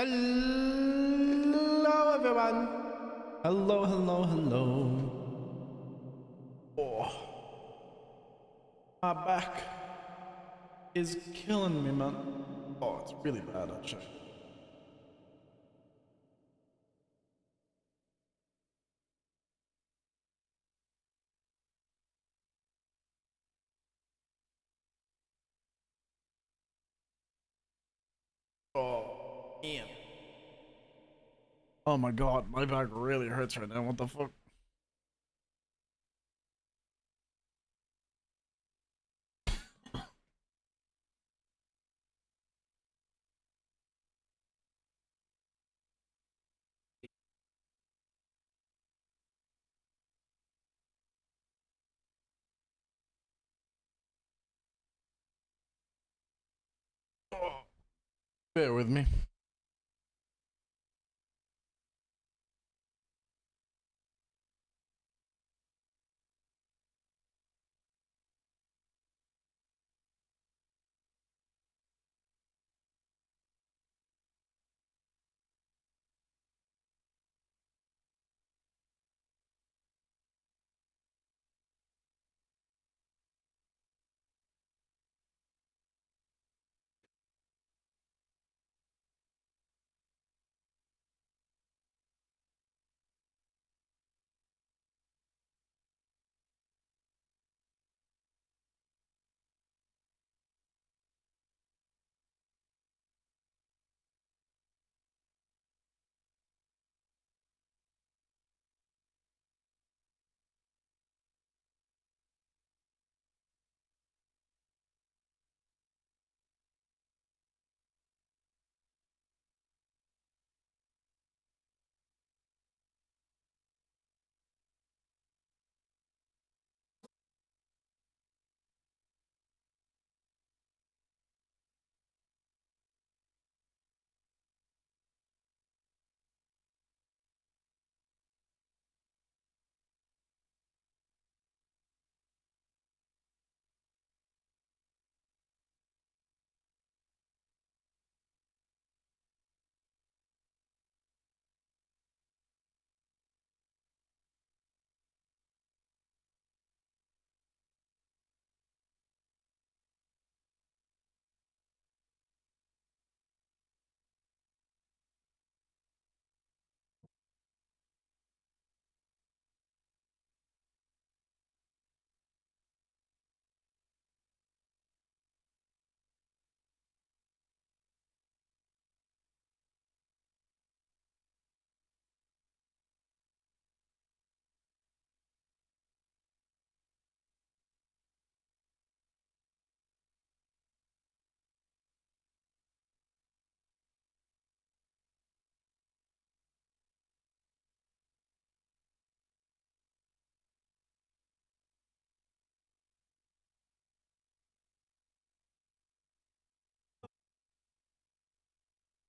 Hello, everyone. Hello, hello, hello. Oh, my back is killing me, man. Oh, it's really bad, actually. Oh, man. Oh my god, my back really hurts right now. What the fuck? Oh, bear with me.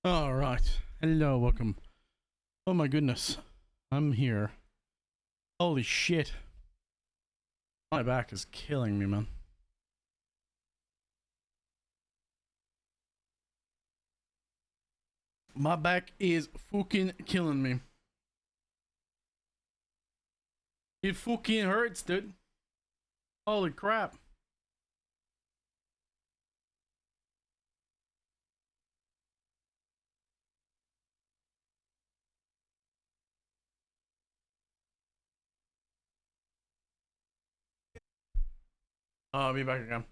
All right. Hello, welcome. Oh my goodness. I'm here. Holy shit. My back is killing me, man. My back is fucking killing me. It fucking hurts, dude. Holy crap. I'll be back again.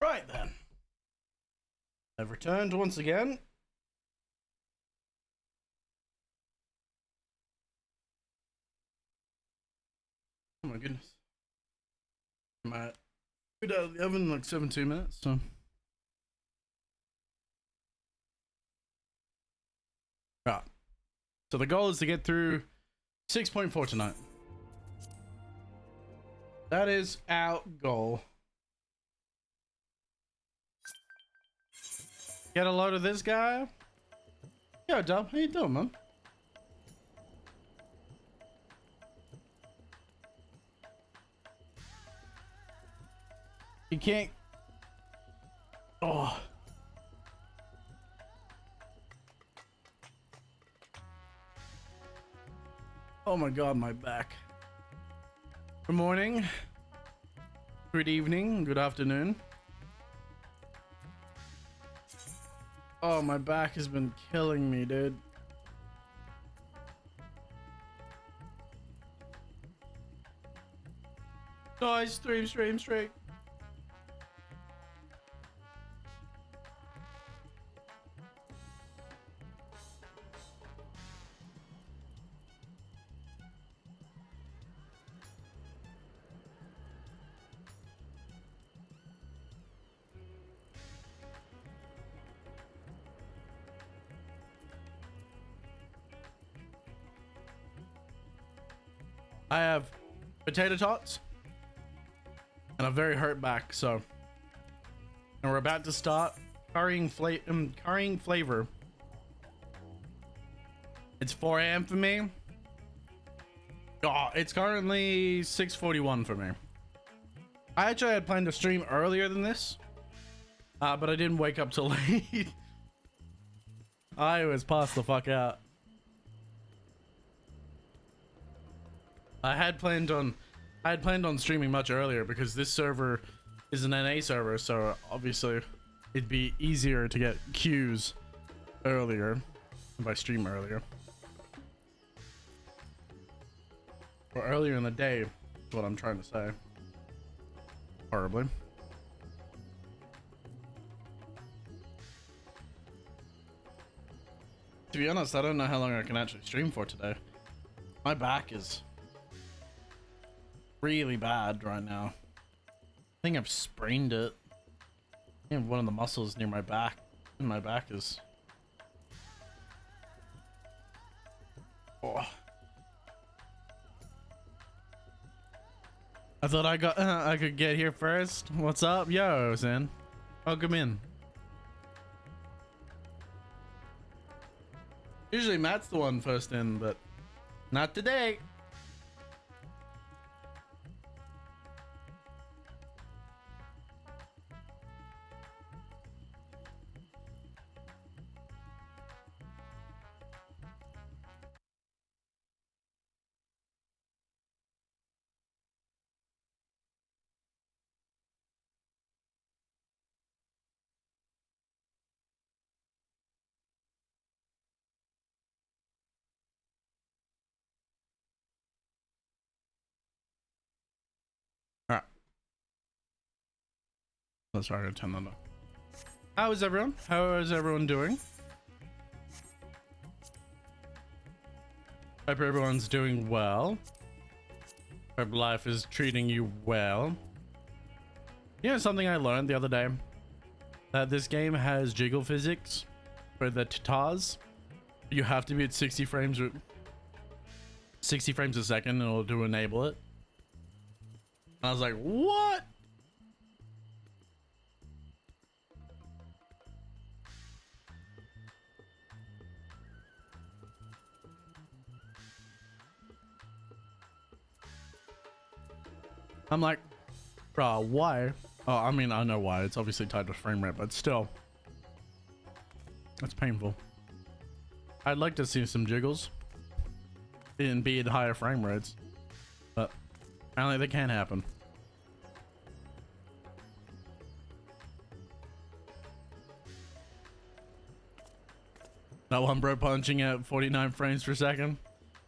Right then. I've returned once again. Oh my goodness. My food out of the oven in like 17 minutes, so. Right. So the goal is to get through 6.4 tonight. That is our goal. Get a load of this guy. Yo, Dub, how you doing, man? You can't. Oh. Oh my god, my back. Good morning. Good evening. Good afternoon. Oh, my back has been killing me, dude. Nice, stream straight. I have potato tots and a very hurt back, so. And we're about to start currying flavor. It's 4 a.m. for me. Oh, it's currently 6:41 for me. I actually had planned to stream earlier than this, but I didn't wake up till late. I was passed the fuck out. I had planned on streaming much earlier because this server is an NA server, so obviously it'd be easier to get queues earlier if I stream earlier. Or earlier in the day is what I'm trying to say. Horribly. To be honest, I don't know how long I can actually stream for today. My back is really bad right now. I think I've sprained it. I think one of the muscles near my back, and my back is. Oh. I thought I could get here first. What's up, yo, Zen? Welcome in. Usually Matt's the one first in, but not today. Alright. Let's try to turn that on. How is everyone? How is everyone doing? Hope everyone's doing well. Hope life is treating you well. You know something I learned the other day? That this game has jiggle physics for the tatars. You have to be at 60 frames a second in order to enable it. I was like, what? I'm like, bro, why? Oh, I mean, I know why. It's obviously tied to frame rate, but still. That's painful. I'd like to see some jiggles and be at higher frame rates, but apparently they can't happen. That one bro punching at 49 frames per second.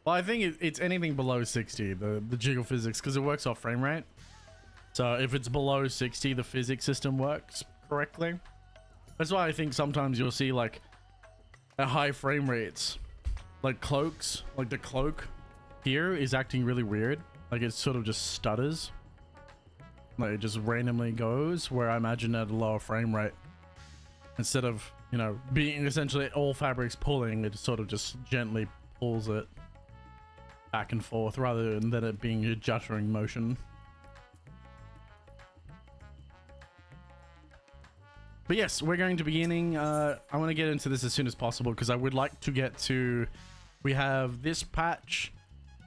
Well, I think it's anything below 60, the jiggle physics, because it works off frame rate. So if it's below 60, the physics system works correctly. That's why I think sometimes you'll see like at high frame rates, like cloaks, like the cloak here is acting really weird. Like it sort of just stutters. Like it just randomly goes, where I imagine at a lower frame rate, instead of, you know, being essentially all fabrics pulling, it sort of just gently pulls it back and forth rather than it being a juttering motion. But yes, we're going to be beginning. I want to get into this as soon as possible because I would like to get to, we have this patch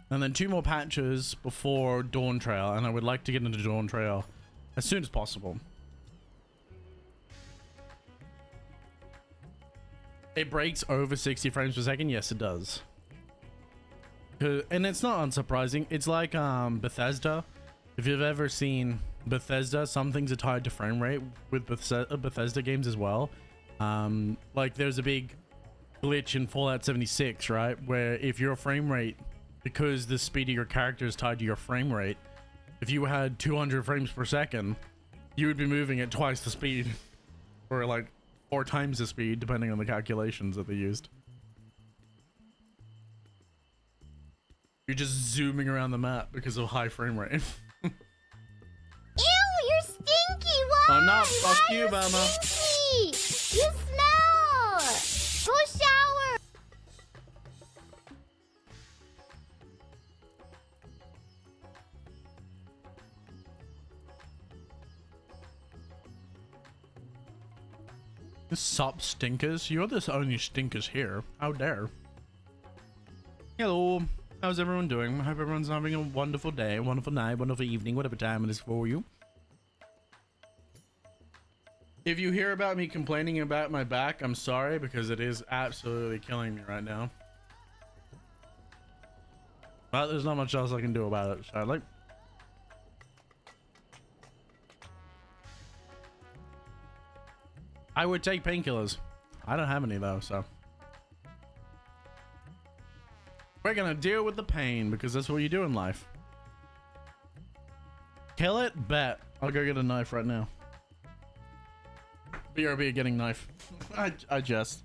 and then 2 more patches before Dawntrail, and I would like to get into Dawntrail as soon as possible. It breaks over 60 frames per second. Yes, it does. And it's not unsurprising. It's like Bethesda. If you've ever seen Bethesda, some things are tied to frame rate with Bethesda games as well. Like there's a big glitch in Fallout 76, right? Where if your frame rate, because the speed of your character is tied to your frame rate, if you had 200 frames per second, you would be moving at twice the speed, or like 4 times the speed, depending on the calculations that they used. You're just zooming around the map because of high frame rate. Ew, you're stinky. Why? I'm not. Why Fuck you, Bama. Stinky? You smell. Go shower. Sup, stinkers? You're the only stinkers here. How dare. Hello. How's everyone doing? I hope everyone's having a wonderful day, wonderful night, wonderful evening, whatever time it is for you. If you hear about me complaining about my back, I'm sorry, because it is absolutely killing me right now. But there's not much else I can do about it, sadly. I would take painkillers. I don't have any though, so. We're gonna deal with the pain because that's what you do in life. Kill it? Bet. I'll go get a knife right now. BRB getting knife. I jest.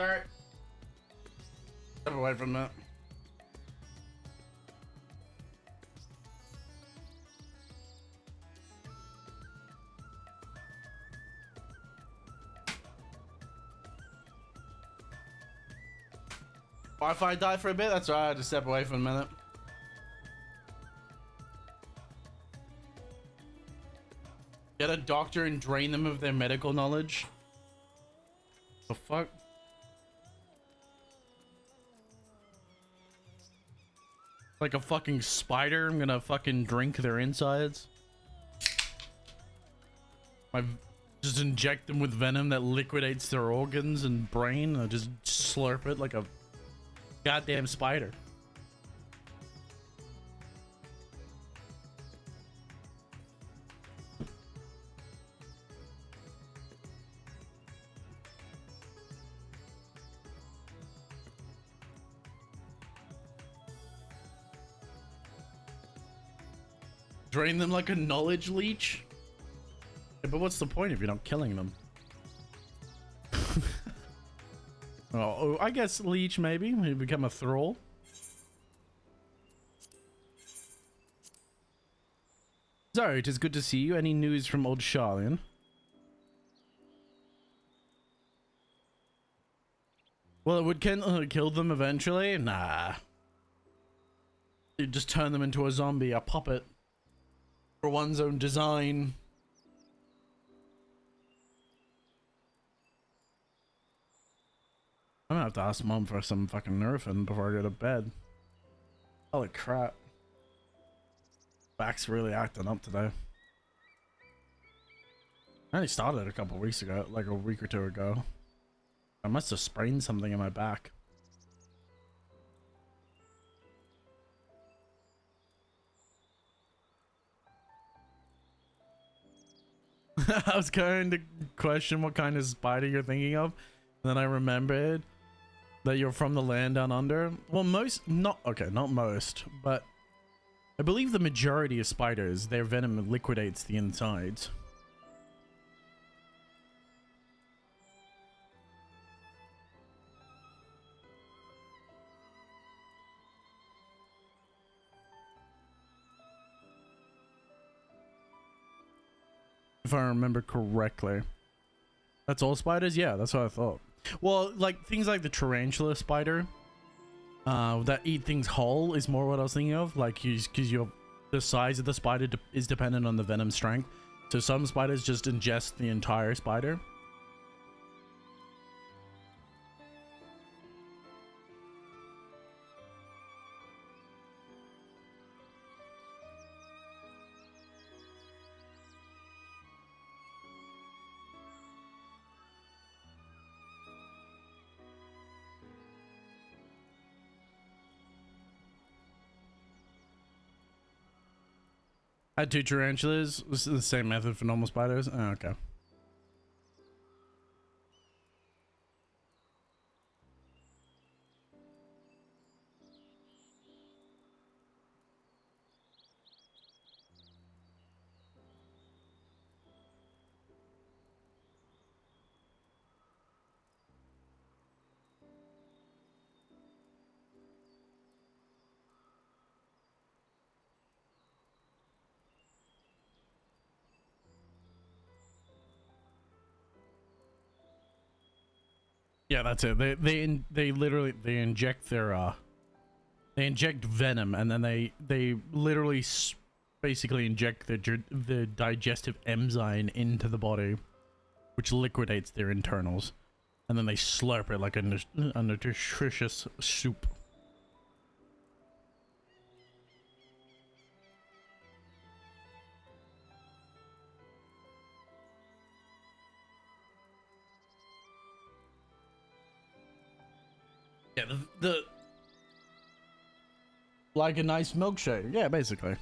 Alright. Step away from that. Wi-Fi died for a bit? That's alright, I had to step away for a minute. Get a doctor and drain them of their medical knowledge? The fuck? Like a fucking spider, I'm gonna fucking drink their insides. I just inject them with venom that liquidates their organs and brain. I just slurp it like a goddamn spider. Drain them like a knowledge leech? Yeah, but what's the point if you're not killing them? Oh, I guess leech maybe. You become a thrall. So, it is good to see you. Any news from old Charlian? Well, it would kill them eventually? Nah. You'd just turn them into a zombie, a puppet. For one's own design. I'm gonna have to ask Mom for some fucking nerfing before I go to bed. Holy crap. Back's really acting up today. I only started a couple weeks ago, like a week or two ago. I must have sprained something in my back. I was going to question what kind of spider you're thinking of. Then I remembered that you're from the land down under. Well, not most, but I believe the majority of spiders, their venom liquidates the insides. If I remember correctly. That's all spiders? Yeah, that's what I thought. Well, like things like the tarantula spider that eat things whole is more what I was thinking of. Like, because the size of the spider is dependent on the venom strength. So some spiders just ingest the entire spider. I had 2 tarantulas. This is the same method for normal spiders. Oh, okay. Yeah, that's it. They literally inject their they inject venom, and then they literally basically inject the digestive enzyme into the body, which liquidates their internals, and then they slurp it like a nutritious soup. Yeah, the like a nice milkshake. Yeah, basically.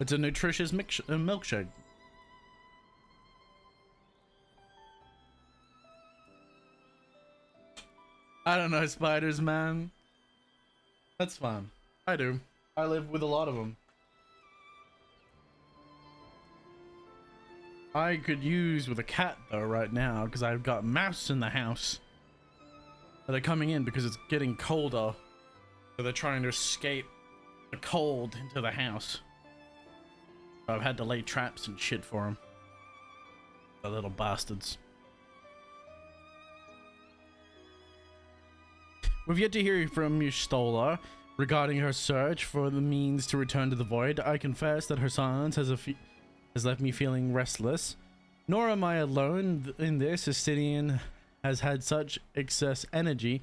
It's a nutritious milkshake. I don't know spiders, man. That's fun. I do. I live with a lot of them. I could use with a cat though right now because I've got mouse in the house. They're coming in because it's getting colder. So they're trying to escape the cold into the house. So I've had to lay traps and shit for them. The little bastards. We've yet to hear from Yustola regarding her search for the means to return to the void. I confess that her silence has left me feeling restless. Nor am I alone in this. Astidian has had such excess energy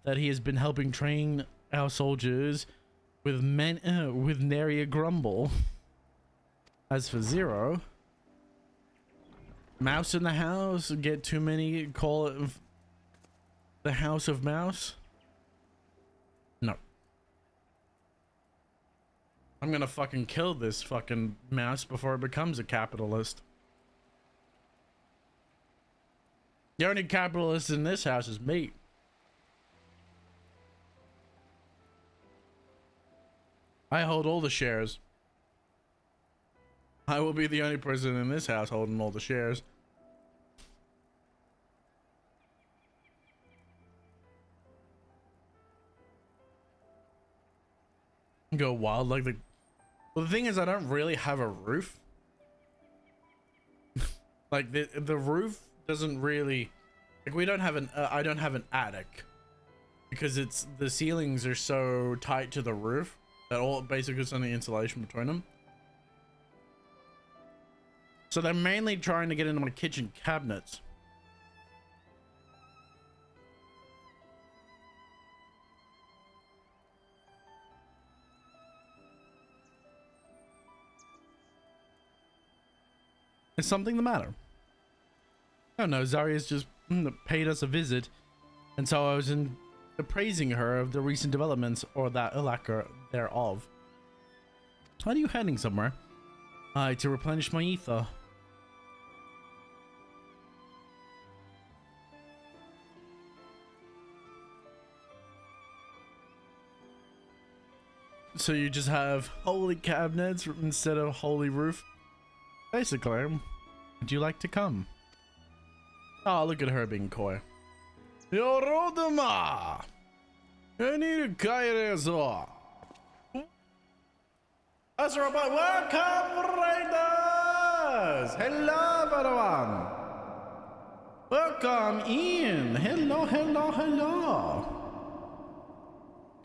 that he has been helping train our soldiers with nary a grumble. As for Zero, mouse in the house, get too many, call it the House of Mouse? No. I'm gonna fucking kill this fucking mouse before it becomes a capitalist. The only capitalist in this house is me. I hold all the shares. I will be the only person in this house holding all the shares. Go wild like the... Well, the thing is, I don't really have a roof. Like the roof doesn't really... Like we don't have an... I don't have an attic. Because it's... The ceilings are so tight to the roof that all basically it's only insulation between them. So they're mainly trying to get into my kitchen cabinets. Is something the matter? Oh no, Zarya's just paid us a visit, and so I was appraising her of the recent developments, or that lack thereof. Are you heading somewhere? To replenish my ether. So you just have holy cabinets instead of holy roof? Basically, would you like to come? Oh, look at her being coy. Yorodama! I need a kairezo. Azrabai, welcome, raiders! Hello, everyone! Welcome in! Hello, hello, hello!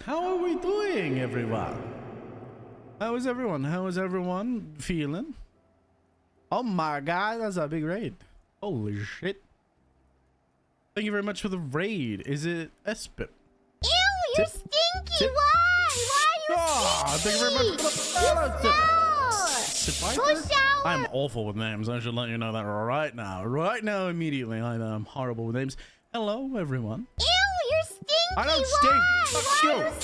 How are we doing, everyone? How is everyone? How is everyone feeling? Oh my god, that's a big raid. Holy shit. Thank you very much for the raid. Is it Espip? Ew, you're stinky! Why? Why are you Thank you very much for the stinky? Go shower! I'm awful with names. I should let you know that right now. Right now, immediately. I'm horrible with names. Hello, everyone. Ew, you're stinky! I don't stink. Fuck you. Why are you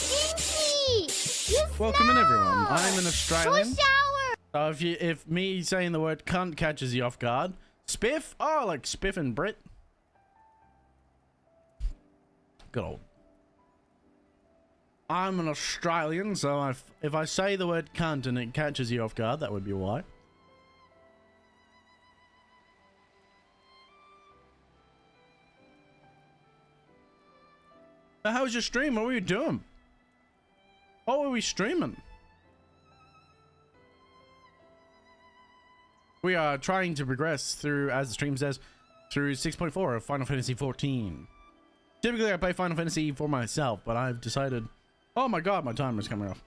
stinky? You Welcome in, everyone. I'm an Go Australian. shower! So if me saying the word cunt catches you off guard, spiff? Oh, like spiff and Brit. Good old. I'm an Australian, so if I say the word cunt and it catches you off guard, that would be why. So how was your stream? What were you doing? What were we streaming? We are trying to progress through, as the stream says, through 6.4 of Final Fantasy 14. Typically, I play Final Fantasy for myself, but I've decided... Oh my god, my timer's coming off.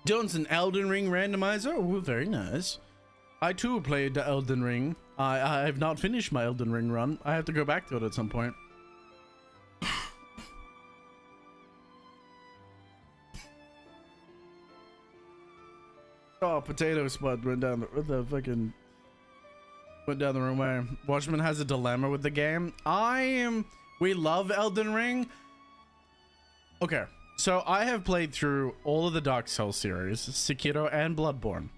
Dylan's an Elden Ring randomizer? Oh, very nice. I too played the Elden Ring. I have not finished my Elden Ring run. I have to go back to it at some point. Oh, potato spud went down the fucking... Went down the wrong way. Watchman has a dilemma with the game. We love Elden Ring. Okay, so I have played through all of the Dark Souls series, Sekiro and Bloodborne.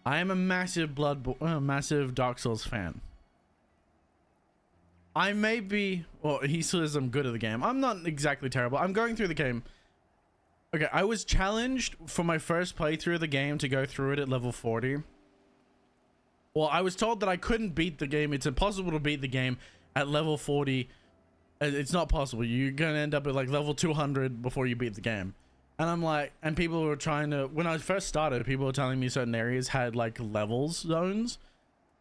I am a massive massive Dark Souls fan. I may be... Well, he says I'm good at the game. I'm not exactly terrible. I'm going through the game. Okay, I was challenged for my first playthrough of the game to go through it at level 40. Well, I was told that I couldn't beat the game. It's impossible to beat the game at level 40. It's not possible. You're gonna end up at like level 200 before you beat the game. And I'm like, and people were trying to, when I first started, people were telling me certain areas had like levels zones.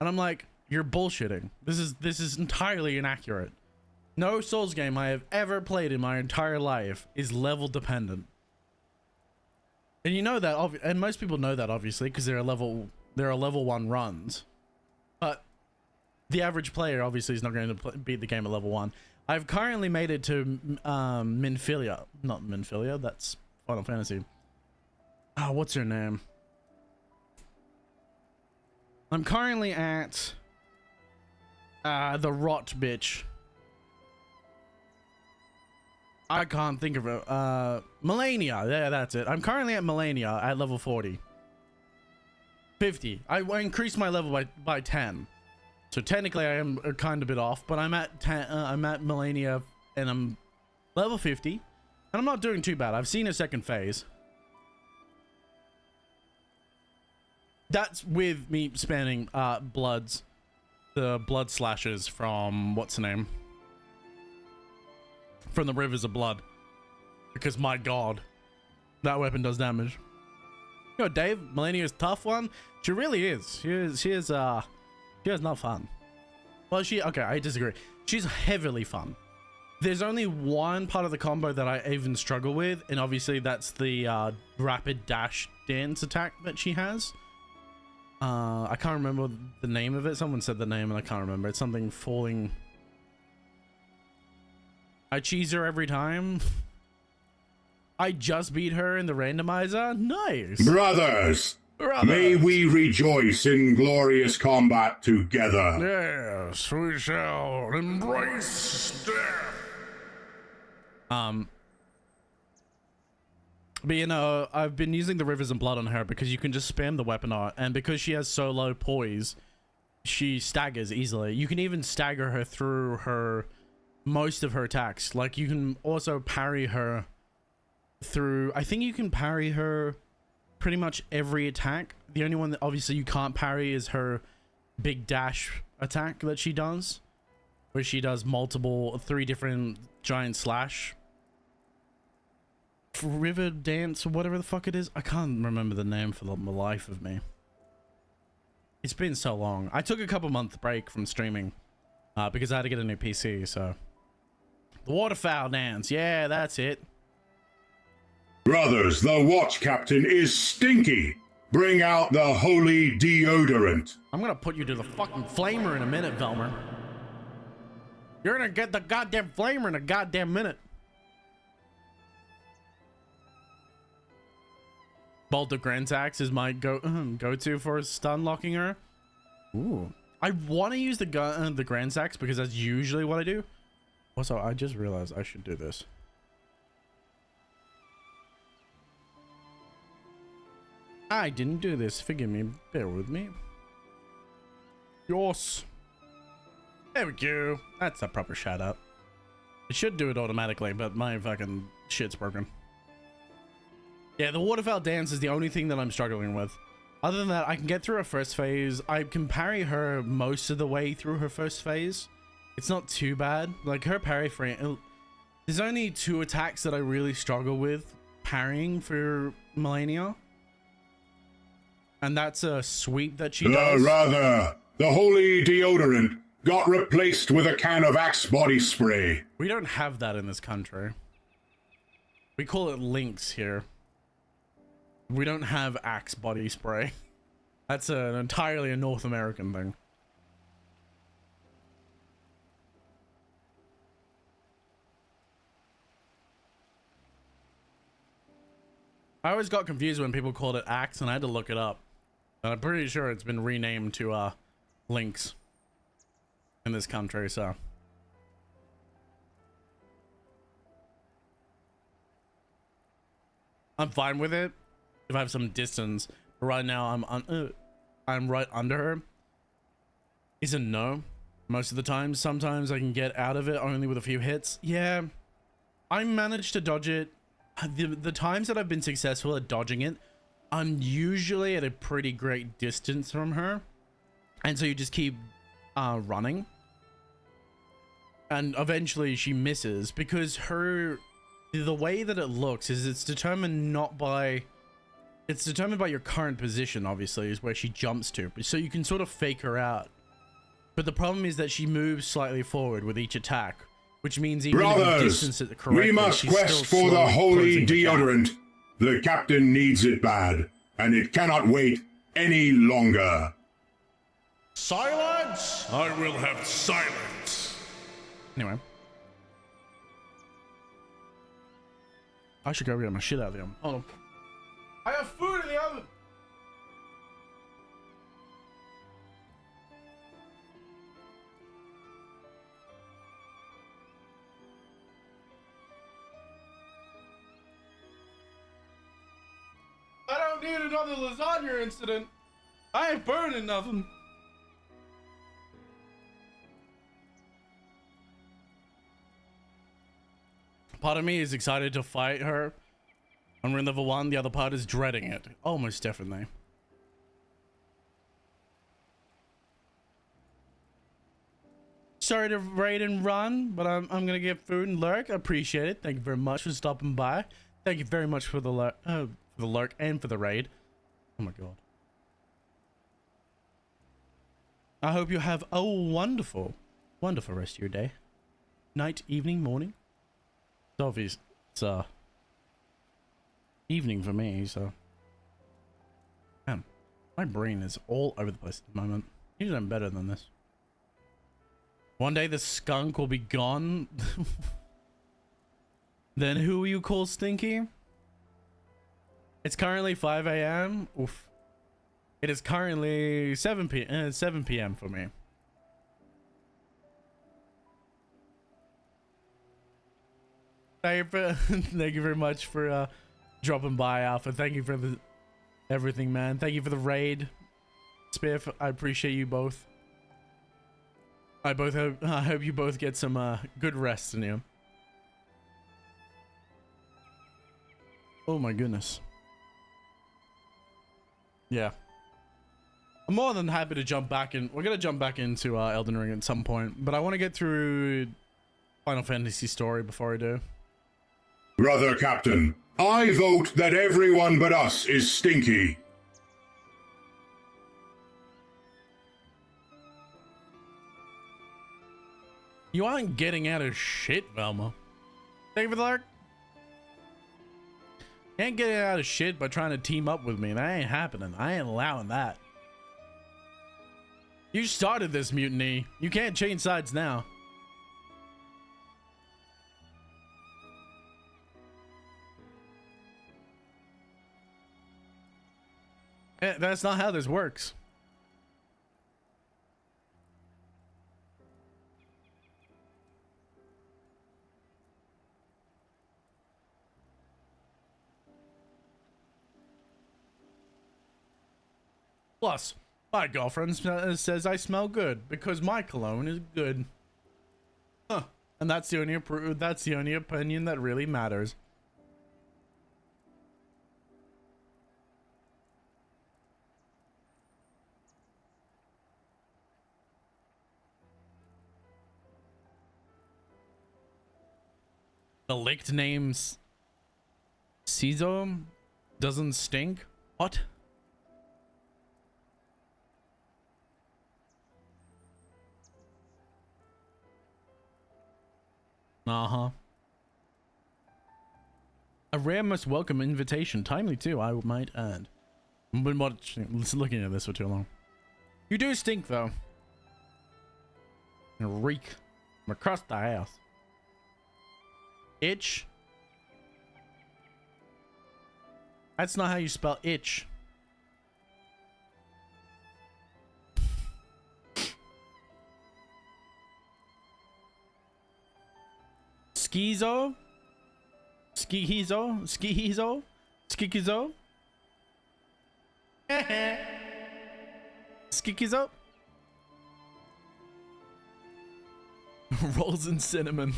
And I'm like, you're bullshitting. This is entirely inaccurate. No Souls game I have ever played in my entire life is level dependent. And you know that, and most people know that obviously, because they're level 1 runs. But the average player obviously is not going to beat the game at level 1. I've currently made it to Minfilia. Not Minfilia, that's Final Fantasy. Oh, what's her name? I'm currently at the rot bitch. I can't think of it. Melania. Yeah, that's it. I'm currently at Melania at level 40. 50. I increased my level by 10. So technically I am kind of a bit off, but I'm at 10, I'm at Melania and I'm level 50. And I'm not doing too bad. I've seen a second phase. That's with me spanning the blood slashes from what's the name? From the Rivers of Blood. Because my god, that weapon does damage. You know, Dave, Melania's tough one. She really is. She is not fun. Well, okay, I disagree. She's heavily fun. There's only one part of the combo that I even struggle with, and obviously that's the rapid dash dance attack that she has. I can't remember the name of it. Someone said the name and I can't remember. It's something falling. I cheese her every time. I just beat her in the randomizer. Nice. Brothers, may we rejoice in glorious combat together. Yes, we shall embrace death. But you know, I've been using the Rivers and Blood on her because you can just spam the weapon art, and because she has so low poise, she staggers easily. You can even stagger her through her most of her attacks. Like, you can also parry her through, I think you can parry her pretty much every attack. The only one that obviously you can't parry is her big dash attack that she does, where she does three different giant slash. River dance or whatever the fuck it is. I can't remember the name for the life of me. It's been so long. I took a couple month break from streaming because I had to get a new PC. So the waterfowl dance, yeah, that's it. Brothers, the watch captain is stinky. Bring out the holy deodorant. I'm gonna put you to the fucking flamer in a minute, Velmer. You're gonna get the goddamn flamer in a goddamn minute. Bolt of Grantax is my go-to for stun locking her. Ooh. I want to use the Grantax because that's usually what I do. Also, I just realized I should do this. I didn't do this. Forgive me. Bear with me. Yoss. There we go. That's a proper shout out. It should do it automatically, but my fucking shit's broken. Yeah, the waterfowl dance is the only thing that I'm struggling with. Other than that, I can get through her first phase. I can parry her most of the way through her first phase. It's not too bad. Like, her parry frame... There's only 2 attacks that I really struggle with parrying for Melania. And that's a sweep that she does. Rather, the holy deodorant got replaced with a can of Axe body spray. We don't have that in this country. We call it Lynx here. We don't have Axe body spray. That's entirely a North American thing. I always got confused when people called it Axe, and I had to look it up. And I'm pretty sure it's been renamed to Lynx in this country, so. I'm fine with it if I have some distance. But right now, I'm right under her. Is a no most of the time. Sometimes I can get out of it only with a few hits. Yeah, I managed to dodge it. The times that I've been successful at dodging it, I'm usually at a pretty great distance from her, and so you just keep running, and eventually she misses because the way that it looks is it's determined by your current position, obviously, is where she jumps to, so you can sort of fake her out. But the problem is that she moves slightly forward with each attack, which means even if you distance it correctly, we must quest for the holy deodorant. The captain needs it bad, and it cannot wait any longer. Silence! I will have silence. Anyway. I should go get my shit out of the oven. Hold on. I have food in the oven! I don't need another lasagna incident. I ain't burning nothing. Part of me is excited to fight her on rune level 1. The other part is dreading it. Almost definitely. Sorry to raid and run, but I'm gonna get food and lurk. I appreciate it. Thank you very much for stopping by. Thank you very much for the lurk and for the raid. Oh my god. I hope you have a wonderful, wonderful rest of your day, night, evening, morning. It's obvious. It's evening for me, so. Damn, my brain is all over the place at the moment. Usually I'm better than this. One day the skunk will be gone. Then who will you call Stinky? It's currently 5 a.m. Oof. It is currently 7 p.m. for me. Thank you very much for dropping by, Alpha. Thank you for everything, man. Thank you for the raid, Spiff. I appreciate you both. I hope you both get some good rest in you. Oh my goodness. Yeah. I'm more than happy to jump back in. We're gonna jump back into Elden Ring at some point, but I want to get through Final Fantasy story before I do. Brother Captain, I vote that everyone but us is stinky. You aren't getting out of shit, Velma. Thank you for the lark. You ain't getting out of shit by trying to team up with me. That ain't happening. I ain't allowing that. You started this mutiny. You can't change sides now. That's not how this works. Plus, my girlfriend says I smell good because my cologne is good. Huh. And that's the only opinion that really matters. The licked name's Cizo doesn't stink? What? Uh-huh. A rare most welcome invitation. Timely too, I might add. I've been looking at this for too long. You do stink though. And reek from across the house. Itch? That's not how you spell itch. Skizo? Skihizo? Skihizo? Skikizo? Skikizo? Rolls in cinnamon.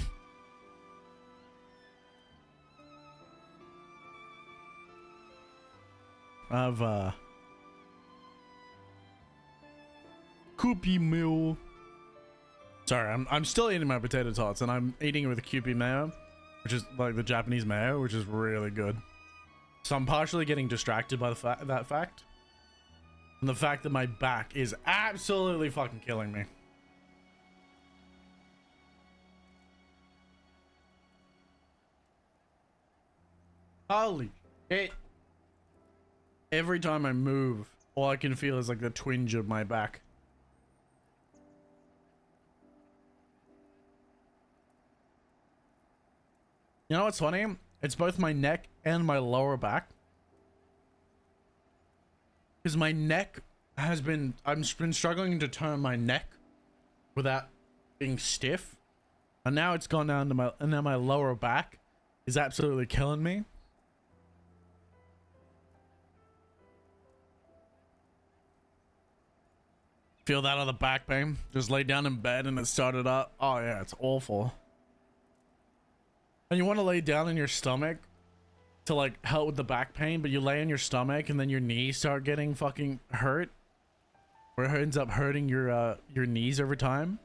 I've Koopy meal. Sorry, I'm still eating my potato tots, and I'm eating it with a Kewpie mayo, which is like the Japanese mayo, which is really good. So I'm partially getting distracted by that fact, and the fact that my back is absolutely fucking killing me. Holy shit! Every time I move, all I can feel is like the twinge of my back. You know what's funny? It's both my neck and my lower back. Because my neck has been... I've been struggling to turn my neck without being stiff. And now it's gone down to my... And now my lower back is absolutely killing me. Feel that on the back pain? Just lay down in bed and it started up. Oh yeah, it's awful. And you want to lay down in your stomach to like help with the back pain, but you lay in your stomach and then your knees start getting fucking hurt, where it ends up hurting your knees every time.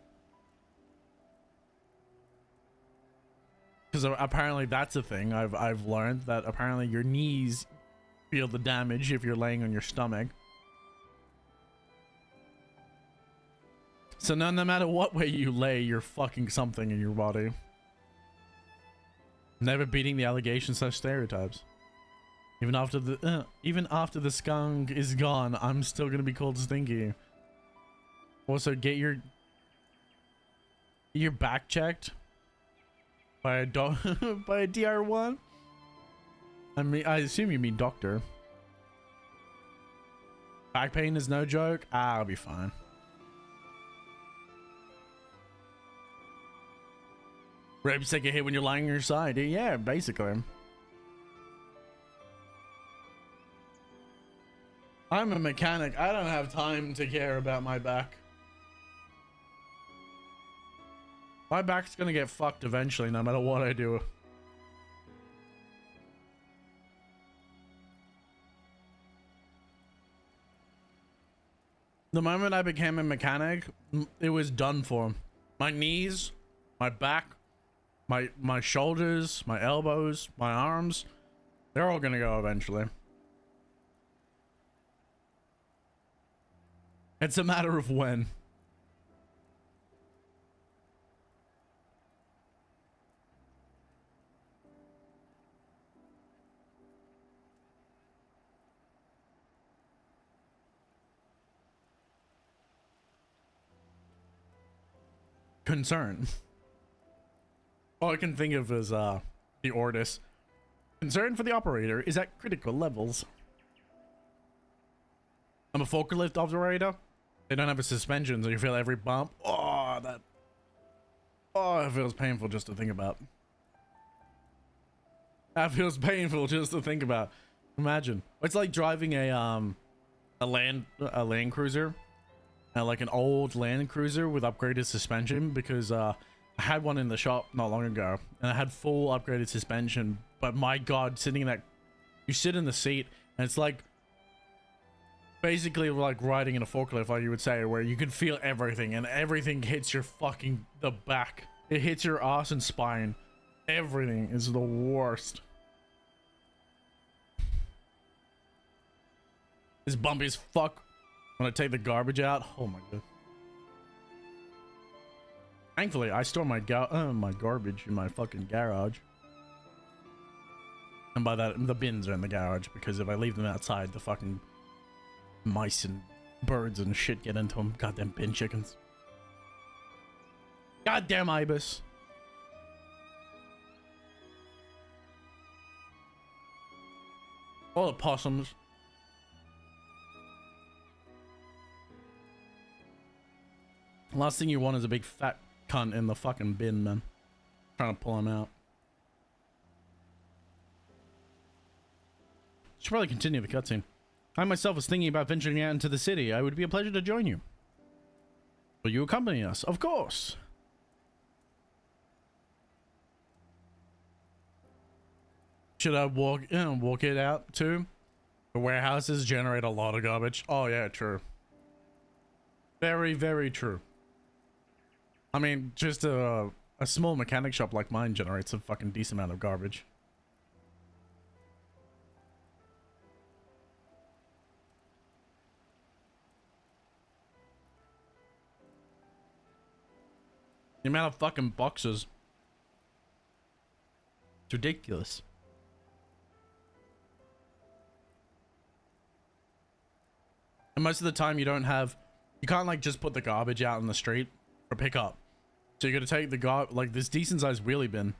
Because apparently that's a thing. I've learned that apparently your knees feel the damage if you're laying on your stomach. So no matter what way you lay, you're fucking something in your body. Never beating the allegations/stereotypes. Even after the skunk is gone, I'm still gonna be called stinky. Also, get your back checked by a by a DR1. I mean, I assume you mean doctor. Back pain is no joke. I'll be fine. Ribs take a hit when you're lying on your side. Yeah, basically. I'm a mechanic. I don't have time to care about my back. My back's gonna get fucked eventually, no matter what I do. The moment I became a mechanic, it was done for. My knees, my back, my shoulders, my elbows, my arms, they're all gonna go eventually. It's a matter of when. Concern. All I can think of is the Ortis. Concern for the operator is at critical levels. I'm a forklift operator. They don't have a suspension, so you feel every bump. Oh, it feels painful just to think about. That feels painful just to think about. Imagine. It's like driving a Land Cruiser. Like an old Land Cruiser with upgraded suspension, because I had one in the shop not long ago and I had full upgraded suspension, but my god, sitting in that, you sit in the seat and it's like basically like riding in a forklift, like you would say, where you can feel everything and everything hits your fucking the back. It hits your ass and spine. Everything is the worst. It's bumpy as fuck. When I take the garbage out, oh my god. Thankfully, I store my garbage in my fucking garage. And by that, the bins are in the garage, because if I leave them outside, the fucking mice and birds and shit get into them. Goddamn bin chickens. Goddamn ibis. All the possums. Last thing you want is a big fat cunt in the fucking bin, man. Trying to pull him out. Should probably continue the cutscene. I myself was thinking about venturing out into the city. I would be a pleasure to join you. Will you accompany us? Of course. Should I walk it out too? The warehouses generate a lot of garbage. Oh yeah, true. Very, very true. I mean, just a small mechanic shop like mine generates a fucking decent amount of garbage. The amount of fucking boxes. It's ridiculous. And most of the time you can't like just put the garbage out in the street or pick up. So you gotta take the like this decent sized wheelie bin,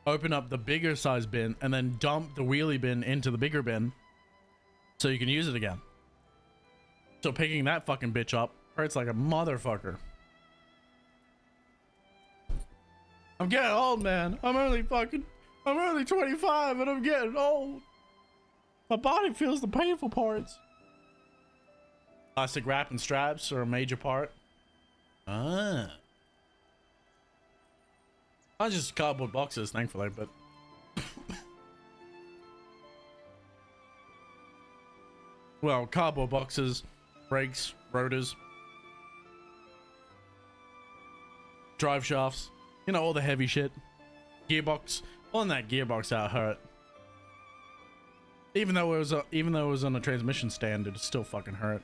open up the bigger size bin, and then dump the wheelie bin into the bigger bin so you can use it again. So picking that fucking bitch up hurts like a motherfucker. I'm getting old, man. I'm only 25 and I'm getting old. My body feels the painful parts. Plastic wrap and straps are a major part. Ah. Not just cardboard boxes, thankfully, but... well, cardboard boxes, brakes, rotors, drive shafts, you know, all the heavy shit. Gearbox, pulling that gearbox out hurt. Even though it was on a transmission stand, it still fucking hurt.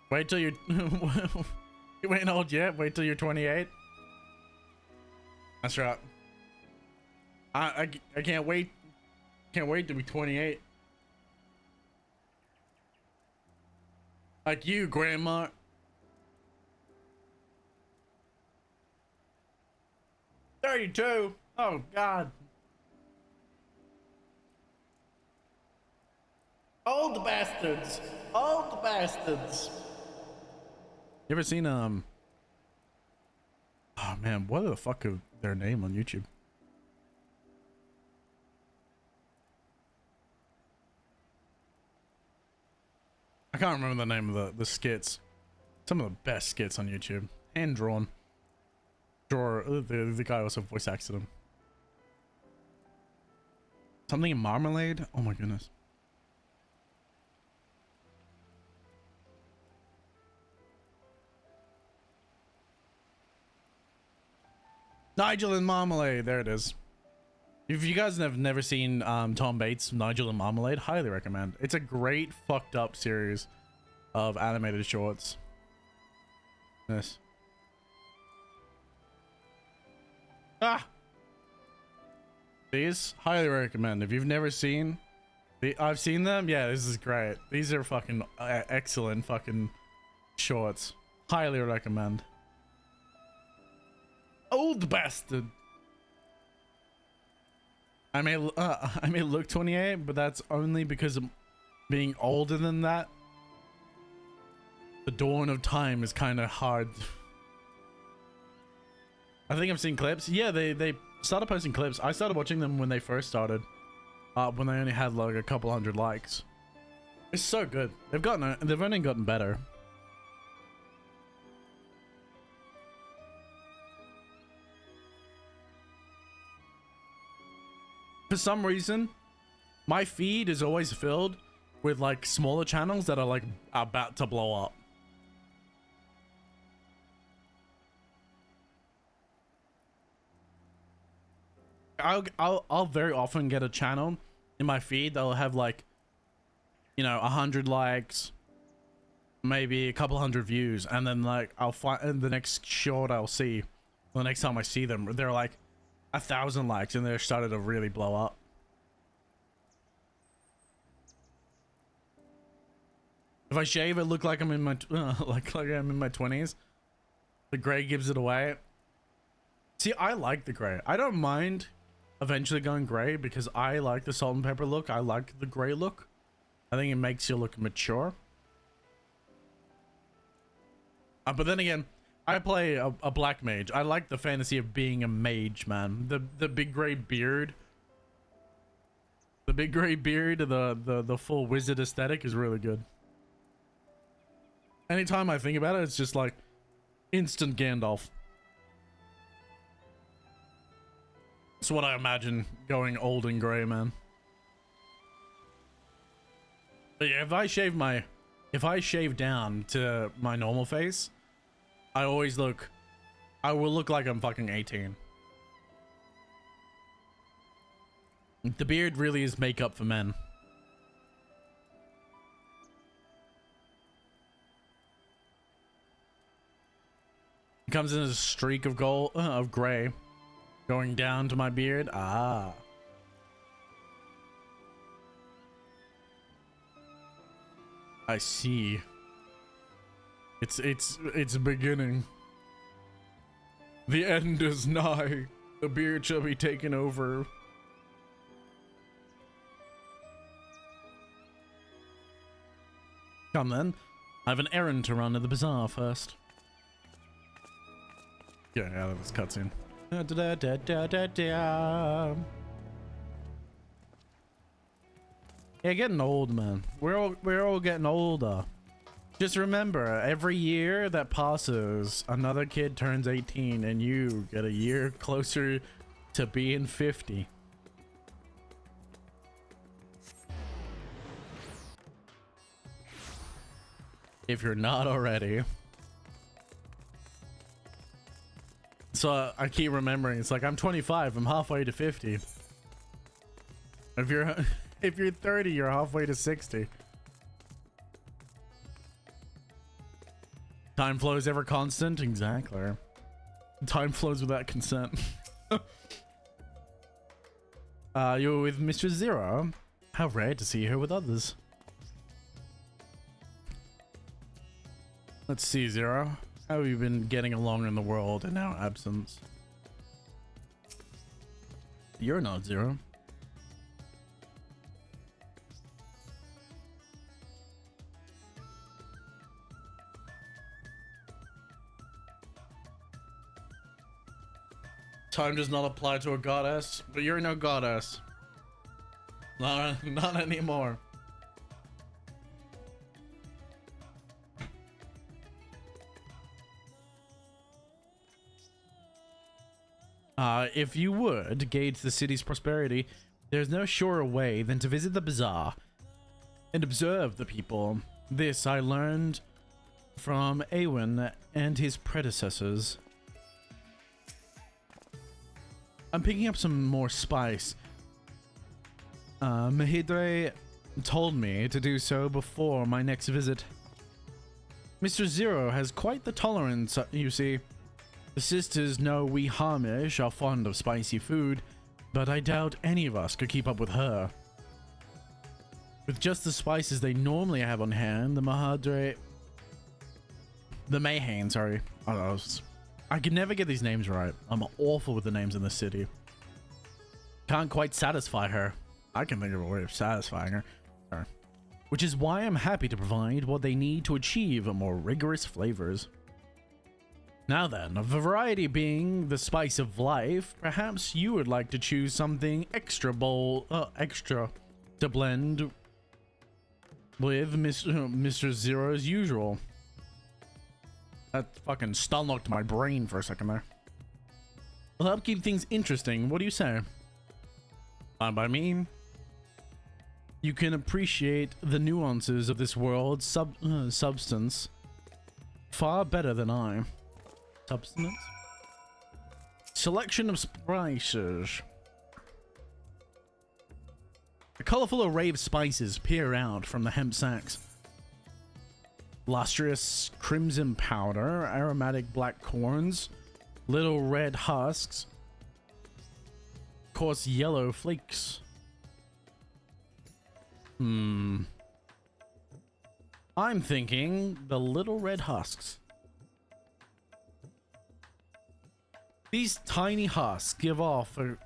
Wait till you you ain't old yet. Wait till you're 28. That's right. I can't wait. Can't wait to be 28. Like you, Grandma. $32. Oh God. Old bastards. Old bastards. You ever seen oh man, what the fuck is their name on YouTube? I can't remember the name of the skits. Some of the best skits on YouTube. Hand drawn. The guy also voice acted him. Something in Marmalade? Oh my goodness. Nigel and Marmalade, there it is. If you guys have never seen Tom Bates' Nigel and Marmalade, highly recommend. It's a great fucked up series of animated shorts. Yes. Ah! These, highly recommend. If you've never seen, I've seen them. Yeah, this is great. These are fucking excellent fucking shorts. Highly recommend. Old bastard. I may look 28, but that's only because of being older than that. The dawn of time is kind of hard. I think I've seen clips. Yeah, they started posting clips. I started watching them when they first started, when they only had like a couple hundred likes. It's so good. They've only gotten better. For some reason, my feed is always filled with like smaller channels that are like about to blow up. I'll very often get a channel in my feed that'll have like, you know, 100 likes, maybe a couple hundred views, and then like I'll find the next short I'll see, the next time I see them, they're like 1,000 likes and they're starting to really blow up. If I shave, it look like I'm in my like I'm in my 20s. The gray gives it away. See, I like the gray. I don't mind eventually going gray because I like the salt and pepper look. I like the gray look. I think it makes you look mature. But then again, I play a black mage. I like the fantasy of being a mage, man. The big gray beard. The big gray beard, the full wizard aesthetic is really good. Anytime I think about it, it's just like instant Gandalf. That's what I imagine going old and gray, man. But yeah, if I shave down to my normal face, I will look like I'm fucking 18. The beard really is makeup for men. It comes in a streak of gold, of gray, going down to my beard. Ah. I see. It's beginning. The end is nigh. The beard shall be taken over. Come then. I have an errand to run to the bazaar first. Get out of this cutscene. Da, da, da, da, da, da. Yeah, getting old, man. We're all getting older. Just remember, every year that passes, another kid turns 18 and you get a year closer to being 50. If you're not already. So I keep remembering, it's like, I'm 25, I'm halfway to 50. If you're if you're 30, you're halfway to 60. Time flows ever constant? Exactly. Time flows without consent. You're with Mr. Zero. How rare to see her with others. Let's see, Zero. How have you been getting along in the world in our absence? You're not Zero. Time does not apply to a goddess, but you're no goddess. Not anymore. If you would gauge the city's prosperity, there's no surer way than to visit the bazaar and observe the people. This I learned from Awen and his predecessors. I'm picking up some more spice. Mahidre told me to do so before my next visit. Mr. Zero has quite the tolerance, you see. The sisters know we Hamish are fond of spicy food, but I doubt any of us could keep up with her. With just the spices they normally have on hand, the Mayhane, sorry. I can never get these names right. I'm awful with the names in the city. Can't quite satisfy her. I can think of a way of satisfying her. Which is why I'm happy to provide what they need to achieve more rigorous flavors. Now then, a variety being the spice of life, perhaps you would like to choose something extra to blend with Mr. Zero's usual. That fucking stun locked my brain for a second there. Will help keep things interesting. What do you say? Fine by me. You can appreciate the nuances of this world's substance far better than I. Substance? Selection of spices. A colorful array of spices peer out from the hemp sacks. Lustrous crimson powder, aromatic black corns, little red husks, coarse yellow flakes. I'm thinking the little red husks. These tiny husks give off a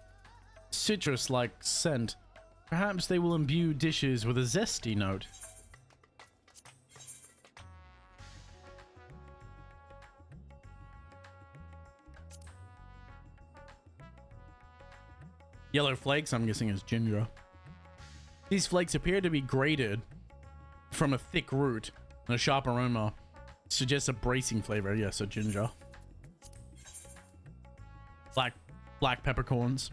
citrus-like scent. Perhaps they will imbue dishes with a zesty note. Yellow flakes, I'm guessing, is ginger. These flakes appear to be grated from a thick root, and a sharp aroma suggests a bracing flavor. Yes, a ginger. Black peppercorns.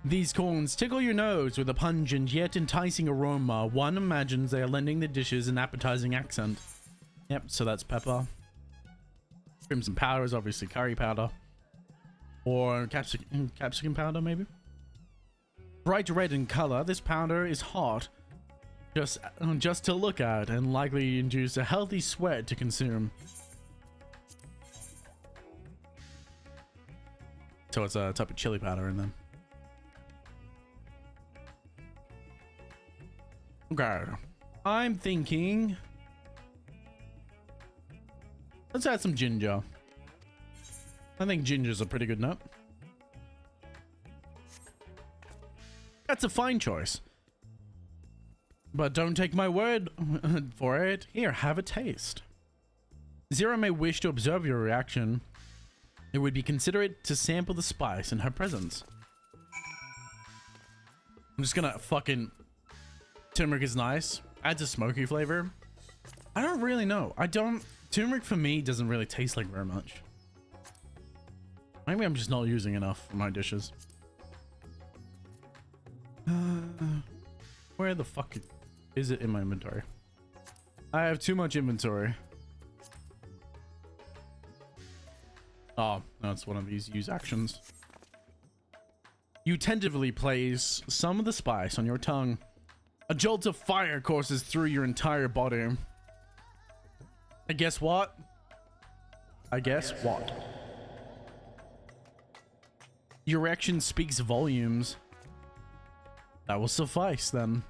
These corns tickle your nose with a pungent yet enticing aroma. One imagines they are lending the dishes an appetizing accent. Yep, so that's pepper. Crimson powder is obviously curry powder. Or capsicum powder, maybe? Bright red in color, this powder is hot just to look at and likely induce a healthy sweat to consume. So it's a type of chili powder in them. Okay. I'm thinking... let's add some ginger. I think ginger's a pretty good nut. That's a fine choice. But don't take my word for it. Here, have a taste. Zero may wish to observe your reaction. It would be considerate to sample the spice in her presence. I'm just gonna fucking... Turmeric is nice. Adds a smoky flavor. I don't really know. Turmeric for me doesn't really taste like very much. Maybe I'm just not using enough for my dishes. Where the fuck is it in my inventory? I have too much inventory. Oh, that's one of these use actions. You tentatively place some of the spice on your tongue. A jolt of fire courses through your entire body. And guess what? Your reaction speaks volumes. That will suffice then.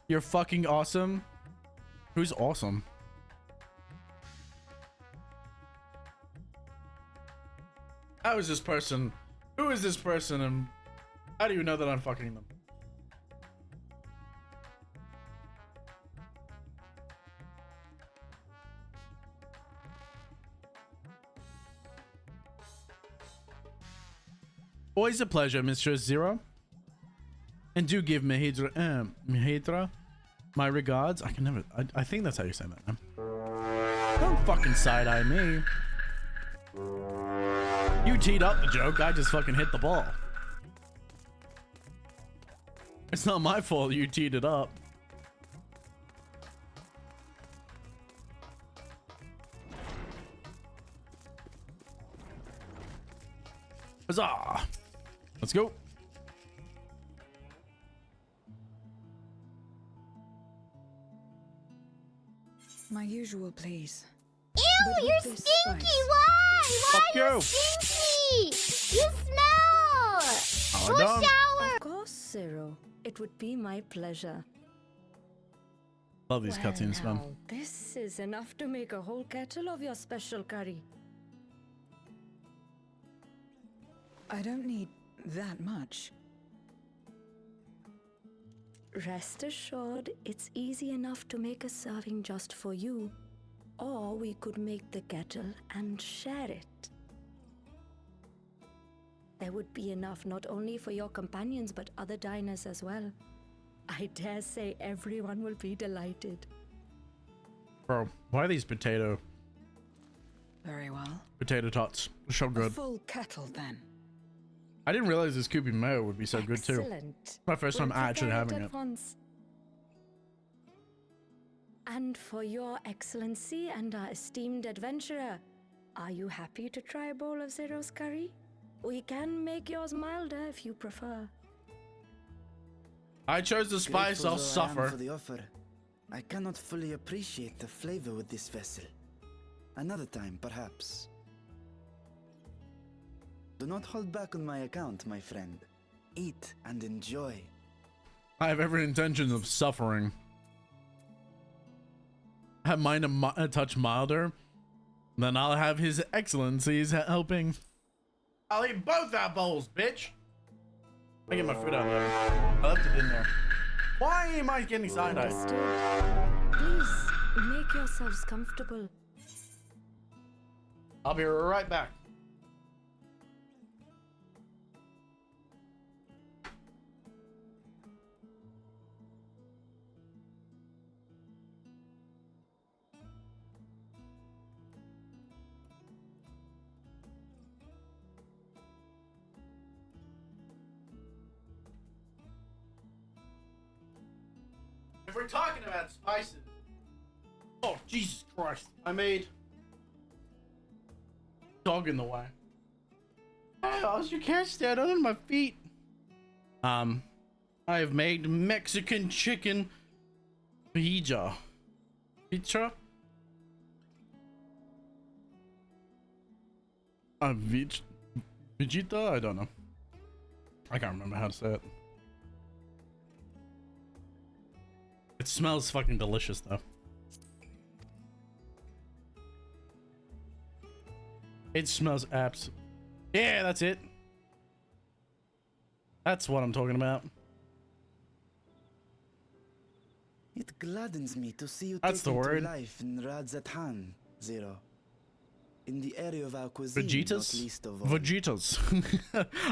You're fucking awesome. Who's awesome? How is this person? Who is this person, and how do you know that I'm fucking them? Always a pleasure, Mr. Zero. And do give Mihidra my regards. I can never. I think that's how you say that. Man. Don't fucking side-eye me. You teed up the joke. I just fucking hit the ball. It's not my fault you teed it up. Huzzah! Let's go. My usual, please. Ew, But you're with this stinky! spice- Why? Fuck Why are you. you stinky? You smell! Oh, Go done. shower! Of course, Zero. It would be my pleasure. Love these cutscenes, man. now, this is enough to make a whole kettle of your special curry. I don't need that much. Rest assured, it's easy enough to make a serving just for you. Or we could make the kettle and share it. There would be enough not only for your companions but other diners as well. I dare say everyone will be delighted. Bro, why are these potato Very well. tots so A good? full kettle then. I didn't realize this Koopy Mayo would be so good too. Excellent. My first time We'll actually prepare having at it. once. And for your excellency and our esteemed adventurer, are you happy to try a bowl of Zero's curry? We can make yours milder if you prefer. I chose the spice, Grateful I'll though I am suffer. for the offer. I cannot fully appreciate the flavor with this vessel. Another time, perhaps. Do not hold back on my account, my friend. Eat and enjoy. I have every intention of suffering. Have mine a touch milder, then I'll have his excellencies helping. I'll eat both our bowls, bitch. I get my food out there. I left it in there. Why am I getting side-eye? Understood. Please, make yourselves comfortable. I'll be right back. If we're talking about spices, oh Jesus Christ! I made dog in the way. How's your cat stand on my feet? I have made Mexican chicken pizza. Pizza? Vegeta? I don't know. I can't remember how to say it. It smells fucking delicious though. It smells abs. Yeah, that's it. That's what I'm talking about. It gladdens me to see you That's the taking to word. life in Radzatan, Zero. In the area of our cuisine, Vegetas? not least of all. Vegetas.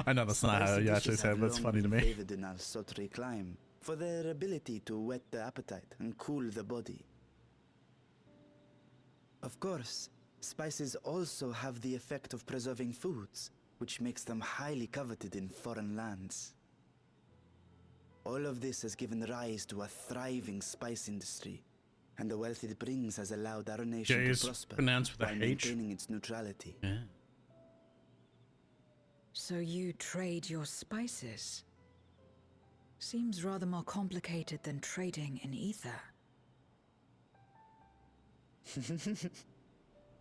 I know that's not how Spicy you actually dishes say it, have but it's long funny to been me. favored in our sultry clime for their ability to whet the appetite and cool the body. Of course, spices also have the effect of preserving foods, which makes them highly coveted in foreign lands. All of this has given rise to a thriving spice industry, and the wealth it brings has allowed our nation J to is prosper pronounced with a while H. maintaining its neutrality. Yeah. So you trade your spices? Seems rather more complicated than trading in ether.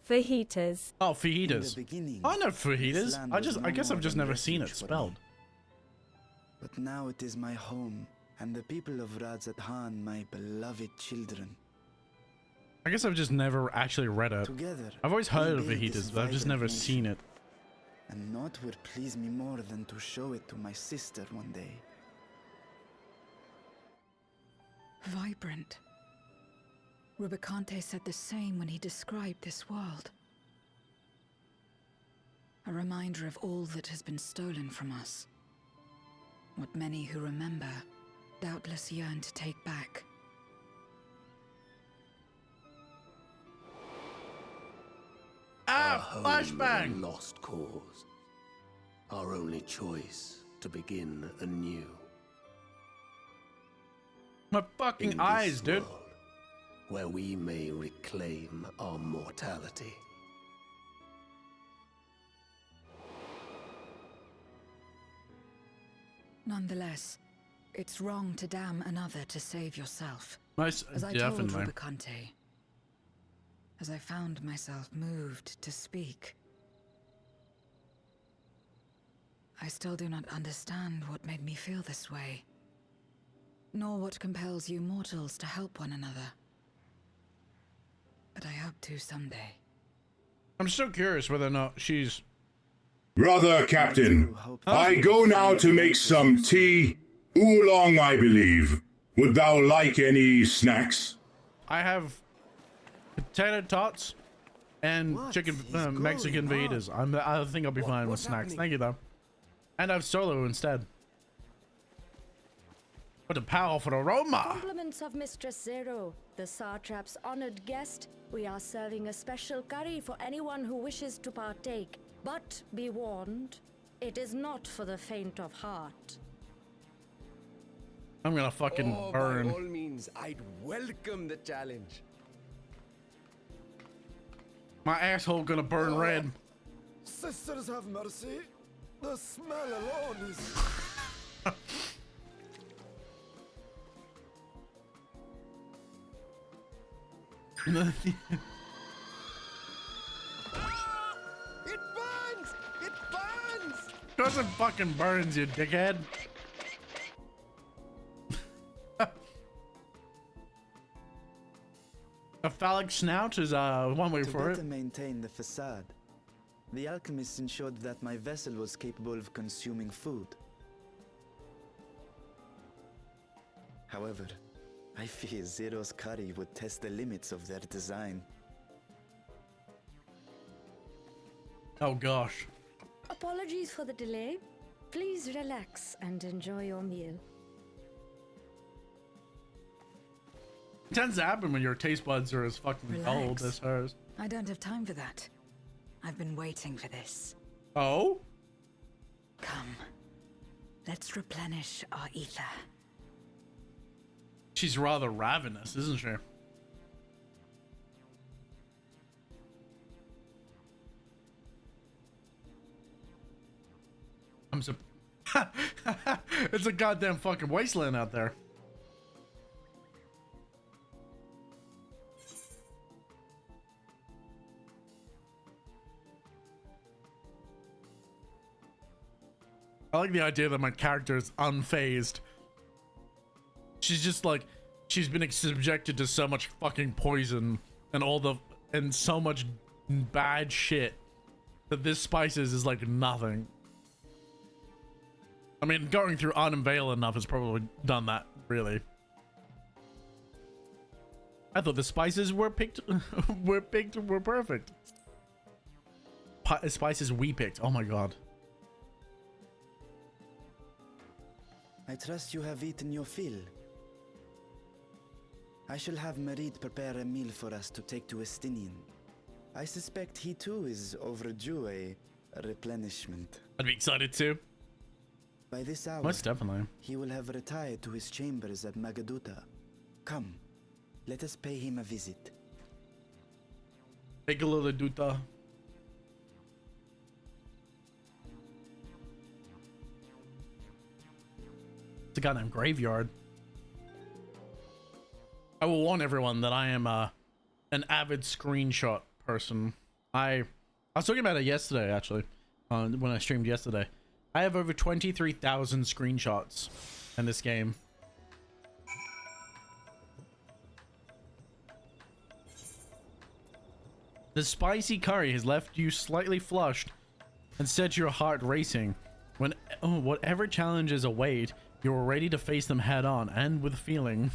Fajitas. Oh, In fajitas. the beginning, I know this fajitas. land I was no guess more I've just than never seen it refuge for me. spelled. But now it is my home, and the people of Radzat-Han my beloved children. I guess I've just never actually read it. Together, I've always we heard of build this fajitas, but I've just vibrant never nation. seen it. And naught would please me more than to show it to my sister one day. Vibrant. Rubicante said the same when he described this world. A reminder of all that has been stolen from us. What many who remember doubtless yearn to take back. Ah, Our flashbang! home is a lost cause. Our only choice to begin anew. My fucking In eyes, this dude. world, where we may reclaim our mortality. Nonetheless, it's wrong to damn another to save yourself. Nice, As I told definitely. Rubicante, as I found myself moved to speak. I still do not understand what made me feel this way, nor what compels you mortals to help one another. But I hope to someday. I'm still curious whether or not she's... Brother Captain, I go now to make some tea. Oolong, I believe. Would thou like any snacks? I have potato tots and chicken Mexican fajitas. I think I'll be fine with snacks. Thank you though. And I have solo instead. What a powerful aroma! Compliments of Mistress Zero, the Satrap's honored guest. We are serving a special curry for anyone who wishes to partake. But be warned, it is not for the faint of heart. I'm gonna fucking burn. By all means, I'd welcome the challenge. My asshole gonna burn red. Sisters have mercy. The smell alone is... It burns! It burns! Cause it fucking burns, you dickhead. A phallic snout is one way To for better it. maintain the facade, the alchemists ensured that my vessel was capable of consuming food. However, I fear Zero's curry would test the limits of their design. Oh gosh. Apologies for the delay. Please relax and enjoy your meal. It tends to happen when your taste buds are as fucking old Relax. as hers. I don't have time for that. I've been waiting for this. Oh? Come, let's replenish our ether. She's rather ravenous, isn't she? I'm so... It's a goddamn fucking wasteland out there. I like the idea that my character is unfazed. She's just like, she's been subjected to so much fucking poison and so much bad shit that this spices is like nothing. I mean, going through Unveil enough has probably done that, really. I thought the spices were picked, were perfect. Spices we picked, oh my god. I trust you have eaten your fill. I shall have Marid prepare a meal for us to take to Estinian. I suspect he too is overdue a replenishment. I'd be excited too. By this hour, Most definitely. he will have retired to his chambers at Magaduta. Come, Let us pay him a visit. Take a little duta. It's a goddamn graveyard. I will warn everyone that I am an avid screenshot person. I was talking about it yesterday, actually, when I streamed yesterday. I have over 23,000 screenshots in this game. The spicy curry has left you slightly flushed and set your heart racing. When whatever challenges await, you're ready to face them head on and with feeling.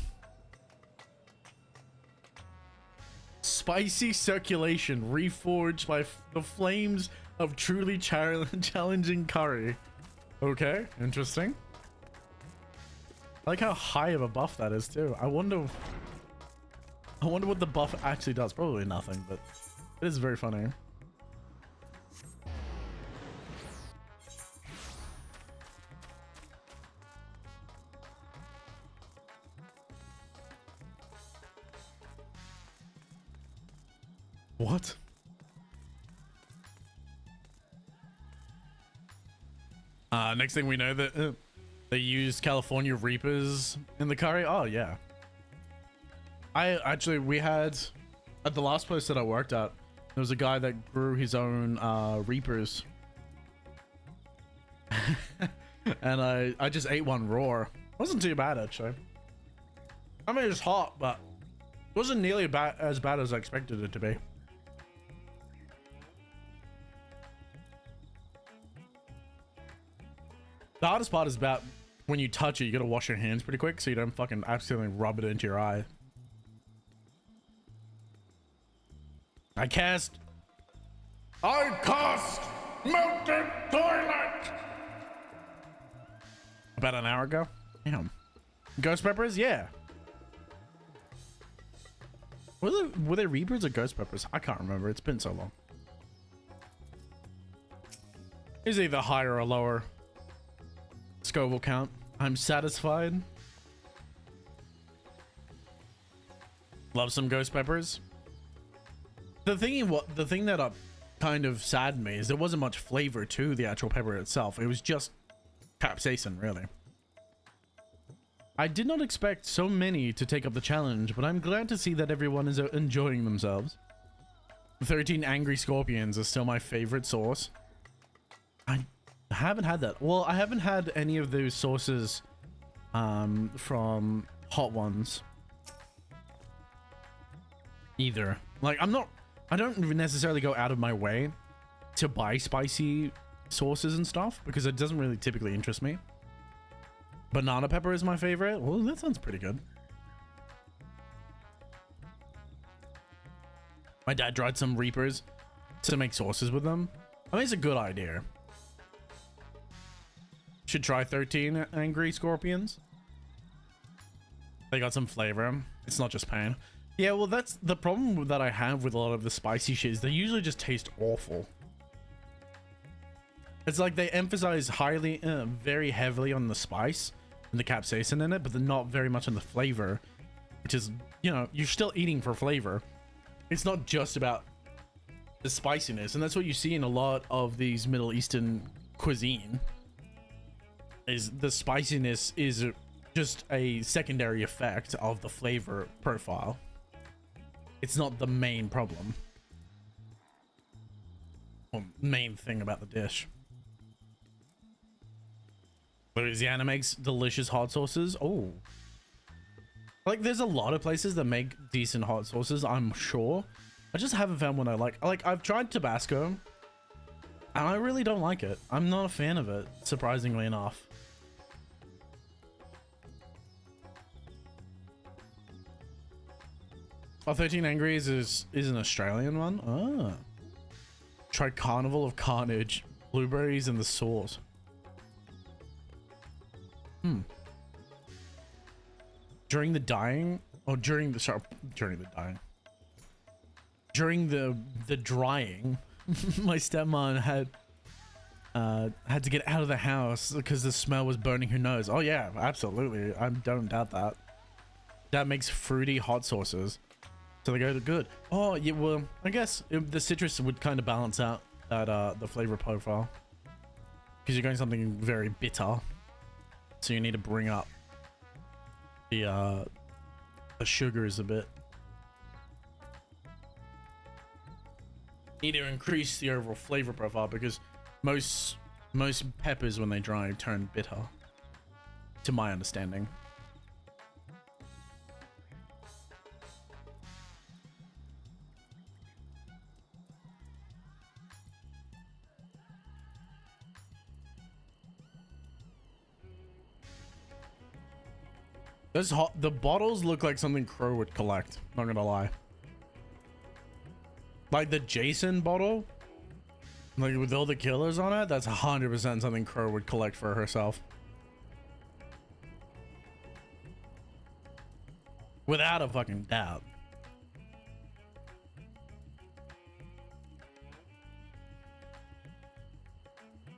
Spicy circulation reforged by the flames of truly challenging curry. Okay, interesting. I like how high of a buff that is too. I wonder what the buff actually does. Probably nothing, but it is very funny. What? Next thing we know that they used California Reapers in the curry. Oh yeah. We had at the last place that I worked at, there was a guy that grew his own Reapers. And I just ate one raw. It wasn't too bad actually. I mean, it's hot, but it wasn't nearly as bad as I expected it to be. The hardest part is about when you touch it, you gotta wash your hands pretty quick so you don't fucking accidentally rub it into your eye. I cast melted toilet about an hour ago. Damn. Ghost peppers, yeah. Were they Reapers or ghost peppers? I can't remember. It's been so long. Is either higher or lower Scoville count. I'm satisfied. Love some ghost peppers. The thing that kind of saddened me is there wasn't much flavor to the actual pepper itself. It was just capsaicin, really. I did not expect so many to take up the challenge, but I'm glad to see that everyone is enjoying themselves. 13 Angry Scorpions is still my favorite sauce. I haven't had that. Well, I haven't had any of those sauces from Hot Ones either. Like, I don't necessarily go out of my way to buy spicy sauces and stuff because it doesn't really typically interest me. Banana pepper is my favorite. Well, that sounds pretty good. My dad dried some Reapers to make sauces with them. I think it's a good idea. Should try 13 Angry Scorpions. They got some flavor. It's not just pain. Yeah, well, that's the problem that I have with a lot of the spicy shit is they usually just taste awful. It's like they emphasize very heavily on the spice and the capsaicin in it, but they're not very much on the flavor, which is, you know, you're still eating for flavor. It's not just about the spiciness, and that's what you see in a lot of these Middle Eastern cuisine. Is the spiciness is just a secondary effect of the flavor profile. It's not the main problem. Or main thing about the dish. Louisiana makes delicious hot sauces. Oh. Like, there's a lot of places that make decent hot sauces, I'm sure. I just haven't found one I like. Like, I've tried Tabasco, and I really don't like it. I'm not a fan of it, surprisingly enough. Oh, 13 Angries is an Australian one. Ah. Try Carnival of Carnage, blueberries and the sauce. During the drying, my stepmom had to get out of the house because the smell was burning her nose. Oh yeah, absolutely. I don't doubt that. that makes fruity hot sauces. So they go good. Oh, yeah, well, I guess the citrus would kind of balance out that the flavor profile. Because you're going something very bitter. So you need to bring up the sugars a bit. Need to increase the overall flavor profile because most peppers when they dry turn bitter, to my understanding. The bottles look like something Crow would collect, not gonna lie. Like the Jason bottle, like with all the killers on it, that's 100% something Crow would collect for herself. Without a fucking doubt.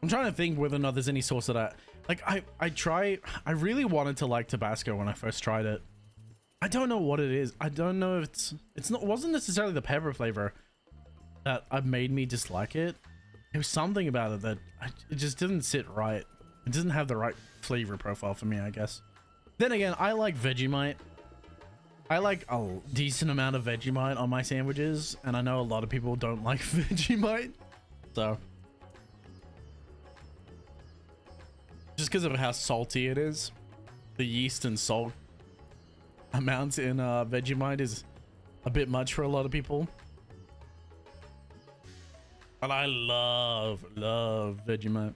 I'm trying to think whether or not there's any sauce that I really wanted to like Tabasco when I first tried it. I don't know what it is. I don't know if it wasn't necessarily the pepper flavor that made me dislike it. There was something about it that it just didn't sit right. It doesn't have the right flavor profile for me, I guess. Then again, I like Vegemite. I like a decent amount of Vegemite on my sandwiches, and I know a lot of people don't like Vegemite. So just because of how salty it is, the yeast and salt amounts in Vegemite is a bit much for a lot of people. But I love Vegemite.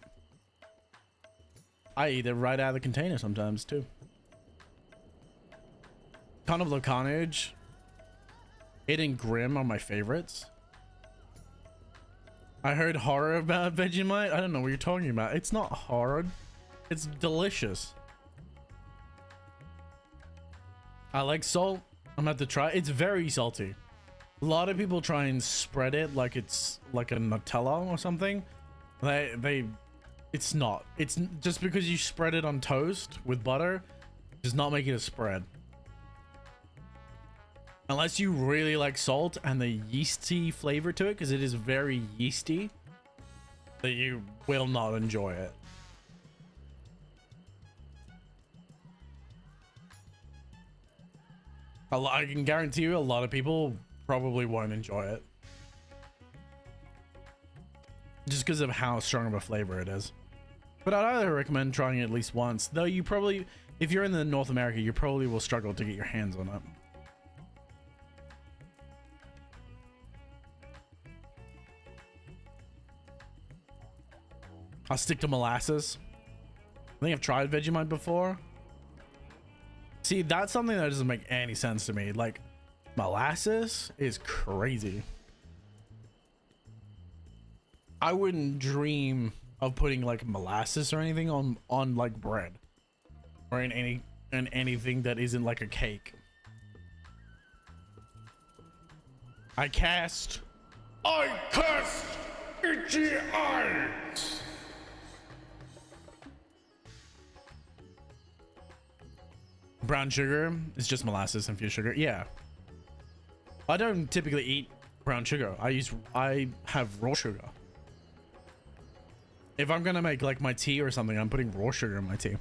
I eat it right out of the container sometimes too. Carnival of Carnage, it and Grim are my favorites. I heard horror about Vegemite. I don't know what you're talking about. It's not horror. It's delicious. I like salt. I'm about to try. It's very salty. A lot of people try and spread it like it's like a Nutella or something. It's not. It's just because you spread it on toast with butter does not make it a spread. Unless you really like salt and the yeasty flavor to it, because it is very yeasty, that you will not enjoy it. I can guarantee you a lot of people probably won't enjoy it. Just because of how strong of a flavor it is. But I'd either recommend trying it at least once. Though you probably, if you're in the North America, you probably will struggle to get your hands on it. I'll stick to molasses. I think I've tried Vegemite before. See, that's something that doesn't make any sense to me. Like, molasses is crazy. I wouldn't dream of putting like molasses or anything on like bread or in anything that isn't like a cake. I cast itchy eyes. Brown sugar is just molasses infused sugar. Yeah. I don't typically eat brown sugar. I have raw sugar. If I'm gonna make like my tea or something, I'm putting raw sugar in my tea.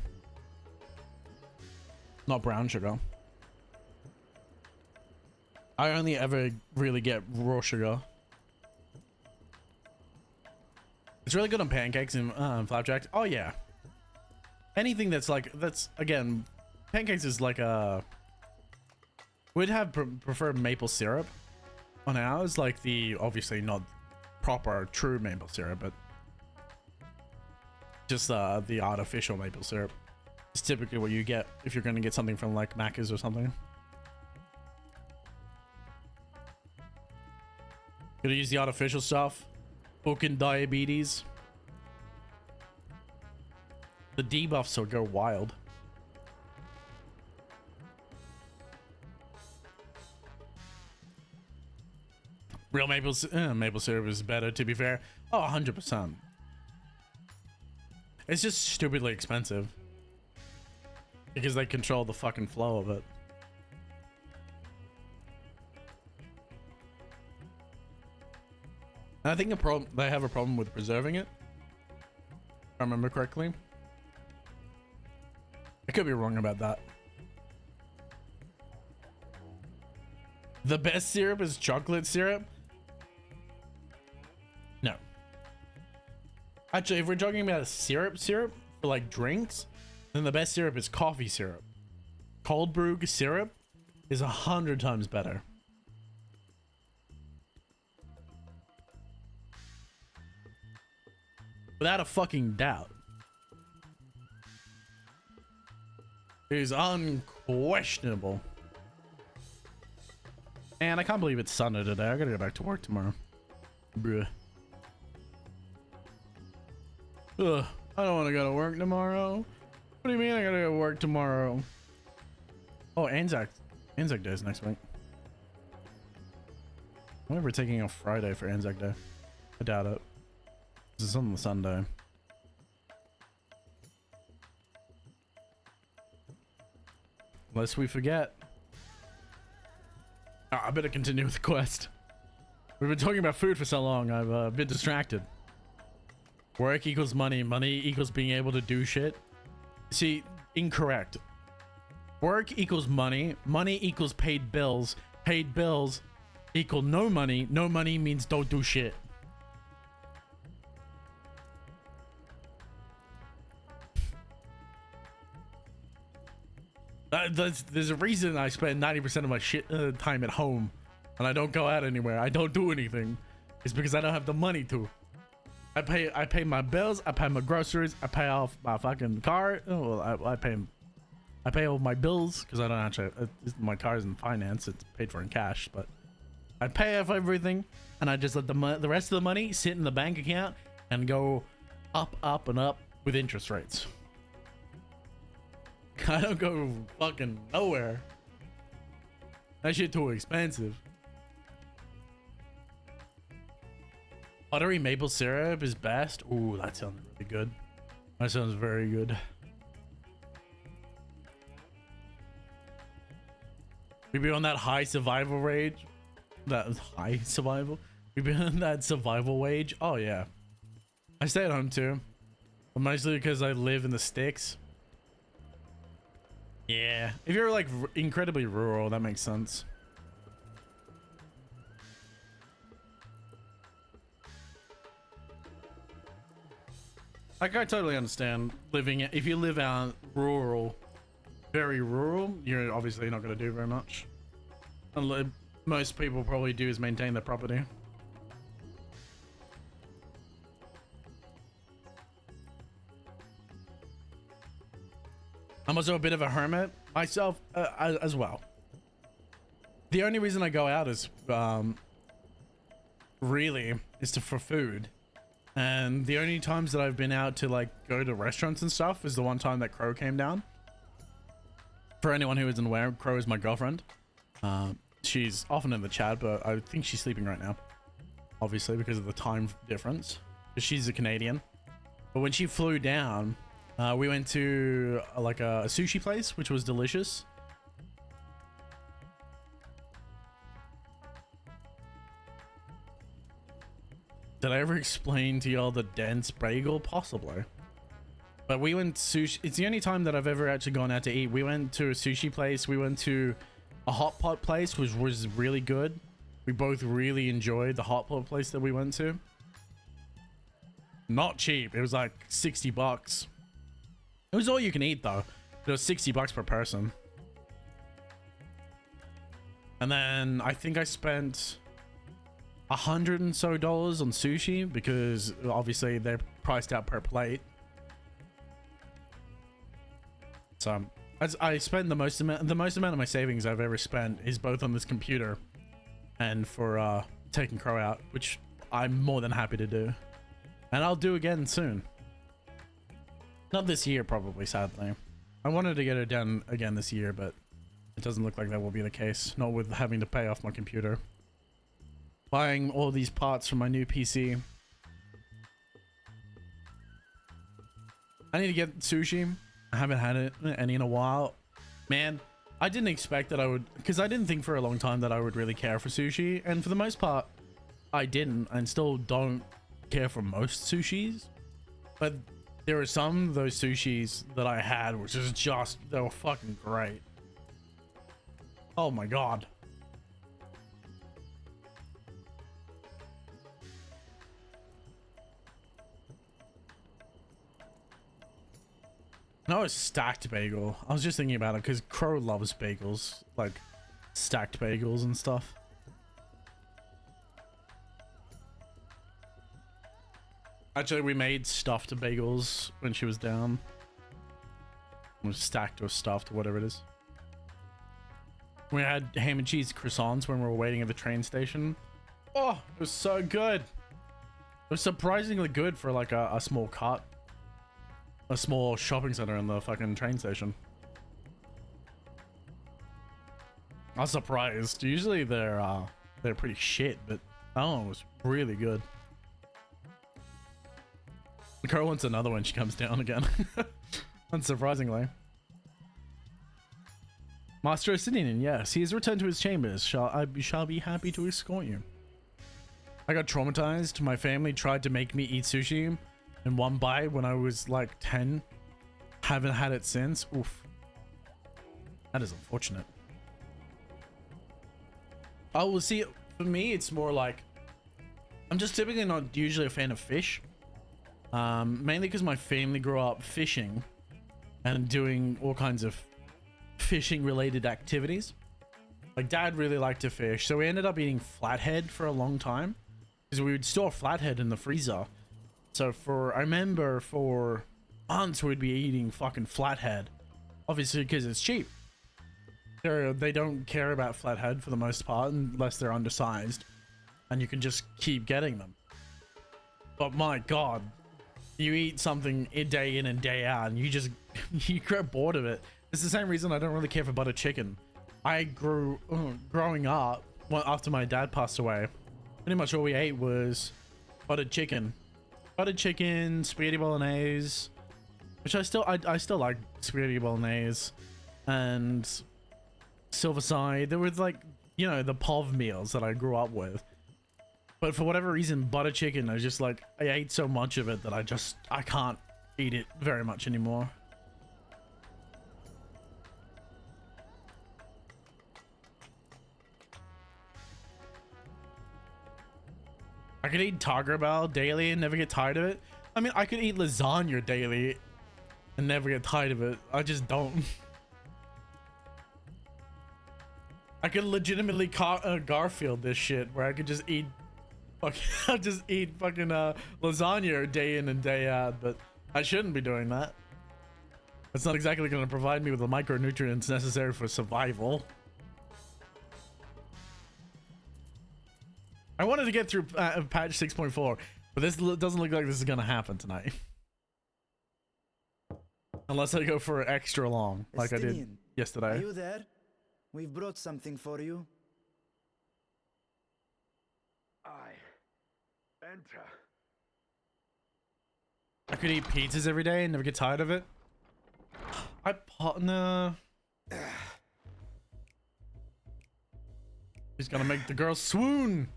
Not brown sugar. I only ever really get raw sugar. It's really good on pancakes and flapjacks. Oh yeah. Anything that's again, pancakes is like a... We'd have prefer maple syrup on ours, like the obviously not proper true maple syrup, but just the artificial maple syrup. It's typically what you get if you're going to get something from like Macca's or something. Gonna use the artificial stuff. Fucking diabetes. The debuffs will go wild. Real maple syrup is better, to be fair. Oh, 100%. It's just stupidly expensive. Because they control the fucking flow of it. And I think they have a problem with preserving it. If I remember correctly. I could be wrong about that. The best syrup is chocolate syrup? No. Actually, if we're talking about a syrup for like drinks, then the best syrup is coffee syrup. Cold brew syrup is 100 times better. Without a fucking doubt. It is unquestionable. And I can't believe it's Sunday today. I gotta go back to work tomorrow. Bruh. Ugh, I don't want to go to work tomorrow. What do you mean I gotta go to work tomorrow? Oh, Anzac Day is next week. I wonder if we're taking off Friday for Anzac Day. I doubt it. This is on the Sunday. Lest we forget. Oh, I better continue with the quest. We've been talking about food for so long, I've been distracted. Work equals money. Money equals being able to do shit. See, incorrect. Work equals money. Money equals paid bills. Paid bills equal no money. No money means don't do shit. There's a reason I spend 90% of my time at home and I don't go out anywhere. I don't do anything. It's because I don't have the money to. I pay my bills. I pay my groceries. I pay off my fucking car. Oh, I pay all my bills because I don't actually. My car is in finance. It's paid for in cash, but I pay off everything and I just let the rest of the money sit in the bank account and go up and up with interest rates. I don't go fucking nowhere. That shit too expensive. Buttery maple syrup is best. Ooh, that sounds really good. That sounds very good. We be on that high survival rage. That high survival. We be on that survival wage. Oh yeah. I stay at home too. But mostly because I live in the sticks. Yeah, if you're like incredibly rural, that makes sense. Like, I totally understand living, if you live out rural, very rural, you're obviously not going to do very much. And most people probably do is maintain their property. I'm also a bit of a hermit myself as well. The only reason I go out is really is for food. And the only times that I've been out to like go to restaurants and stuff is the one time that Crow came down. For anyone who isn't aware, Crow is my girlfriend. She's often in the chat, but I think she's sleeping right now. Obviously because of the time difference. Because she's a Canadian. But when she flew down, we went to like a sushi place, which was delicious. Did I ever explain to y'all the dense bagel? Possibly. But we went sushi. It's the only time that I've ever actually gone out to eat. We went to a sushi place. We went to a hot pot place, which was really good. We both really enjoyed the hot pot place that we went to. Not cheap. It was like 60 bucks. It was all you can eat though. It was 60 bucks per person. And then I think I spent $100 and so on sushi because obviously they're priced out per plate. So as I spent the most amount of my savings I've ever spent is both on this computer and for taking Crow out, which I'm more than happy to do. And I'll do again soon. Not this year, probably, sadly. I wanted to get it done again this year, but it doesn't look like that will be the case. Not with having to pay off my computer. Buying all these parts for my new PC. I need to get sushi. I haven't had any in a while. Man, I didn't expect that I would... Because I didn't think for a long time that I would really care for sushi. And for the most part, I didn't and still don't care for most sushis, but there are some of those sushis that I had which is just, they were fucking great. Oh my god. No, it's stacked bagel. I was just thinking about it because Crow loves bagels, like stacked bagels and stuff. Actually, we made stuffed bagels when she was down. It was stacked or stuffed, whatever it is. We had ham and cheese croissants when we were waiting at the train station. Oh, it was so good. It was surprisingly good for like a small cut. A small shopping center in the fucking train station. I was surprised. Usually they're pretty shit, but that one was really good. The girl wants another one. She comes down again. Unsurprisingly. Master Asinian, yes, he has returned to his chambers. Shall be happy to escort you. I got traumatized. My family tried to make me eat sushi in one bite when I was like 10. Haven't had it since. Oof. That is unfortunate. Oh, well, see, for me, it's more like I'm just typically not usually a fan of fish. Mainly because my family grew up fishing and doing all kinds of fishing related activities. Like dad really liked to fish, so we ended up eating flathead for a long time because we would store flathead in the freezer. So I remember for months we'd be eating fucking flathead, obviously because it's cheap. They don't care about flathead for the most part unless they're undersized, and you can just keep getting them. But my god, you eat something a day in and day out and you just you get bored of it. It's the same reason I don't really care for butter chicken. I growing up, well, after my dad passed away, pretty much all we ate was buttered chicken, spaghetti bolognese, which I still like spaghetti bolognese, and Silverside. There was like, you know, the POV meals that I grew up with. But for whatever reason, butter chicken, I just like, I ate so much of it that I can't eat it very much anymore. I could eat Taco Bell daily and never get tired of it. I mean, I could eat lasagna daily and never get tired of it. I just don't. I could legitimately Garfield this shit where I could just eat fucking lasagna day in and day out, but I shouldn't be doing that. It's not exactly going to provide me with the micronutrients necessary for survival. I wanted to get through patch 6.4, but this doesn't look like this is going to happen tonight. Unless I go for extra long, like I did yesterday. Are you there? We've brought something for you. Enter. I could eat pizzas every day and never get tired of it. No. He's gonna make the girl swoon.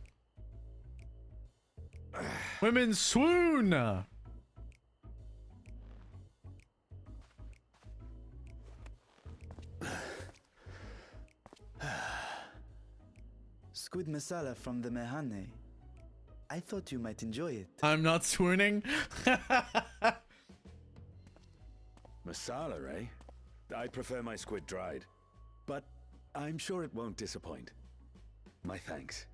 Women swoon. Squid masala from the Mehane. I thought you might enjoy it. I'm not swooning. Masala, eh? I prefer my squid dried. But I'm sure it won't disappoint. My thanks.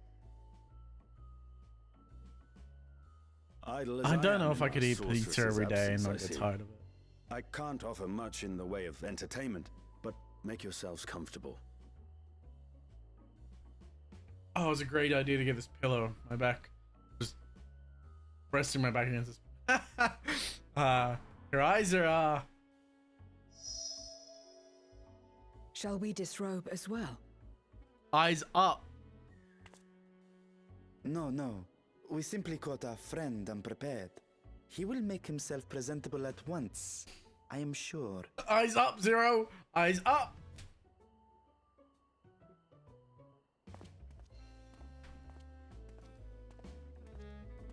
I don't know if I could eat pizza every day and not get tired of it. I can't offer much in the way of entertainment, but make yourselves comfortable. Oh, it was a great idea to get this pillow on my back. Just resting my back against this. Your eyes are Shall we disrobe as well? eyes up. No. We simply caught our friend unprepared. He will make himself presentable at once, I am sure. Eyes up, Zero. Eyes up.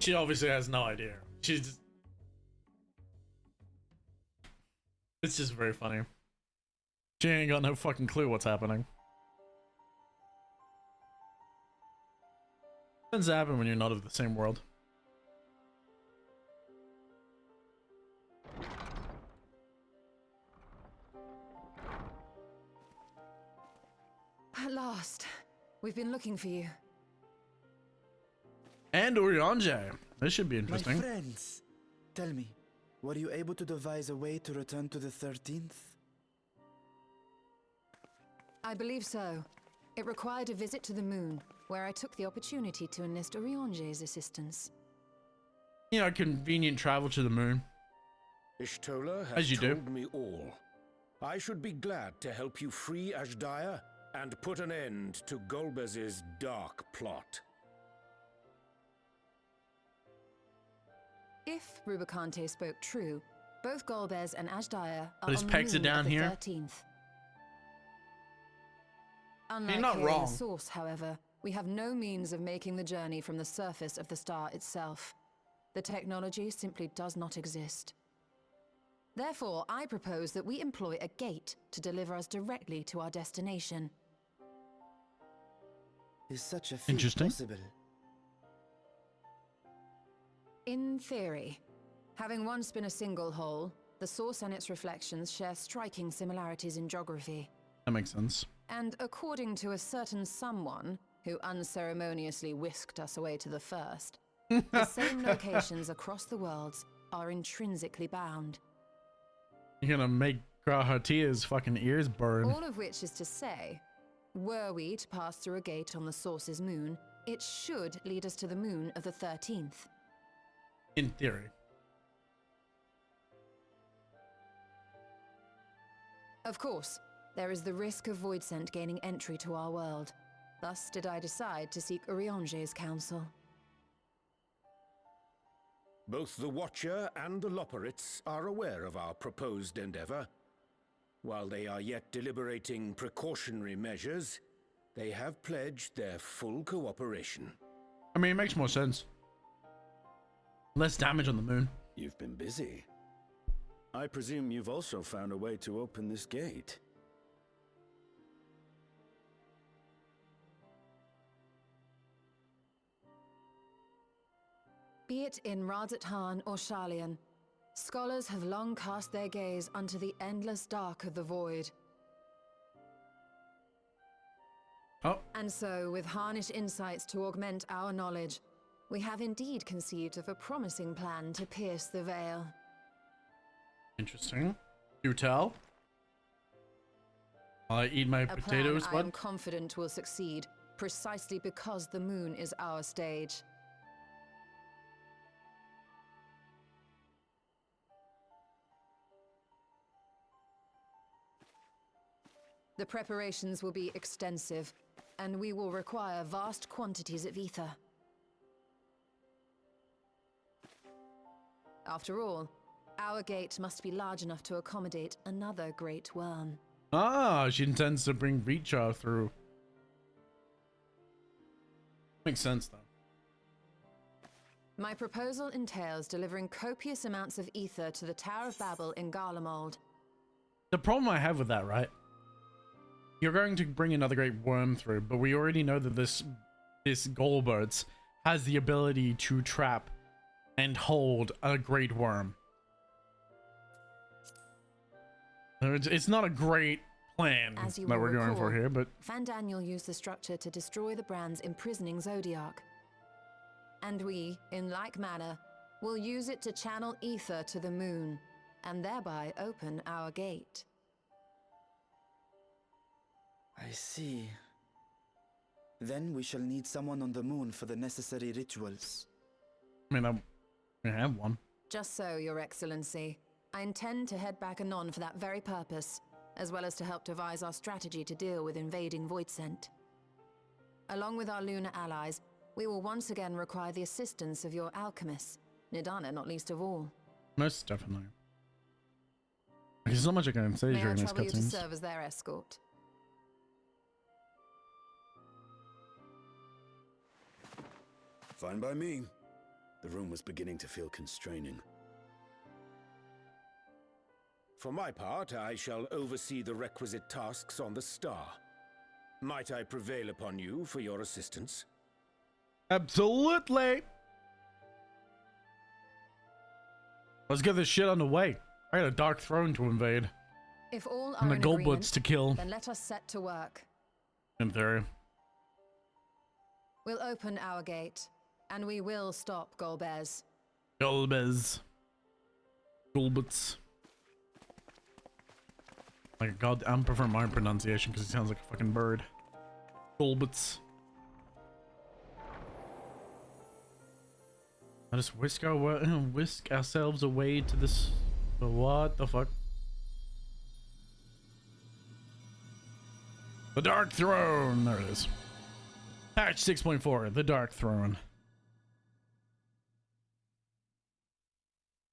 She obviously has no idea. She's... It's just very funny. She ain't got no fucking clue what's happening. Tends to happen when you're not of the same world. At last. We've been looking for you. And Urianger. This should be My interesting. friends, tell me, were you able to devise a way to return to the 13th? I believe so. It required a visit to the moon, where I took the opportunity to enlist Urianger's assistance. You know, convenient travel to the moon. Ishtola As has you do. told me all. I should be glad to help you free Ashdaya and put an end to Golbez's dark plot. If Rubicante spoke true, both Golbez and Ashdaya are his on the pegs are moon down of the here. 13th. Unlike not here in wrong. the source, however, we have no means of making the journey from the surface of the star itself. The technology simply does not exist. Therefore, I propose that we employ a gate to deliver us directly to our destination. Is such a feat Interesting. possible? In theory, having once been a single hole, the source and its reflections share striking similarities in geography. That makes sense. And according to a certain someone who unceremoniously whisked us away to the first, the same locations across the worlds are intrinsically bound. You're gonna make Grahatia's fucking ears burn. All of which is to say, were we to pass through a gate on the source's moon, it should lead us to the moon of the 13th. In theory. Of course, there is the risk of Voidsent gaining entry to our world. Thus did I decide to seek Urianger's counsel. Both the Watcher and the Loporrits are aware of our proposed endeavor. While they are yet deliberating precautionary measures, they have pledged their full cooperation. I mean, it makes more sense. Less damage on the moon. You've been busy. I presume you've also found a way to open this gate. Be it in Radzat or Sharlayan, scholars have long cast their gaze unto the endless dark of the void. Oh, And so, with harnish insights to augment our knowledge, we have indeed conceived of a promising plan to pierce the veil. interesting. You tell? I eat my A potatoes, plan I am bud. confident will succeed, precisely because the moon is our stage. The preparations will be extensive, and we will require vast quantities of ether. After all, our gate must be large enough to accommodate another great worm. Ah, she intends to bring Reacher through. Makes sense, though. My proposal entails delivering copious amounts of ether to the Tower of Babel in Garlemald. The problem I have with that, right? You're going to bring another great worm through, but we already know that this Golbert has the ability to trap and hold a great worm. So it's not a great plan As you that will we're going for recall, here, but Van Daniel used the structure to destroy the brand's imprisoning Zodiac. And we, in like manner, will use it to channel ether to the moon, and thereby open our gate. I see. Then we shall need someone on the moon for the necessary rituals. I mean, I have one. Just so, Your Excellency. I intend to head back anon for that very purpose, as well as to help devise our strategy to deal with invading Voidsent. Along with our lunar allies, we will once again require the assistance of your alchemists, Nidana not least of all. Most definitely. There's not much I can say May I during these trouble you to cutscenes. serve as their escort? Fine by me. The room was beginning to feel constraining. For my part, I shall oversee the requisite tasks on the Star. Might I prevail upon you for your assistance? Absolutely. Let's get this shit underway. I got a dark throne to invade. If all are And the in gold agreement, blitz to kill. then let us set to work. In theory. We'll open our gate, and we will stop Golbez. Golbez. Golbitz. Like, God, I prefer my pronunciation because it sounds like a fucking bird. Golbitz. I just whisk ourselves away to this. What the fuck? The Dark Throne. There it is. Patch 6.4. The Dark Throne.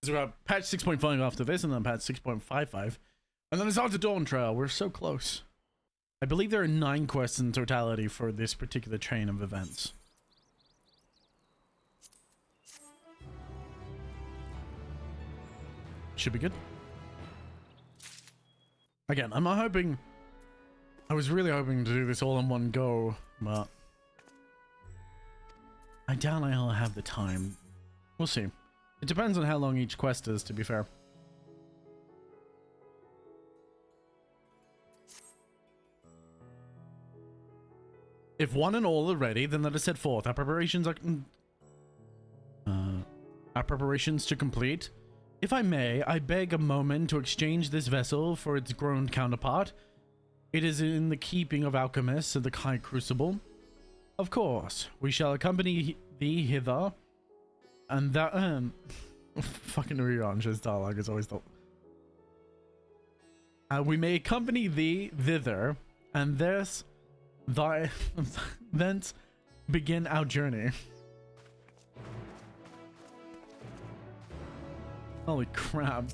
So we got patch 6.5 after this, and then patch 6.55. And then it's on to Dawntrail. We're so close. I believe there are 9 quests in totality for this particular chain of events. Should be good. Again, I'm not hoping... I was really hoping to do this all in one go, but... I doubt I'll have the time. We'll see. It depends on how long each quest is, to be fair. If one and all are ready, then let us set forth. Our preparations to complete. If I may, I beg a moment to exchange this vessel for its grown counterpart. It is in the keeping of alchemists of the High Crucible. Of course, we shall accompany thee hither, and that fucking Urianja's dialogue is always the. We may accompany thee thither, and thence begin our journey. Holy crap.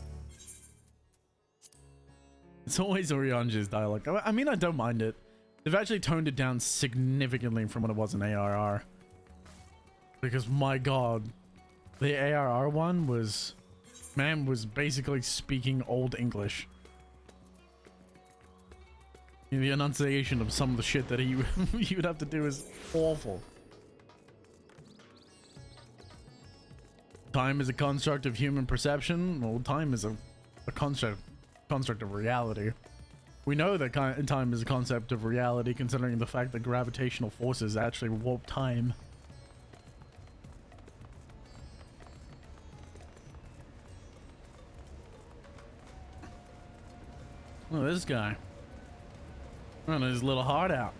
It's always Urianja's dialogue. I mean, I don't mind it. They've actually toned it down significantly from what it was in ARR. Because, my god, the ARR one was... Man was basically speaking Old English. The enunciation of some of the shit that he would have to do is awful. Time is a construct of human perception. Well, time is a construct of reality. We know that time is a concept of reality, considering the fact that gravitational forces actually warp time. Oh, this guy. Running his little heart out.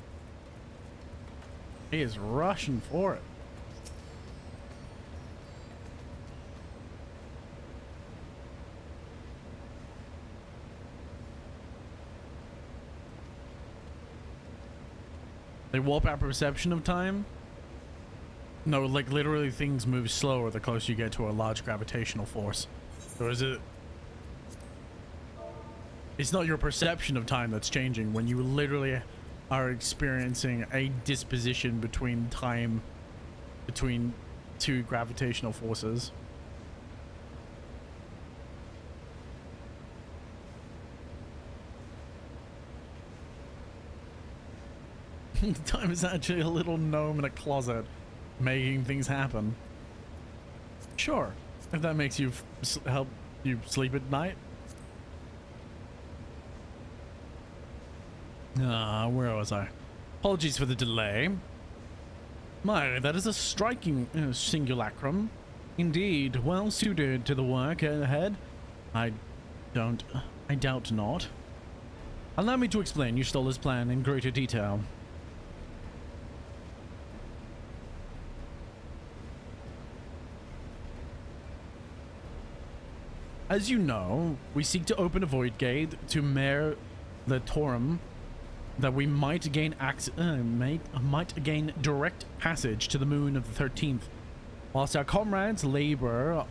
He is rushing for it. They warp our perception of time? No, like literally things move slower the closer you get to a large gravitational force. Or is it... It's not your perception of time that's changing when you literally are experiencing a disposition between time between two gravitational forces. Time is actually a little gnome in a closet making things happen. Sure, if that makes you help you sleep at night. Where was I? Apologies for the delay. My, that is a striking simulacrum. Indeed, well suited to the work ahead. I doubt not. Allow me to explain Yustola's plan in greater detail. As you know, we seek to open a void gate to Mare the Torum that we might gain direct passage to the moon of the 13th. Whilst our comrades labor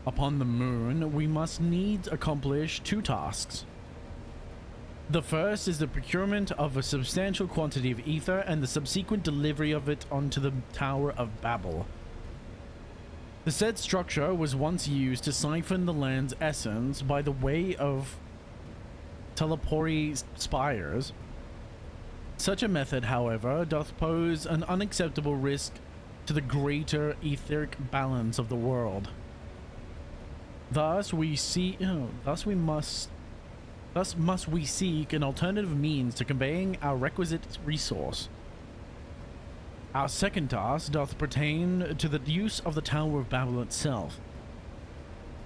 upon the moon, we must needs accomplish 2 tasks. The first is the procurement of a substantial quantity of ether and the subsequent delivery of it onto the Tower of Babel. The said structure was once used to siphon the land's essence by the way of teleporty spires. Such a method, however, doth pose an unacceptable risk to the greater etheric balance of the world. Thus must we seek an alternative means to conveying our requisite resource. Our second task doth pertain to the use of the Tower of Babel itself.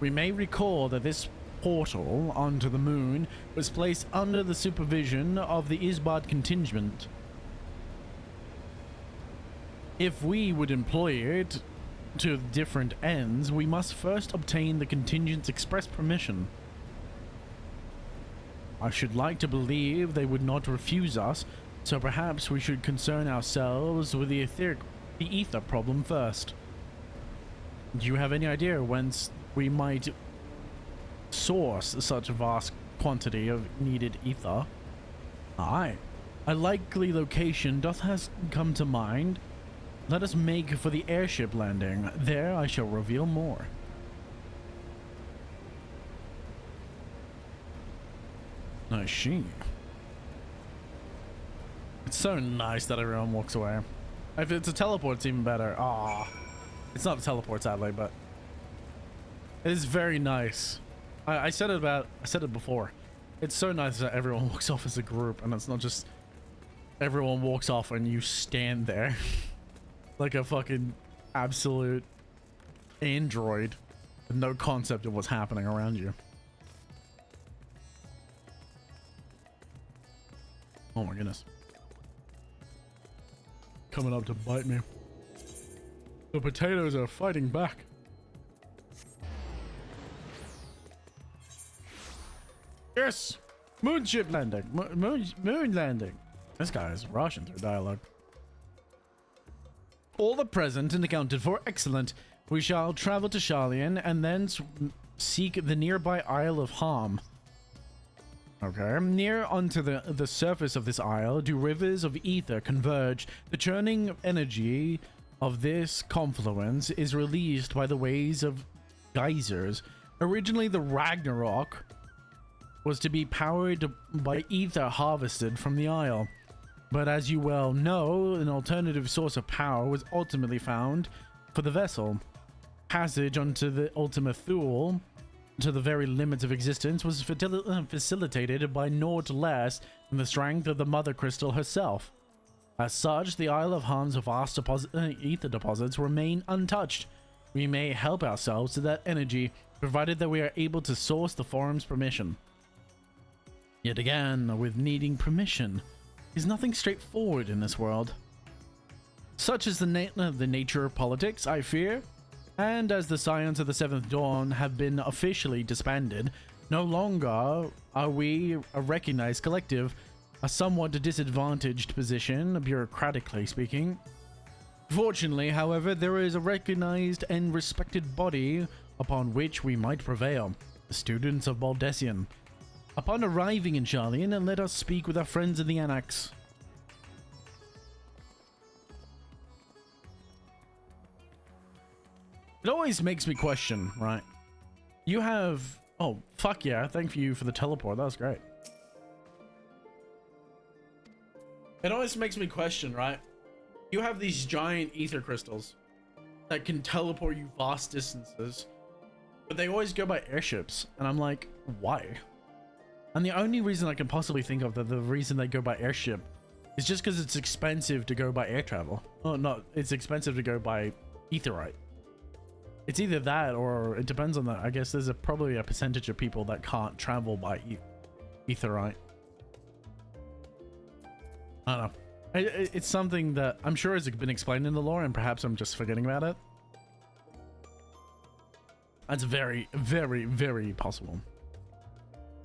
We may recall that this portal onto the moon was placed under the supervision of the Isbad contingent. If we would employ it to different ends, we must first obtain the contingent's express permission. I should like to believe they would not refuse us, so perhaps we should concern ourselves with the ether problem first. Do you have any idea whence we might source such a vast quantity of needed ether? Aye, a likely location doth has come to mind. Let us make for the airship landing. There I shall reveal more. I see. It's so nice that everyone walks away. If it's a teleport, it's even better. Ah, it's not a teleport, sadly, but it is very nice. I said it before. It's so nice that everyone walks off as a group, and it's not just everyone walks off and you stand there like a fucking absolute android with no concept of what's happening around you. Oh my goodness. Coming up to bite me. The potatoes are fighting back. Yes! Moonship landing. Moon landing. This guy is rushing through dialogue. All the present and accounted for. Excellent. We shall travel to Sharlayan and then seek the nearby Isle of Harm. Okay. Near onto the surface of this isle do rivers of ether converge. The churning energy of this confluence is released by the waves of geysers. Originally, the Ragnarok was to be powered by ether harvested from the isle. But as you well know, an alternative source of power was ultimately found for the vessel. Passage onto the Ultima Thule to the very limits of existence was facilitated by naught less than the strength of the Mother Crystal herself. As such, the Isle of Harm's vast ether deposits remain untouched. We may help ourselves to that energy, provided that we are able to source the forum's permission. Yet again, with needing permission, is nothing straightforward in this world. Such is the nature of politics, I fear. And as the Scions of the Seventh Dawn have been officially disbanded, no longer are we a recognized collective, a somewhat disadvantaged position, bureaucratically speaking. Fortunately, however, there is a recognized and respected body upon which we might prevail, the students of Baldessian. Upon arriving in Sharlayan, let us speak with our friends in the Annex. It always makes me question, right? You have... Oh, fuck yeah. Thank you for the teleport. That was great. It always makes me question, right? You have these giant ether crystals that can teleport you vast distances, but they always go by airships. And I'm like, why? And the only reason I can possibly think of that the reason they go by airship is just because it's expensive to go by air travel. Oh, no, it's expensive to go by etherite. It's either that or it depends on the... I guess there's probably a percentage of people that can't travel by etherite. I don't know. It's something that I'm sure has been explained in the lore, and perhaps I'm just forgetting about it. That's very, very, very possible.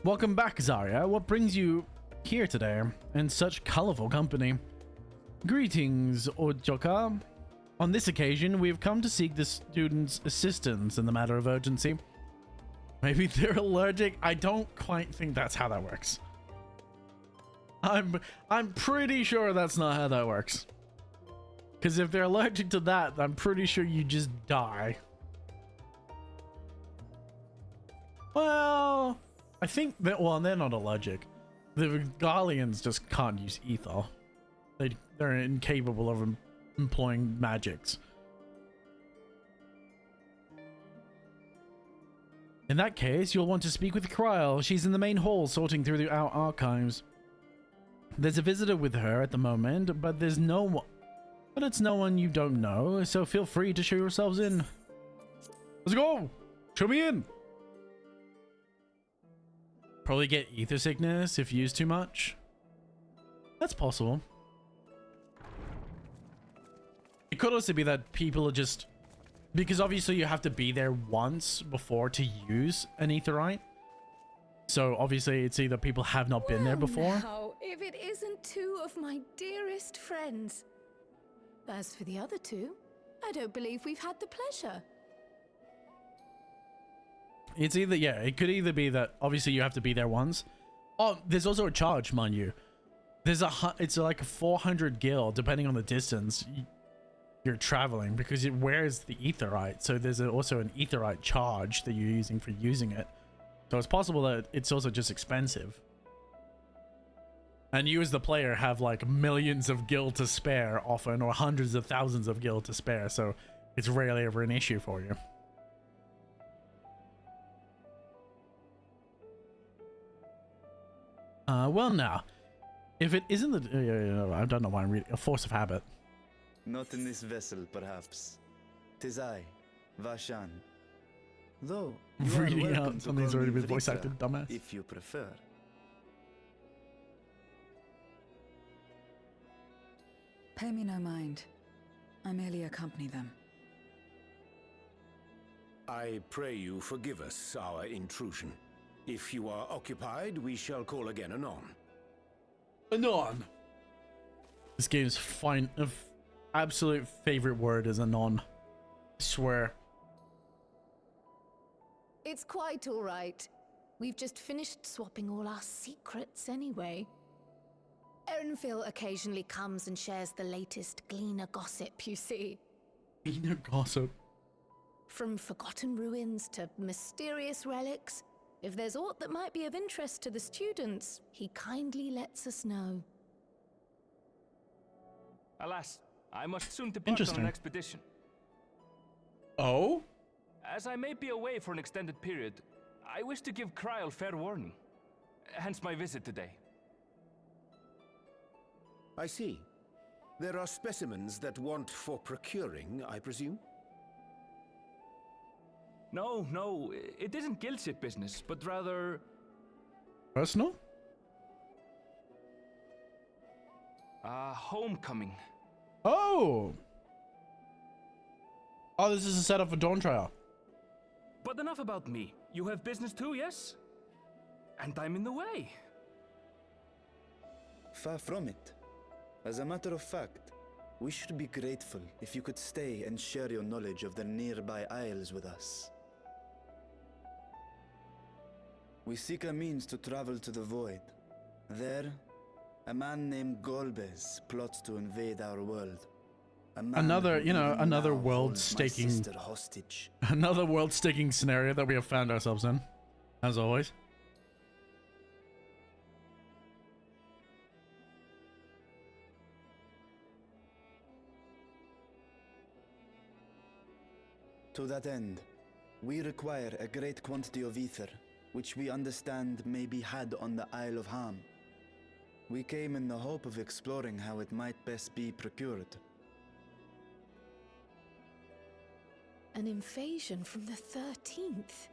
Welcome back, Zarya. What brings you here today in such colorful company? Greetings, Ojoka. On this occasion, we have come to seek the students' assistance in the matter of urgency. Maybe they're allergic. I don't quite think that's how that works. I'm pretty sure that's not how that works. Because if they're allergic to that, I'm pretty sure you just die. Well, I think that, well, they're not allergic. The Garleans just can't use ether. They're incapable of employing magics. In that case, you'll want to speak with Kryl. She's in the main hall sorting through our archives. There's a visitor with her at the moment, but there's no one. But it's no one you don't know, so feel free to show yourselves in. Let's go! Show me in! Probably get ether sickness if used too much. That's possible. It could also be that people are just... Because obviously you have to be there once before to use an aetherite. So obviously it's either people have not been there before. Now, if it isn't two of my dearest friends. As for the other two, I don't believe we've had the pleasure. It's either, yeah, it could either be that obviously you have to be there once. Oh, there's also a charge, mind you. It's like a 400 gil, depending on the distance you're traveling, because it wears the aetherite. So there's also an aetherite charge that you're using for using it. So it's possible that it's also just expensive. And you as the player have like millions of gil to spare often, or hundreds of thousands of gil to spare. So it's rarely ever an issue for you. Well, now, if it isn't the, I don't know why I'm reading a force of habit. Not in this vessel, perhaps. 'Tis I, Vashan. Though you are Reading welcome out to something's call already me been voice Vritra, acted, dumbass. if you prefer. Pay me no mind. I merely accompany them. I pray you forgive us our intrusion. If you are occupied, we shall call again anon. Anon. This game's absolute favorite word is anon. I swear. It's quite all right. We've just finished swapping all our secrets anyway. Erenfil occasionally comes and shares the latest Gleaner gossip, you see. Gleaner gossip. From forgotten ruins to mysterious relics, if there's aught that might be of interest to the students, he kindly lets us know. Alas, I must soon depart on an expedition. Oh? As I may be away for an extended period, I wish to give Kryl fair warning. Hence my visit today. I see. There are specimens that want for procuring, I presume? No, it isn't guildship business, but rather... Personal? Homecoming. Oh! Oh, this is a setup for Dawntrail. But enough about me. You have business too, yes? And I'm in the way. Far from it. As a matter of fact, we should be grateful if you could stay and share your knowledge of the nearby isles with us. We seek a means to travel to the Void. There, a man named Golbez plots to invade our world. Another, another world-staking... Another world-staking scenario that we have found ourselves in, as always. To that end, we require a great quantity of ether, which we understand may be had on the Isle of Ham. We came in the hope of exploring how it might best be procured. An invasion from the 13th?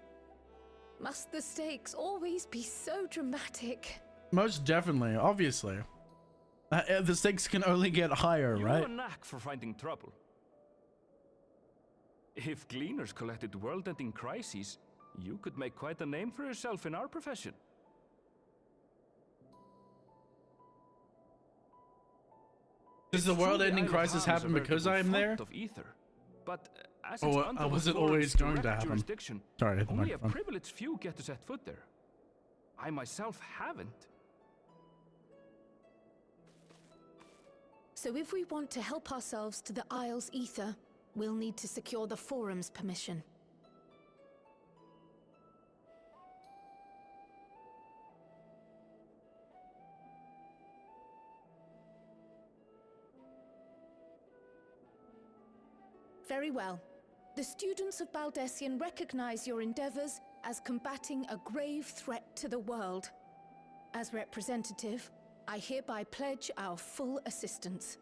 Must the stakes always be so dramatic? Most definitely, obviously. The stakes can only get higher, You right? have a knack for finding trouble. If Gleaners collected world-ending crises, you could make quite a name for yourself in our profession. Does the world-ending crisis happen because I am there? Of ether, but as Oh, it's under was the it always forum's going to direct happen? jurisdiction, Sorry, I hit the only a microphone. privileged few get to set foot there. I myself haven't. So if we want to help ourselves to the Isle's ether, we'll need to secure the forum's permission. Very well. The students of Baldessian recognize your endeavors as combating a grave threat to the world. As representative, I hereby pledge our full assistance.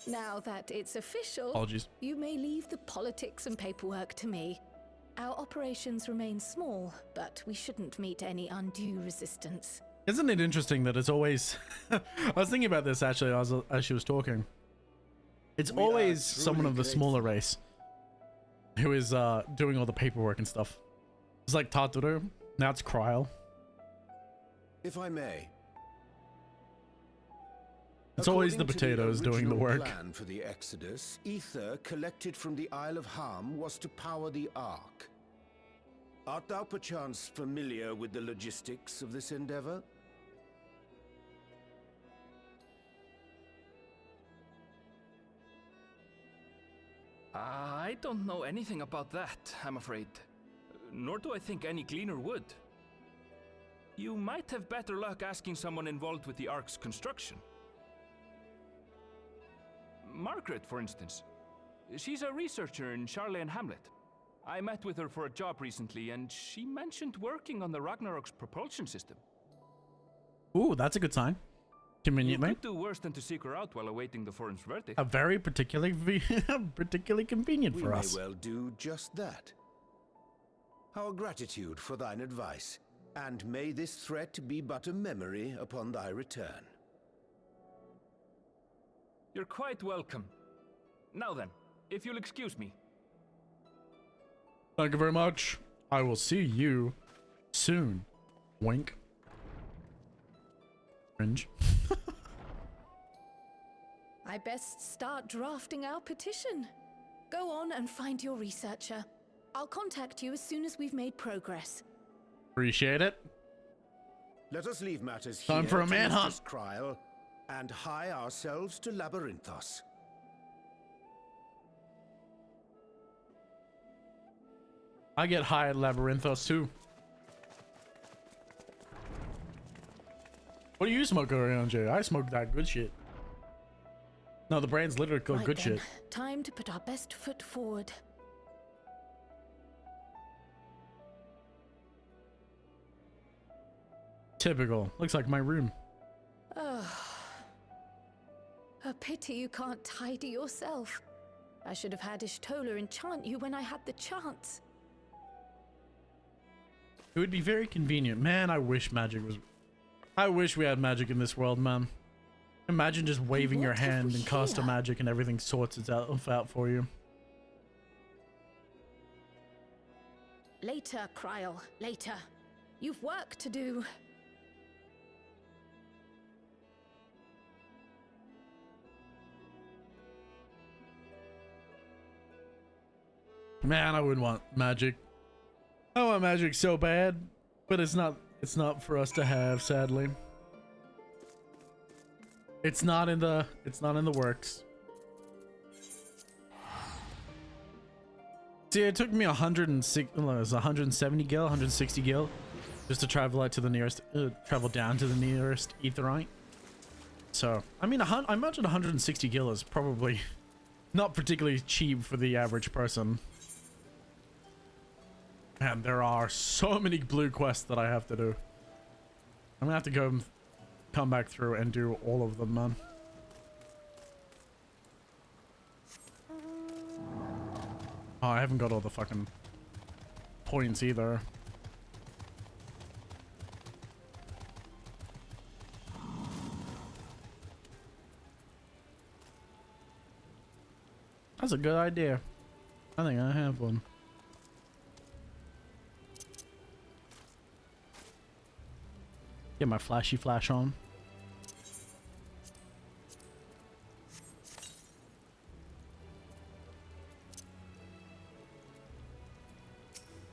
Now that it's official, Apologies. you may leave the politics and paperwork to me. Our operations remain small, but we shouldn't meet any undue resistance. Isn't it interesting that it's always... I was thinking about this actually as she was talking. It's always someone of the smaller race who is doing all the paperwork and stuff. It's like Tartaru, now it's Kryl. If I may. It's always the potatoes doing the work. The plan for the Exodus, ether collected from the Isle of Harm was to power the Ark. Art thou perchance familiar with the logistics of this endeavor? I don't know anything about that, I'm afraid. Nor do I think any cleaner would. You might have better luck asking someone involved with the Ark's construction. Margaret, for instance. She's a researcher in Charley and Hamlet. I met with her for a job recently, and she mentioned working on the Ragnarok's propulsion system. Ooh, that's a good sign. Conveniently. You could do worse than to seek her out while awaiting the forum's verdict. A very particularly convenient for us. We may well do just that. Our gratitude for thine advice, and may this threat be but a memory upon thy return. You're quite welcome. Now then, if you'll excuse me. Thank you very much. I will see you soon. Wink. Cringe. I best start drafting our petition. Go on and find your researcher. I'll contact you as soon as we've made progress. Appreciate it. Let us leave matters Time here for a to manhunt. Mr. Kryl, and hie ourselves to Labyrinthos. I get high at Labyrinthos too. What do you smoke around, Jay? I smoke that good shit. No, the brand's literally called Right good then, shit. Time to put our best foot forward. Typical. Looks like my room. Oh. A pity you can't tidy yourself. I should have had Ishtola enchant you when I had the chance. It would be very convenient. Man, I wish magic was... I wish we had magic in this world, man. Imagine just waving your hand and cast a magic and everything sorts itself out for you. Later, Kryl, later. You've work to do. Man, I would want magic. I want magic so bad, but it's not for us to have, sadly. It's not in the works. See, it took me 170 gil, 160 gil just to travel out to the nearest travel down to the nearest aetheryte. So, I mean, I imagine 160 gil is probably not particularly cheap for the average person. Man, there are so many blue quests that I have to do. I'm gonna have to go and come back through and do all of them, man. Oh, I haven't got all the fucking points either. That's a good idea. I think I have one. Get my flashy flash on.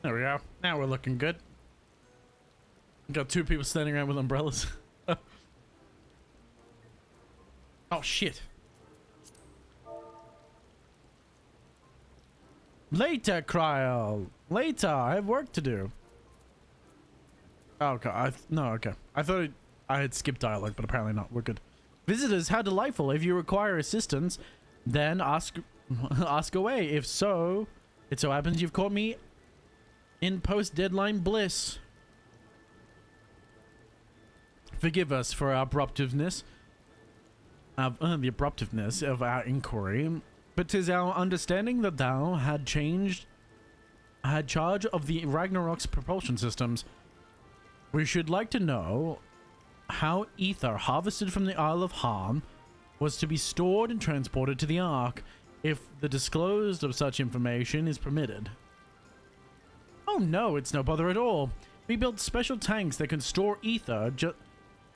There we go. Now we're looking good. Got two people standing around with umbrellas. Oh shit. Later, Kryl. Later. I have work to do. Oh, okay. Okay. I thought I had skipped dialogue, but apparently not. We're good. Visitors, how delightful. If you require assistance, then ask ask away. If so, it so happens you've caught me in post-deadline bliss. Forgive us for our abruptiveness, the abruptiveness of our inquiry, but 'tis our understanding that thou had charge of the Ragnarok's propulsion systems. We should like to know how ether harvested from the Isle of Harm was to be stored and transported to the Ark, if the disclosure of such information is permitted. Oh no, it's no bother at all. We built special tanks that can store ether,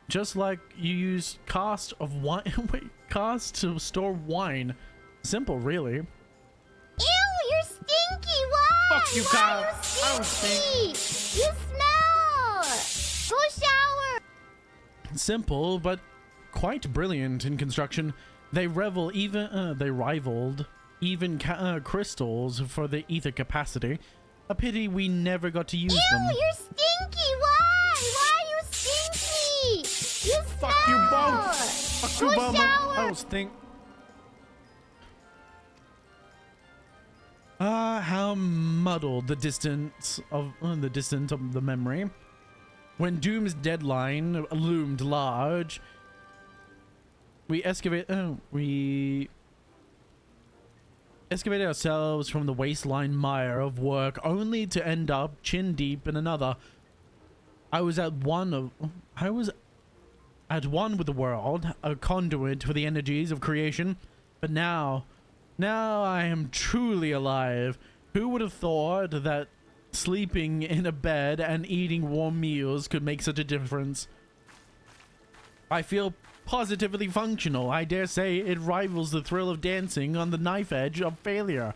just like you use cask of wine. Wait, cask to store wine. Simple, really. Ew, you're stinky. Why? Fuck you, Why Kyle. are you stinky? You smell. Go shower. Simple, but quite brilliant in construction. They rivaled even crystals for the ether capacity. A pity we never got to use them. Ew, you're stinky. Why? Why are you stinky? You smell. Fuck you both. Fuck you both. I was think. How muddled the distance of the memory. When Doom's deadline loomed large, we excavated ourselves from the waistline mire of work, only to end up chin deep in another. I was at one with the world, a conduit for the energies of creation, but now I am truly alive. Who would have thought that sleeping in a bed and eating warm meals could make such a difference? I feel positively functional. I dare say it rivals the thrill of dancing on the knife edge of failure.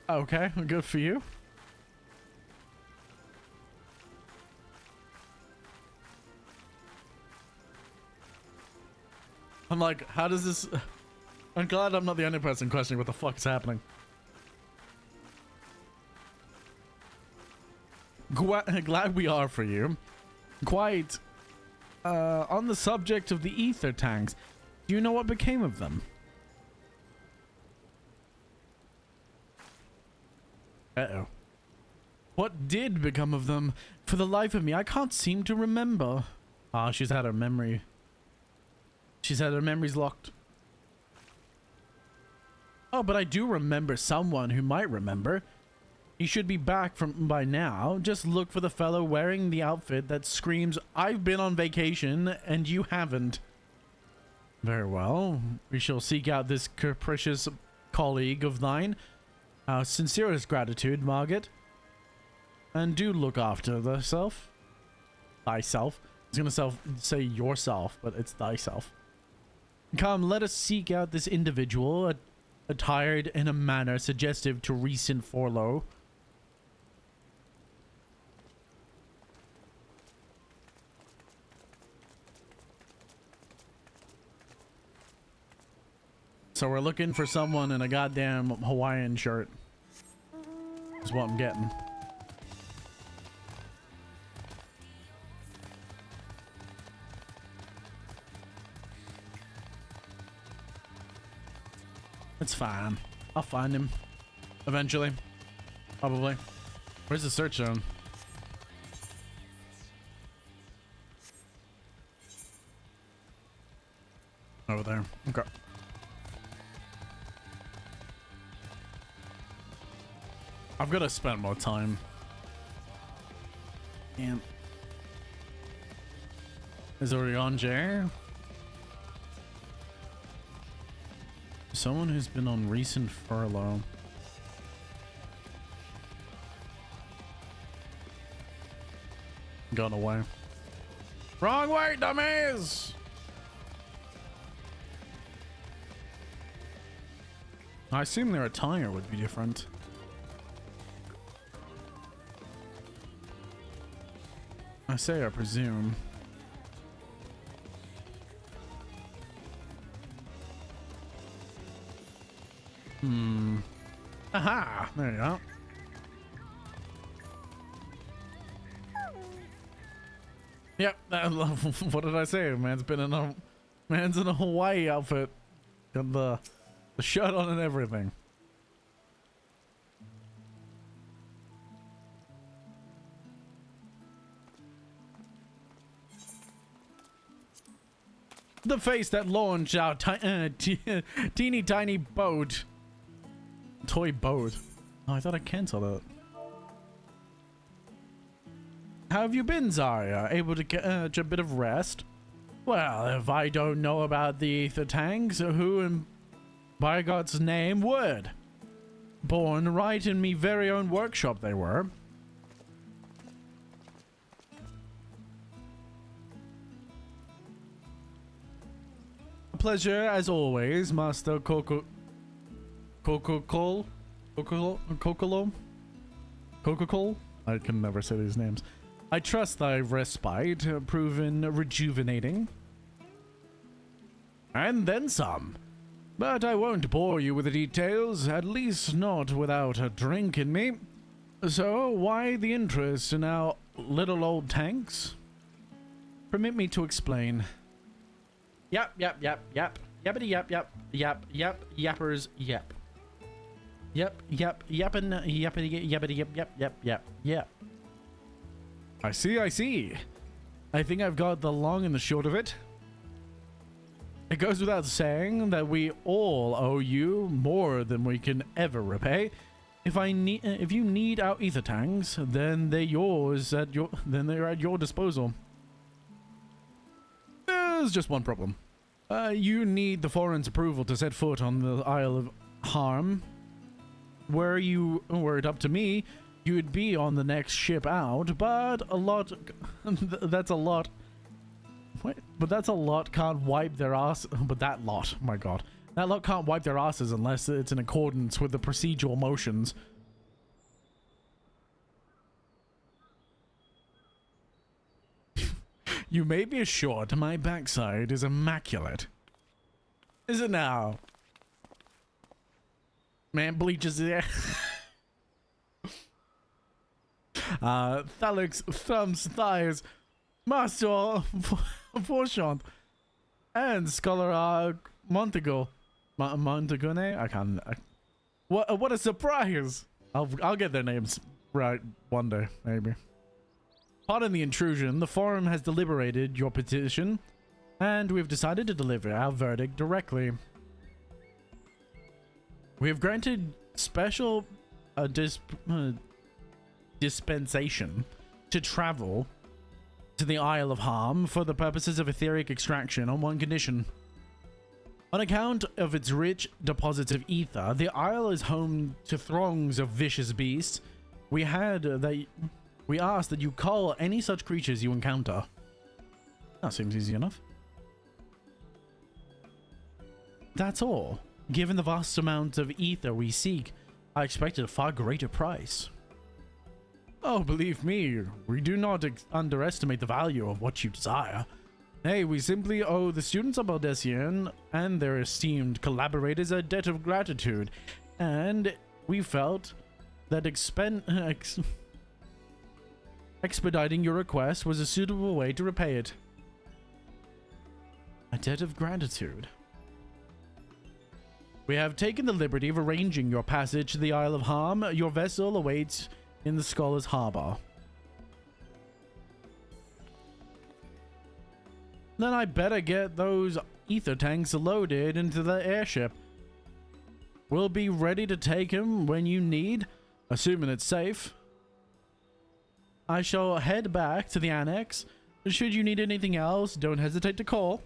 Okay, good for you. I'm like, how does this... I'm glad I'm not the only person questioning what the fuck is happening. Glad we are for you. Quite. On the subject of the ether tanks, do you know what became of them? Uh-oh. What did become of them? For the life of me, I can't seem to remember. Ah, she's had her memory. She's had her memories locked. Oh, but I do remember someone who might remember. He should be back by now. Just look for the fellow wearing the outfit that screams, "I've been on vacation and you haven't." Very well. We shall seek out this capricious colleague of thine. Our sincerest gratitude, Margaret. And do look after thyself. Thyself. I was gonna say yourself, but it's thyself. Come, let us seek out this individual, attired in a manner suggestive to recent furlough. So we're looking for someone in a goddamn Hawaiian shirt. Is what I'm getting. It's fine. I'll find him. Eventually. Probably. Where's the search zone? Over there. Okay. I've got to spend more time. Damn. Is already on Jer? Someone who's been on recent furlough. Gone away. Wrong way, dummies! I assume their attire would be different. I say I presume. Aha! There you go. Yep. What did I say? Man's in a Hawaii outfit. Got the shirt on and everything. The face that launched our teeny tiny boat. Toy boat. Oh, I thought I canceled it. How have you been, Zarya? Able to catch a bit of rest? Well, if I don't know about the ether tanks, who in by God's name would? Born right in me very own workshop they were. A pleasure as always, Master Coco I can never say these names. I trust thy respite proven rejuvenating. And then some. But I won't bore you with the details, at least not without a drink in me. So, why the interest in our little old tanks? Permit me to explain. Yap. Yappity yap. Yappers yap. Yap. I see. I think I've got the long and the short of it. It goes without saying that we all owe you more than we can ever repay. If you need our ether tanks, then they're at your disposal. There's just one problem. You need the foreign's approval to set foot on the Isle of Harm. Were it up to me, you'd be on the next ship out, but that's a lot can't wipe their ass. But that lot, my god. That lot can't wipe their asses unless it's in accordance with the procedural motions. You may be assured my backside is immaculate. Is it now? Man bleaches it. Thalix, thumbs, thighs, Master Forchant, and Scholar Montego. Montagone? I can't. What a surprise! I'll get their names right one day, maybe. Pardon the intrusion. The forum has deliberated your petition, and we've decided to deliver our verdict directly. We have granted special dispensation to travel to the Isle of Harm for the purposes of etheric extraction on one condition. On account of its rich deposits of ether, the isle is home to throngs of vicious beasts. We ask that you cull any such creatures you encounter. That seems easy enough. That's all. Given the vast amount of ether we seek, I expected a far greater price. Oh, believe me, we do not underestimate the value of what you desire. Hey, we simply owe the students of Baldessian and their esteemed collaborators a debt of gratitude, and we felt that expediting your request was a suitable way to repay it. A debt of gratitude. We have taken the liberty of arranging your passage to the Isle of Harm. Your vessel awaits in the Scholar's Harbor. Then I better get those ether tanks loaded into the airship. We'll be ready to take him when you need, assuming it's safe. I shall head back to the annex. Should you need anything else, don't hesitate to call.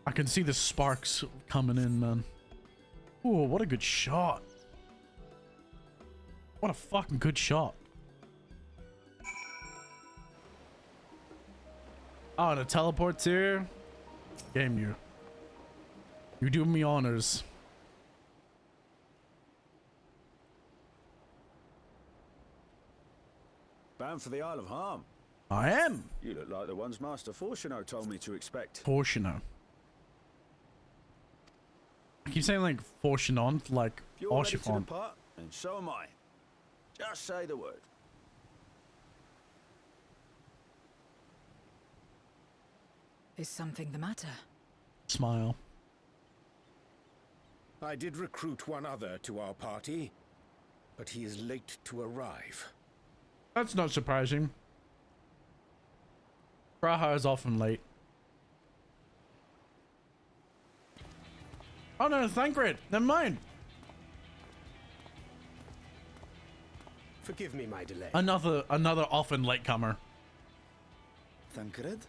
I can see the sparks coming in, man. Ooh, what a good shot. What a fucking good shot. Oh, and it teleports here. Game you. You do me honors. Bound for the Isle of Harm. I am. You look like the ones Master Fortuno told me to expect. Fortuno. I keep saying like Fortunon, like If you're ready to Orchifon. depart, and so am I. Just say the word. Is something the matter? Smile. I did recruit one other to our party, but he is late to arrive. That's not surprising. Praha is often late. Oh no, Thancred, never mind. Forgive me my delay. Another often latecomer. Thancred?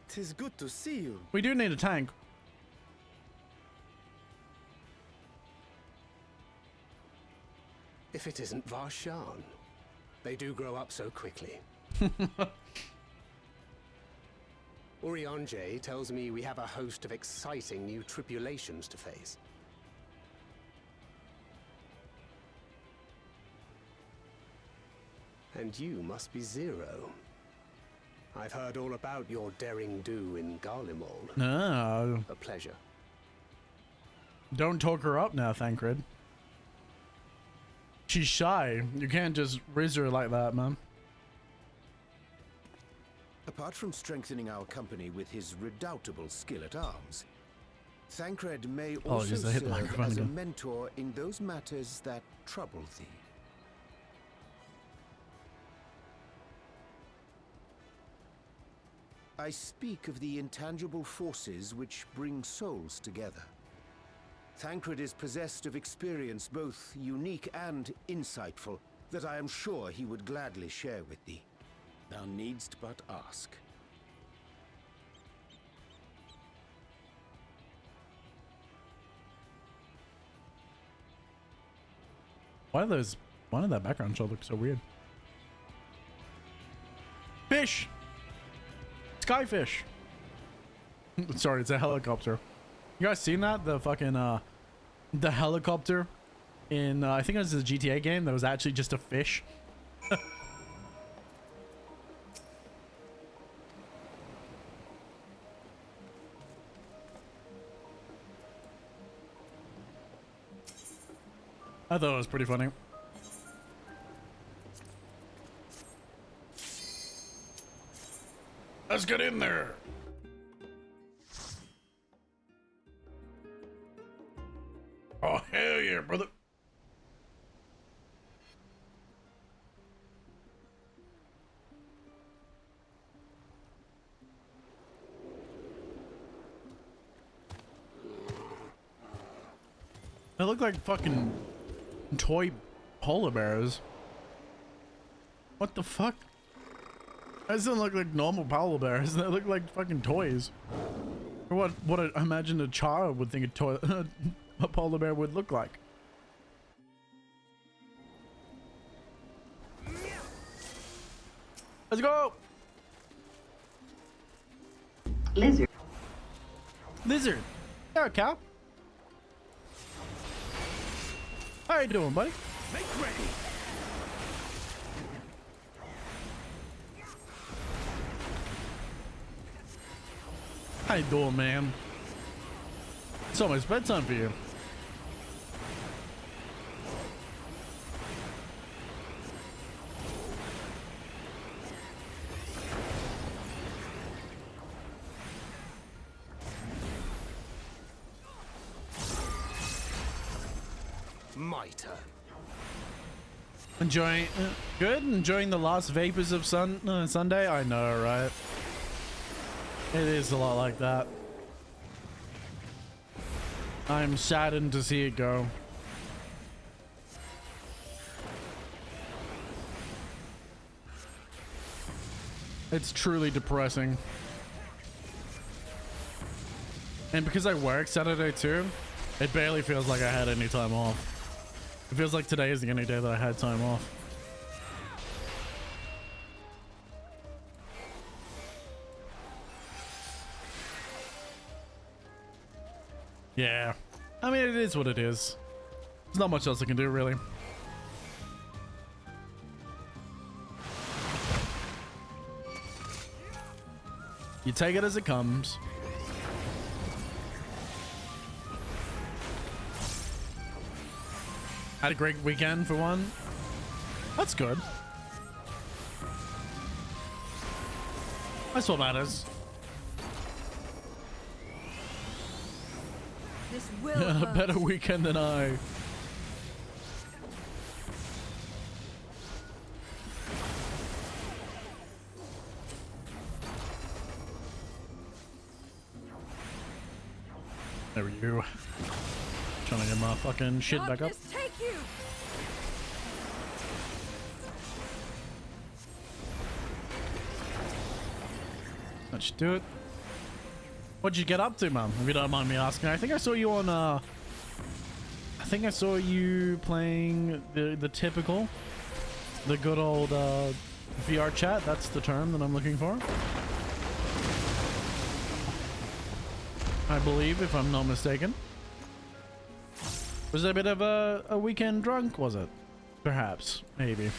'Tis good to see you. We do need a tank. If it isn't Varshan. They do grow up so quickly. Urianje tells me we have a host of exciting new tribulations to face. And you must be Zero. I've heard all about your daring do in Garlemald. No. A pleasure. Don't talk her up now, Thancred. She's shy. You can't just riz her like that, man. Apart from strengthening our company with his redoubtable skill at arms, Thancred may also I hit the serve microphone as a again. mentor in those matters that trouble thee. I speak of the intangible forces which bring souls together. Thancred is possessed of experience both unique and insightful that I am sure he would gladly share with thee. Thou needst but ask. Why did that background shot look so weird? Fish! Skyfish! Sorry, it's a helicopter. You guys seen that? The fucking, the helicopter in, I think it was a GTA game that was actually just a fish. I thought it was pretty funny. Let's get in there. Oh, hell yeah, brother. They look like fucking toy polar bears. What the fuck? That doesn't look like normal polar bears. They look like fucking toys. Or what I imagine a child would think a toy a polar bear would look like. Let's go. Lizard. Lizard. Yeah, cow. How you doing, buddy? Make ready. How you doing, man? It's almost bedtime for you. My turn. Enjoying, good? Enjoying the last vapors of Sunday? I know, right? It is a lot like that. I'm saddened to see it go. It's truly depressing. And because I work Saturday too, it barely feels like I had any time off. It feels like today is the only day that I had time off. Yeah. I mean, it is what it is. There's not much else I can do, really. You take it as it comes. Had a great weekend for one. That's good. That's what matters. This will A hurt. better weekend than I. There we go. Trying to get my fucking shit back up. Take you. That should do it. What'd you get up to, man? If you don't mind me asking. I think I saw you on I think I saw you playing the typical, the good old VR chat. That's the term that I'm looking for, I believe, if I'm not mistaken. Was it a bit of a weekend drunk, was it? Perhaps, maybe.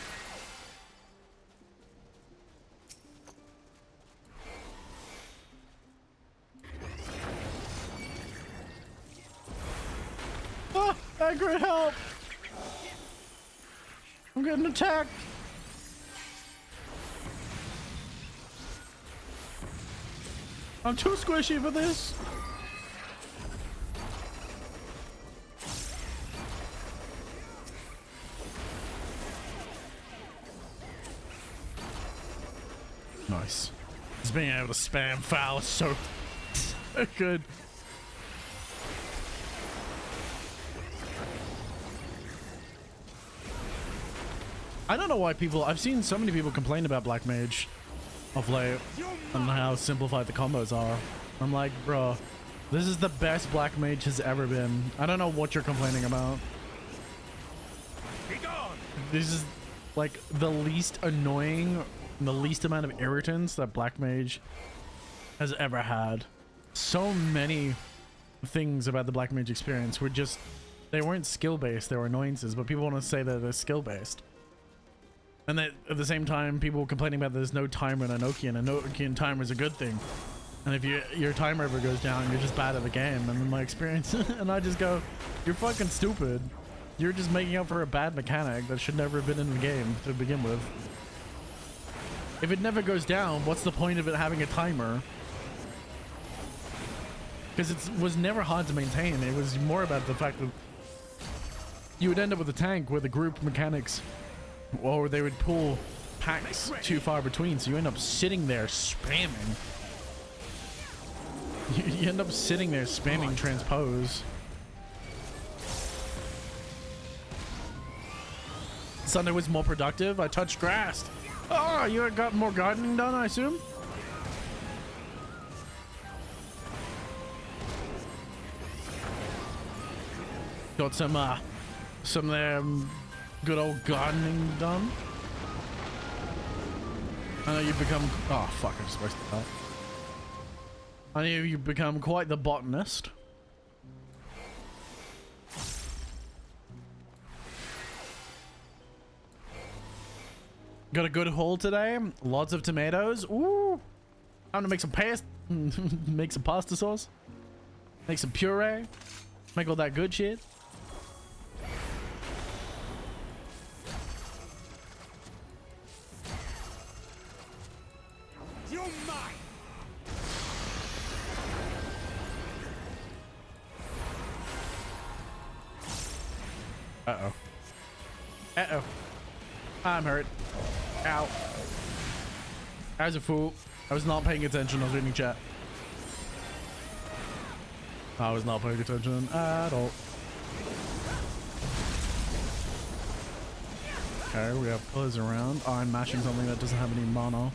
Ah, Agri, help! I'm getting attacked. I'm too squishy for this. Nice. Just being able to spam foul is so good. I don't know why I've seen so many people complain about Black Mage of late and how simplified the combos are. I'm like, bro, this is the best Black Mage has ever been. I don't know what you're complaining about. This is like the least annoying, the least amount of irritants that Black Mage has ever had. So many things about the Black Mage experience were just, they weren't skill based, they were annoyances, but people want to say that they're skill based. And then at the same time, people complaining about there's no timer in Enochian. Enochian timer is a good thing. And if your timer ever goes down, you're just bad at the game. And in my experience, and I just go, you're fucking stupid. You're just making up for a bad mechanic that should never have been in the game to begin with. If it never goes down, what's the point of it having a timer? Because it was never hard to maintain. It was more about the fact that you would end up with a tank with a group mechanics, or they would pull packs too far between, so you end up sitting there spamming. You end up sitting there spamming transpose. Sunday was more productive. I touched grass. Oh, you got more gardening done, I assume? Got some good old gardening done. I know you've become, oh fuck, I just wasted that. I know you've become quite the botanist. Got a good haul today. Lots of tomatoes. Ooh. Time to make some pasta. Make some pasta sauce. Make some puree. Make all that good shit. You're mine. Uh-oh. Uh-oh. I'm hurt. Ow. I was a fool. I was not paying attention. I was reading chat. I was not paying attention at all. Okay, we have pillars around. Oh, I'm mashing something that doesn't have any mana.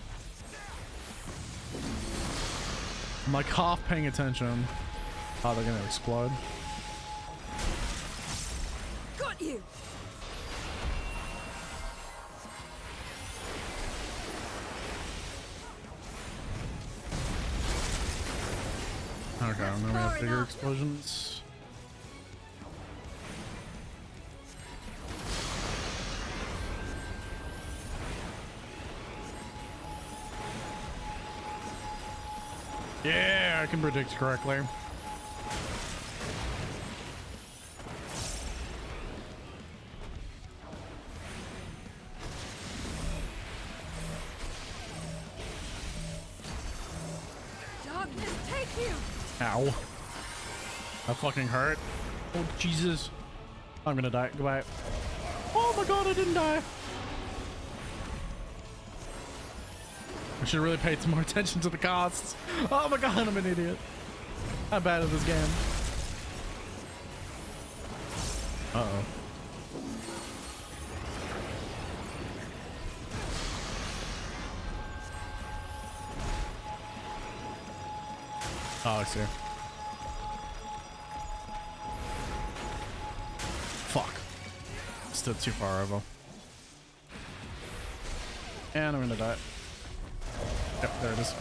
I'm like half paying attention. Oh, they're gonna explode. Got you. Okay, and then we have bigger explosions. Yeah, I can predict correctly. Darkness, take you. Ow. That fucking hurt. Oh, Jesus. I'm gonna die. Goodbye. Oh my god, I didn't die. I should really pay some more attention to the costs. Oh my god, I'm an idiot. I'm bad at this game. Uh-oh. Oh, I see. Fuck. Still too far over. And I'm gonna die. Yep, there it is.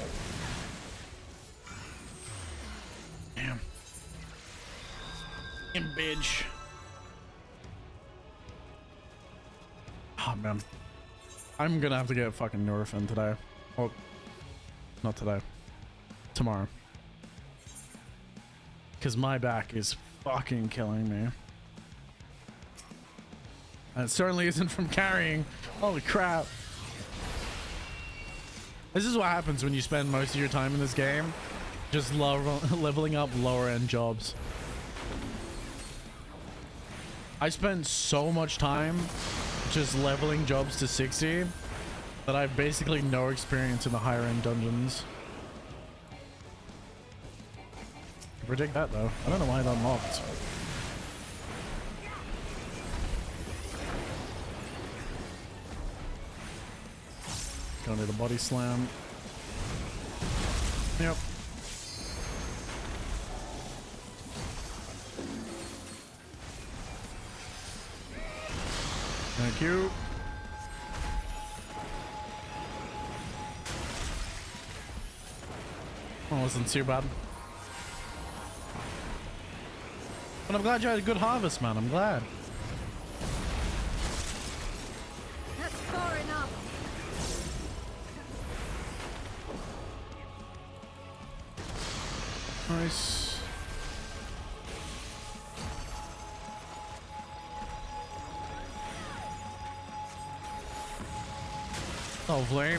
Damn. Damn bitch. Oh man. I'm gonna have to get fucking Nurofen today. Oh, not today. Tomorrow. Because my back is fucking killing me. And it certainly isn't from carrying. Holy crap. This is what happens when you spend most of your time in this game just leveling up lower end jobs. I spent so much time just leveling jobs to 60 that I have basically no experience in the higher end dungeons. I predict that though. I don't know why it unlocked. Gonna need a body slam. Yep. Thank you. Oh, wasn't too bad. But I'm glad you had a good harvest, man. I'm glad. That's far enough. Nice. Lovely.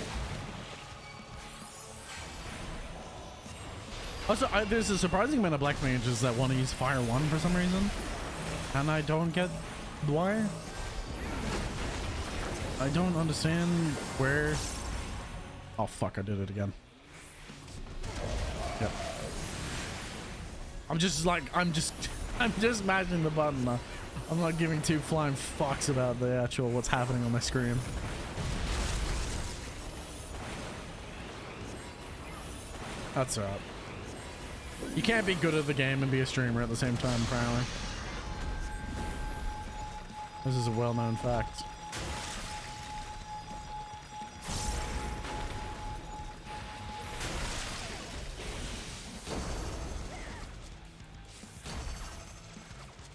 Also, there's a surprising amount of black mages that want to use Fire 1 for some reason. And I don't get why. I don't understand where... Oh fuck, I did it again. Yep. I'm just mashing the button. I'm not giving two flying fucks about the actual what's happening on my screen. That's alright. You can't be good at the game and be a streamer at the same time, apparently. This is a well-known fact.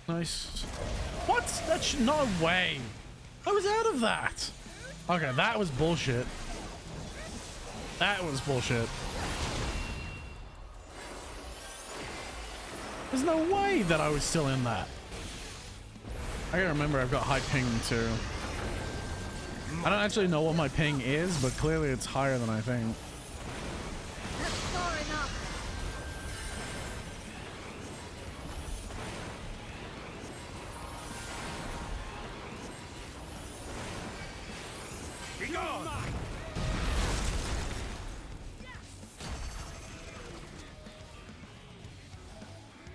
Nice. What? That's no way. I was out of that. Okay, that was bullshit. That was bullshit. There's no way that I was still in that. I gotta remember I've got high ping too. I don't actually know what my ping is, but clearly it's higher than I think. That's far enough. Be gone!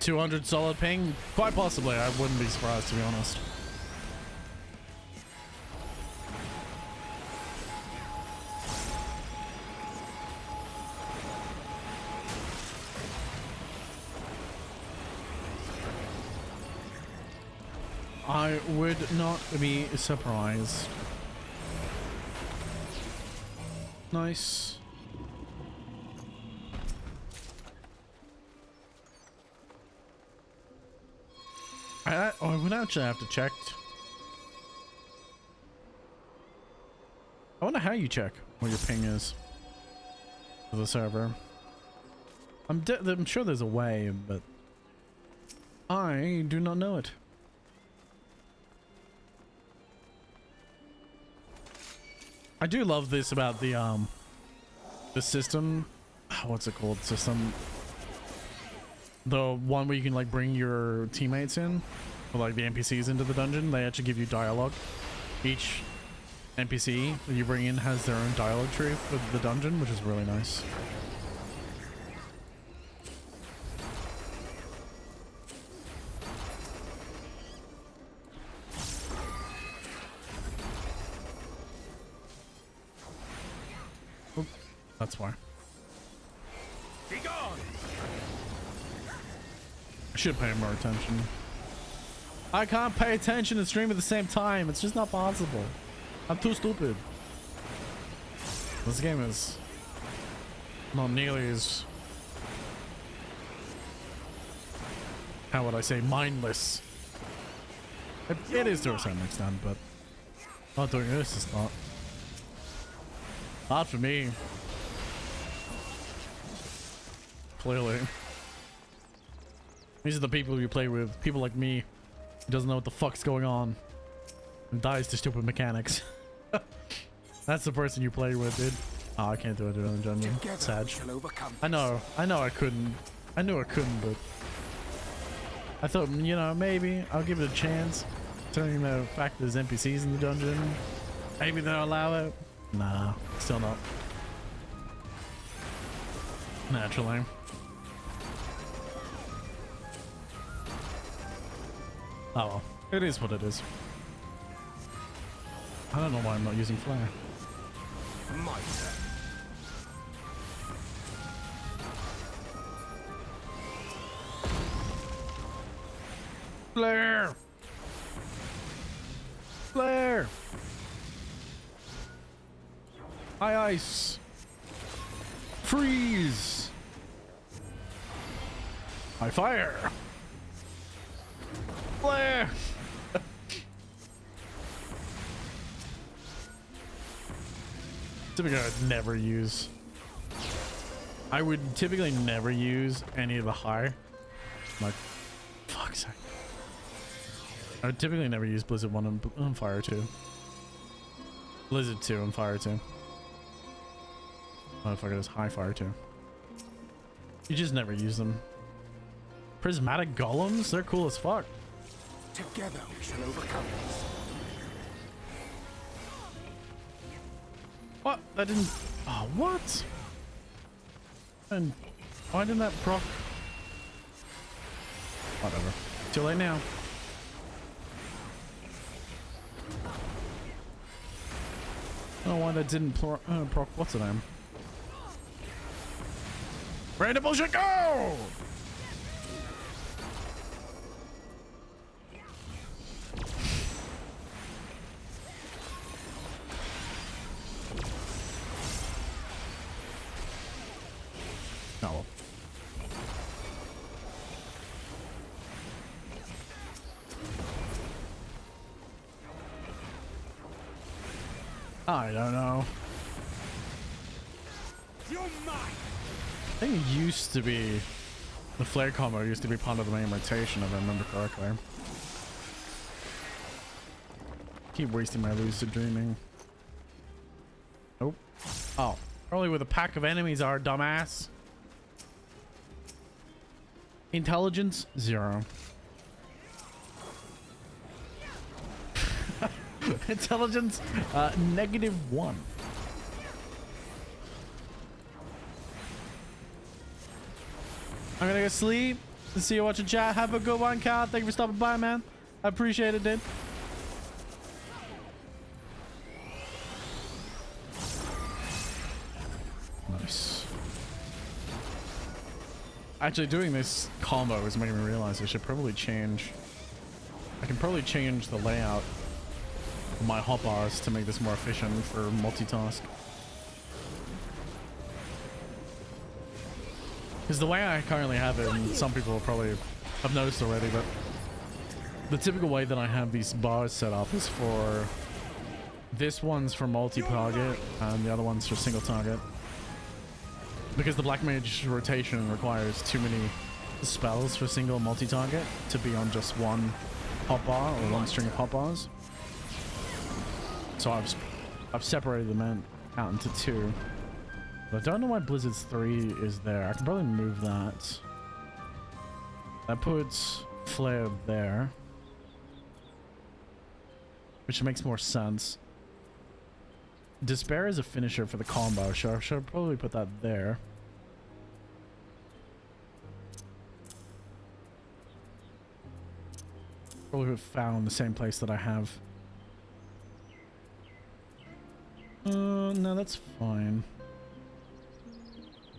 200 solid ping? Quite possibly. I wouldn't be surprised, to be honest. I would not be surprised. Nice. I would actually have to check. I wonder how you check what your ping is for the server. I'm sure there's a way, but I do not know it. I do love this about the system. What's it called? System. the one where you can like bring your teammates in, or like the NPCs into the dungeon, they actually give you dialogue. Each NPC that you bring in has their own dialogue tree for the dungeon, which is really nice. Oop, that's why. Be gone! I should pay more attention. I can't pay attention and stream at the same time. It's just not possible. I'm too stupid. This game is not nearly as, how would I say, mindless. It is to a certain extent, but not doing this is not. Not for me. Clearly. These are the people you play with. People like me who doesn't know what the fuck's going on and dies to stupid mechanics. That's the person you play with, dude. Oh, I can't do it in the dungeon. Sad. I know I couldn't. I knew I couldn't, but I thought, you know, maybe I'll give it a chance. Considering the fact there's NPCs in the dungeon. Maybe they'll allow it. Nah, still not. Naturally. Oh well, it is what it is. I don't know why I'm not using flare. My turn. Flare! Flare! High ice! Freeze! High fire! Flare! Typically, I'd never use. I would typically never use any of the high. Like, fuck's sake. I would typically never use Blizzard 1 and Fire 2. Blizzard 2 and Fire 2. Motherfucker, there's High Fire 2. You just never use them. Prismatic golems? They're cool as fuck. Together we shall overcome this. What? That didn't... Oh, what? And why didn't that proc... Whatever. Too late now. I don't know why that didn't proc... what's the name? Random bullshit, go! No. I don't know. You're mine. I think it used to be the flare combo used to be part of the main rotation, if I remember correctly. Keep wasting my lucid dreaming. Nope. Oh, probably where the pack of enemies are, dumbass. Intelligence 0. Intelligence -1. I'm gonna go sleep. See you watching chat. Have a good one, Cal. Thank you for stopping by, man. I appreciate it, dude. Nice. Actually, doing this combo is making me realize I should probably change. I can probably change the layout of my hotbars to make this more efficient for multitask. Because the way I currently have it, and some people will probably have noticed already, but the typical way that I have these bars set up is for this one's for multi-target and the other one's for single target. Because the Black Mage rotation requires too many spells for single multi-target to be on just one hotbar or one string of hotbars. So I've separated them out into two. But I don't know why Blizzard's 3 is there. I can probably move that. That puts Flare there, which makes more sense. Despair is a finisher for the combo. Should I probably put that there? Probably have found the same place that I have. No, that's fine.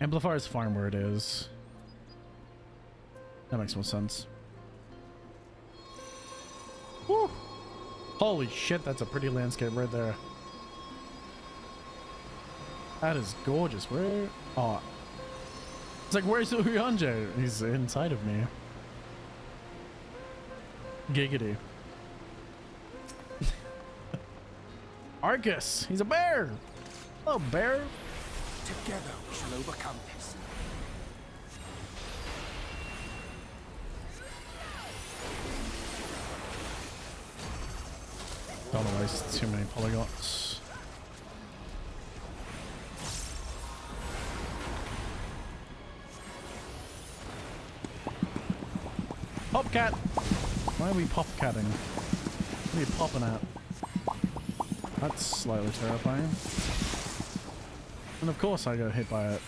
Amplifier is fine where it is. That makes more sense. Woo! Holy shit, that's a pretty landscape right there. That is gorgeous. Where? Oh. It's like, where's Uyanje? He's inside of me. Giggity. Arcus! He's a bear! Hello, bear! Together we shall overcome this. Don't wanna waste too many polygons. Popcat! Why are we popcatting? What are you popping at? That's slightly terrifying. And of course I got hit by it.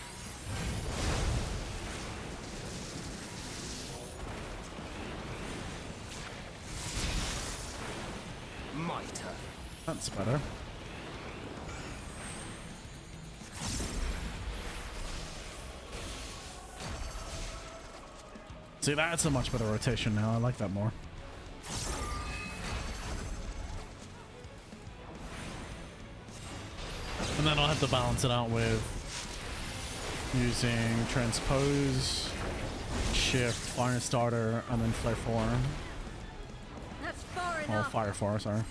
My turn. That's better. See, that's a much better rotation now. I like that more. And then I'll have to balance it out with using transpose, shift, fire starter, and then flare 4. That's far Oh, enough. fire 4, sorry.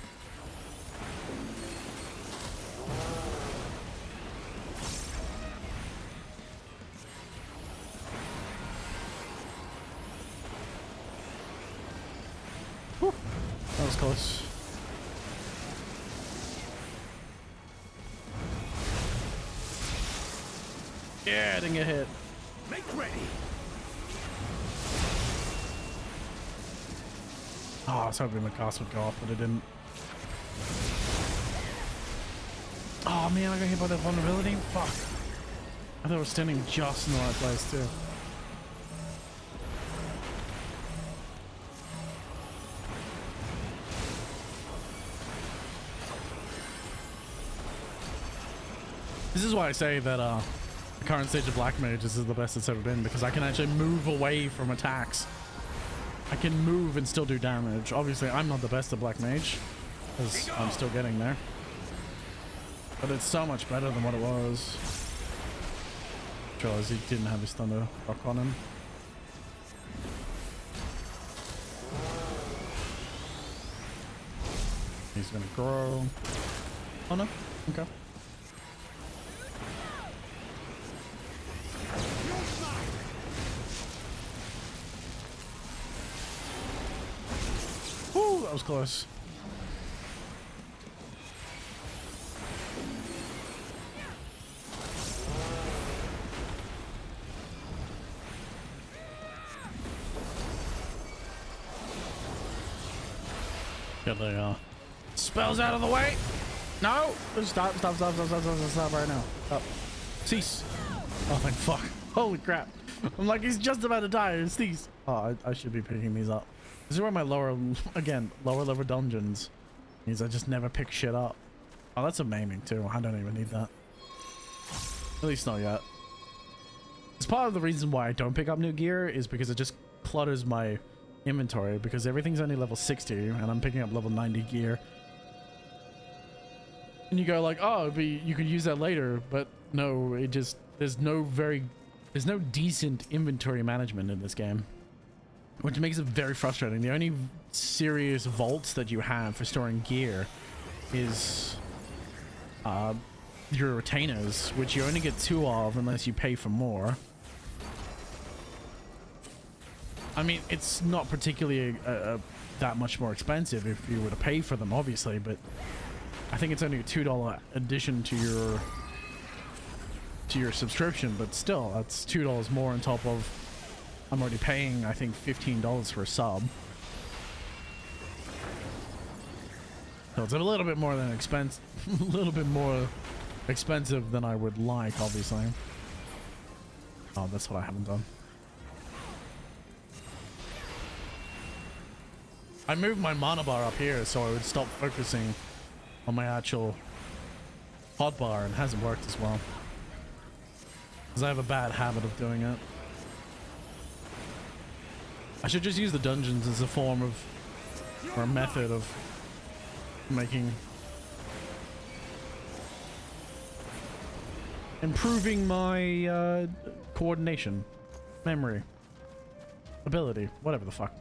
Whew. That was close. Yeah, I didn't get hit. Make ready. Oh, I was hoping the cast would go off, but it didn't. Oh man, I got hit by that vulnerability? Fuck. I thought I was standing just in the right place too. This is why I say that the current stage of Black Mages is the best it's ever been, because I can actually move away from attacks. I can move and still do damage. Obviously, I'm not the best at Black Mage, because I'm still getting there. But it's so much better than what it was. Realize he didn't have his Thunder Rock on him. He's gonna grow. Oh no, okay. Woo, that was close. Get the spells out of the way. No, stop right now. Stop. Cease. Oh, thank fuck. Holy crap. I'm like, he's just about to die. Cease. Oh, I should be picking these up. This is where my lower level dungeons means I just never pick shit up. Oh, that's a maiming too. I don't even need that. At least not yet. It's part of the reason why I don't pick up new gear is because it just clutters my inventory, because everything's only level 60 and I'm picking up level 90 gear. And you go like, oh, you could use that later, but no, it just, there's no decent inventory management in this game, which makes it very frustrating. The only serious vaults that you have for storing gear is your retainers, which you only get 2 of unless you pay for more. I mean, it's not particularly that much more expensive if you were to pay for them, obviously, but I think it's only a $2 addition to your subscription, but still, that's $2 more on top of I'm already paying, I think, $15 for a sub. So it's a little bit more than expense, a little bit more expensive than I would like, obviously. Oh, that's what I haven't done. I moved my mana bar up here so I would stop focusing on my actual hotbar, and it hasn't worked as well. Because I have a bad habit of doing it. I should just use the dungeons as a form of, or a method of making, improving my coordination, memory, ability, whatever the fuck.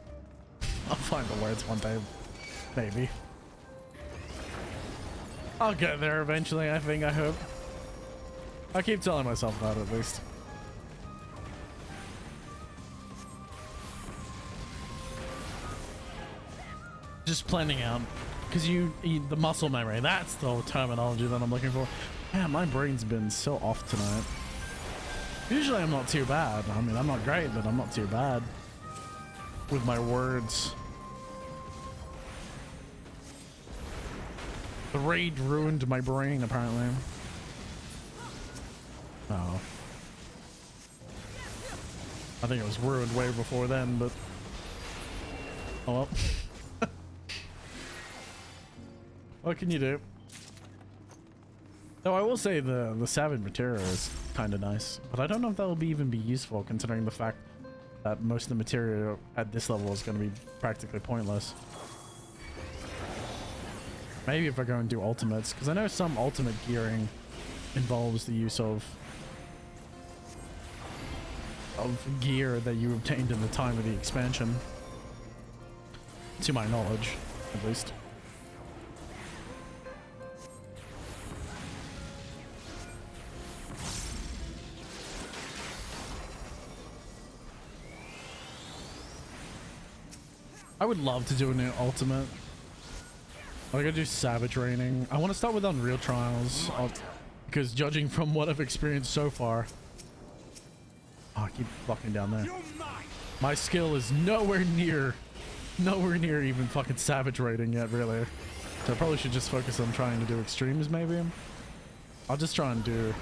I'll find the words one day, maybe. I'll get there eventually, I think, I hope. I keep telling myself that, at least. Just planning out, because the muscle memory, that's the terminology that I'm looking for. Man, my brain's been so off tonight. Usually I'm not too bad. I mean, I'm not great, but I'm not too bad with my words. The raid ruined my brain, apparently. Oh. I think it was ruined way before then, but... Oh well. What can you do? Though I will say the savage material is kind of nice, but I don't know if that will even be useful considering the fact that most of the material at this level is going to be practically pointless. Maybe if I go and do ultimates, because I know some ultimate gearing involves the use of gear that you obtained in the time of the expansion. To my knowledge, at least. I would love to do a new ultimate. I gotta do Savage Raining. I want to start with Unreal Trials, because judging from what I've experienced so far... Oh, I keep fucking down there. My skill is nowhere near even fucking Savage Rating yet, really. So I probably should just focus on trying to do extremes, maybe. I'll just try and do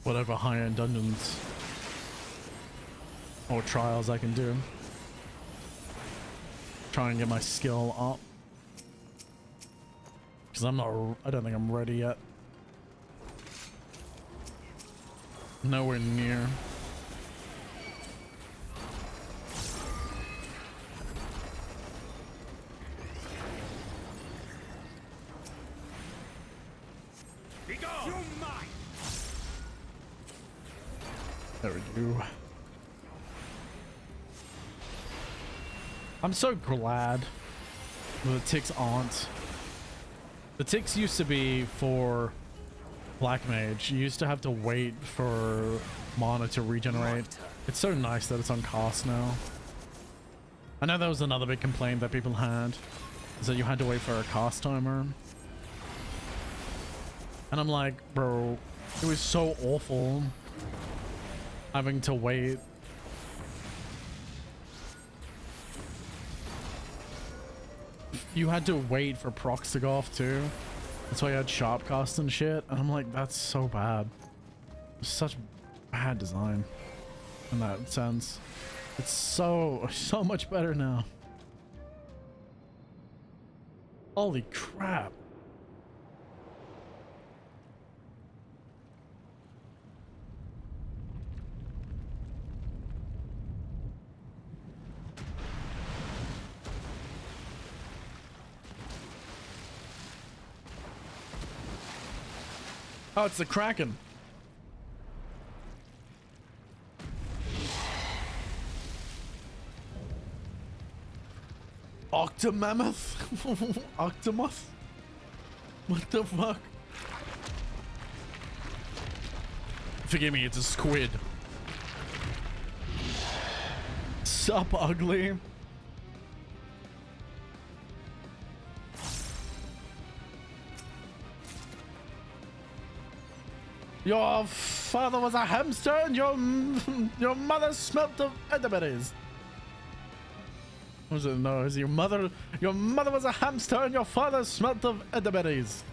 whatever high-end dungeons or trials I can do. Try and get my skill up. Because I don't think I'm ready yet. Nowhere near. There we go. I'm so glad the ticks aren't. The ticks used to be for Black Mage. You used to have to wait for mana to regenerate. It's so nice that it's on cost now. I know that was another big complaint that people had, is that you had to wait for a cost timer. And I'm like, bro, it was so awful having to wait. You had to wait for procs to go off too. That's why you had Sharpcast and shit. And I'm like, that's so bad. Such bad design in that sense. It's so much better now. Holy crap. Oh, it's the Kraken. Octomammoth? Octomoth? What the fuck? Forgive me, it's a squid. Sup, ugly? Your father was a hamster and your mother smelt of elderberries. Was it? No, is your mother was a hamster and your father smelt of elderberries.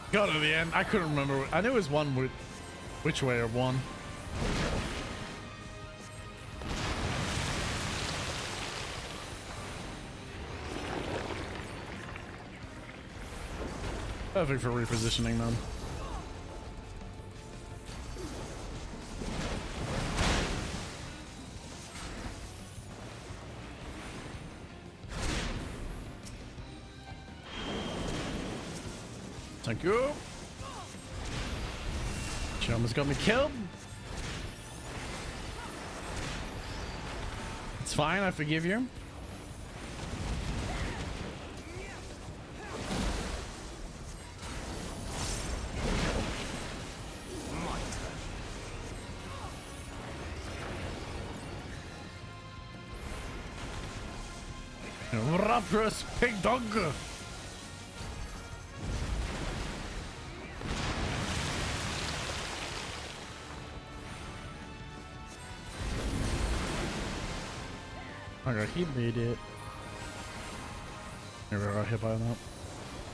Got to the end. I couldn't remember. I knew it was one with which way or one. Perfect for repositioning them. Thank you. She almost got me killed. It's fine, I forgive you. Rapturous pig dog. Okay, he made it. Maybe I got hit by that.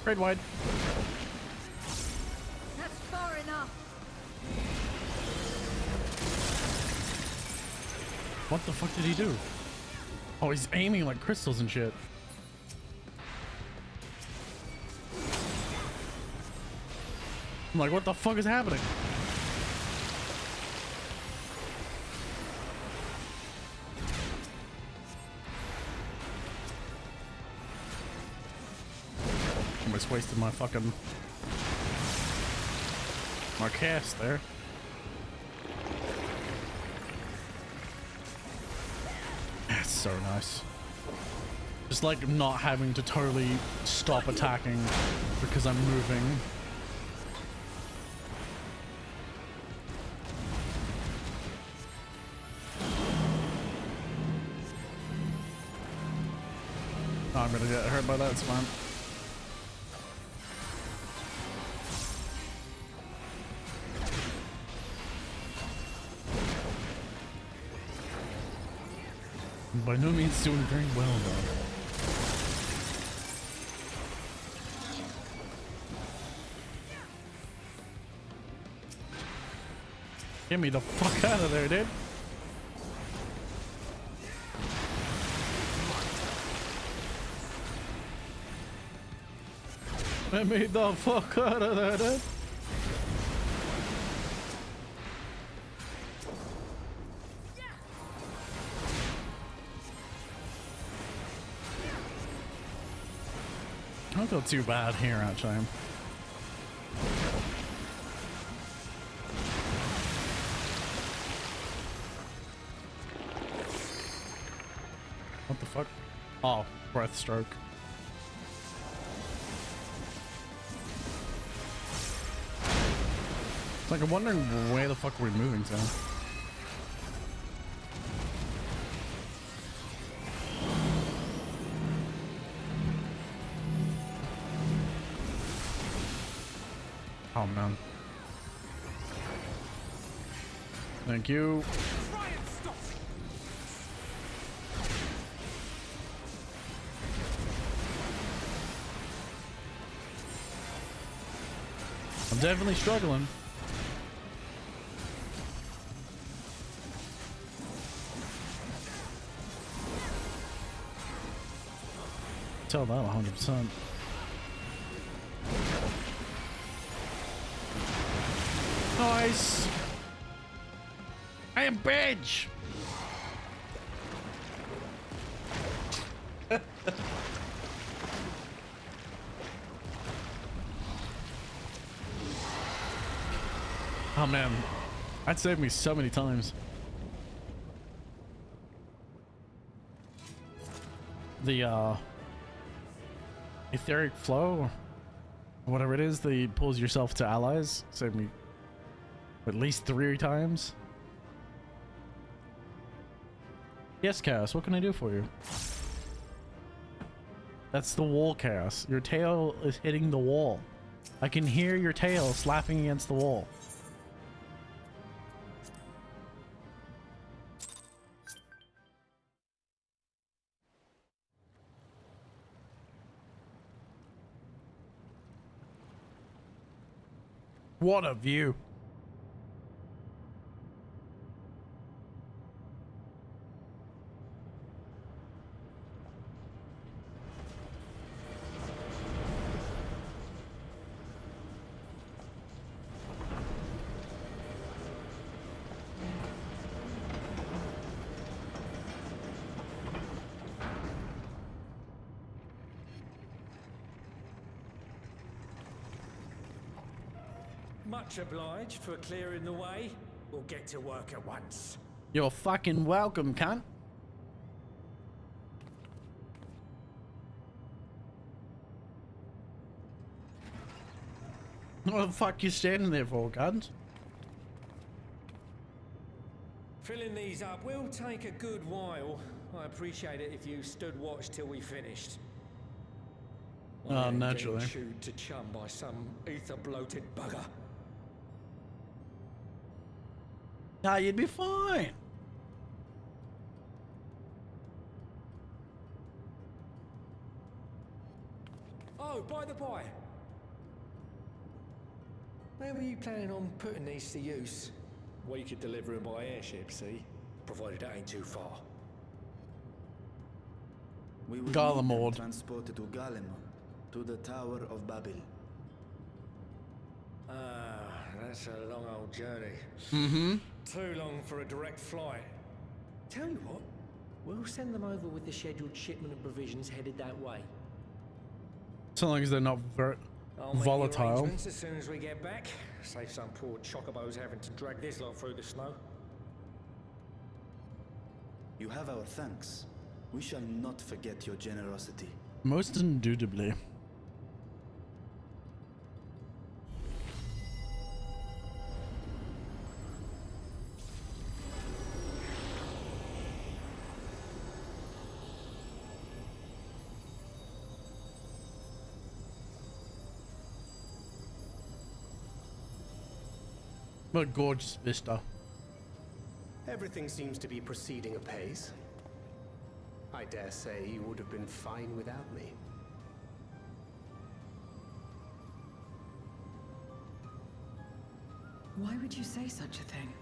Raid wide. That's far enough. What the fuck did he do? Oh, he's aiming like crystals and shit. I'm like, what the fuck is happening? Almost wasted my fucking cast there. That's so nice. Just like not having to totally stop attacking because I'm moving. Oh, I'm gonna get hurt by that, it's fine. By no means doing very well, though. Get me the fuck out of there, dude. Get me the fuck out of there, dude. I don't feel too bad here, actually. What the fuck? Oh, breath stroke. It's like I'm wondering where the fuck we're moving to. Oh man. Thank you. I'm definitely struggling. Tell that 100%. Nice. I am bitch. Oh man, that saved me so many times. The etheric flow Whatever it is, they pulls yourself to allies. Save me at least 3 times. Yes, Chaos, what can I do for you? That's the wall, Chaos. Your tail is hitting the wall. I can hear your tail slapping against the wall. What a view. Much obliged for clearing the way. We'll get to work at once. You're fucking welcome, cunt. What the fuck you standing there for, cunt? Filling these up will take a good while. I appreciate it if you stood watch till we finished. Oh, naturally. Getting chewed to chum by some ether-bloated bugger. Nah, you'd be fine. Oh, by the by. Where were you planning on putting these to use? We could deliver them by airship, see? Provided it ain't too far. We will Garlemald. need them transported to Garlemald, to the Tower of Babel. That's a long old journey. Mm-hmm. Too long for a direct flight. Tell you what, we'll send them over with the scheduled shipment of provisions headed that way. So long as they're not very I'll make the volatile. arrangements as soon as we get back. Save some poor chocobos having to drag this lot through the snow. You have our thanks. We shall not forget your generosity. Most indubitably. What a gorgeous vista. Everything seems to be proceeding apace. I dare say you would have been fine without me. Why would you say such a thing?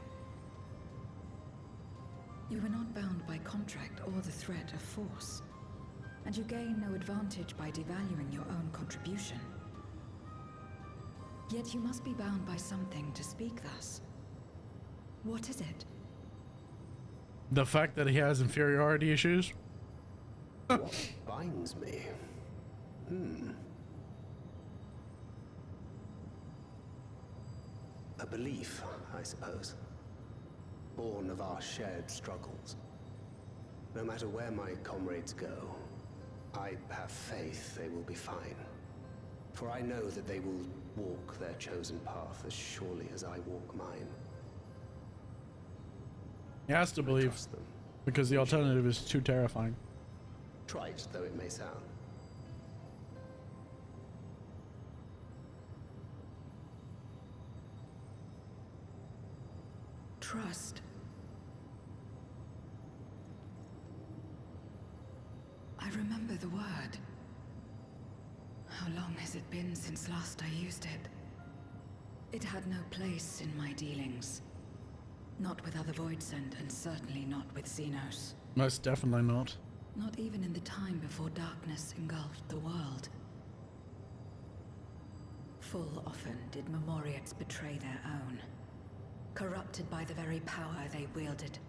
You were not bound by contract or the threat of force, and you gain no advantage by devaluing your own contribution. Yet you must be bound by something to speak thus. What is it? The fact that he has inferiority issues? What binds me? A belief, I suppose. Born of our shared struggles. No matter where my comrades go, I have faith they will be fine. For I know that they will walk their chosen path as surely as I walk mine. He has to believe, because the alternative is too terrifying. Trite though it may sound. Trust. I remember the word. How long has it been since last I used it? It had no place in my dealings. Not with other Voidsent, and certainly not with Xenos. Most definitely not. Not even in the time before darkness engulfed the world. Full often did Memoriates betray their own, corrupted by the very power they wielded.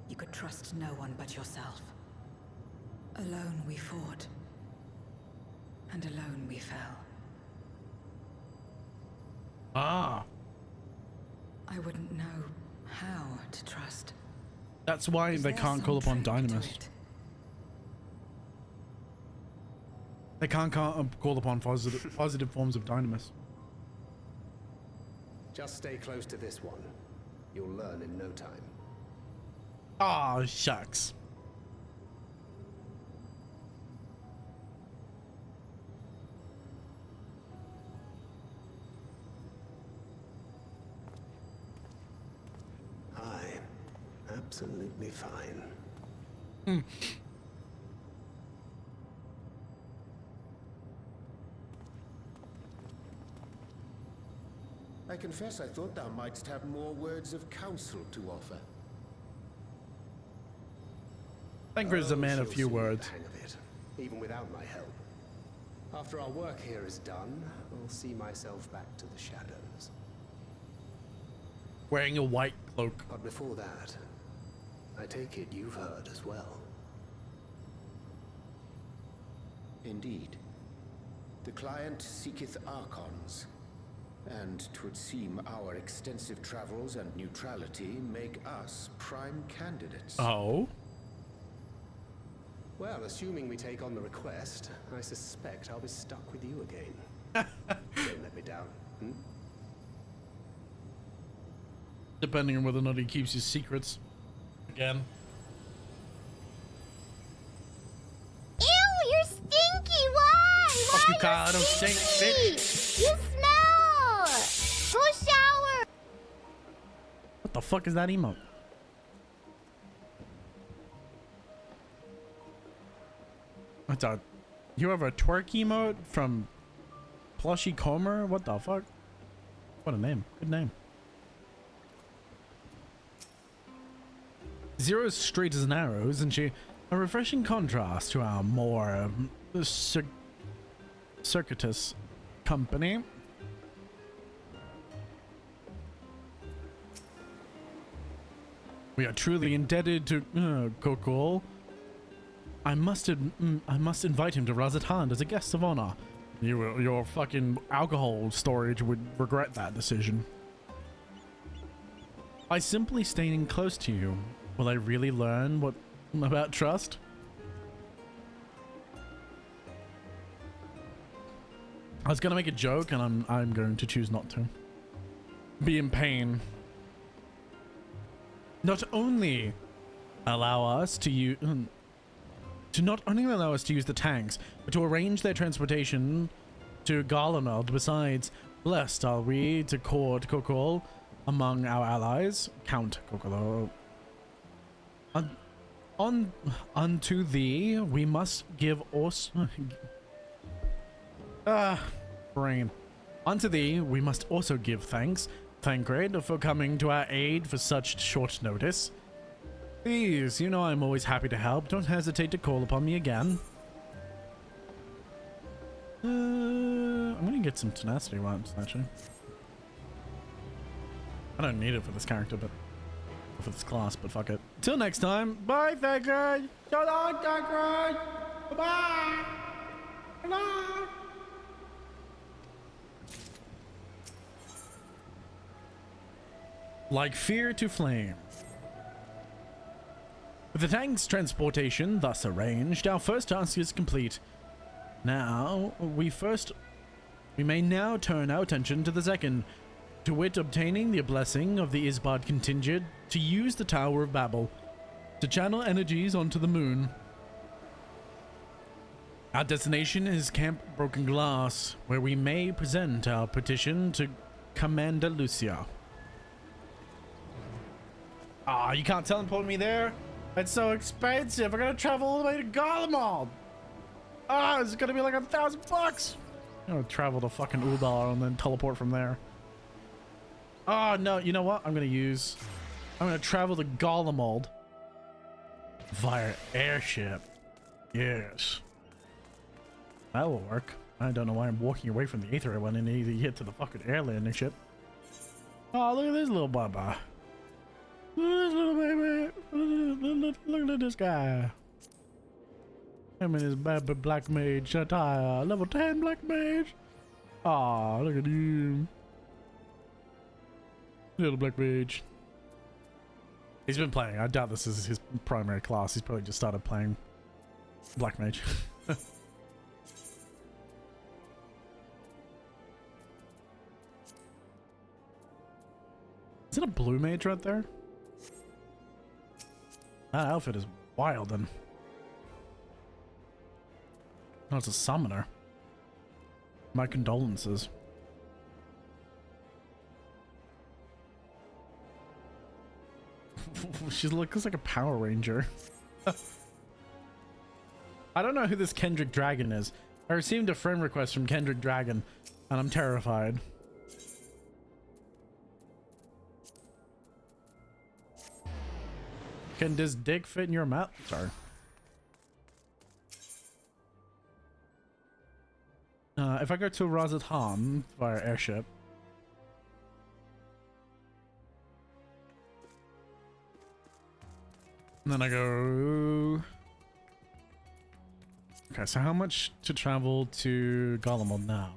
You could trust no one but yourself. Alone we fought, and alone we fell. Ah. I wouldn't know how to trust. That's why they can't call upon Dynamis. They can't call upon positive forms of dynamis. Just stay close to this one. You'll learn in no time. Aw, shucks. Absolutely fine. I confess I thought thou mightst have more words of counsel to offer. Thancred's a man of she'll few soon get words. the hang of it, even without my help. After our work here is done, I'll see myself back to the shadows. Wearing a white cloak. But before that, I take it you've heard as well. Indeed. The client seeketh Archons, and 'twould seem our extensive travels and neutrality make us prime candidates. Oh? Well, assuming we take on the request, I suspect I'll be stuck with you again. Don't let me down. Depending on whether or not he keeps his secrets. Again. Ew, you're stinky! Why? Fuck you, Why Kyle, I don't stinky? stink, bitch. You smell! Go shower! What the fuck is that emote? What's that? You have a twerk emote from Plushy Comer? What the fuck? What a name. Good name. Zero's straight as an arrow, isn't she? A refreshing contrast to our more circuitous company. We are truly indebted to Kokol. I must invite him to Razatan as a guest of honor. Your fucking alcohol storage would regret that decision. By simply staying close to you, will I really learn what about trust? I was gonna make a joke, and I'm going to choose not to. Be in pain. Not only allow us to use the tanks, but to arrange their transportation to Garlemald. Besides, blessed are we to court Kokol among our allies. Count Kokolo. Unto thee we must give brain. Unto thee we must also give thanks, Thancred, for coming to our aid for such short notice. Please, you know I'm always happy to help. Don't hesitate to call upon me again. I'm gonna get some tenacity ones, actually. I don't need it for this character, but for this class, but fuck it. Till next time, bye, Thancred! So long, Thancred! Bye-bye! Bye-bye! Like fear to flame. With the tank's transportation thus arranged, our first task is complete. Now, we may now turn our attention to the second, to wit, obtaining the blessing of the Isbad contingent to use the Tower of Babel to channel energies onto the moon. Our destination is Camp Broken Glass, where we may present our petition to Commander Lucia. Ah, you can't teleport me there? It's so expensive. I gotta travel all the way to Garlemald. Ah, it's gonna be like $1,000. I'm gonna travel to fucking Uldar and then teleport from there. Oh no, you know what? I'm gonna travel to Garlemald via airship. Yes. That will work. I don't know why I'm walking away from the Aether when I need to get to the fucking air landing ship. Oh, look at this little baba. This little baby. Look at this guy. Him and his baby black mage attire. Level 10 black mage. Aw, look at him. Little black mage. He's been playing. I doubt this is his primary class. He's probably just started playing black mage. it a blue mage right there? That outfit is wild, and no, it's a summoner. My condolences. She looks like a Power Ranger. I don't know who this Kendrick Dragon is. I received a friend request from Kendrick Dragon, and I'm terrified. Can this dick fit in your mouth? Sorry. If I go to Razathan via airship, and then I go. Okay, so how much to travel to Garlemald now?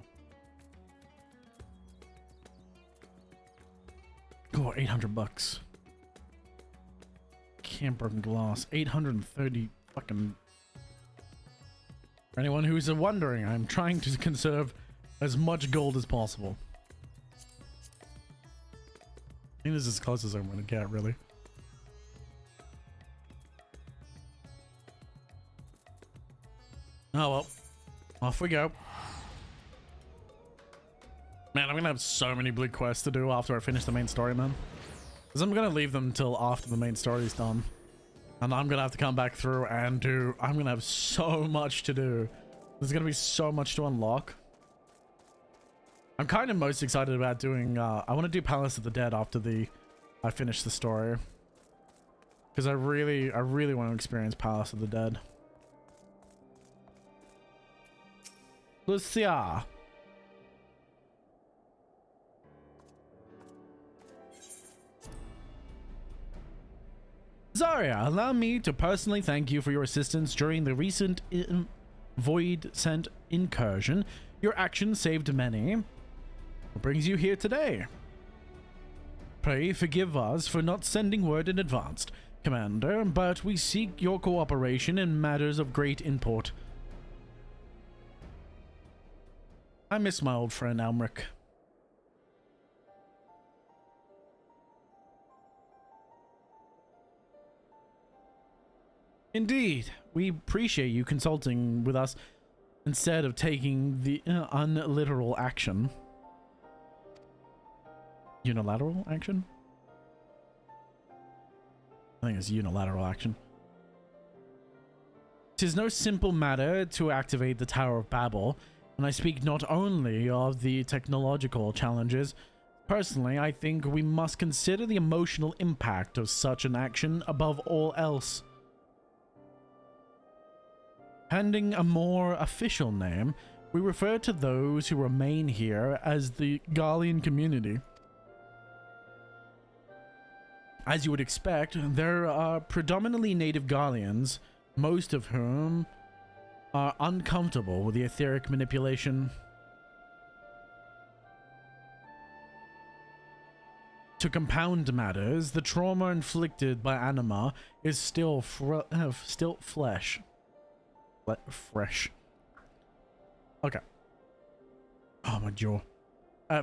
Oh, 800 bucks. Can't broken glass. 830 fucking. For anyone who's wondering, I'm trying to conserve as much gold as possible. I think this is as close as I'm gonna get, really. Oh well. Off we go. Man, I'm gonna have so many blue quests to do after I finish the main story, man. Because I'm gonna leave them till after the main story is done. And I'm gonna have to come back through and do... I'm gonna have so much to do. There's gonna be so much to unlock. I'm kind of most excited about doing... I want to do Palace of the Dead after I finish the story. Because I really want to experience Palace of the Dead. Lucia. Zarya, allow me to personally thank you for your assistance during the recent Void Scent incursion. Your action saved many. What brings you here today? Pray forgive us for not sending word in advance, Commander, but we seek your cooperation in matters of great import. I miss my old friend Almric. Indeed, we appreciate you consulting with us instead of taking the unliteral action. Unilateral action? I think it's unilateral action. 'Tis no simple matter to activate the Tower of Babel, and I speak not only of the technological challenges. Personally, I think we must consider the emotional impact of such an action above all else. Handing a more official name, we refer to those who remain here as the Gallian community. As you would expect, there are predominantly native Gallians, most of whom are uncomfortable with the etheric manipulation. To compound matters, the trauma inflicted by anima is still fresh. Okay. Oh, my jaw.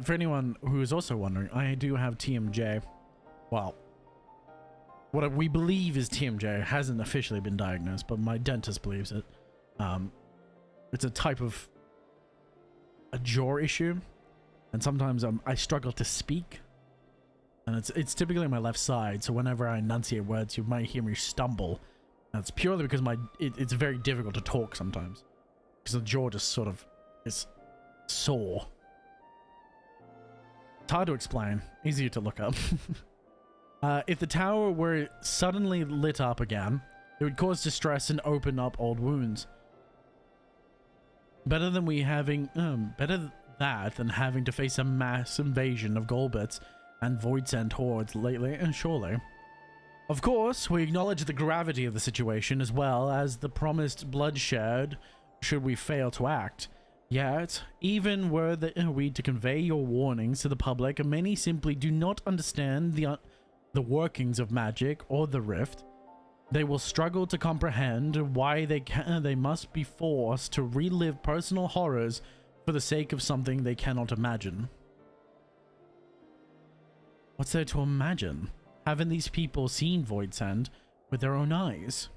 For anyone who is also wondering, I do have TMJ. Well, what we believe is TMJ hasn't officially been diagnosed, but my dentist believes it. It's a type of a jaw issue, and sometimes I struggle to speak, and it's typically on my left side. So whenever I enunciate words, you might hear me stumble. That's purely because it's very difficult to talk sometimes, because the jaw just sort of is sore. It's hard to explain, easier to look up. If the tower were suddenly lit up again, it would cause distress and open up old wounds. Better that than having to face a mass invasion of Golbets and Voidsent hordes lately, and surely. Of course, we acknowledge the gravity of the situation as well as the promised bloodshed should we fail to act. Yet, even were we to convey your warnings to the public, many simply do not understand the workings of magic or the rift. They will struggle to comprehend why they must be forced to relive personal horrors for the sake of something they cannot imagine. What's there to imagine? Haven't these people seen Voidsend with their own eyes?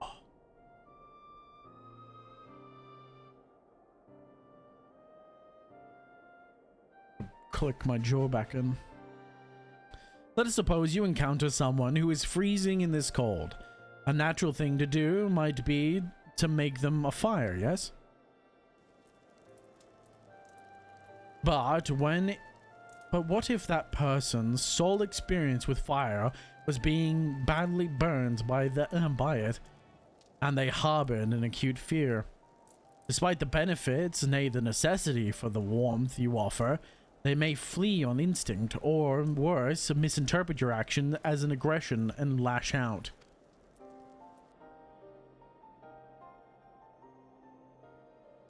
Oh. Click my jaw back in. Let us suppose you encounter someone who is freezing in this cold. A natural thing to do might be to make them a fire, yes? But what if that person's sole experience with fire was being badly burned by it, and they harbored an acute fear? Despite the benefits, nay the necessity for the warmth you offer, they may flee on instinct, or worse, misinterpret your action as an aggression and lash out.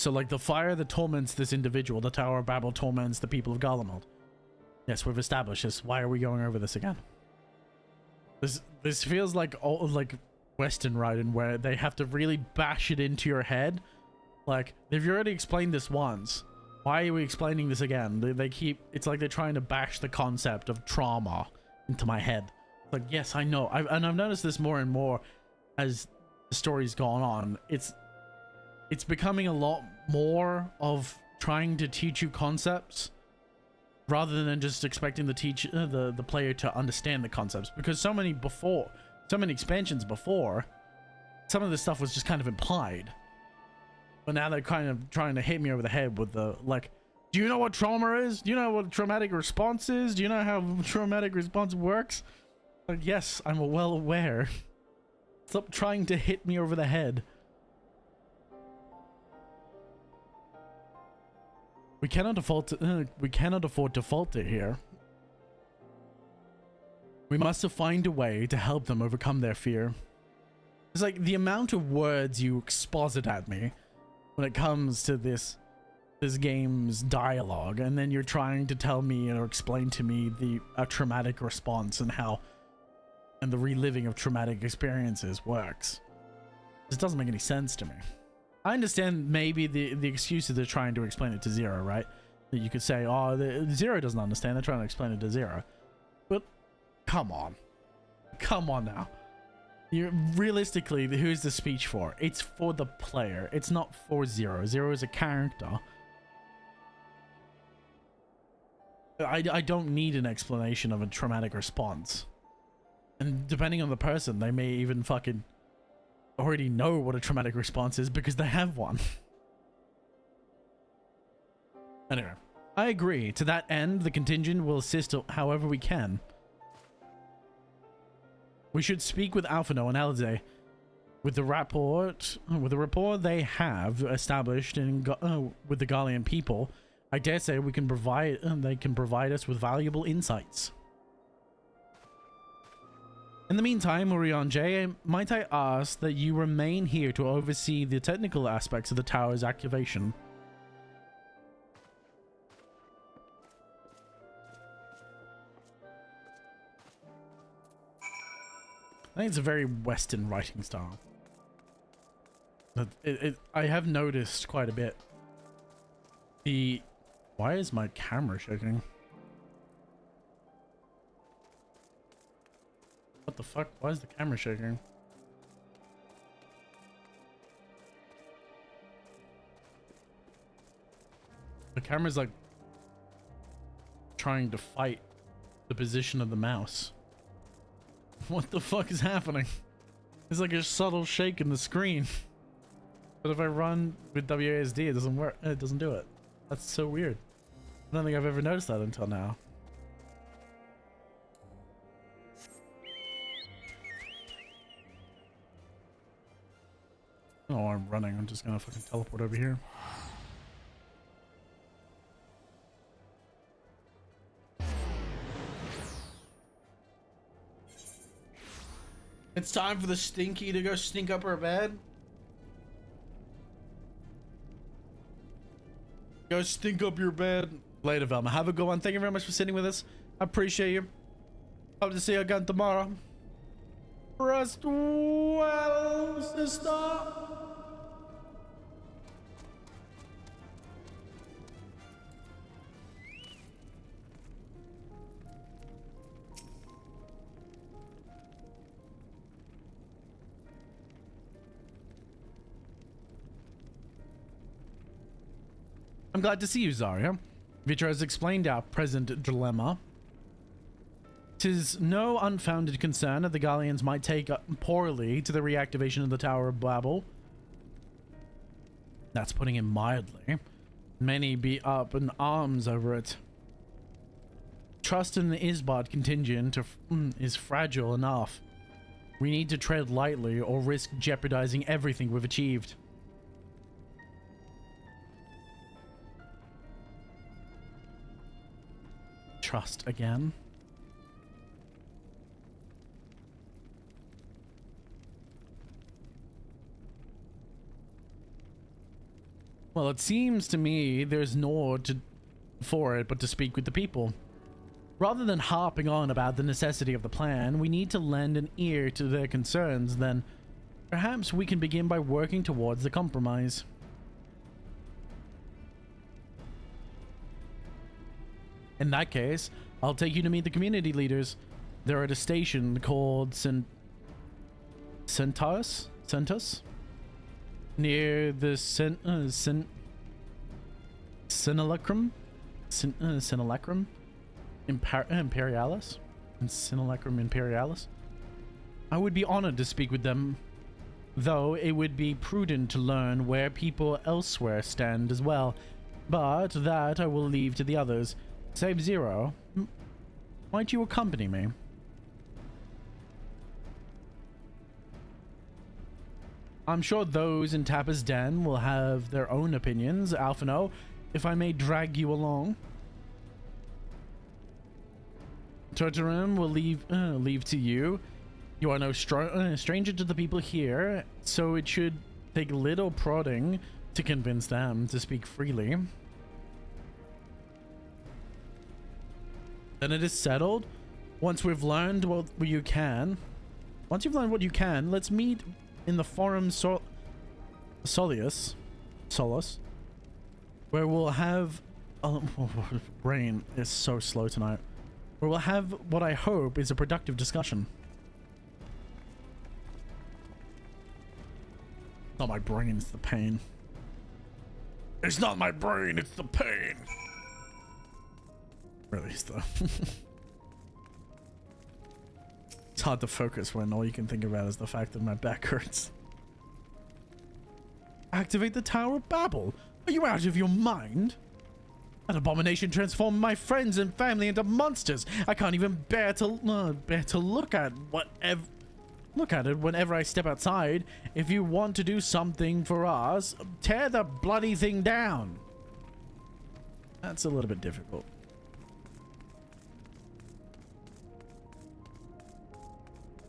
So like the fire that torments this individual, the Tower of Babel torments the people of Garlemald. Yes, we've established this. Why are we going over this again? This feels like Western writing where they have to really bash it into your head. Like, if you already explained this once, why are we explaining this again? They keep, it's like they're trying to bash the concept of trauma into my head. Like, yes, I know. I've noticed this more and more as the story's gone on. It's becoming a lot more of trying to teach you concepts rather than just expecting the player to understand the concepts, because so many expansions before, some of this stuff was just kind of implied, but now they're kind of trying to hit me over the head with the, like, do you know what trauma is? Do you know what traumatic response is? Do you know how traumatic response works? Like, yes, I'm well aware. Stop trying to hit me over the head. We cannot afford to falter here. We must find a way to help them overcome their fear. It's like the amount of words you exposit at me when it comes to this game's dialogue, and then you're trying to tell me or explain to me a traumatic response and the reliving of traumatic experiences works. This doesn't make any sense to me. I understand maybe the excuses they're trying to explain it to Zero, right? That you could say, oh, Zero doesn't understand, they're trying to explain it to Zero. But come on. Come on now. Realistically, who's the speech for? It's for the player. It's not for Zero. Zero is a character. I don't need an explanation of a traumatic response. And depending on the person, they may even fucking already know what a traumatic response is because they have one. Anyway, I agree. To that end, the contingent will assist however we can. We should speak with Alphino and Alize. With the rapport they have established with the Gallian people, I dare say they can provide us with valuable insights. In the meantime, Urianger, might I ask that you remain here to oversee the technical aspects of the tower's activation? I think it's a very Western writing style. I have noticed quite a bit. Why is my camera shaking? What the fuck? Why is the camera shaking? The camera's like trying to fight the position of the mouse. What the fuck is happening? It's like a subtle shake in the screen. But if I run with WASD, it doesn't work. It doesn't do it. That's so weird. I don't think I've ever noticed that until now. Oh, I'm running. I'm just gonna fucking teleport over here. It's time for the Stinky to go stink up her bed. Go stink up your bed. Later, Velma. Have a good one. Thank you very much for sitting with us. I appreciate you. Hope to see you again tomorrow. Rest well, sister. I'm glad to see you, Zarya. Vitra has explained our present dilemma. 'Tis no unfounded concern that the Gallians might take poorly to the reactivation of the Tower of Babel. That's putting it mildly. Many be up in arms over it. Trust in the Isbot contingent is fragile enough. We need to tread lightly or risk jeopardizing everything we've achieved. Trust again. Well, it seems to me there's naught for it but to speak with the people. Rather than harping on about the necessity of the plan, we need to lend an ear to their concerns, then perhaps we can begin by working towards the compromise. In that case, I'll take you to meet the community leaders. They're at a station called Centus? Near the Simulacrum? Simulacrum? Imperialis? Simulacrum Imperialis? I would be honored to speak with them, though it would be prudent to learn where people elsewhere stand as well. But that I will leave to the others. Save Zero, might you accompany me? I'm sure those in Tappa's Den will have their own opinions. Alphino, if I may drag you along. Torturum will leave to you. You are no stranger to the people here, so it should take little prodding to convince them to speak freely. Then it is settled. Once we've learned what you can, let's meet in the Forum Solus, where we'll have brain is so slow tonight. Where we'll have what I hope is a productive discussion. Not my brain, it's the pain. It's not my brain, it's the pain. Really, though. It's hard to focus when all you can think about is the fact that my back hurts. Activate the Tower of Babel? Are you out of your mind? That abomination transformed my friends and family into monsters. I can't even bear to look at it whenever I step outside. If you want to do something for us, tear the bloody thing down. That's a little bit difficult.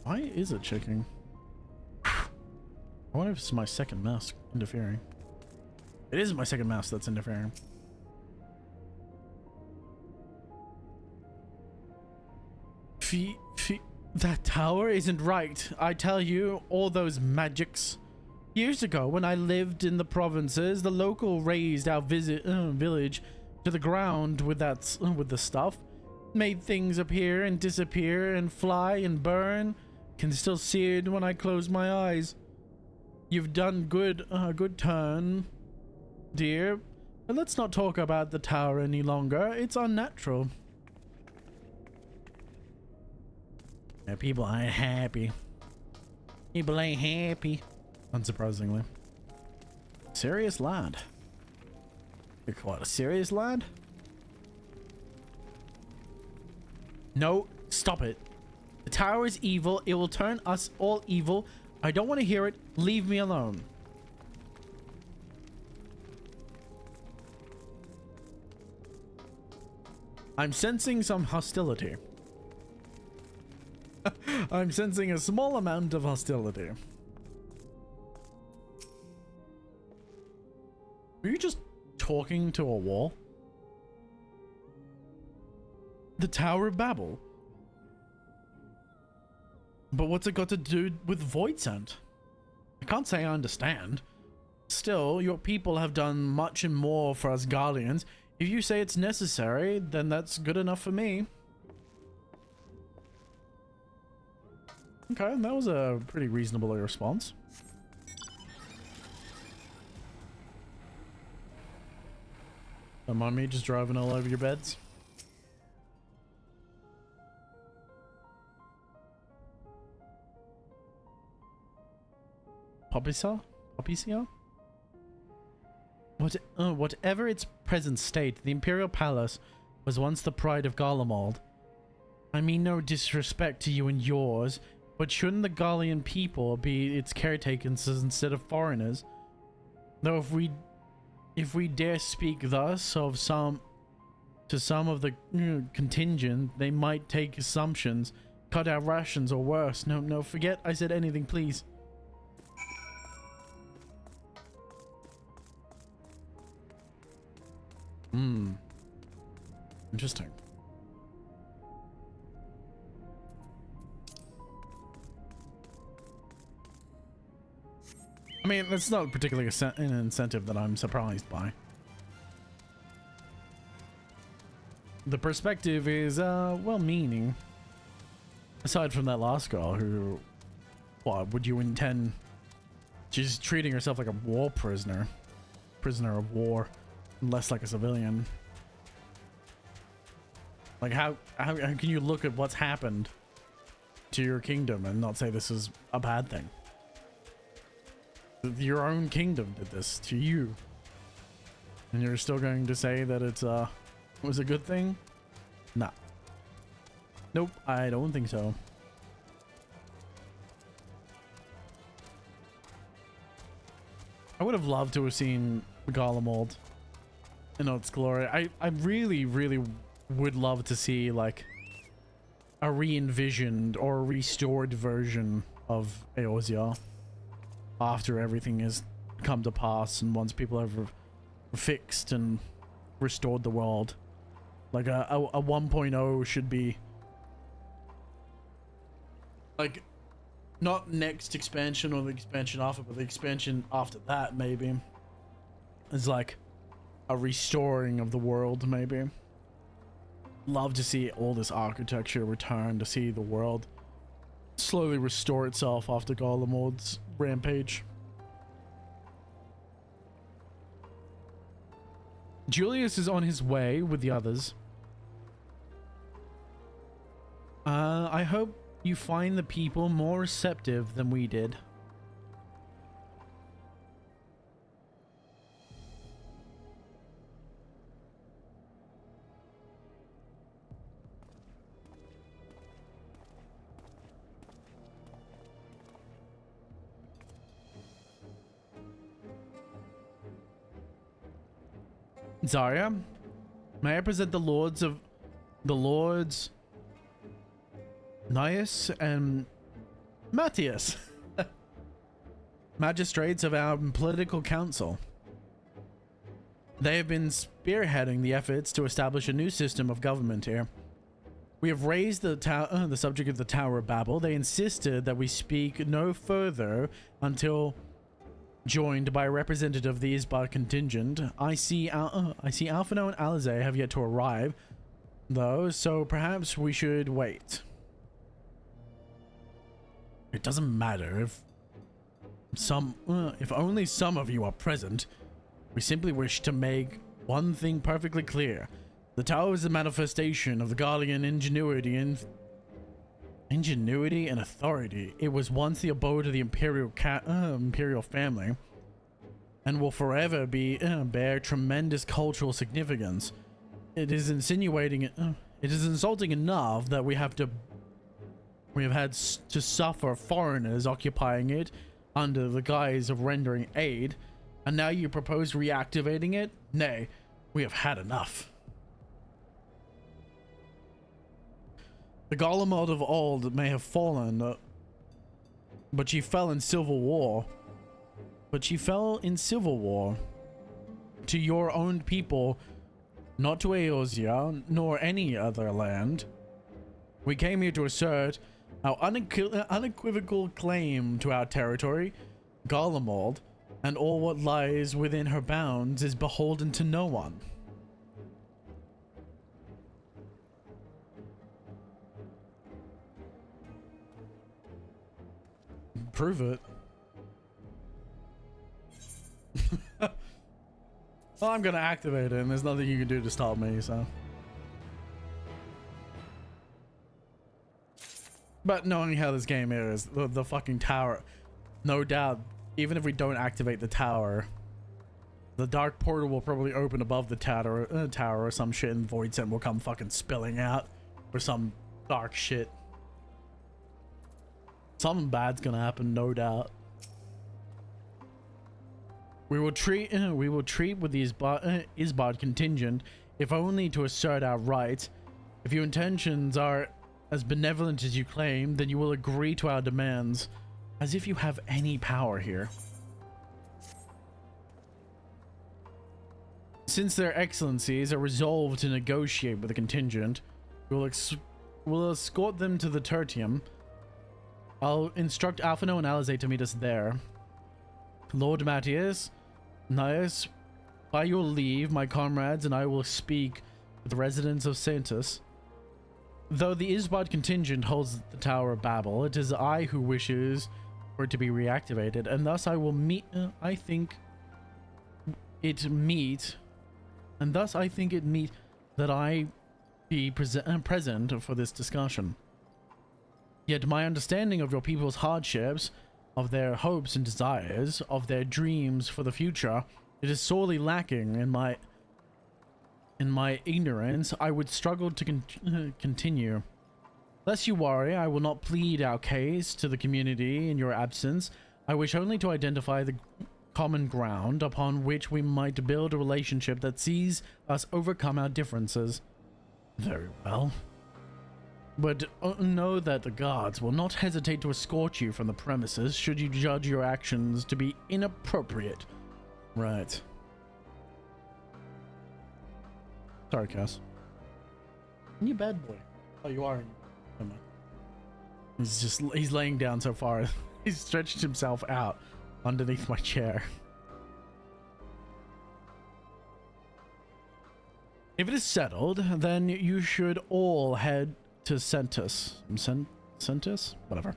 Why is it shaking? I wonder if it's my second mouse interfering. It is my second mouse that's interfering. That tower isn't right. I tell you, all those magics. Years ago, when I lived in the provinces, the local razed our village to the ground with the stuff. Made things appear and disappear and fly and burn. Can still see it when I close my eyes. You've done a good turn, dear. But let's not talk about the tower any longer. It's unnatural. Yeah, people ain't happy. People ain't happy. Unsurprisingly. Serious lad. You're quite a serious lad. No, stop it. The tower is evil. It will turn us all evil. I don't want to hear it. Leave me alone. I'm sensing some hostility. I'm sensing a small amount of hostility. Were you just talking to a wall? The Tower of Babel? But what's it got to do with Voidsent? I can't say I understand. Still, your people have done much and more for us Guardians. If you say it's necessary, then that's good enough for me. Okay, that was a pretty reasonable response. Don't mind me just driving all over your beds. Popisa? Popisia? Whatever its present state, the Imperial Palace was once the pride of Garlemald. I mean no disrespect to you and yours, but shouldn't the Gallian people be its caretakers instead of foreigners? Though if we dare speak thus of some of the contingent, they might take assumptions, cut our rations, or worse. No, forget I said anything, please. Interesting. I mean, that's not particularly an incentive that I'm surprised by. The perspective is, well-meaning. Aside from that last girl who, what, would you intend? She's treating herself like a war prisoner. Prisoner of war, less like a civilian. Like, how can you look at what's happened to your kingdom and not say this is a bad thing? Your own kingdom did this to you, and you're still going to say that it was a good thing? Nah. Nope, I don't think so. I would have loved to have seen Garlemald in all its glory. I really would love to see like a re-envisioned or restored version of Eorzea after everything has come to pass and once people have fixed and restored the world. Like a 1.0 should be like not next expansion or the expansion after, but the expansion after that maybe is like a restoring of the world. Maybe love to see all this architecture return, to see the world slowly restore itself after Garlemald's rampage. Julius is on his way with the others. I hope you find the people more receptive than we did. Zarya, may I present the lords Nias and Matthias, magistrates of our political council. They have been spearheading the efforts to establish a new system of government here. We have raised the subject of the Tower of Babel. They insisted that we speak no further until joined by a representative of the Isbar contingent. I see Alphino and Alize have yet to arrive, though, so perhaps we should wait. It doesn't matter if only some of you are present. We simply wish to make one thing perfectly clear. The tower is a manifestation of the Guardian ingenuity and authority. It was once the abode of the imperial family, and will forever bear tremendous cultural significance. It is insulting enough that we have had to suffer foreigners occupying it under the guise of rendering aid, and now you propose reactivating it? Nay, we have had enough. The Garlemald of old may have fallen, but she fell in civil war. To your own people, not to Eorzea, nor any other land. We came here to assert our unequivocal claim to our territory. Garlemald, and all what lies within her bounds, is beholden to no one. Prove it. Well, I'm gonna activate it, and there's nothing you can do to stop me, so. But knowing how this game is, the fucking tower, no doubt, even if we don't activate the tower, the dark portal will probably open above the tower or some shit, and Void Scent will come fucking spilling out or some dark shit. Something bad's gonna happen, no doubt. We will treat with the Isbard contingent, if only to assert our rights. If your intentions are as benevolent as you claim, then you will agree to our demands, as if you have any power here. Since their excellencies are resolved to negotiate with the contingent, we'll escort them to the Tertium. I'll instruct Alphino and Alizé to meet us there. Lord Matthias, Nias, by your leave, my comrades and I will speak with the residents of Santus. Though the Isbard contingent holds the Tower of Babel, it is I who wishes for it to be reactivated, and thus I will meet. I think it meet that I be present for this discussion. Yet my understanding of your people's hardships, of their hopes and desires, of their dreams for the future, it is sorely lacking. In my ignorance, I would struggle to continue. Lest you worry, I will not plead our case to the community in your absence. I wish only to identify the common ground upon which we might build a relationship that sees us overcome our differences. Very well. But know that the guards will not hesitate to escort you from the premises should you judge your actions to be inappropriate. Right. Sorry, Cass. You bad boy. Oh, you are. He's laying down so far. He's stretched himself out underneath my chair. If it is settled, then you should all head to Centus. Centus? Whatever.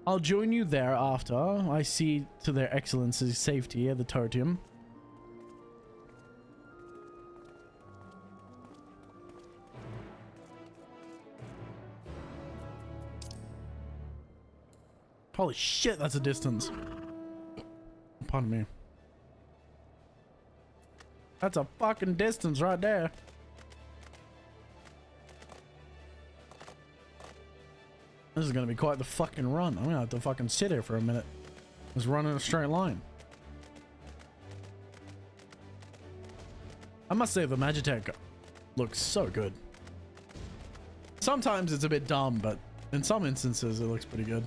I'll join you there after I see to their excellency's safety at the Tertium. Holy shit, that's a distance. Pardon me. That's a fucking distance right there. This is gonna be quite the fucking run. I'm gonna have to fucking sit here for a minute. Just run in a straight line. I must say the Magitech looks so good. Sometimes it's a bit dumb, but in some instances it looks pretty good.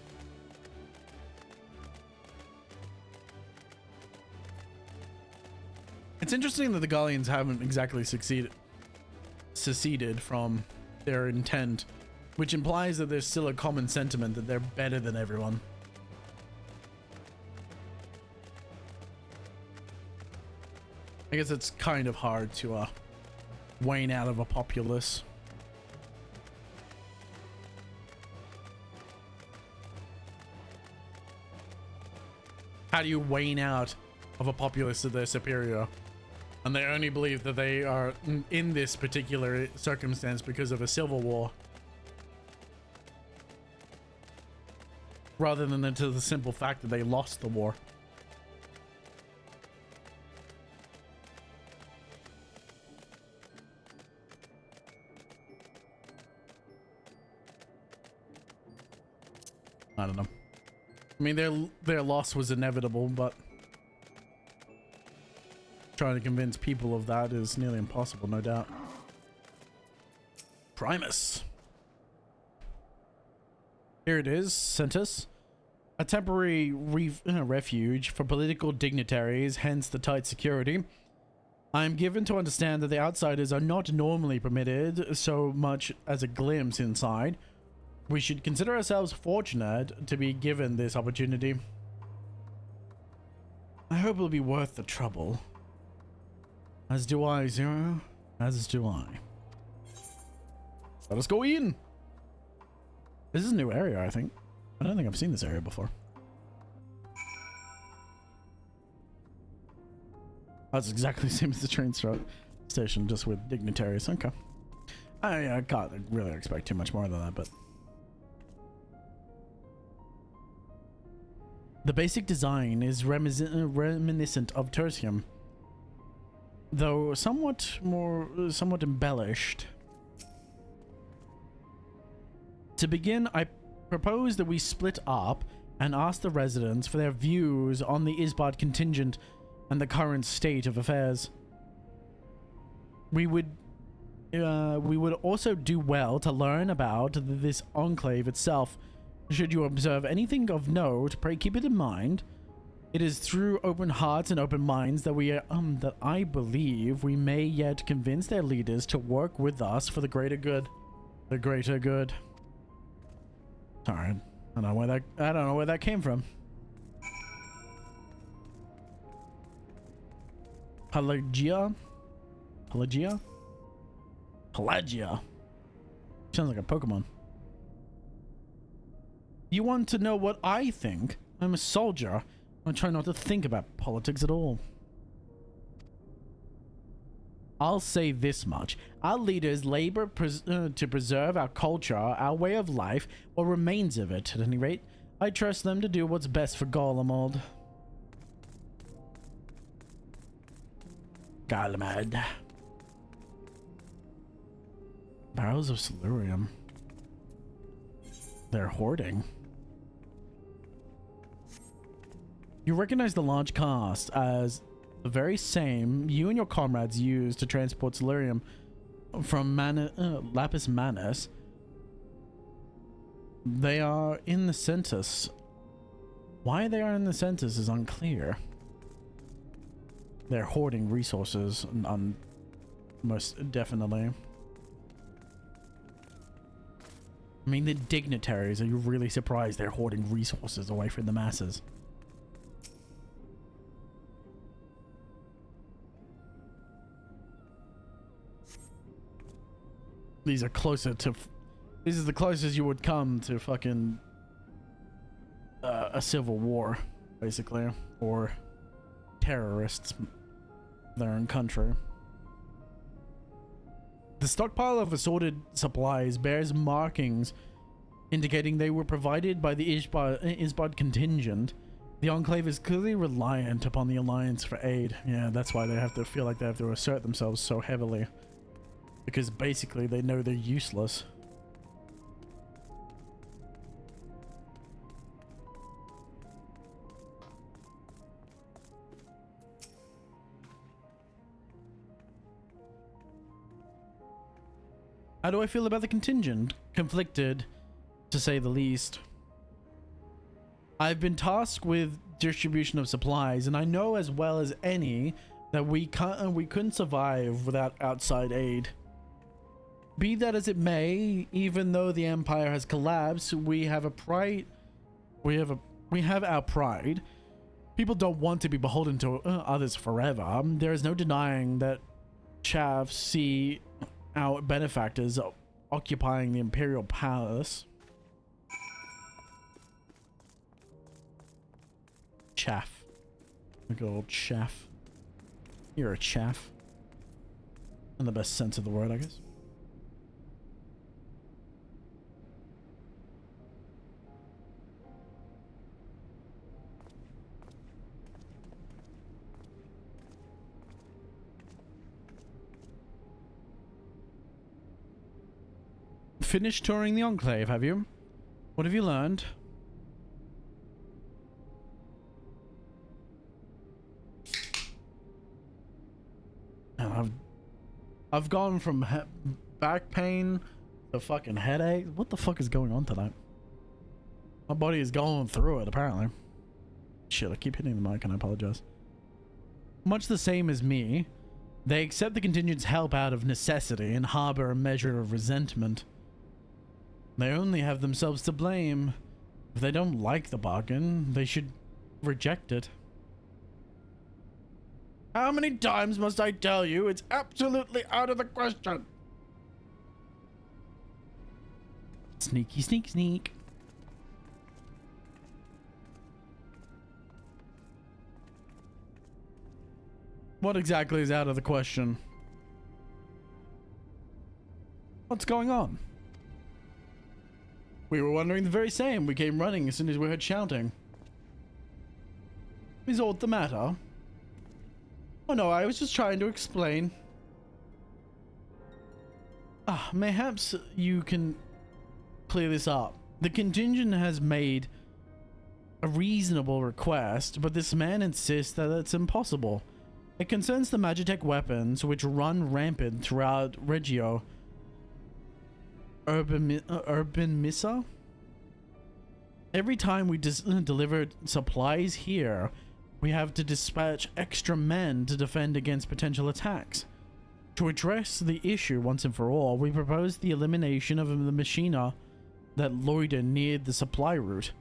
It's interesting that the Gallians haven't exactly seceded from their intent, which implies that there's still a common sentiment that they're better than everyone. I guess it's kind of hard to wane out of a populace. How do you wane out of a populace that they're superior? And they only believe that they are in this particular circumstance because of a civil war, rather than into the simple fact that they lost the war. I don't know. I mean, their loss was inevitable, but trying to convince people of that is nearly impossible, no doubt. Primus. Here it is, Centus. A temporary refuge for political dignitaries, hence the tight security. I am given to understand that the outsiders are not normally permitted so much as a glimpse inside. We should consider ourselves fortunate to be given this opportunity. I hope it'll be worth the trouble. As do I, Zero. As do I. Let us go in. This is a new area, I think. I don't think I've seen this area before. That's exactly the same as the train station, just with dignitaries. Okay. I can't really expect too much more than that, but... The basic design is reminiscent of Tertium, though somewhat embellished. To begin, I propose that we split up and ask the residents for their views on the Isbad contingent and the current state of affairs. We would also do well to learn about this enclave itself. Should you observe anything of note, pray keep it in mind. It is through open hearts and open minds that that I believe we may yet convince their leaders to work with us for the greater good. The greater good. Sorry, I don't know where that came from. Pelagia? Sounds like a Pokemon. You want to know what I think? I'm a soldier. I try not to think about politics at all. I'll say this much. Our leaders labor to preserve our culture, our way of life, or remains of it, at any rate. I trust them to do what's best for Garlemald. Garlemald. Barrels of Silurium. They're hoarding. You recognize the large cast as the very same you and your comrades used to transport Silurium from Lapis Manus. They are in the census. Why they are in the census is unclear. They're hoarding resources, most definitely. I mean, the dignitaries, are you really surprised they're hoarding resources away from the masses? These are closer to... This is the closest you would come to fucking... a civil war, basically. Or terrorists in their own country. The stockpile of assorted supplies bears markings indicating they were provided by the Isbad contingent. The Enclave is clearly reliant upon the Alliance for aid. Yeah, that's why they have to feel like they have to assert themselves so heavily. Because basically they know they're useless. How do I feel about the contingent? Conflicted, to say the least. I've been tasked with distribution of supplies, and I know as well as any that we couldn't survive without outside aid. Be that as it may, even though the Empire has collapsed, we have our pride. People don't want to be beholden to others forever. There is no denying that Chaff see our benefactors occupying the Imperial Palace. Chaff. Good old Chaff. You're a chaff. In the best sense of the word, I guess. Finished touring the Enclave, have you? What have you learned? And I've gone from back pain to fucking headache. What the fuck is going on tonight? My body is going through it, apparently. Shit, I keep hitting the mic and I apologize. Much the same as me, they accept the contingent's help out of necessity and harbor a measure of resentment. They only have themselves to blame. If they don't like the bargain, they should reject it. How many times must I tell you? It's absolutely out of the question. Sneaky, sneak, sneak. What exactly is out of the question? What's going on? We were wondering the very same. We came running as soon as we heard shouting. Is aught the matter? Oh no, I was just trying to explain. Mayhaps you can clear this up. The contingent has made a reasonable request, but this man insists that it's impossible. It concerns the Magitech weapons which run rampant throughout Regio. Urban Missa? Every time we deliver supplies here, we have to dispatch extra men to defend against potential attacks. To address the issue once and for all, we propose the elimination of the machina that loiter near the supply route.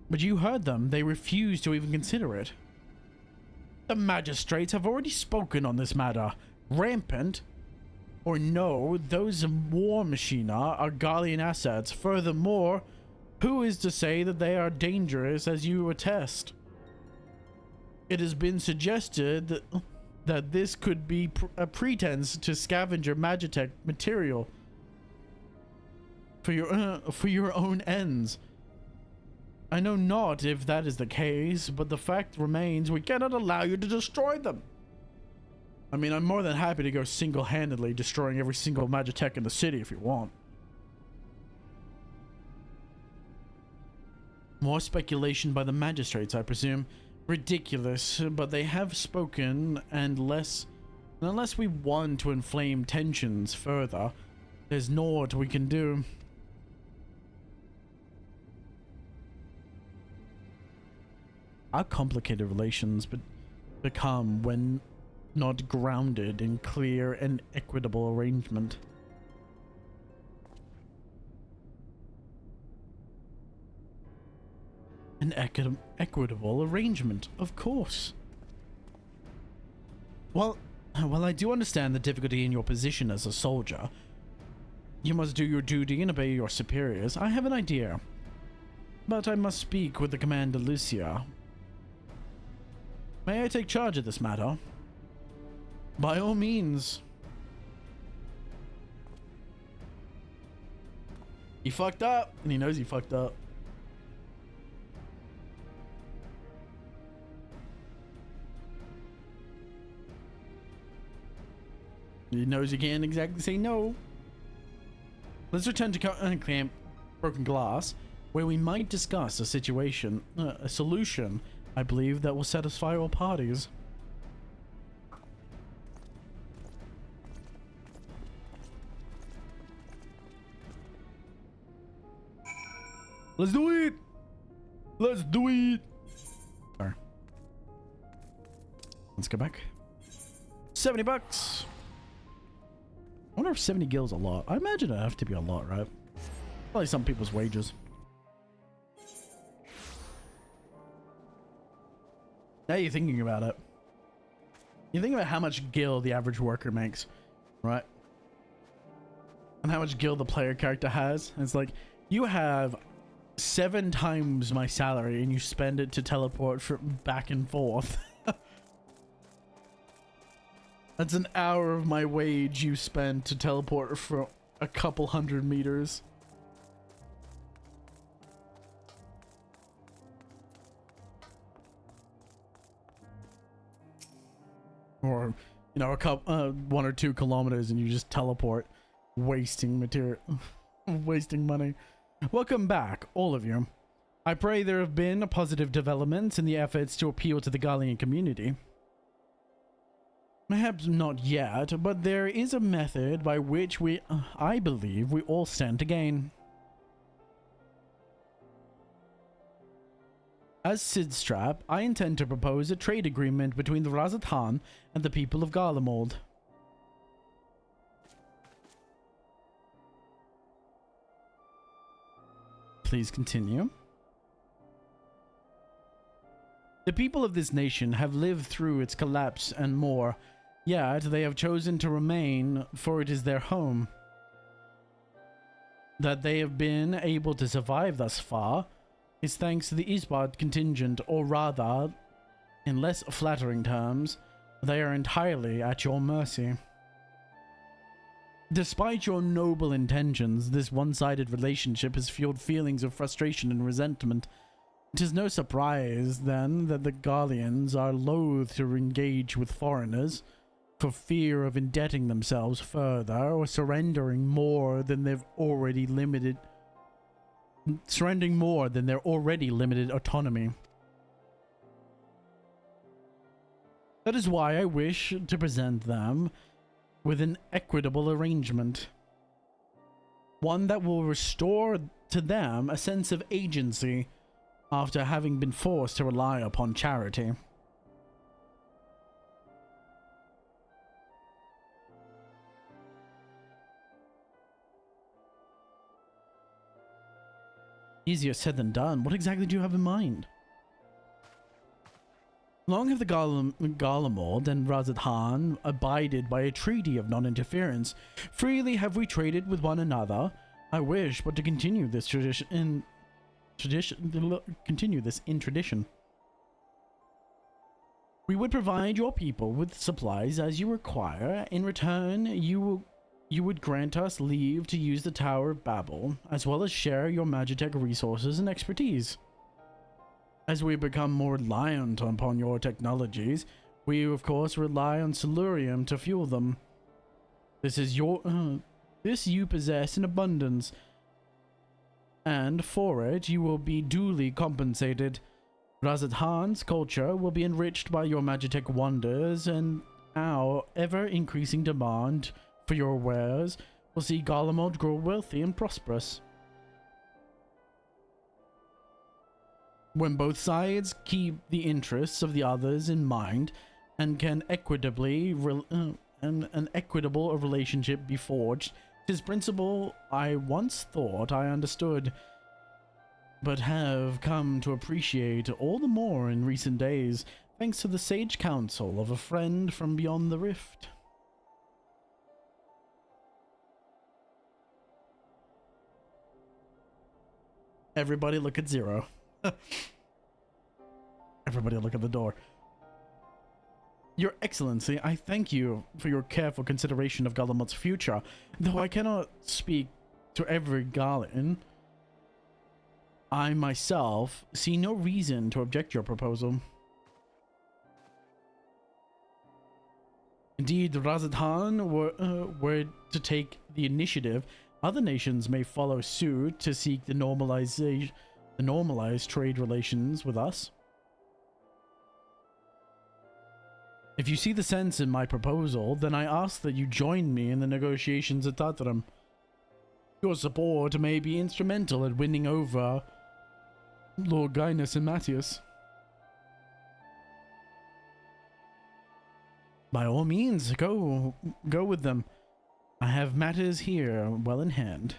But you heard them. They refuse to even consider it. The magistrates have already spoken on this matter. Rampant? Or no, those war machina are Gallian assets. Furthermore, who is to say that they are dangerous, as you attest? It has been suggested that this could be a pretense to scavenger Magitech material for your own ends. I know not if that is the case, but the fact remains we cannot allow you to destroy them. I mean, I'm more than happy to go single-handedly destroying every single Magitech in the city if you want. More speculation by the magistrates, I presume. Ridiculous, but they have spoken, and unless we want to inflame tensions further, there's naught we can do. How complicated relations become when not grounded in clear and equitable arrangement. An equitable arrangement, of course. Well, I do understand the difficulty in your position as a soldier. You must do your duty and obey your superiors. I have an idea. But I must speak with the Commander Lucia. May I take charge of this matter? By all means. He fucked up, and he knows he fucked up. He knows he can't exactly say no. Let's return to Camp Broken Glass, where we might discuss a solution, I believe, that will satisfy all parties. Let's do it! Let's do it! Sorry. Let's go back. 70 bucks! I wonder if 70 gil's a lot. I imagine it'd have to be a lot, right? Probably some people's wages. Now you're thinking about it. You think about how much gil the average worker makes, right? And how much gil the player character has. It's like, you have 7 times my salary and you spend it to teleport from back and forth. That's an hour of my wage you spend to teleport for a couple 100 meters. Or, you know, a couple, 1 or 2 kilometers and you just teleport, wasting material, wasting money. Welcome back, all of you. I pray there have been positive developments in the efforts to appeal to the Gallian community. Perhaps not yet, but there is a method by which I believe we all stand to gain. As Sidstrap, I intend to propose a trade agreement between the Razatan and the people of Garlemald. Please continue. The people of this nation have lived through its collapse and more, yet they have chosen to remain, for it is their home. That they have been able to survive thus far is thanks to the Isbard contingent, or rather, in less flattering terms, They are entirely at your mercy. Despite your noble intentions, this one-sided relationship has fueled feelings of frustration and resentment. It is no surprise, then, that the Garleans are loath to engage with foreigners for fear of indebting themselves further or surrendering more than their already limited autonomy. That is why I wish to present them with an equitable arrangement. One that will restore to them a sense of agency after having been forced to rely upon charity. Easier said than done. What exactly do you have in mind? Long have the Garlemald and Razad-Han abided by a treaty of non-interference. Freely have we traded with one another. I wish but to continue this tradition. We would provide your people with supplies as you require. In return, you would grant us leave to use the Tower of Babel, as well as share your Magitech resources and expertise. As we become more reliant upon your technologies, we of course rely on Silurium to fuel them. This you possess in abundance, and for it you will be duly compensated. Razad-Han's culture will be enriched by your Magitech wonders, and our ever-increasing demand for your wares will see Garlemald grow wealthy and prosperous. When both sides keep the interests of the others in mind and can an equitable relationship be forged, 'tis principle I once thought I understood, but have come to appreciate all the more in recent days, thanks to the sage counsel of a friend from beyond the rift. Everybody look at Zero. Everybody look at the door. Your Excellency, I thank you for your careful consideration of Garlemald's future. Though I cannot speak to every Garlean, I myself see no reason to object your proposal. Indeed, Razad-Han were to take the initiative. Other nations may follow suit to seek the normalized trade relations with us. If you see the sense in my proposal, then I ask that you join me in the negotiations at Tatram. Your support may be instrumental in winning over Lord Gaius and Matthias. By all means, go with them. I have matters here well in hand.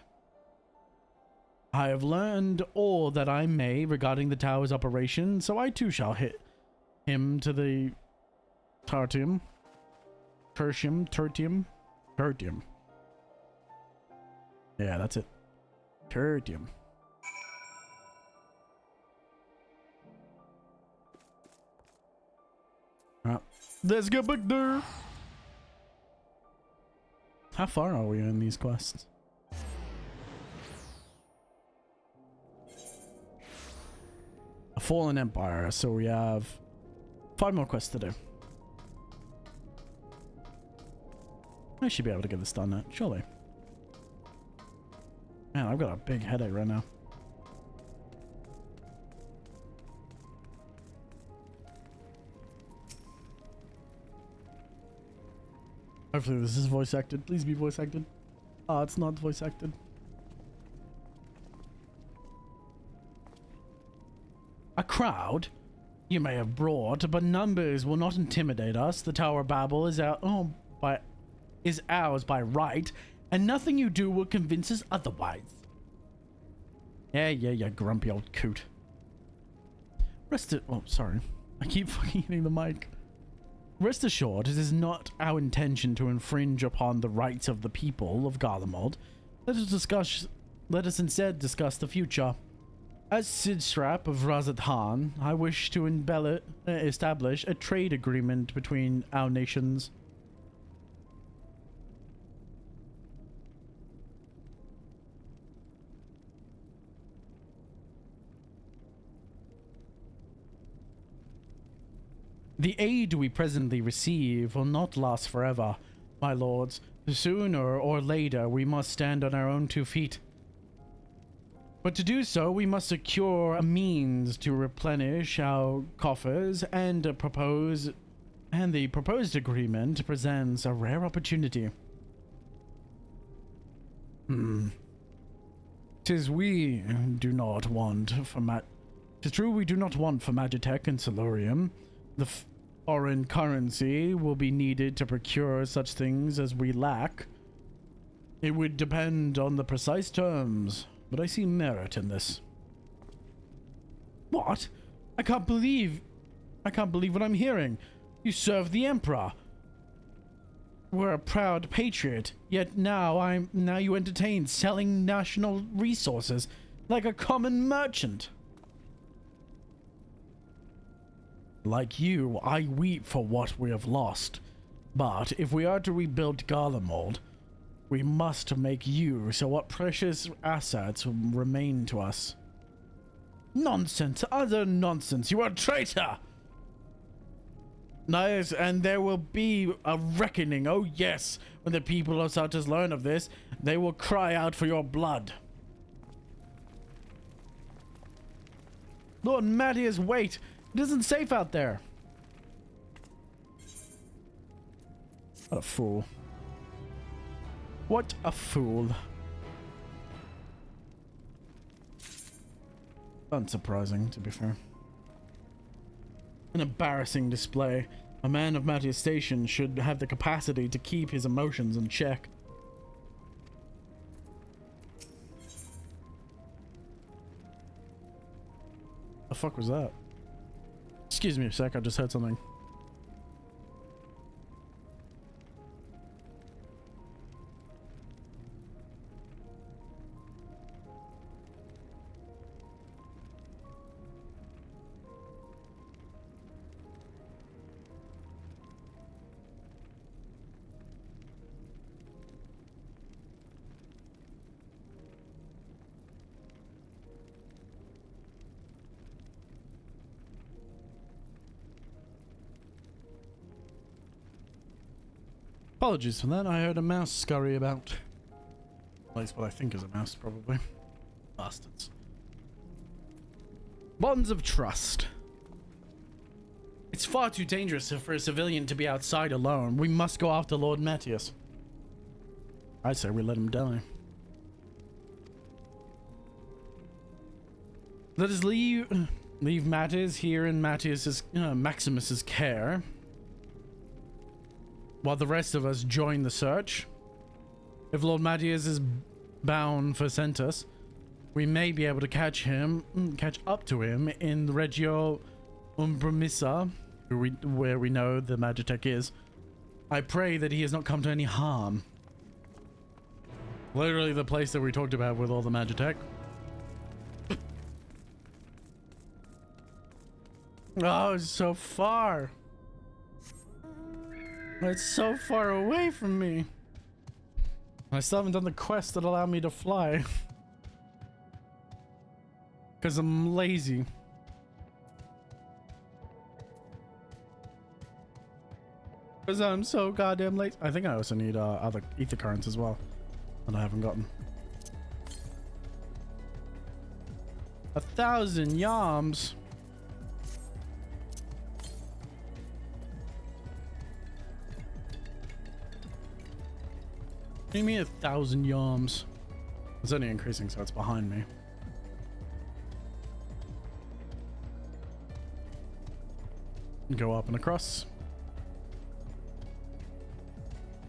I have learned all that I may regarding the tower's operation, so I too shall hit him to the Tertium. Yeah, that's it. Tertium. Let's get back there. How far are we in these quests? A fallen empire, so we have 5 more quests to do. I should be able to get this done now, surely. Man, I've got a big headache right now. Hopefully this is voice acted. Please be voice acted. Ah, it's not voice acted. A crowd you may have brought, but numbers will not intimidate us. The Tower of Babel is ours by right, and nothing you do will convince us otherwise. Yeah, you grumpy old coot. Oh, sorry. I keep fucking hitting the mic. Rest assured, it is not our intention to infringe upon the rights of the people of Garlemald. Let us instead discuss the future. As Sidstrap of Razathan, I wish to establish a trade agreement between our nations. The aid we presently receive will not last forever, my lords. Sooner or later, we must stand on our own 2 feet. But to do so, we must secure a means to replenish our coffers, and the proposed agreement presents a rare opportunity. 'Tis we do not want for 'Tis true we do not want for Magitech and Solarium. The foreign currency will be needed to procure such things as we lack. It would depend on the precise terms, but I see merit in this. What? I can't believe what I'm hearing. You serve the Emperor. We're a proud patriot, yet now you entertain selling national resources like a common merchant. Like you, I weep for what we have lost. But if we are to rebuild Garlemald, we must make use of what precious assets remain to us. Nonsense! Utter nonsense! You are a traitor! Nice, and there will be a reckoning, oh yes! When the people of Sartas learn of this, they will cry out for your blood. Lord Mattias, wait! It isn't safe out there! What a fool. What a fool. Unsurprising, to be fair. An embarrassing display. A man of Mattias' station should have the capacity to keep his emotions in check. The fuck was that? Excuse me a sec, I just heard something. Apologies for that, I heard a mouse scurry about. At least what I think is a mouse, probably. Bastards. Bonds of trust. It's far too dangerous for a civilian to be outside alone. We must go after Lord Mattias. I say we let him die. Let us leave Mattias here in Maximus's care, while the rest of us join the search. If Lord Mattias is bound for Centus, we may be able to catch up to him in Regio Umbramissa, where we know the Magitech is. I pray that he has not come to any harm. Literally the place that we talked about with all the Magitech. Oh, it's so far. It's so far away from me. I still haven't done the quest that allow me to fly. Because I'm lazy. Because I'm so goddamn lazy. I think I also need other ether currents as well that I haven't gotten. 1,000 yams. Give me 1,000 yams. It's only increasing, so it's behind me. Go up and across.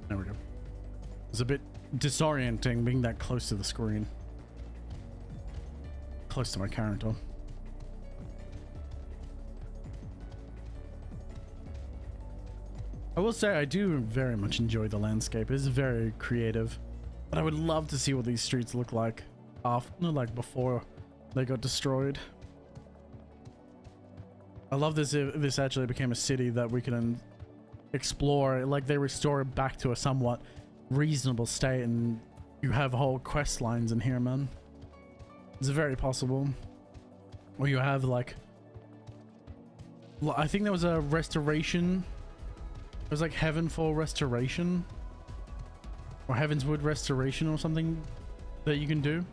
There we go. It's a bit disorienting being that close to the screen. Close to my character. I will say I do very much enjoy the landscape. It's very creative. But I would love to see what these streets look like after, like before They got destroyed. I love this if this actually became a city that we can explore. Like they restore it back to a somewhat reasonable state and you have whole quest lines in here, man. It's very possible. Or you have like, I think there was a restoration. It was like Heavenfall Restoration or Heavenswood Restoration or something that you can do.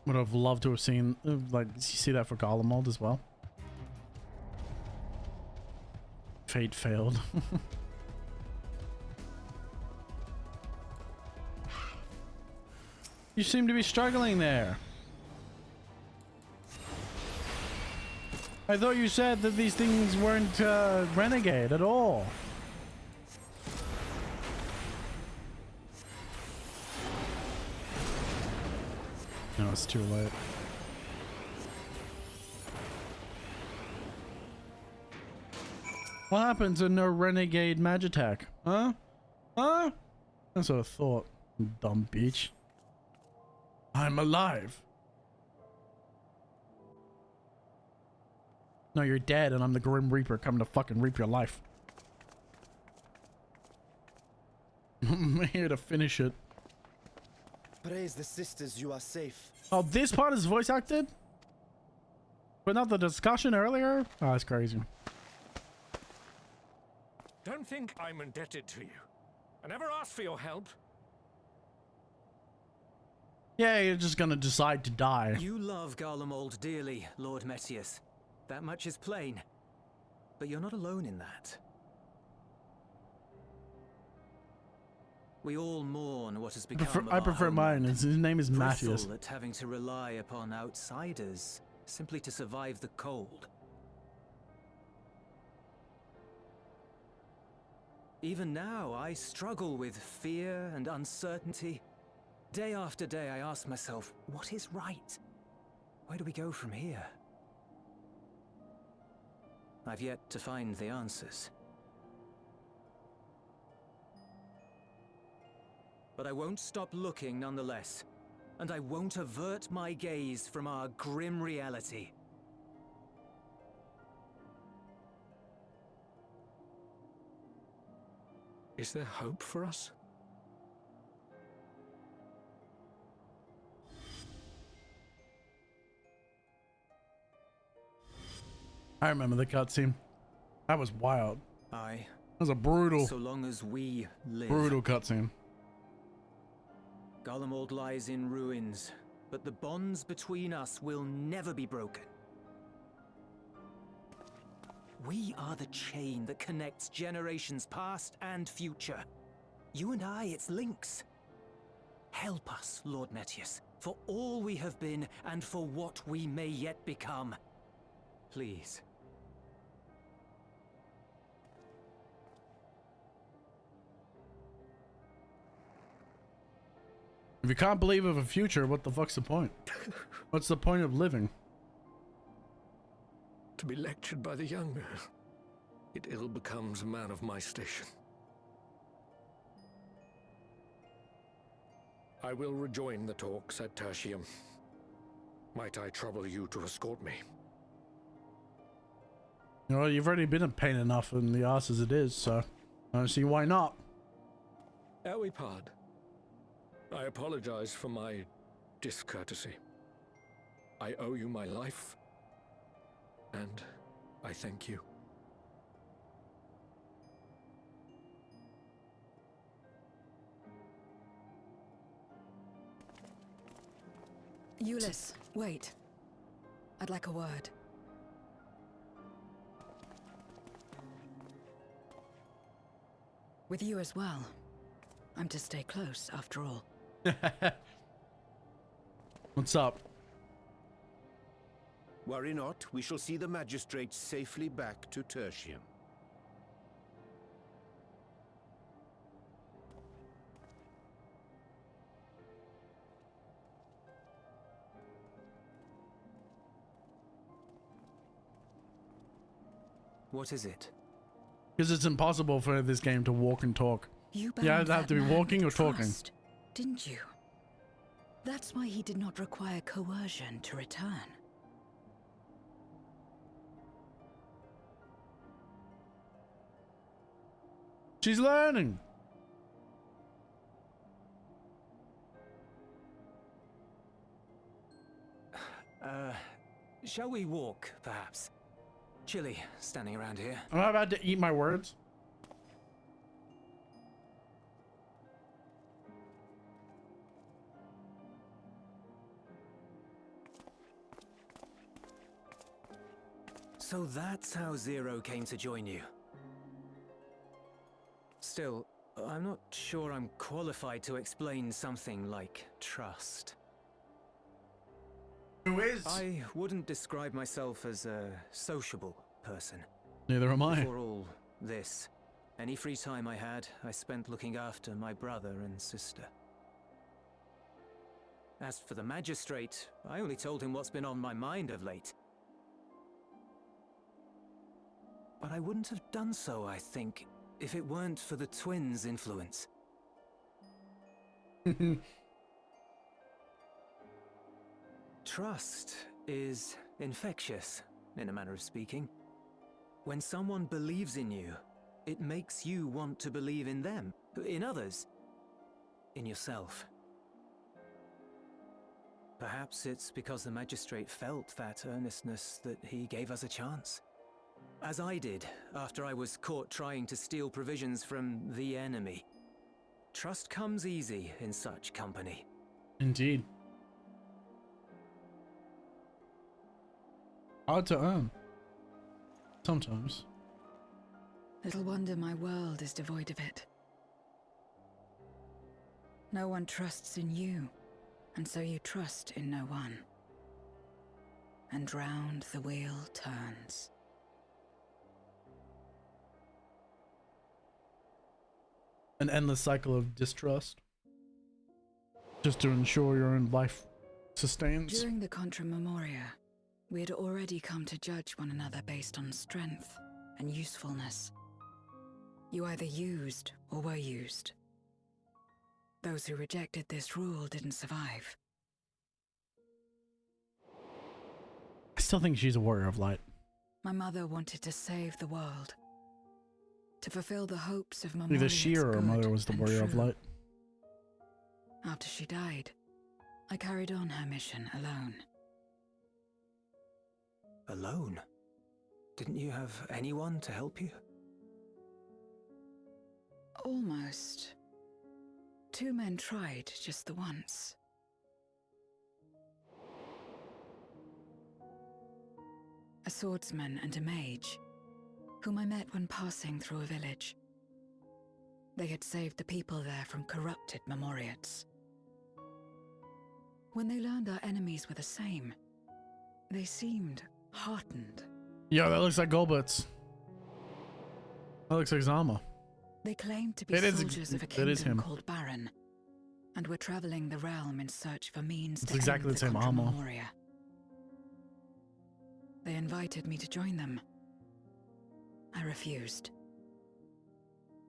Would have loved to have seen, like, you see that for Garlemald as well. Fate failed. You seem to be struggling there. I thought you said that these things weren't renegade at all. No, it's too late. What happened to no renegade Magitek? Huh? Huh? That's what I thought. Dumb bitch. I'm alive. No, you're dead and I'm the Grim Reaper coming to fucking reap your life. I'm here to finish it. Praise the sisters, you are safe. Oh, this part is voice acted? But not the discussion earlier? Oh, that's crazy. Don't think I'm indebted to you. I never asked for your help. Yeah, you're just gonna decide to die. You love Garlemald dearly, Lord Metius. That much is plain. But you're not alone in that. We all mourn what has become I prefer mine. His name is Matthias. Bristle at having to rely upon outsiders simply to survive the cold. Even now, I struggle with fear and uncertainty. Day after day, I ask myself, what is right? Where do we go from here? I've yet to find the answers. But I won't stop looking nonetheless, and I won't avert my gaze from our grim reality. Is there hope for us? I remember the cutscene. That was wild. Aye. That was a brutal, so long as we live. Brutal cutscene. Garlemald lies in ruins, but the bonds between us will never be broken. We are the chain that connects generations past and future. You and I, it's links. Help us, Lord Metius, for all we have been and for what we may yet become. Please. If you can't believe of a future, what the fuck's the point? What's the point of living? To be lectured by the younger, it ill becomes a man of my station. I will rejoin the talks at Tertium. Might I trouble you to escort me? You know, you've already been a pain enough in the arse as it is, so I don't see why not. Ere we part, I apologize for my discourtesy. I owe you my life, and I thank you. Ulyss, wait. I'd like a word. With you as well. I'm to stay close, after all. What's up? Worry not, we shall see the magistrates safely back to Tertium. What is it? Because it's impossible for this game to walk and talk. You I'd have to be walking or talking. Didn't you? That's why he did not require coercion to return. She's learning. Shall we walk, perhaps? Chilly, standing around here. Am I about to eat my words? So that's how Zero came to join you. Still, I'm not sure I'm qualified to explain something like trust. Who is? I wouldn't describe myself as a sociable person. Neither am I. Before all this, any free time I had, I spent looking after my brother and sister. As for the magistrate, I only told him what's been on my mind of late. But I wouldn't have done so, I think, if it weren't for the twins' influence. Trust is infectious, in a manner of speaking. When someone believes in you, it makes you want to believe in them, in others, in yourself. Perhaps it's because the magistrate felt that earnestness that he gave us a chance. As I did, after I was caught trying to steal provisions from the enemy. Trust comes easy in such company. Indeed. Hard to earn. Sometimes. Little wonder my world is devoid of it. No one trusts in you, and so you trust in no one. And round the wheel turns. An endless cycle of distrust. Just to ensure your own life sustains. During the Contra Memoria, we had already come to judge one another based on strength and usefulness. You either used or were used. Those who rejected this rule didn't survive. I still think she's a warrior of light. My mother wanted to save the world. To fulfill the hopes of Memoria's Either she or her mother was the warrior of light. After she died, I carried on her mission alone. Alone? Didn't you have anyone to help you? Almost. 2 men tried just the once. A swordsman and a mage, whom I met when passing through a village. They had saved the people there from corrupted Memoriates. When they learned our enemies were the same, they seemed heartened. Yo, that looks like Golbutz. That looks like Zama. They claimed to be soldiers of a kingdom called Baron, and were traveling the realm in search of a means to exactly end the same Contra armor. Memoria. They invited me to join them. I refused.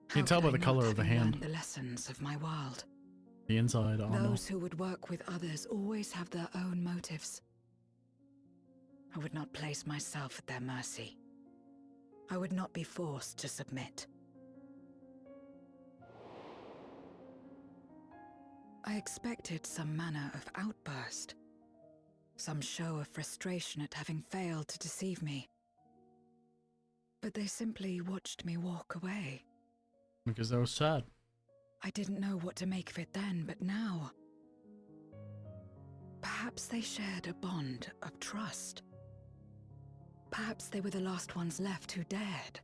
You can tell by the color of the hand. The lessons of my world. The inside armor. Those who would work with others always have their own motives. I would not place myself at their mercy. I would not be forced to submit. I expected some manner of outburst. Some show of frustration at having failed to deceive me. But they simply watched me walk away. Because they were sad. I didn't know what to make of it then, but now... Perhaps they shared a bond of trust. Perhaps they were the last ones left who dared.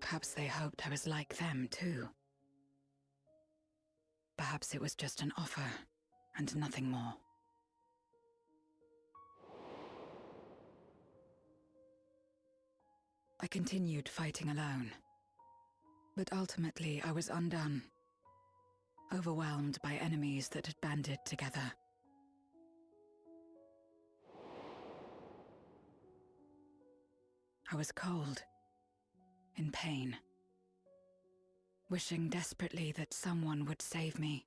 Perhaps they hoped I was like them too. Perhaps it was just an offer, and nothing more. I continued fighting alone. But ultimately I was undone. Overwhelmed by enemies that had banded together. I was cold, in pain, wishing desperately that someone would save me.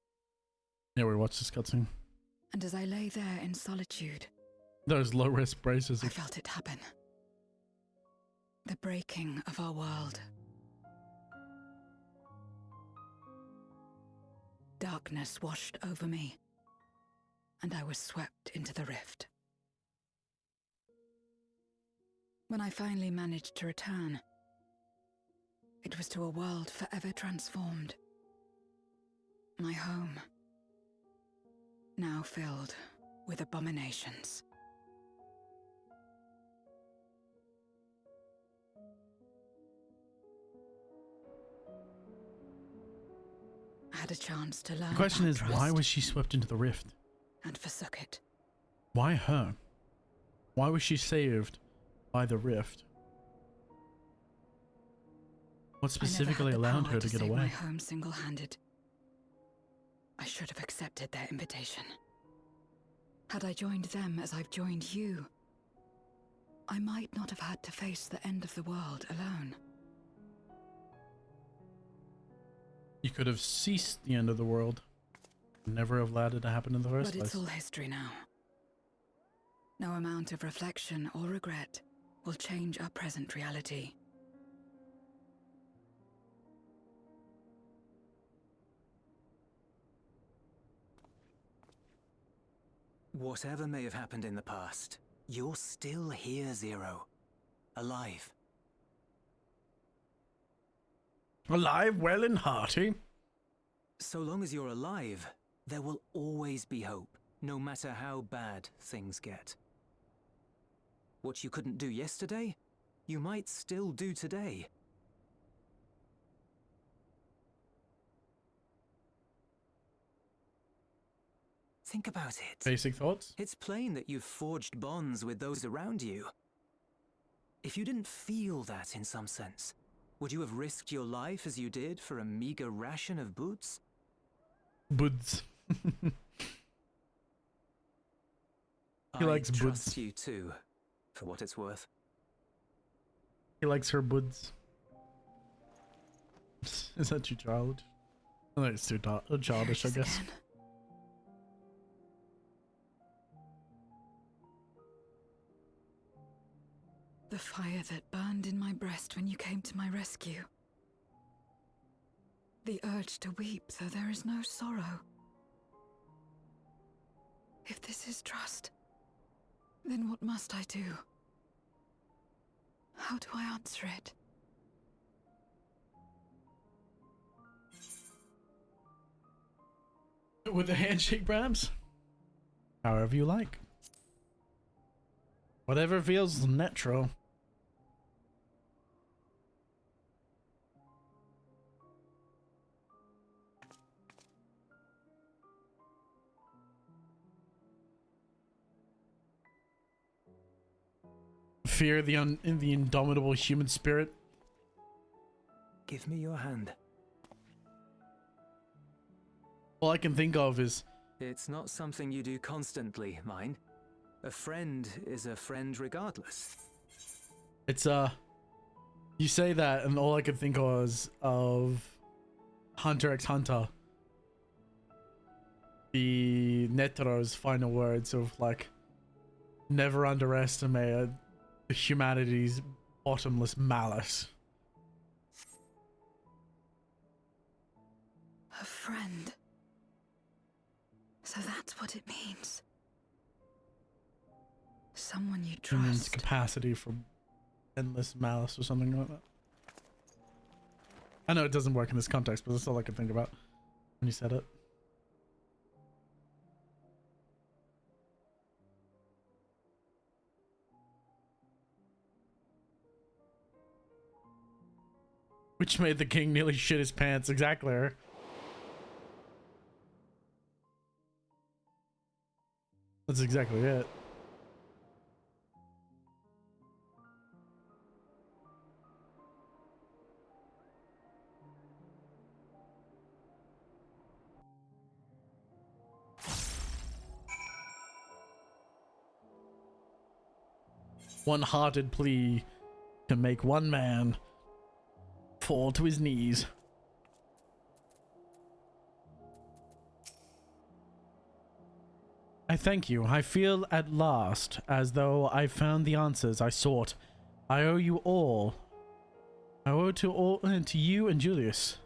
Yeah, we watched this cutscene. And as I lay there in solitude, Those low-risk braces. I felt it happen. The breaking of our world. Darkness washed over me, and I was swept into the rift. When I finally managed to return, it was to a world forever transformed. My home, now filled with abominations. I had a chance to learn. The question about is, trust why was she swept into the rift? and forsook it. Why her? Why was she saved by the rift? What specifically allowed her to get save away? my home single-handed. I should have accepted their invitation. Had I joined them as I've joined you, I might not have had to face the end of the world alone. You could have ceased the end of the world. Never have allowed it to happen in the first But place. it's all history now. No amount of reflection or regret will change our present reality. Whatever may have happened in the past, you're still here, Zero. Alive. Alive, well and hearty. So long as you're alive, there will always be hope, no matter how bad things get. What you couldn't do yesterday, you might still do today. Think about it. Basic thoughts? It's plain that you've forged bonds with those around you. If you didn't feel that in some sense, would you have risked your life as you did for a meager ration of boots? Buds. He likes I buds. trust you too, for what it's worth. He likes her buds. Is that too childish? I think it's too childish, I guess. Again. The fire that burned in my breast when you came to my rescue. The urge to weep, though there is no sorrow. If this is trust, then what must I do? How do I answer it? With a handshake, perhaps? However you like. Whatever feels natural. Fear the indomitable human spirit. Give me your hand. All I can think of is... It's not something you do constantly, mind. A friend is a friend regardless. It's, you say that, and all I can think of is of Hunter x Hunter. The Netero's final words of, like, never underestimate humanity's bottomless malice. A friend. So that's what it means. Someone you It means trust. capacity for endless malice or something like that. I know it doesn't work in this context, but that's all I could think about when you said it. Which made the king nearly shit his pants. Exactly. That's exactly it. One-hearted plea can make one man fall to his knees. I thank you. I feel at last as though I found the answers I sought. I owe you all. I owe it to you and Julius.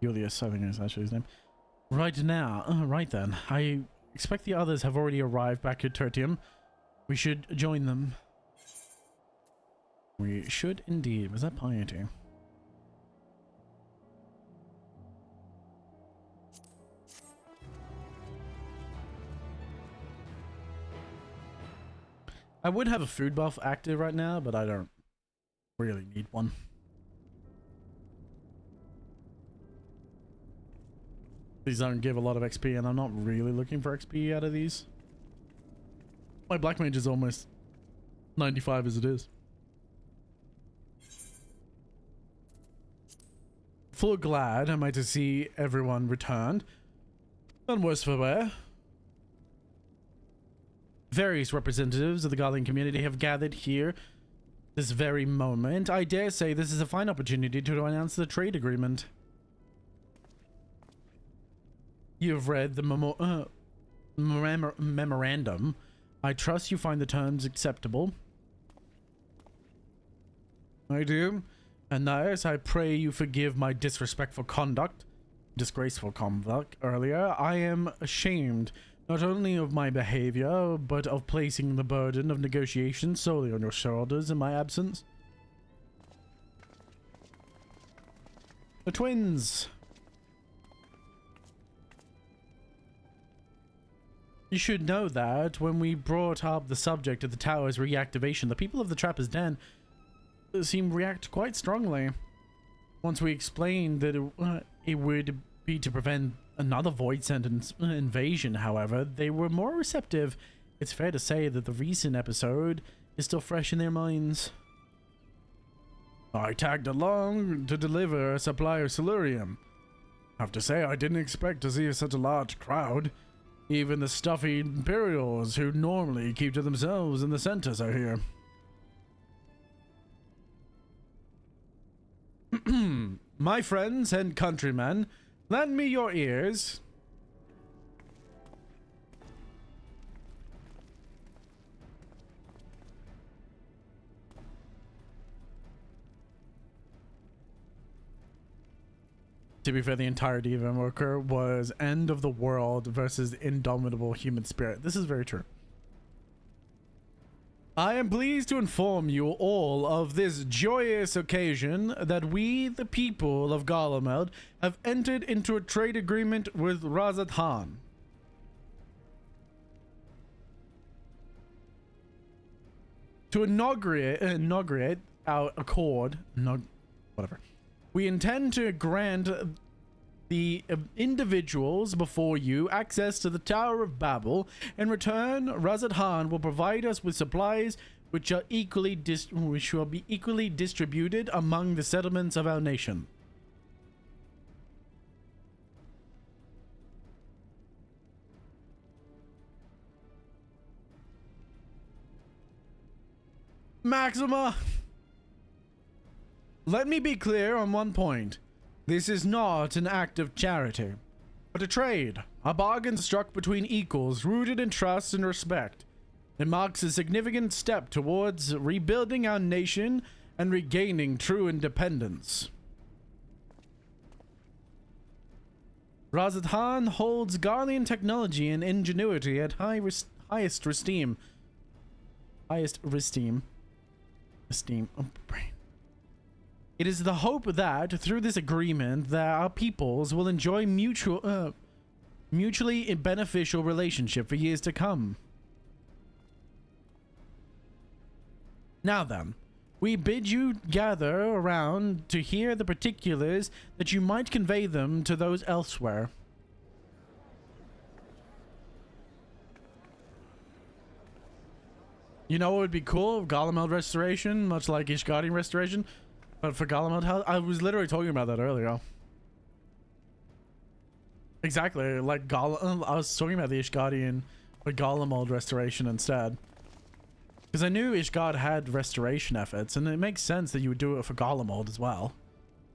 Julius, I think is actually his name. Right now, right then. I expect the others have already arrived back at Tertium. We should join them. We should indeed. Was that piety? I would have a food buff active right now, but I don't really need one. These don't give a lot of XP, and I'm not really looking for XP out of these. My black mage is almost 95 as it is. Full glad am I to see everyone returned. None worse for wear. Various representatives of the Guardian community have gathered here this very moment. I dare say this is a fine opportunity to announce the trade agreement. You have read the memorandum. I trust you find the terms acceptable. I do. And thus, I pray you forgive my disgraceful conduct earlier. I am ashamed not only of my behavior, but of placing the burden of negotiation solely on your shoulders in my absence. The twins. You should know that when we brought up the subject of the tower's reactivation, the people of the Trapper's Den seemed to react quite strongly. Once we explained that it would be to prevent another void sentence invasion, however, they were more receptive. It's fair to say that the recent episode is still fresh in their minds. I tagged along to deliver a supply of Silurium. I have to say, I didn't expect to see such a large crowd. Even the stuffy Imperials, who normally keep to themselves in the centers, are here. My friends and countrymen, lend me your ears. To be fair, the entirety of Invoker was end of the world versus indomitable human spirit. This is very true. I am pleased to inform you all of this joyous occasion that we, the people of Garlemald, have entered into a trade agreement with Razat Han. To inaugurate our accord, whatever. We intend to grant the individuals before you access to the Tower of Babel. In return, Razat Han will provide us with supplies which will be equally distributed among the settlements of our nation. Maxima! Let me be clear on one point. This is not an act of charity, but a trade, a bargain struck between equals rooted in trust and respect. It marks a significant step towards rebuilding our nation and regaining true independence. Razat Han holds Garlean technology and ingenuity at highest esteem. It is the hope that through this agreement that our peoples will enjoy mutually beneficial relationship for years to come. Now then, we bid you gather around to hear the particulars that you might convey them to those elsewhere. You know what would be cool? Garlemald restoration, much like Ishgardian restoration. But for Garlemald, I was literally talking about that earlier. Exactly, like I was talking about the Ishgardian or Garlemald restoration instead. Because I knew Ishgard had restoration efforts, and it makes sense that you would do it for Garlemald as well.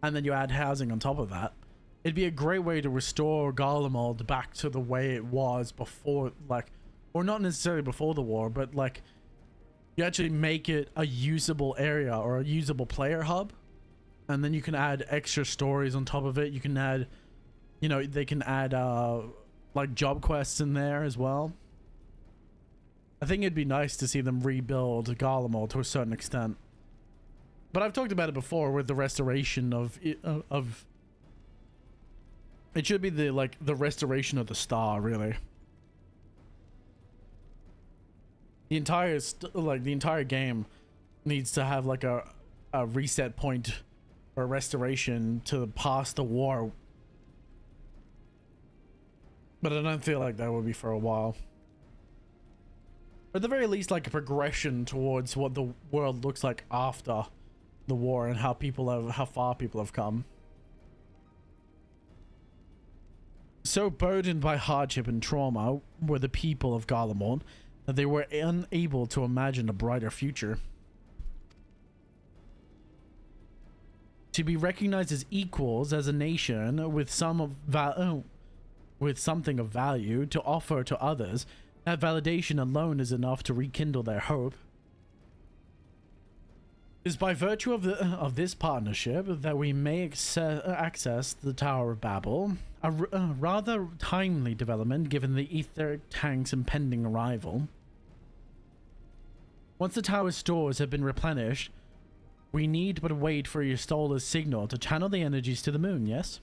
And then you add housing on top of that. It'd be a great way to restore Garlemald back to the way it was before, like, or not necessarily before the war, but like you actually make it a usable area or a usable player hub, and then you can add extra stories on top of it. You can add, you know, they can add like job quests in there as well. I think it'd be nice to see them rebuild Garlemald to a certain extent. But I've talked about it before with the restoration of it should be the restoration of the star, really. The entire game needs to have like a reset point or restoration to pass the war. But I don't feel like that will be for a while. Or at the very least, like a progression towards what the world looks like after the war and how far people have come. So burdened by hardship and trauma were the people of Garlemald that they were unable to imagine a brighter future. To be recognized as equals as a nation with something of value to offer to others, that validation alone is enough to rekindle their hope. It is by virtue of this partnership that we may access the Tower of Babel, a rather timely development given the etheric tank's impending arrival. Once the tower's stores have been replenished, we need but wait for Ystola's signal to channel the energies to the moon, yes?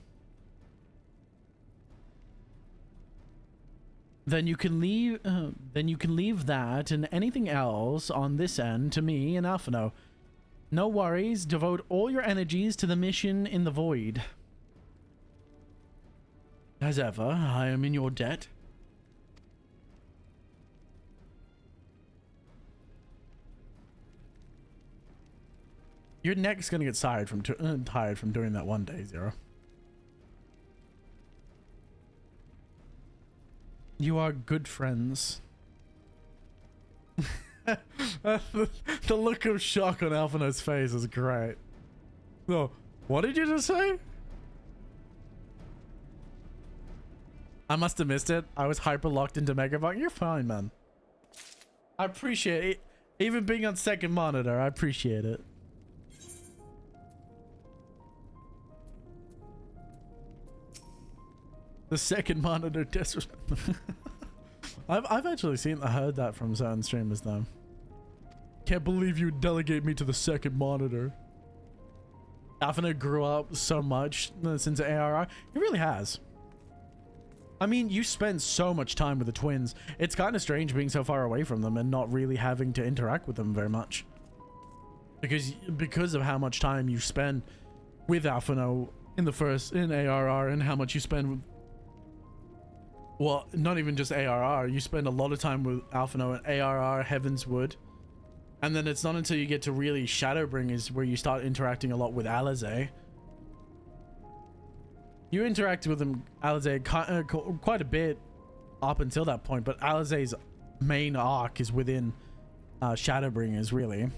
Then you can leave that and anything else on this end to me and Alphino. No worries, devote all your energies to the mission in the void. As ever, I am in your debt. Your neck's gonna get tired from doing that one day, Zero. You are good friends. The look of shock on Alphino's face is great. Oh, what did you just say? I must have missed it. I was hyper locked into Megabot. You're fine, man. I appreciate it. Even being on second monitor, I appreciate it. The second monitor disrespect. I've actually heard that from certain streamers though. Can't believe you delegate me to the second monitor. Alphino grew up so much since ARR. He really has. I mean, you spend so much time with the twins. It's kind of strange being so far away from them and not really having to interact with them very much. Because of how much time you spend with Alphino in ARR and how much you spend with, well, not even just ARR. You spend a lot of time with Alphino and ARR, Heavenswood. And then it's not until you get to really Shadowbringers where you start interacting a lot with Alizé. You interact with him, Alizé, quite a bit up until that point, but Alizé's main arc is within Shadowbringers, really.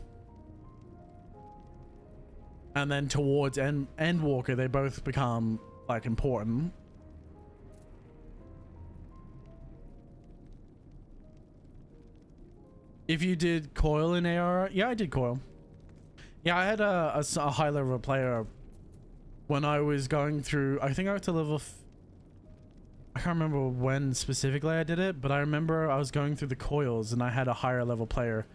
And then towards Endwalker, they both become, like, important. If you did Coil in AR, yeah, I did Coil. Yeah, I had a high level player when I was going through. I think I was to level. I can't remember when specifically I did it, but I remember I was going through the Coils and I had a higher level player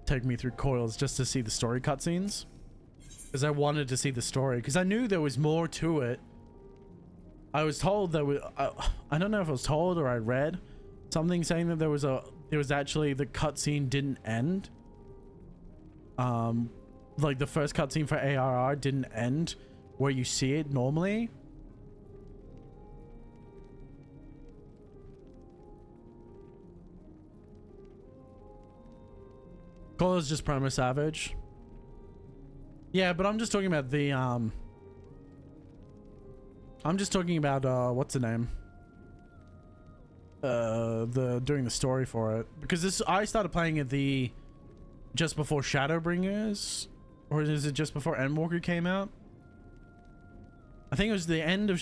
take me through Coils just to see the story cutscenes, because I wanted to see the story because I knew there was more to it. I was told that I don't know if I was told or I read something saying that there was actually the cutscene didn't end. Like the first cutscene for ARR didn't end where you see it normally. Call is just Promo Savage. Yeah, but I'm just talking about the I'm just talking about what's the name? Doing the story for it, because I started playing it just before Shadowbringers, or is it just before Endwalker came out? I think it was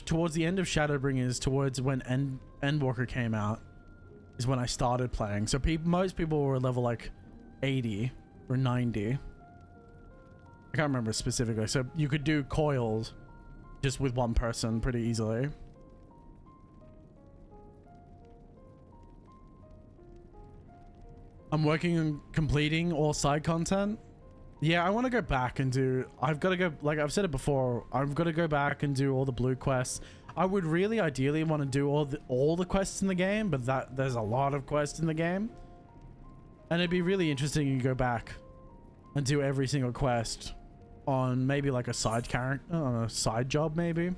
towards the end of Shadowbringers, towards when Endwalker came out. is when I started playing. So most people were level like 80 or 90. I can't remember specifically. So you could do coils just with one person pretty easily. I'm working on completing all side content. Yeah, I want to go back and do... I've got to go... Like I've said it before, I've got to go back and do all the blue quests. I would really ideally want to do all the quests in the game, but there's a lot of quests in the game. And it'd be really interesting to go back and do every single quest on maybe like a side character, on a side job maybe.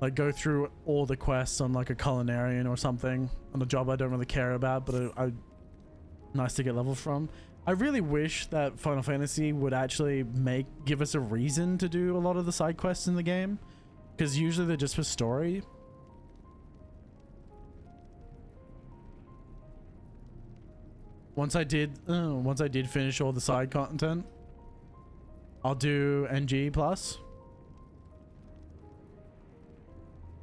Like go through all the quests on like a culinarian or something, on a job I don't really care about, but nice to get level from. I really wish that Final Fantasy would actually give us a reason to do a lot of the side quests in the game, because usually they're just for story. Once I did finish all the side content, I'll do NG plus.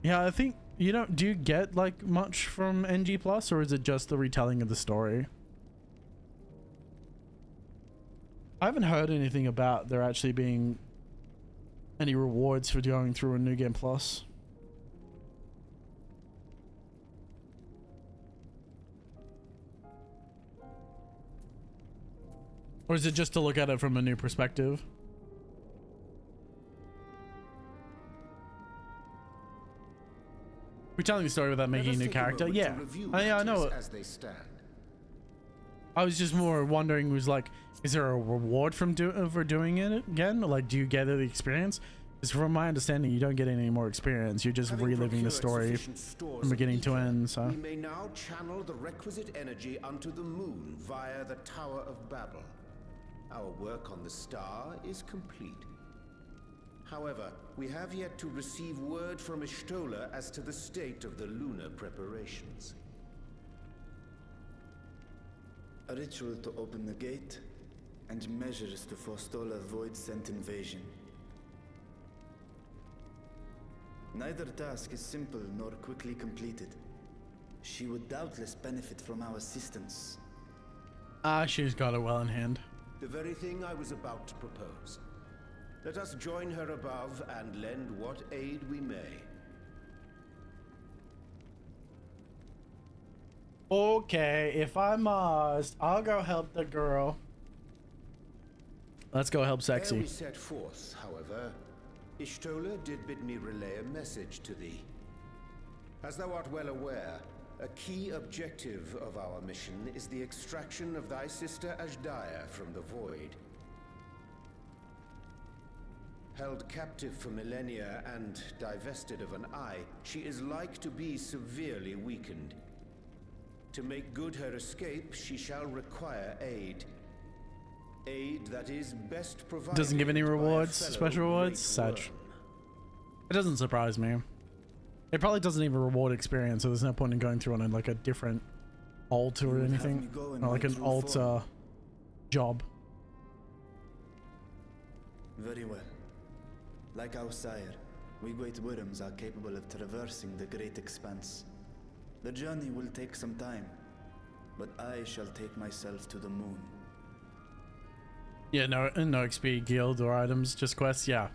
Yeah, I think, you know, do you get like much from NG plus, or is it just the retelling of the story? I haven't heard anything about there actually being any rewards for going through a New Game Plus. Or is it just to look at it from a new perspective? Retelling the story without making a new character? Yeah. I know. As they stand. I was just more wondering, was like, is there a reward for doing it again? Like, do you get the experience? Because from my understanding, you don't get any more experience. You're just reliving the story from beginning to end. So we may now channel the requisite energy unto the moon via the Tower of Babel. Our work on the star is complete. However, we have yet to receive word from Ishtola as to the state of the lunar preparations. A ritual to open the gate, and measures to forestall a void-sent invasion. Neither task is simple nor quickly completed. She would doubtless benefit from our assistance. She's got it well in hand. The very thing I was about to propose. Let us join her above and lend what aid we may. Okay, if I must, I'll go help the girl. Let's go help Sexy. Ere we set forth, however, Ishtola did bid me relay a message to thee. As thou art well aware, a key objective of our mission is the extraction of thy sister Ajdaya from the Void. Held captive for millennia and divested of an eye, she is like to be severely weakened. To make good her escape, she shall require aid. Aid that is best provided. Doesn't give any rewards, special rewards. Such. It doesn't surprise me. It probably doesn't even reward experience, so there's no point in going through on like a different alt or anything, or like an alt job. Very well. Like our sire, we great worms are capable of traversing the great expanse. The journey will take some time, but I shall take myself to the moon. Yeah, no XP guild or items, just quests. Yeah,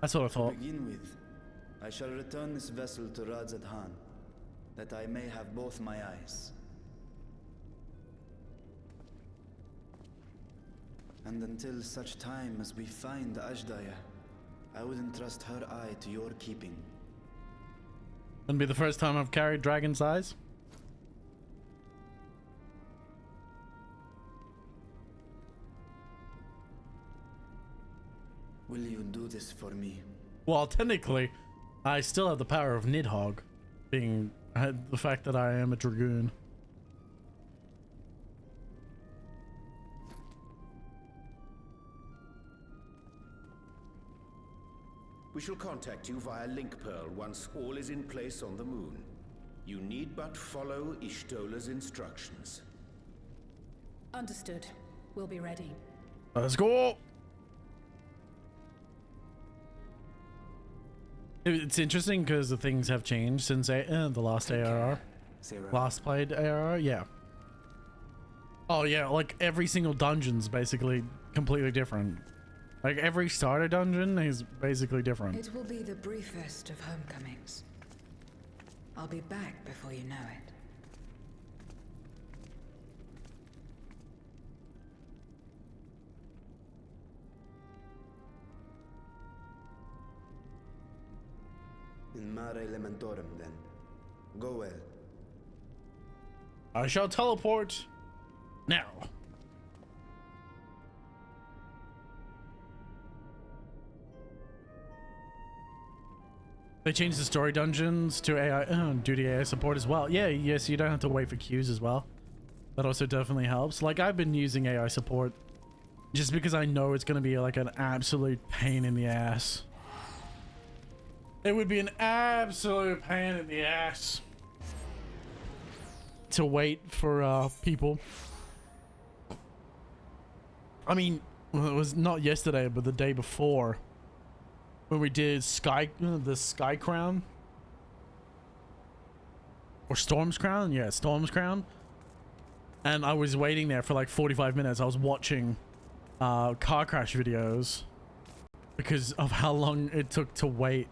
that's what I thought. To begin with, I shall return this vessel to Radzadhan, that I may have both my eyes. And until such time as we find Ajdaya, I would entrust her eye to your keeping. Wouldn't be the first time I've carried Dragon's Eyes. Will you do this for me? Well, technically, I still have the power of Nidhogg, being the fact that I am a Dragoon. We shall contact you via Link Pearl once all is in place on the moon. You need but follow Ishtola's instructions. Understood. We'll be ready. Let's go! It's interesting because the things have changed since the last ARR. Zero. Last played ARR, yeah. Oh yeah, like every single dungeon's basically completely different. Like every starter dungeon is basically different. It will be the briefest of homecomings. I'll be back before you know it. In Mare Elementorum, then. Go well. I shall teleport now. They changed the story dungeons to AI duty AI support as well. Yeah, yes, you don't have to wait for queues as well. That also definitely helps. Like I've been using AI support just because I know it's going to be like an absolute pain in the ass. It would be an absolute pain in the ass to wait for people. I mean, well, it was not yesterday, but the day before when we did the Sky Crown or Storm's Crown. Yeah, Storm's Crown. And I was waiting there for like 45 minutes. I was watching car crash videos because of how long it took to wait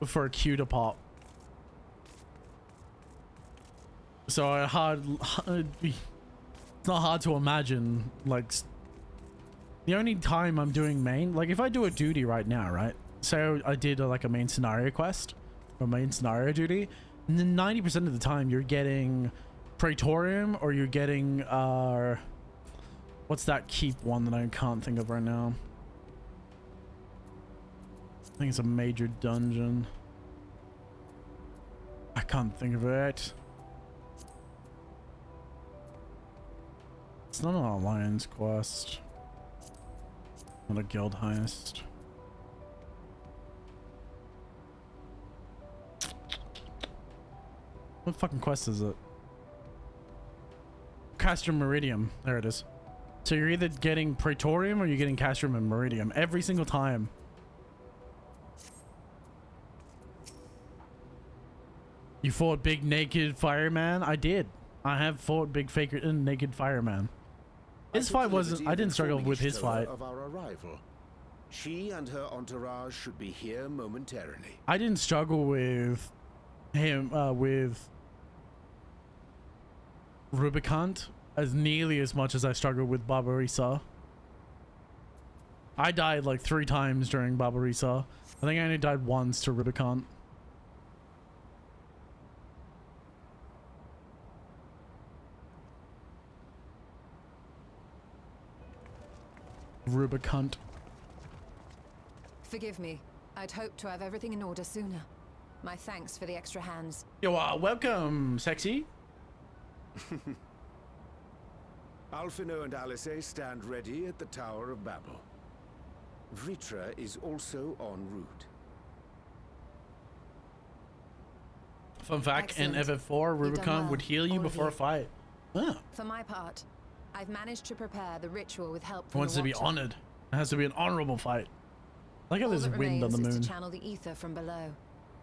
for a queue to pop. So it's not hard to imagine, like, the only time I'm doing main, like if I do a duty right now, right? So I did like a main scenario quest or main scenario duty, and then 90% of the time you're getting Praetorium or you're getting what's that keep one that I can't think of right now? I think it's a major dungeon. I can't think of it. It's not an alliance quest. Not a guild heist. What fucking quest is it? Castrum Meridium. There it is. So you're either getting Praetorium or you're getting Castrum and Meridium every single time. You fought big naked fireman? I did. I have fought big naked fireman. His fight wasn't. I didn't struggle with his fight. Of our arrival. She and her entourage should be here momentarily. I didn't struggle with him with Rubicant as nearly as much as I struggled with Barbarissa. I died like 3 times during Barbarissa. I think I only died once to Rubicant. Rubicant. Forgive me. I'd hoped to have everything in order sooner. My thanks for the extra hands. Yo, welcome, sexy. Alphino and Alice stand ready at the Tower of Babel. Vritra is also en route. Fun fact, in FF4, Rubicon would heal you before a fight. Huh. For my part, I've managed to prepare the ritual with help It from wants the to be Watcher. honored. It has to be an honorable fight. Like how All there's that wind on the remains is moon. to channel the ether from below.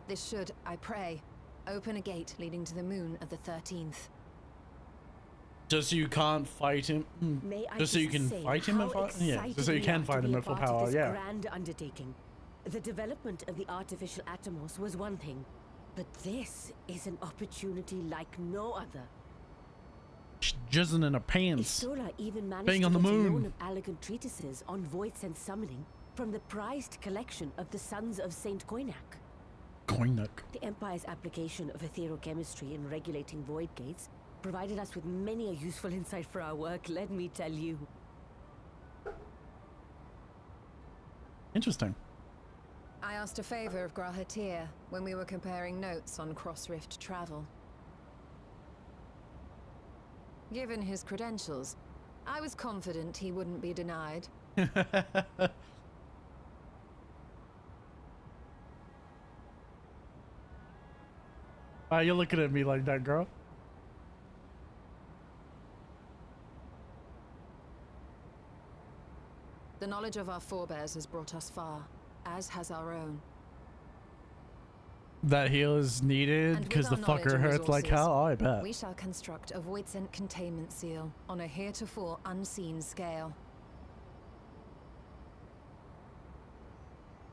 This should, I pray, open a gate leading to the moon of the 13th. Just so you can't fight him. Just so you can fight him at full. Yeah. Just so you can fight him at full power. Yeah. Grand undertaking. The development of the artificial Atomos was one thing, but this is an opportunity like no other. Jizzing in her pants. Isola even managed Being to on the get a moon. loan of elegant treatises on voice and summoning from the prized collection of the Sons of Saint Koinak. Koinak. The Empire's application of etherochemistry in regulating void gates provided us with many a useful insight for our work, let me tell you. Interesting. I asked a favor of Grahatir when we were comparing notes on cross-rift travel. Given his credentials, I was confident he wouldn't be denied. Why you looking at me like that, girl? The knowledge of our forebears has brought us far, as has our own. that heal is needed And because the with our knowledge fucker and hurts like resources, hell. I bet. We shall construct a Voidsent containment seal on a heretofore unseen scale.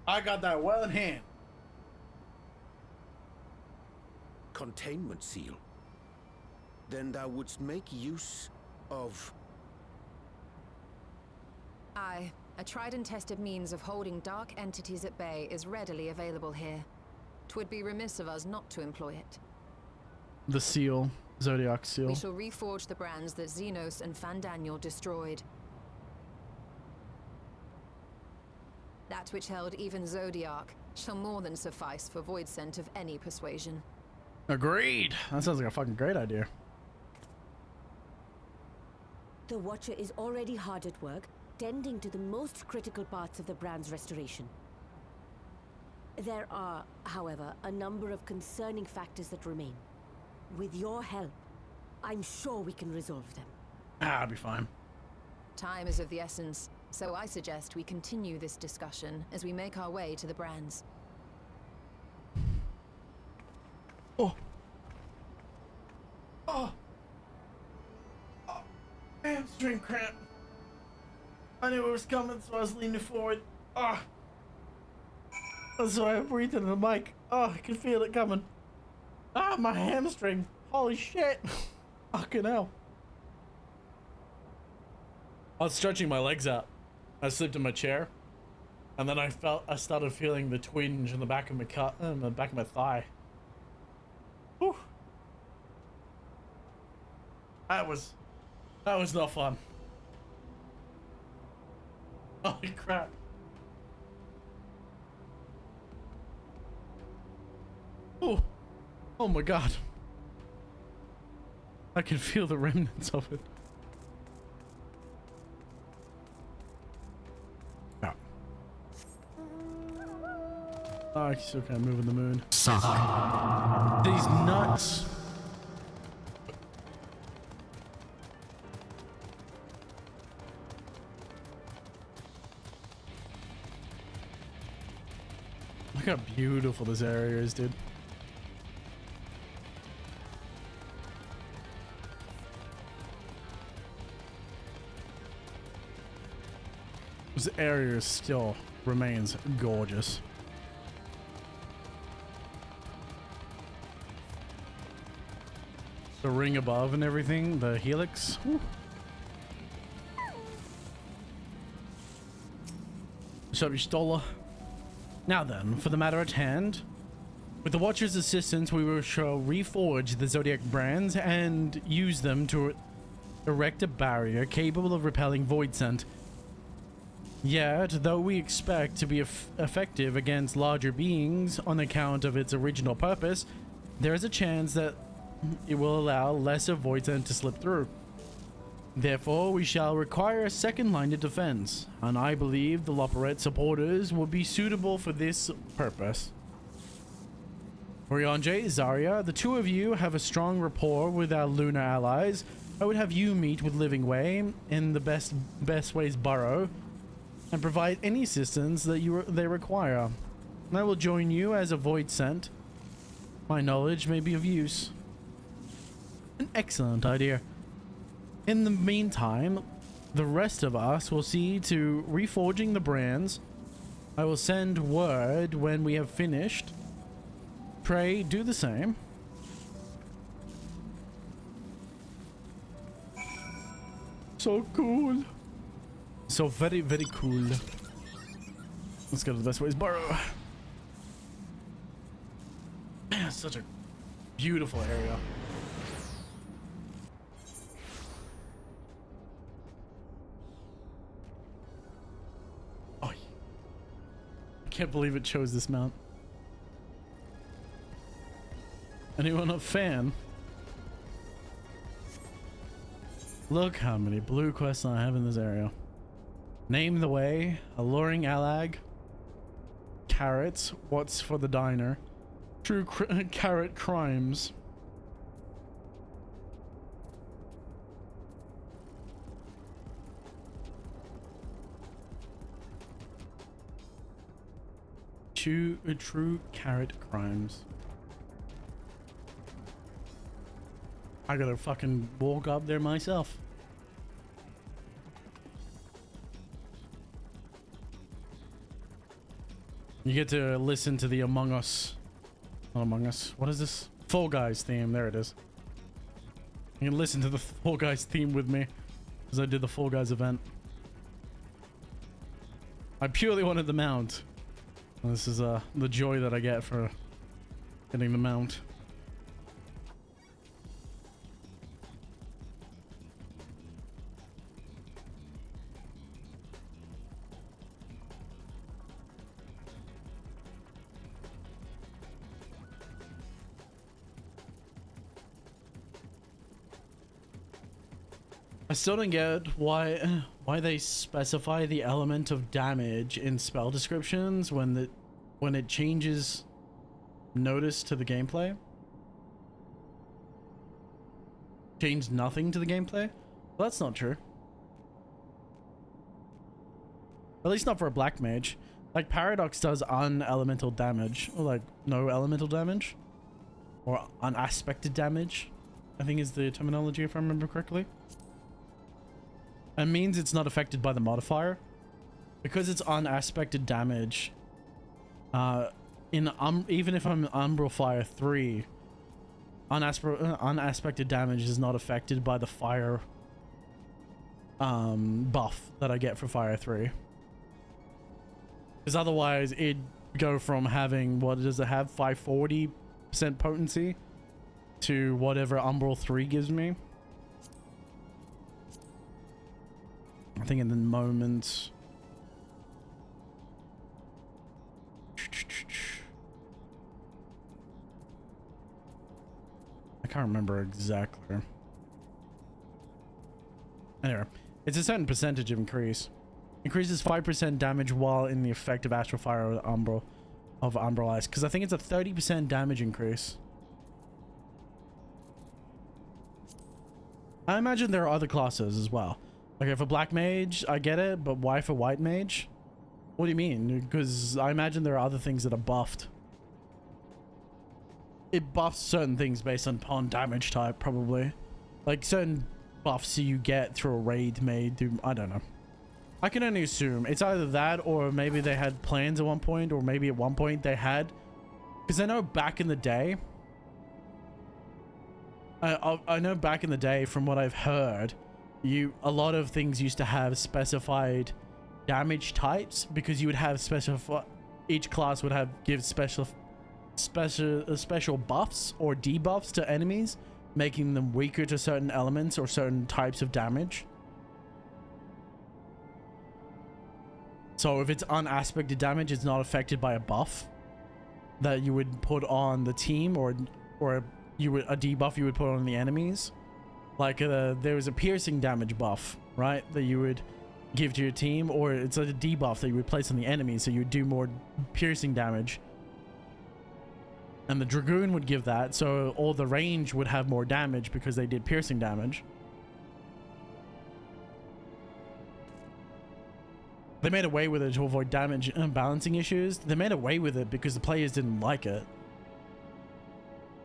I got that well in hand. Containment seal. Then thou wouldst make use of... Aye, a tried and tested means of holding dark entities at bay is readily available here. 'Twould be remiss of us not to employ it. The seal. Zodiac We seal. shall reforge the brands that Xenos and Fandaniel destroyed. That which held even Zodiac shall more than suffice for Voidsent of any persuasion. Agreed. That sounds like a fucking great idea. The Watcher is already hard at work, tending to the most critical parts of the brand's restoration. There are, however, a number of concerning factors that remain. With your help, I'm sure we can resolve them. I'll be fine. Time is of the essence, so I suggest we continue this discussion as we make our way to the brands. Oh. Oh. Oh. Hamstring cramp. I knew it was coming, so I was leaning forward. Ah. That's why I'm breathing in the mic. Oh, I can feel it coming. Ah, my hamstring. Holy shit. Fucking hell. I was stretching my legs out. I slipped in my chair, and then I started feeling the twinge in the back of my thigh. Whew. That was not fun. Holy crap. Oh my god. I can feel the remnants of it. Yeah. Oh, I still can't move in the moon. Suck. These nuts. Look how beautiful this area is, dude. This area still remains gorgeous. The ring above and everything, the helix. Whew. What's up, you stola? Now then, for the matter at hand. With the Watcher's assistance, we shall reforge the Zodiac brands and use them to erect a barrier capable of repelling Voidsent. Yet, though we expect to be effective against larger beings on account of its original purpose, there is a chance that it will allow lesser Voidsent to slip through. Therefore, we shall require a second line of defense, and I believe the Loporette supporters will be suitable for this purpose. Ryanje, Zarya, the two of you have a strong rapport with our lunar allies. I would have you meet with Living Way in the best ways burrow and provide any assistance that they require. I will join you as a Voidsent. My knowledge may be of use. An excellent idea. In the meantime, the rest of us will see to reforging the brands. I will send word when we have finished. Pray do the same. So cool. So very, very cool. Let's go to the best ways burrow. Man, such a beautiful area. Oh, I can't believe it chose this mount. Anyone a fan? Look how many blue quests I have in this area. Name the way, alluring allag, carrots, what's for the diner, true carrot crimes. True carrot crimes. I gotta fucking walk up there myself. You get to listen to the Among Us. Not Among Us. What is this? Fall Guys theme. There it is. You can listen to the Fall Guys theme with me as I did the Fall Guys event. I purely wanted the mount. This is the joy that I get for getting the mount. I still don't get why they specify the element of damage in spell descriptions when it changes notice to the gameplay. Change nothing to the gameplay? Well, that's not true. At least not for a black mage. Like Paradox does unelemental damage, or like no elemental damage, or unaspected damage, I think is the terminology if I remember correctly. It means it's not affected by the modifier. Because it's unaspected damage, even if I'm Umbral Fire 3, unaspected damage is not affected by the fire buff that I get for Fire 3. Because otherwise it'd go from having, what does it have, 540% potency to whatever Umbral 3 gives me. I think in the moment. I can't remember exactly. Anyway, it's a certain percentage of increase. Increases 5% damage while in the effect of Astral Fire or Umbral of Umbral Ice. Because I think it's a 30% damage increase. I imagine there are other classes as well. Okay, for Black Mage, I get it, but why for White Mage? What do you mean? Because I imagine there are other things that are buffed. It buffs certain things based on damage type, probably. Like certain buffs you get through a raid may do, I don't know. I can only assume. It's either that or maybe they had plans at one point, or maybe at one point they had. Because I know back in the day, I know back in the day from what I've heard, a lot of things used to have specified damage types because you would have each class would give special buffs or debuffs to enemies, making them weaker to certain elements or certain types of damage. So if it's unaspected damage, it's not affected by a buff that you would put on the team, or a debuff you would put on the enemies. Like there was a piercing damage buff, right, that you would give to your team, or it's a debuff that you would place on the enemy, so you would do more piercing damage. And the Dragoon would give that, so all the range would have more damage because they did piercing damage. They made away with it to avoid damage and balancing issues. They made away with it because the players didn't like it.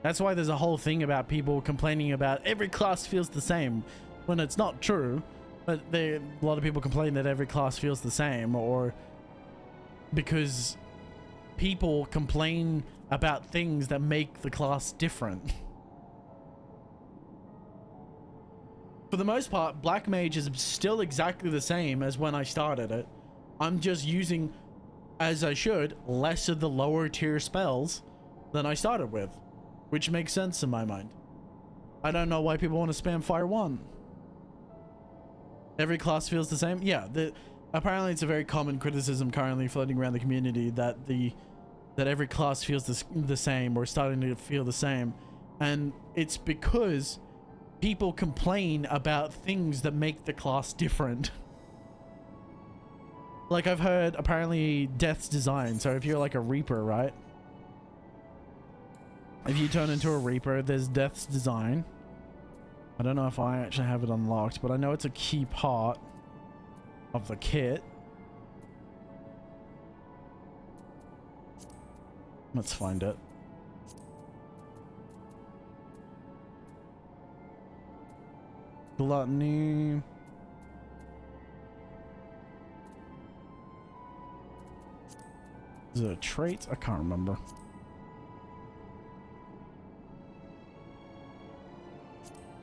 That's why there's a whole thing about people complaining about every class feels the same, when it's not true. But a lot of people complain that every class feels the same, or because people complain about things that make the class different. For the most part, Black Mage is still exactly the same as when I started it. I'm just using, as I should, less of the lower tier spells than I started with, which makes sense in my mind. I don't know why people want to spam Fire 1. Every class feels the same. Yeah, apparently it's a very common criticism currently floating around the community that every class feels the same, or starting to feel the same, and it's because people complain about things that make the class different. Like I've heard apparently Death's Design. So if you're like a Reaper, right? If you turn into a Reaper, there's Death's Design. I don't know if I actually have it unlocked, but I know it's a key part of the kit. Let's find it. Gluttony. Is it a trait? I can't remember.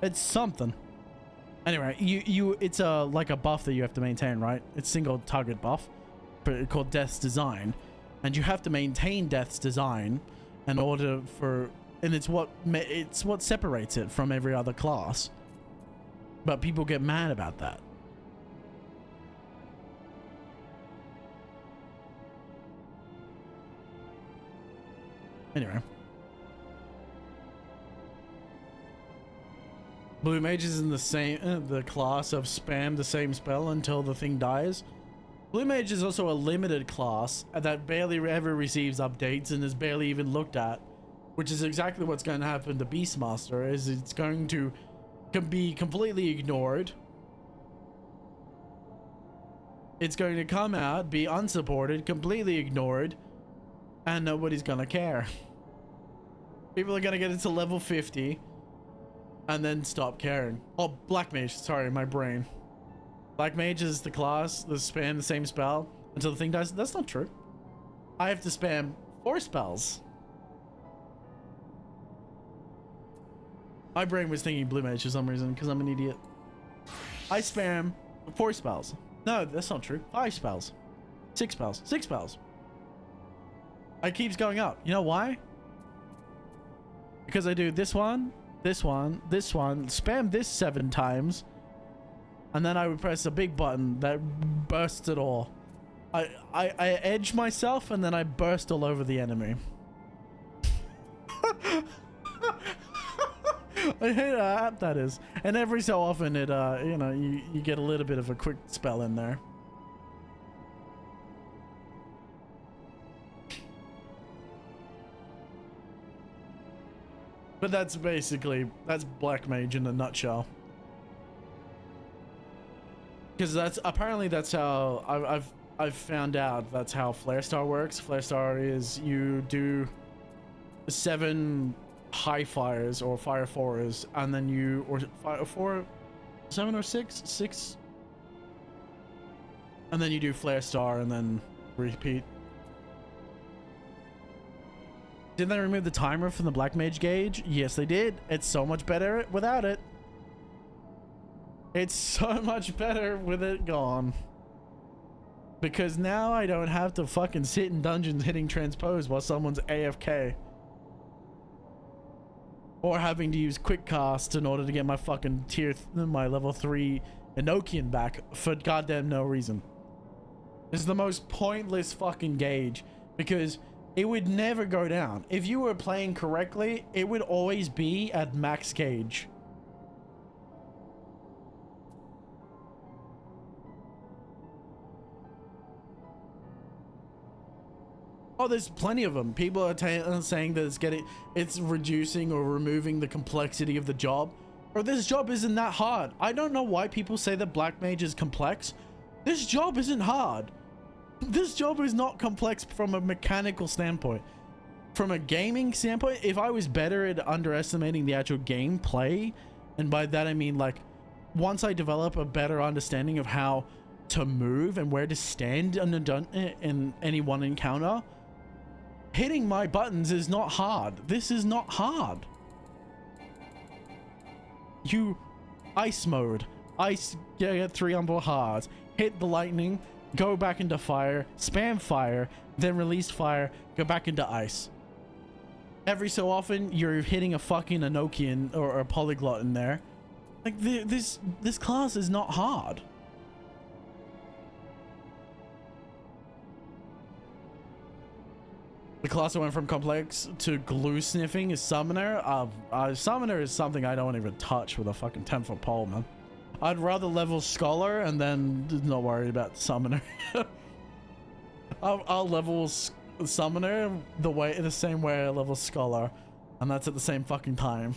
It's something. Anyway, it's like a buff that you have to maintain, right? It's single target buff, but called Death's Design, and you have to maintain Death's Design in order for, and it's what separates it from every other class. But people get mad about that. Anyway. Blue Mage is in the class of spam the same spell until the thing dies. Blue Mage is also a limited class that barely ever receives updates and is barely even looked at, which is exactly what's going to happen to Beastmaster. Is it's going to be completely ignored. It's going to come out, be unsupported, completely ignored, and nobody's going to care. People are going to get it to level 50 and then stop caring. Oh, Black Mage, sorry, my brain. Black Mage is the class that spam the same spell until the thing dies. That's not true. I have to spam 4 spells. My brain was thinking Blue Mage for some reason because I'm an idiot. I spam 4 spells. No, that's not true. 5 spells. 6 spells. 6 spells. It keeps going up. You know why? Because I do this one, this one, this one, spam this 7 times, and then I would press a big button that bursts it all. I edge myself and then I burst all over the enemy. I hate how apt that is. And every so often it you know, you get a little bit of a quick spell in there. But that's Black Mage in a nutshell. Because that's how I've found out that's how Flare Star works. Flare Star is you do 7 high fires or fire 4s, and then you fire 4, 7 or 6, and then you do Flare Star and then repeat. Did they remove the timer from the Black Mage gauge? Yes, they did. It's so much better without it. It's so much better with it gone. Because now I don't have to fucking sit in dungeons hitting transpose while someone's AFK. Or having to use quick cast in order to get my fucking my level 3 Enochian back for goddamn no reason. It's the most pointless fucking gauge because it would never go down. If you were playing correctly, it would always be at max gauge. Oh, there's plenty of them. People are saying that it's reducing or removing the complexity of the job. Or this job isn't that hard. I don't know why people say that Black Mage is complex. This job isn't hard. This job is not complex from a mechanical standpoint. From a gaming standpoint, if I was better at underestimating the actual gameplay, and by that I mean like once I develop a better understanding of how to move and where to stand in any one encounter, hitting my buttons is not hard. This is not hard. You ice mode, get 3 umber hearts, hit the lightning, go back into fire, spam fire, then release fire, go back into ice. Every so often you're hitting a fucking Enochian or a polyglot in there. Like this class is not hard. The class that went from complex to glue sniffing is Summoner. Summoner is something I don't even touch with a fucking 10-foot pole, man. I'd rather level Scholar and then not worry about Summoner. I'll level Summoner the same way I level Scholar, and that's at the same fucking time.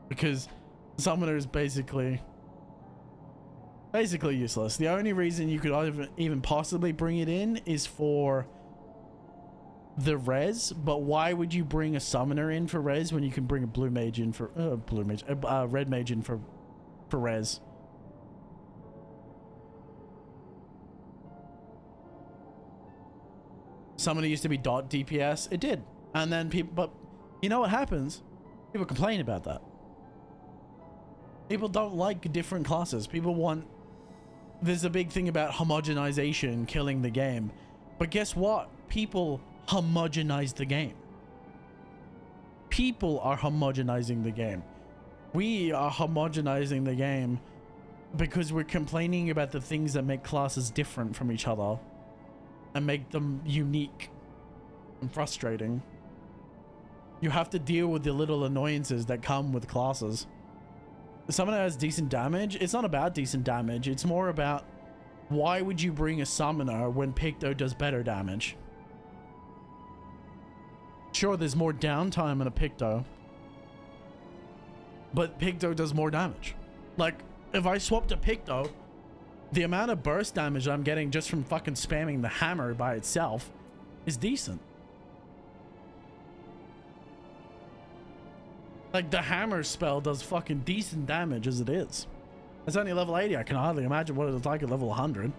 Because Summoner is basically useless. The only reason you could even possibly bring it in is for the res, but why would you bring a summoner in for res when you can bring a blue mage in for red mage in for res? Summoner used to be dot DPS. It did, and then people. But you know what happens? People complain about that. People don't like different classes. People want. There's a big thing about homogenization killing the game, but guess what? People homogenize the game. People are homogenizing the game. We are homogenizing the game because we're complaining about the things that make classes different from each other and make them unique and frustrating. You have to deal with the little annoyances that come with classes. Someone that has decent damage, it's not about decent damage, it's more about why would you bring a summoner when Picto does better damage? Sure, there's more downtime in a Picto, but Picto does more damage. Like, if I swapped a Picto, the amount of burst damage I'm getting just from fucking spamming the hammer by itself is decent. Like, the hammer spell does fucking decent damage as it is. It's only level 80. I can hardly imagine what it's like at level 100.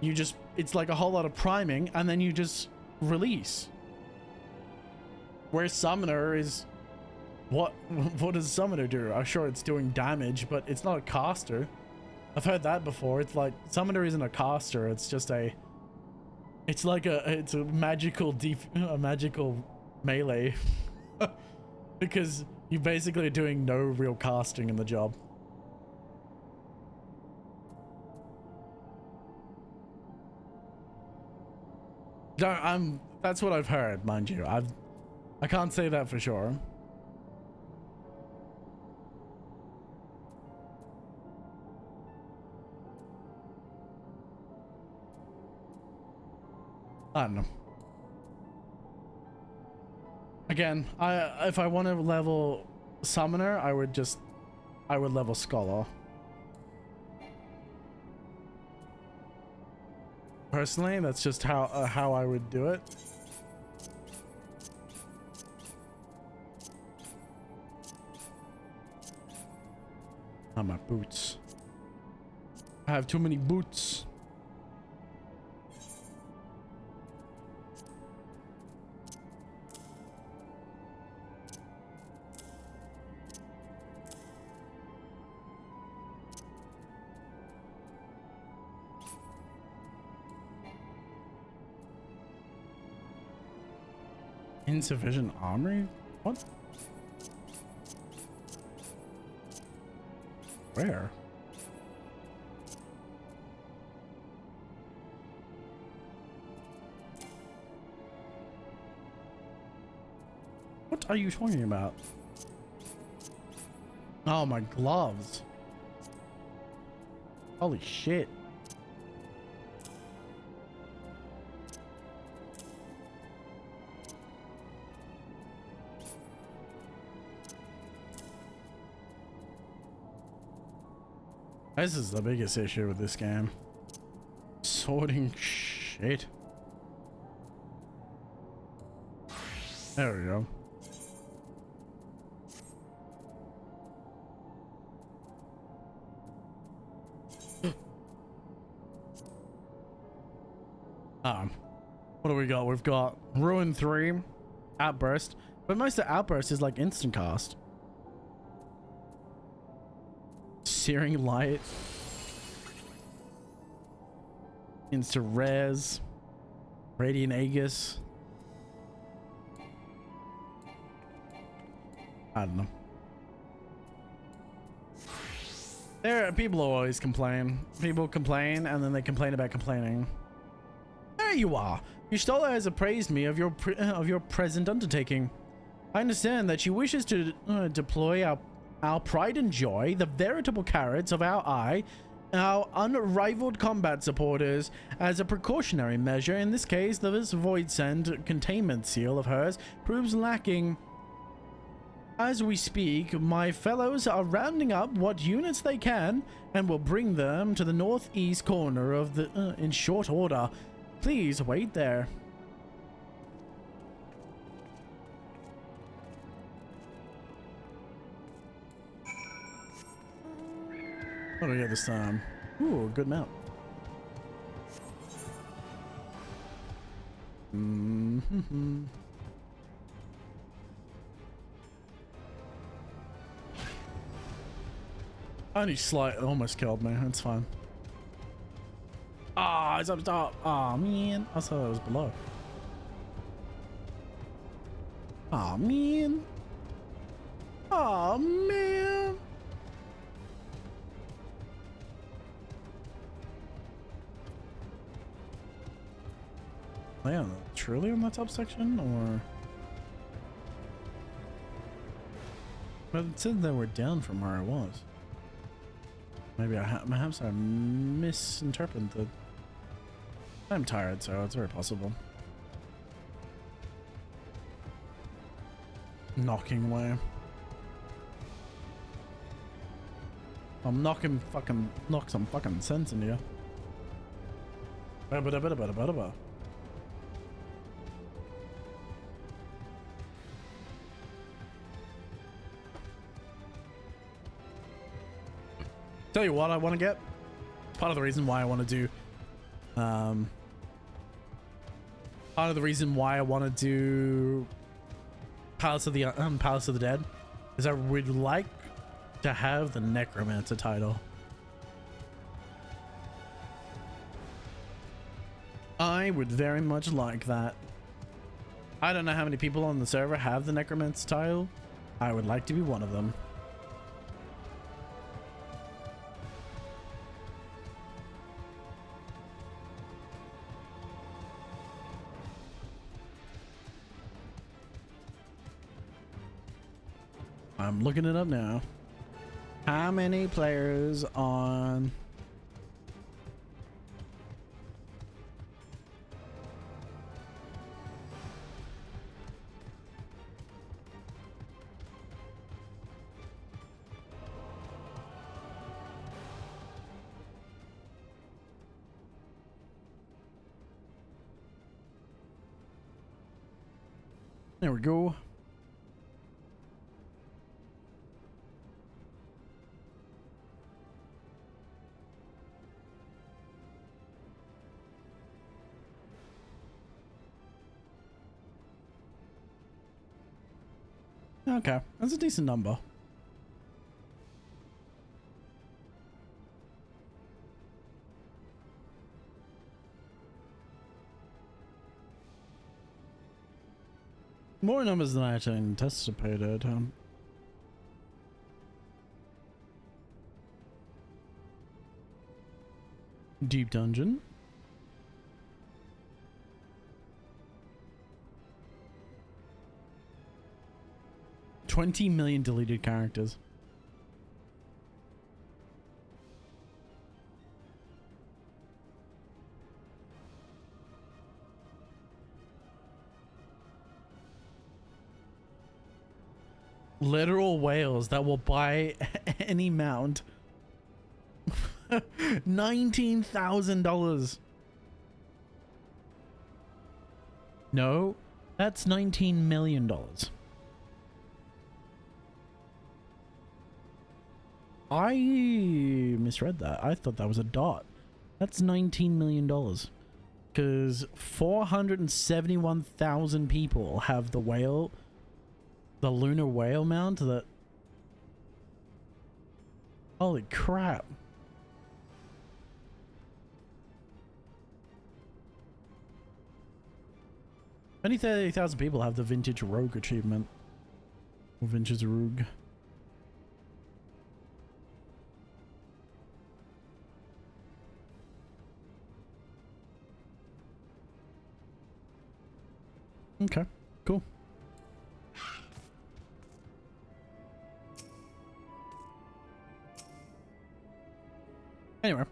You just, it's like a whole lot of priming, and then you just release. Where Summoner is, what does Summoner do? I'm sure it's doing damage, but it's not a caster. I've heard that before. It's like, Summoner isn't a caster, it's just a, it's like it's a magical magical melee. Because you're basically doing no real casting in the job. No, that's what I've heard, mind you. I can't say that for sure. I don't know. Again, if I want to level Summoner, I would level Scholar. Personally, that's just how I would do it. Oh, my boots. I have too many boots. Insufficient armory? What? Where? What are you talking about? Oh, my gloves. Holy shit. This is the biggest issue with this game. Sorting shit. There we go. What do we got? We've got Ruin 3, Outburst, but most of Outburst is like instant cast. Searing Light, Insta Res, Radiant Aegis. I don't know. People always complain. People complain and then they complain about complaining. There you are. Y'shtola has appraised me of your present undertaking. I understand that she wishes to deploy our pride and joy, the veritable carrots of our eye, our unrivaled combat supporters, as a precautionary measure. In this case, this Void Send containment seal of hers proves lacking. As we speak, my fellows are rounding up what units they can and will bring them to the northeast corner of the in short order. Please wait there. What do we get this time? Ooh, good map. Mm-hmm. Only slight, almost killed me. That's fine. Ah, it's up top. Ah, man. I thought it was below. Ah, man. Ah, man. Man, truly on that top section, or? But it said they were down from where I was. Maybe perhaps I misinterpreted. I'm tired, so it's very possible. Knocking away. I'm knocking fucking knock some fucking sense in you. Ba-ba-da-ba-da-ba-da-ba-da-ba. Tell you what I want to get. Part of the reason why I want to do part of the reason why I want to do Palace of the Dead is I would like to have the Necromancer title. I would very much like that. I don't know how many people on the server have the Necromancer title. I would like to be one of them. I'm looking it up now. How many players on... There we go. Okay, that's a decent number. More numbers than I actually anticipated. Deep dungeon. $20 million deleted characters. Literal whales that will buy any mount. $19,000. No, that's $19 million. I misread that. I thought that was a dot. That's $19 million. Because 471,000 people have the whale, the lunar whale mount that... Holy crap. Only 30,000 people have the Vintage Rogue achievement. Or Vintage Rogue. Okay, cool. Anyway, I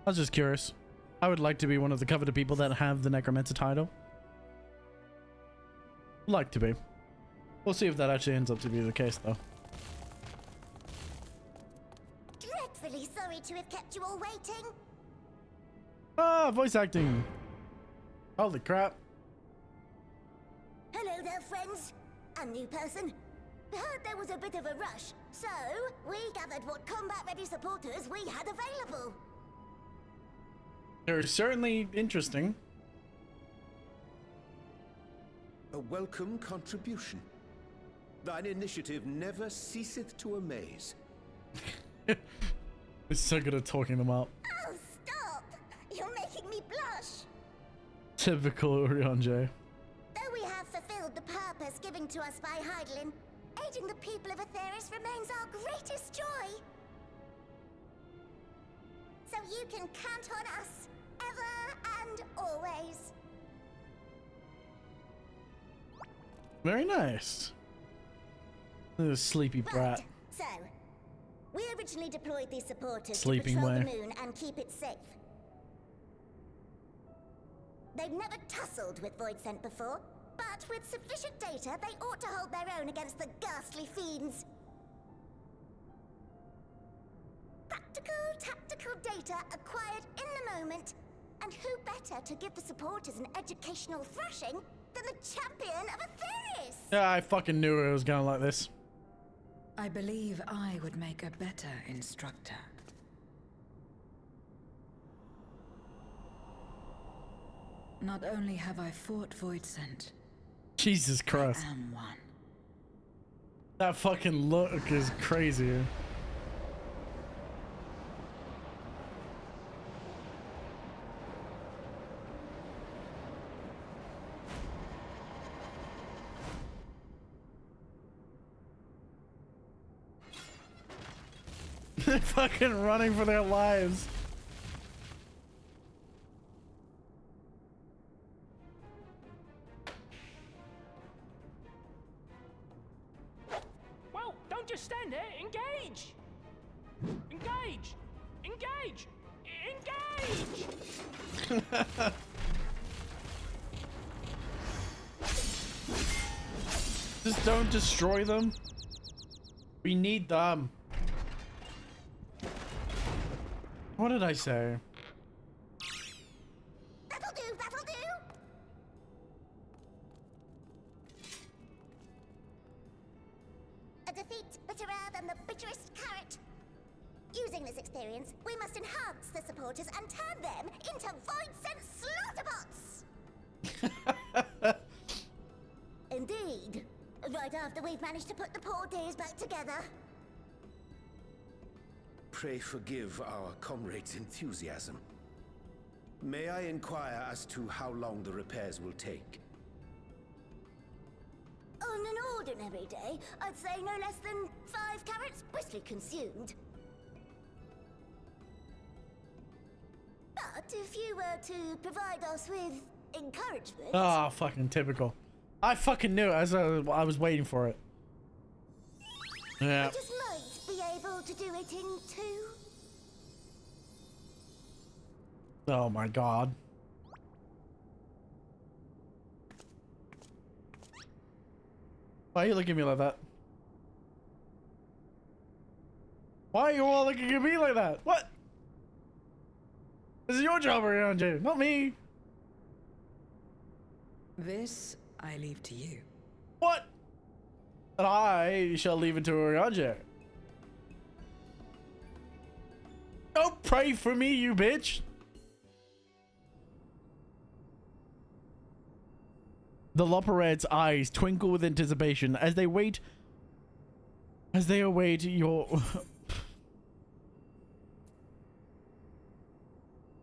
was just curious. I would like to be one of the coveted people that have the Necromancer title. Like to be. We'll see if that actually ends up to be the case, though. Dreadfully sorry to have kept you all waiting. Ah, voice acting. Holy crap. Hello there, friends. A new person. Heard there was a bit of a rush, so we gathered what combat-ready supporters we had available. They're certainly interesting. A welcome contribution. Thine initiative never ceaseth to amaze. It's so good at talking them up. Oh, stop! You're making me blush. Typical Urianger. Though we have fulfilled the purpose given to us by Heidelin, aiding the people of Aetheris remains our greatest joy. So you can count on us, ever and always. Very nice. Little sleepy brat. So, we originally deployed these supporters Sleeping to patrol way. the moon and keep it safe. They've never tussled with Void Scent before, but with sufficient data, they ought to hold their own against the ghastly fiends. Practical, tactical data acquired in the moment, and who better to give the supporters an educational thrashing than the champion of Aetheris? Yeah, I fucking knew it was going like this. I believe I would make a better instructor. Not only have I fought Void Scent, Jesus Christ. I am one. That fucking look is crazy. They're fucking running for their lives. Well, don't just stand there. Engage! Engage! Engage! Engage! Just don't destroy them. We need them. What did I say? That'll do, that'll do! A defeat bitterer than the bitterest carrot. Using this experience, we must enhance the supporters and turn them into Void Scent slaughterbots! Indeed. Right after we've managed to put the poor dears back together. Pray forgive our comrades' enthusiasm. May I inquire as to how long the repairs will take? On an ordinary day, I'd say no less than 5 carrots briskly consumed. But if you were to provide us with encouragement... Ah, fucking typical. I fucking knew it as I was waiting for it. Yeah. We just might be able to do it in 2. Oh my god. Why are you looking at me like that? Why are you all looking at me like that? What? This is your job around here, not me. This I leave to you. What? And I shall leave it to Urianger. Don't pray for me, you bitch. The Lopered's eyes twinkle with anticipation as they await your...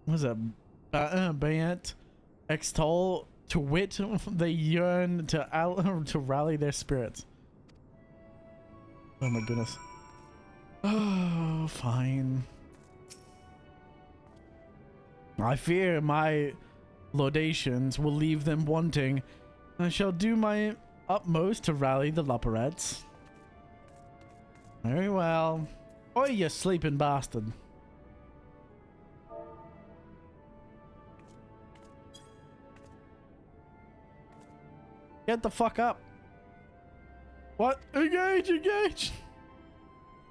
What's that? Bayant extol to wit, they yearn to rally their spirits. Oh my goodness. Oh, fine. I fear my laudations will leave them wanting. I shall do my utmost to rally the Lopereds. Very well. Oi, you sleeping bastard. Get the fuck up. What? Engage, engage.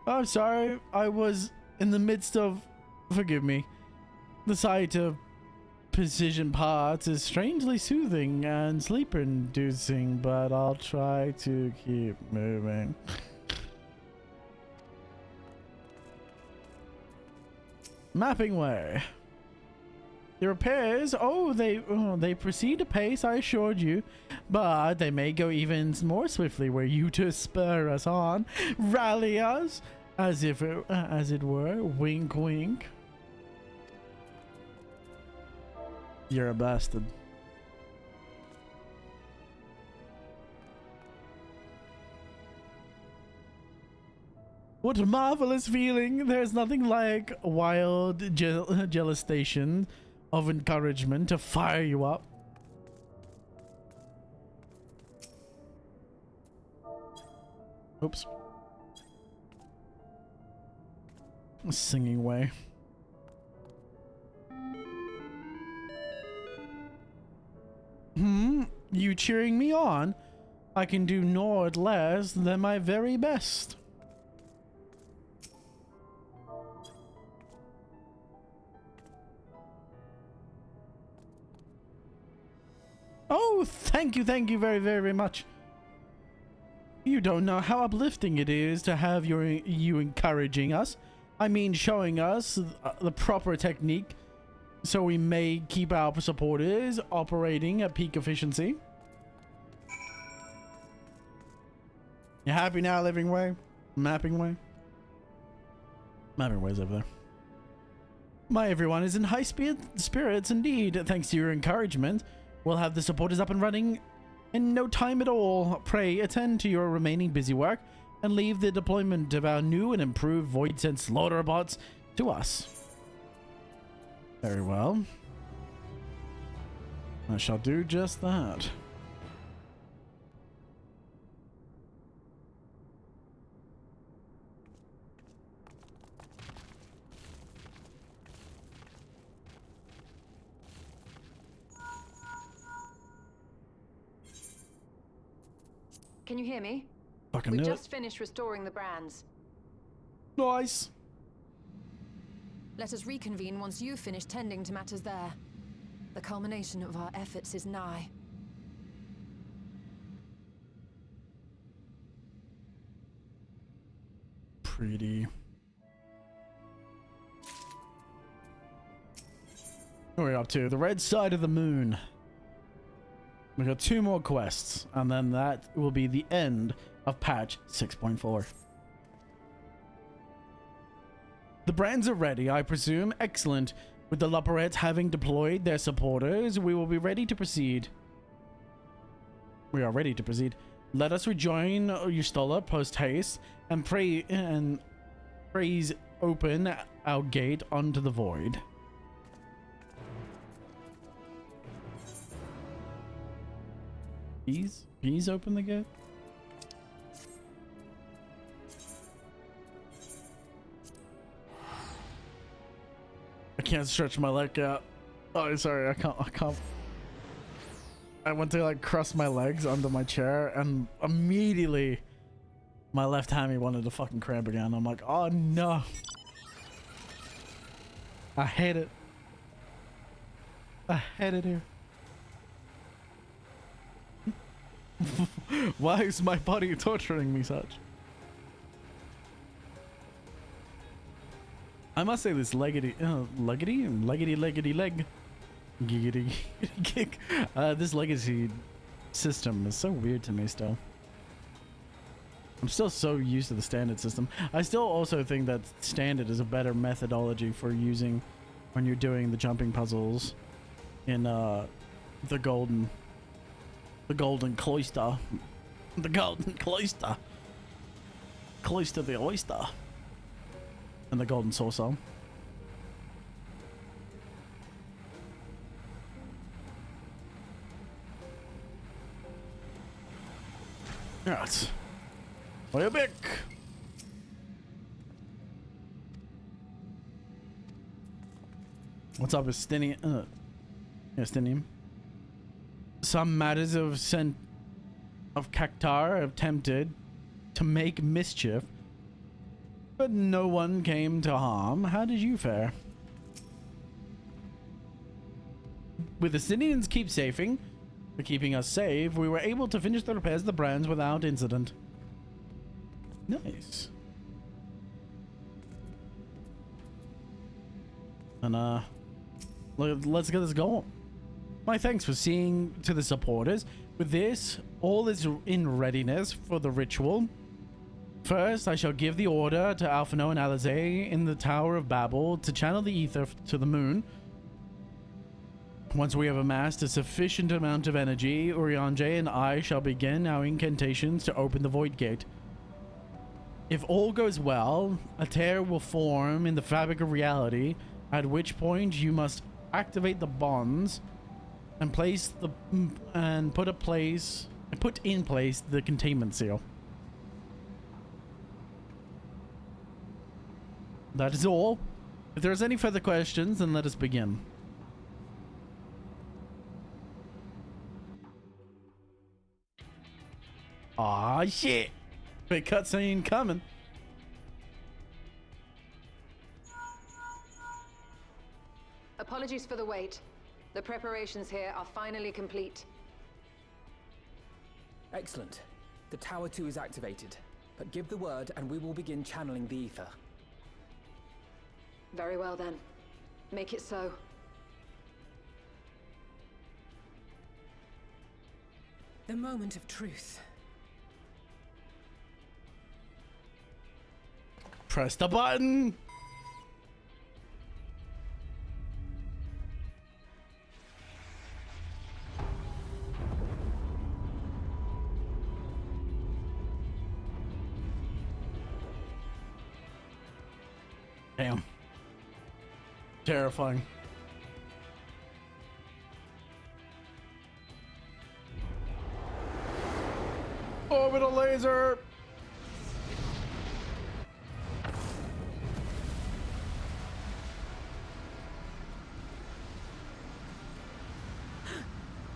I'm sorry. I was in the midst of, forgive me, decided to precision parts is strangely soothing and sleep-inducing, but I'll try to keep moving. Mapping way. The repairs, they proceed apace, I assured you, but they may go even more swiftly were you to spur us on, rally us, as it were, wink wink. You're a bastard. What a marvelous feeling! There's nothing like wild gelestation of encouragement to fire you up. Oops. Singing way. You cheering me on? I can do naught less than my very best. Oh, thank you very, very much. You don't know how uplifting it is to have you encouraging us. I mean, showing us the proper technique so we may keep our supporters operating at peak efficiency. You happy now, Living Way? Mapping Way? Mapping Way's over there. My everyone is in high spirits indeed, thanks to your encouragement. We'll have the supporters up and running in no time at all. Pray attend to your remaining busy work and leave the deployment of our new and improved Void Sense slaughter bots to us. Very well. I shall do just that. Can you hear me? Fucking We knew just it. finished restoring the brands. Nice. Let us reconvene once you've finished tending to matters there. The culmination of our efforts is nigh. Pretty. What are we up to? The red side of the moon. We got 2 more quests, and then that will be the end of patch 6.4. The brands are ready, I presume. Excellent. With the Loporettes having deployed their supporters, we will be ready to proceed. We are ready to proceed. Let us rejoin Yustola post haste and praise open our gate onto the void. Please open the gate. I can't stretch my leg out. Oh, sorry, I can't. I went to like cross my legs under my chair and immediately my left hammy wanted to fucking cramp again. I'm like, oh no. I hate it. I hate it here. Why is my body torturing me such? I must say this leggedy leg giggity kick. This legacy system is so weird to me still. I'm still so used to the standard system. I still also think that standard is a better methodology for using when you're doing the jumping puzzles in the golden cloister. The golden cloister. Cloister the oyster. And the golden saucer. Right. Way back. What's up with Stinium? Stinium. Some matters of Cactar attempted to make mischief, but no one came to harm. How did you fare? With the Sinians keeping us safe, we were able to finish the repairs of the brands without incident. Nice. And let's get this going. My thanks for seeing to the supporters. With this, all is in readiness for the ritual. First, I shall give the order to Alphino and Alizé in the Tower of Babel to channel the ether to the moon. Once we have amassed a sufficient amount of energy, Urianger and I shall begin our incantations to open the Void Gate. If all goes well, a tear will form in the fabric of reality, at which point you must activate the bonds and put in place the containment seal. That is all. If there's any further questions, then let us begin. Aw, shit. Big cutscene coming. Apologies for the wait. The preparations here are finally complete. Excellent. The Tower 2 is activated, but give the word and we will begin channeling the ether. Very well then. Make it so. The moment of truth. Press the button. Damn. Terrifying. Orbital laser.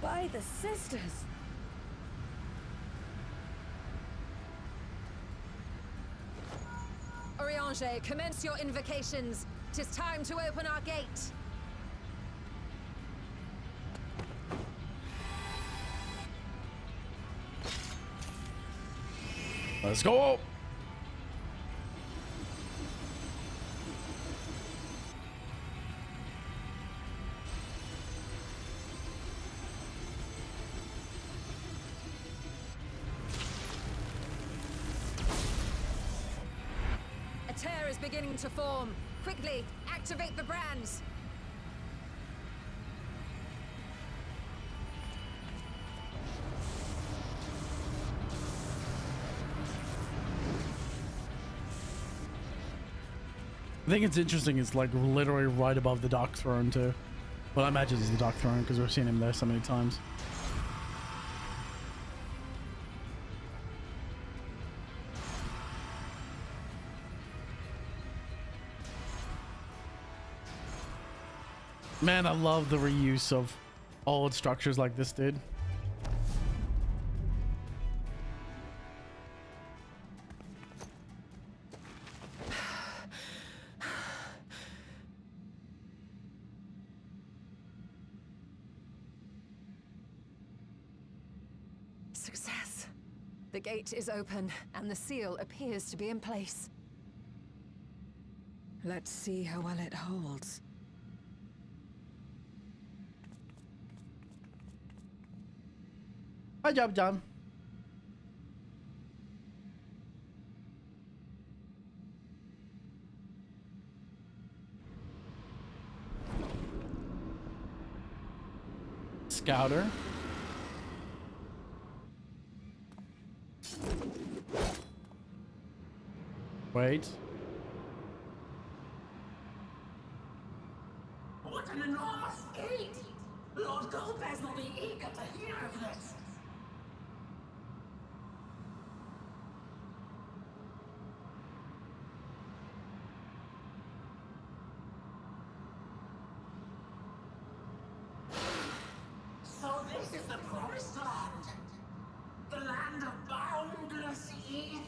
By the sisters. Urianger, commence your invocations. 'Tis time to open our gate. Let's go. A tear is beginning to form. Quickly, activate the brands. I think it's interesting. It's like literally right above the Dark Throne too. Well, I imagine it's the Dark Throne because we've seen him there so many times. Man, I love the reuse of old structures like this, dude. Success. The gate is open, and the seal appears to be in place. Let's see how well it holds. Hi, job done. Scouter. Wait. What an enormous gate! Lord Golbez will be eager to hear of this. So this is the promised land. The land of boundless ether.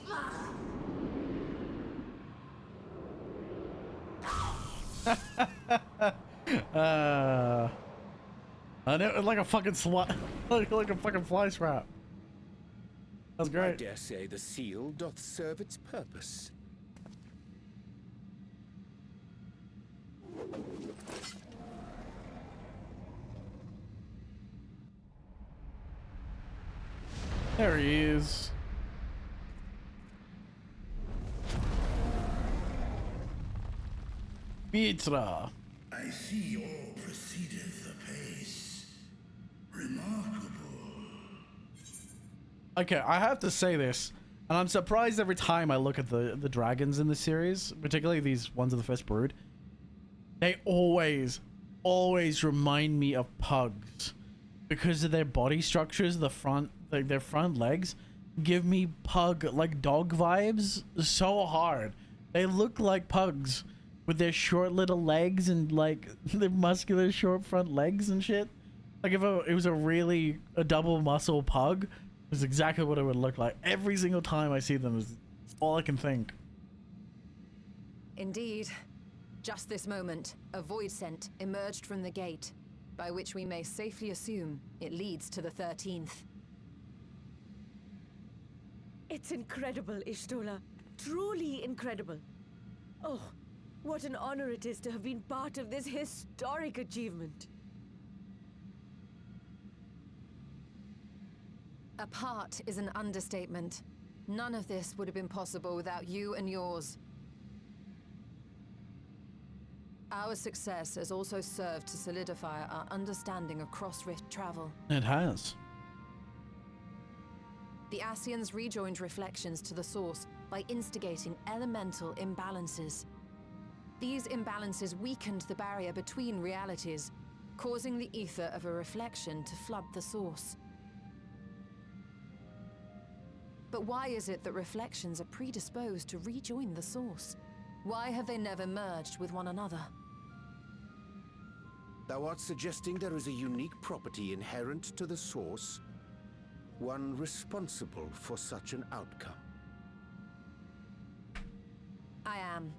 I know, like a fucking like a fucking fly swat. That's I great. dare say the seal doth serve its purpose. There he is. Petra. I see all proceedeth apace. Remarkable. Okay, I have to say this, and I'm surprised every time I look at the dragons in the series, particularly these ones of the First Brood. They always remind me of pugs because of their body structures. The front, like their front legs, give me pug, like dog vibes so hard. They look like pugs with their short little legs and like their muscular short front legs and shit. Like if it was a double muscle pug, is exactly what it would look like. Every single time I see them is all I can think. Indeed. Just this moment, a void scent emerged from the gate, by which we may safely assume it leads to the 13th. It's incredible, Ishtola. Truly incredible. Oh, what an honor it is to have been part of this historic achievement. A part is an understatement. None of this would have been possible without you and yours. Our success has also served to solidify our understanding of cross-rift travel. It has. The Ascians rejoined reflections to the source by instigating elemental imbalances. These imbalances weakened the barrier between realities, causing the ether of a reflection to flood the source. But why is it that reflections are predisposed to rejoin the source? Why have they never merged with one another? Thou art suggesting there is a unique property inherent to the source, one responsible for such an outcome. I am.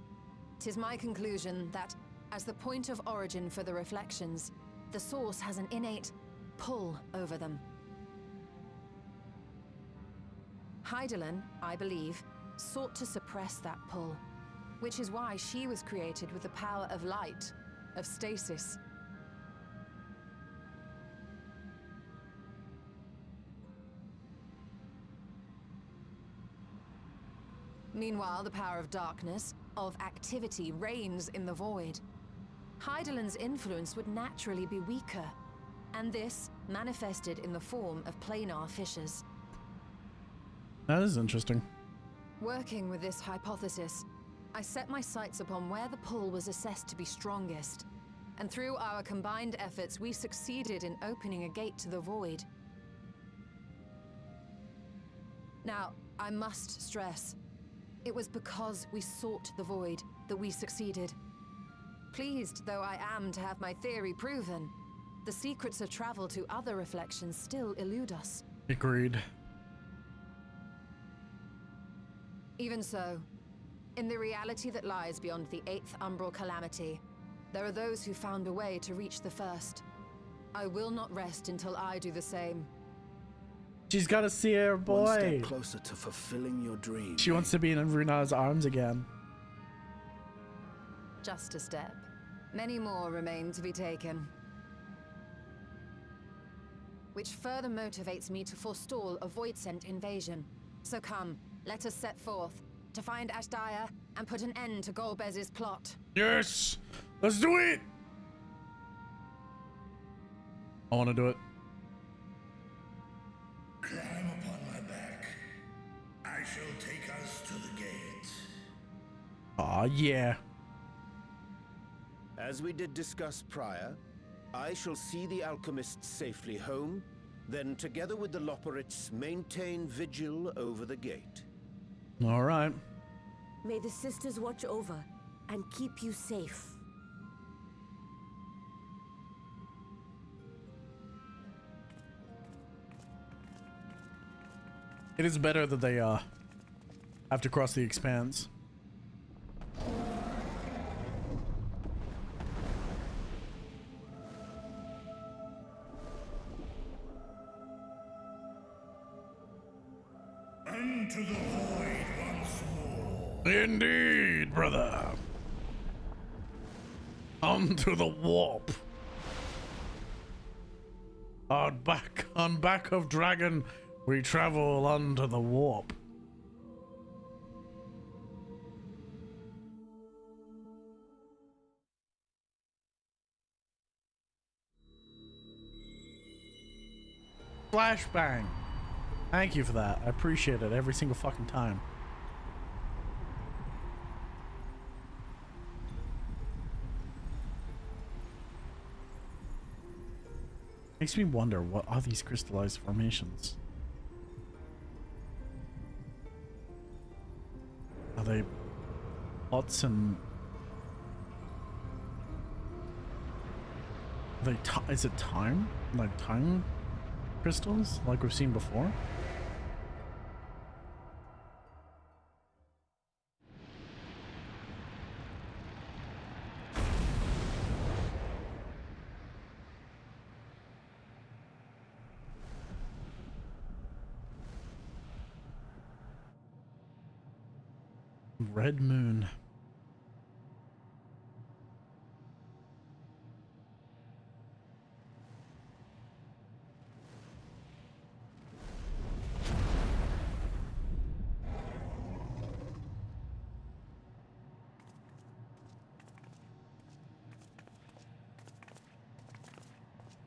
'Tis my conclusion that, as the point of origin for the reflections, the source has an innate pull over them. Hydaelyn, I believe, sought to suppress that pull, which is why she was created with the power of light, of stasis. Meanwhile, the power of darkness, of activity, reigns in the void. Hydaelyn's influence would naturally be weaker, and this manifested in the form of planar fissures. That is interesting. Working with this hypothesis, I set my sights upon where the pull was assessed to be strongest, and through our combined efforts, we succeeded in opening a gate to the void. Now, I must stress, it was because we sought the void that we succeeded. Pleased though I am to have my theory proven, the secrets of travel to other reflections still elude us. Agreed. Even so, in the reality that lies beyond the 8th umbral calamity, there are those who found a way to reach the first. I will not rest until I do the same. She's got to see her boy. One step closer to fulfilling your dream. She wants to be in Runa's arms again. Just a step. Many more remain to be taken. Which further motivates me to forestall a void-sent invasion. So come, let us set forth to find Ashdaya and put an end to Golbez's plot. Yes! Let's do it! I want to do it. Climb upon my back. I shall take us to the gate. Aw, yeah. As we did discuss prior, I shall see the alchemists safely home, then together with the Loporrits maintain vigil over the gate. All right. May the sisters watch over and keep you safe. It is better that they have to cross the expanse. Unto the void once more. Indeed, brother. Onto the warp. On back of dragon, we travel onto the warp. Flashbang. Thank you for that. I appreciate it every single fucking time. Makes me wonder, what are these crystallized formations? Are they pots and... Are they is it time? Like time crystals? Like we've seen before? Red moon.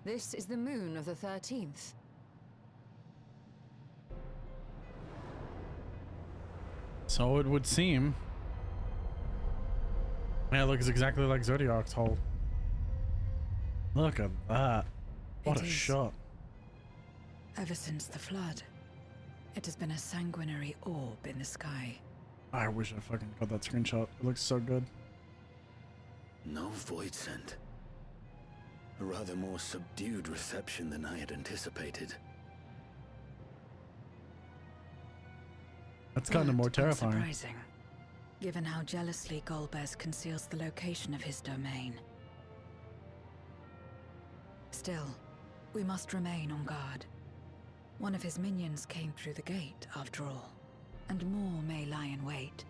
This is the moon of the 13th. So it would seem. Yeah, it looks exactly like Zodiac's hole. Look at that. What a shot. Ever since the flood, it has been a sanguinary orb in the sky. I wish I fucking got that screenshot. It looks so good. No void scent. A rather more subdued reception than I had anticipated. That's kind of more terrifying. Surprising, given how jealously Golbez conceals the location of his domain. Still, we must remain on guard. One of his minions came through the gate, after all, and more may lie in wait.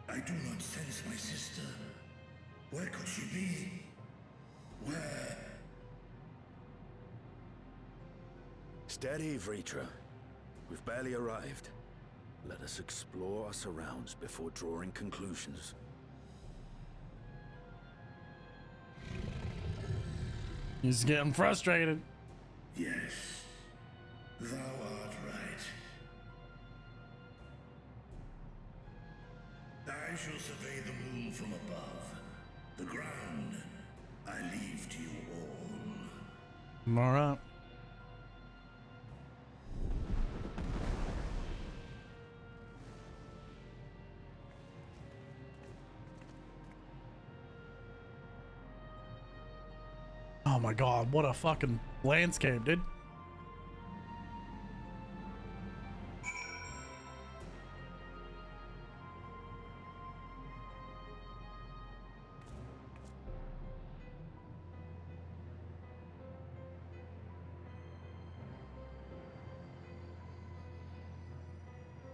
I do not sense my sister. Where could she be? Where? Steady, Vritra. We've barely arrived. Let us explore our surrounds before drawing conclusions. He's getting frustrated. Yes, thou art right. I shall survey the moon from above. The ground I leave to you all. Alright. Oh my god, what a fucking landscape, dude.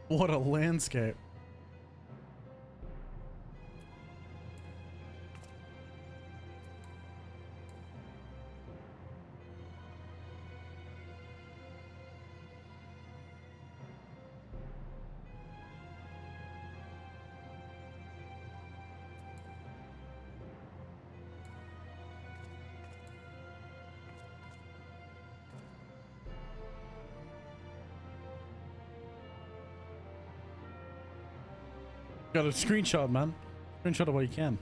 What a landscape. Got a screenshot, man. Screenshot of what you can.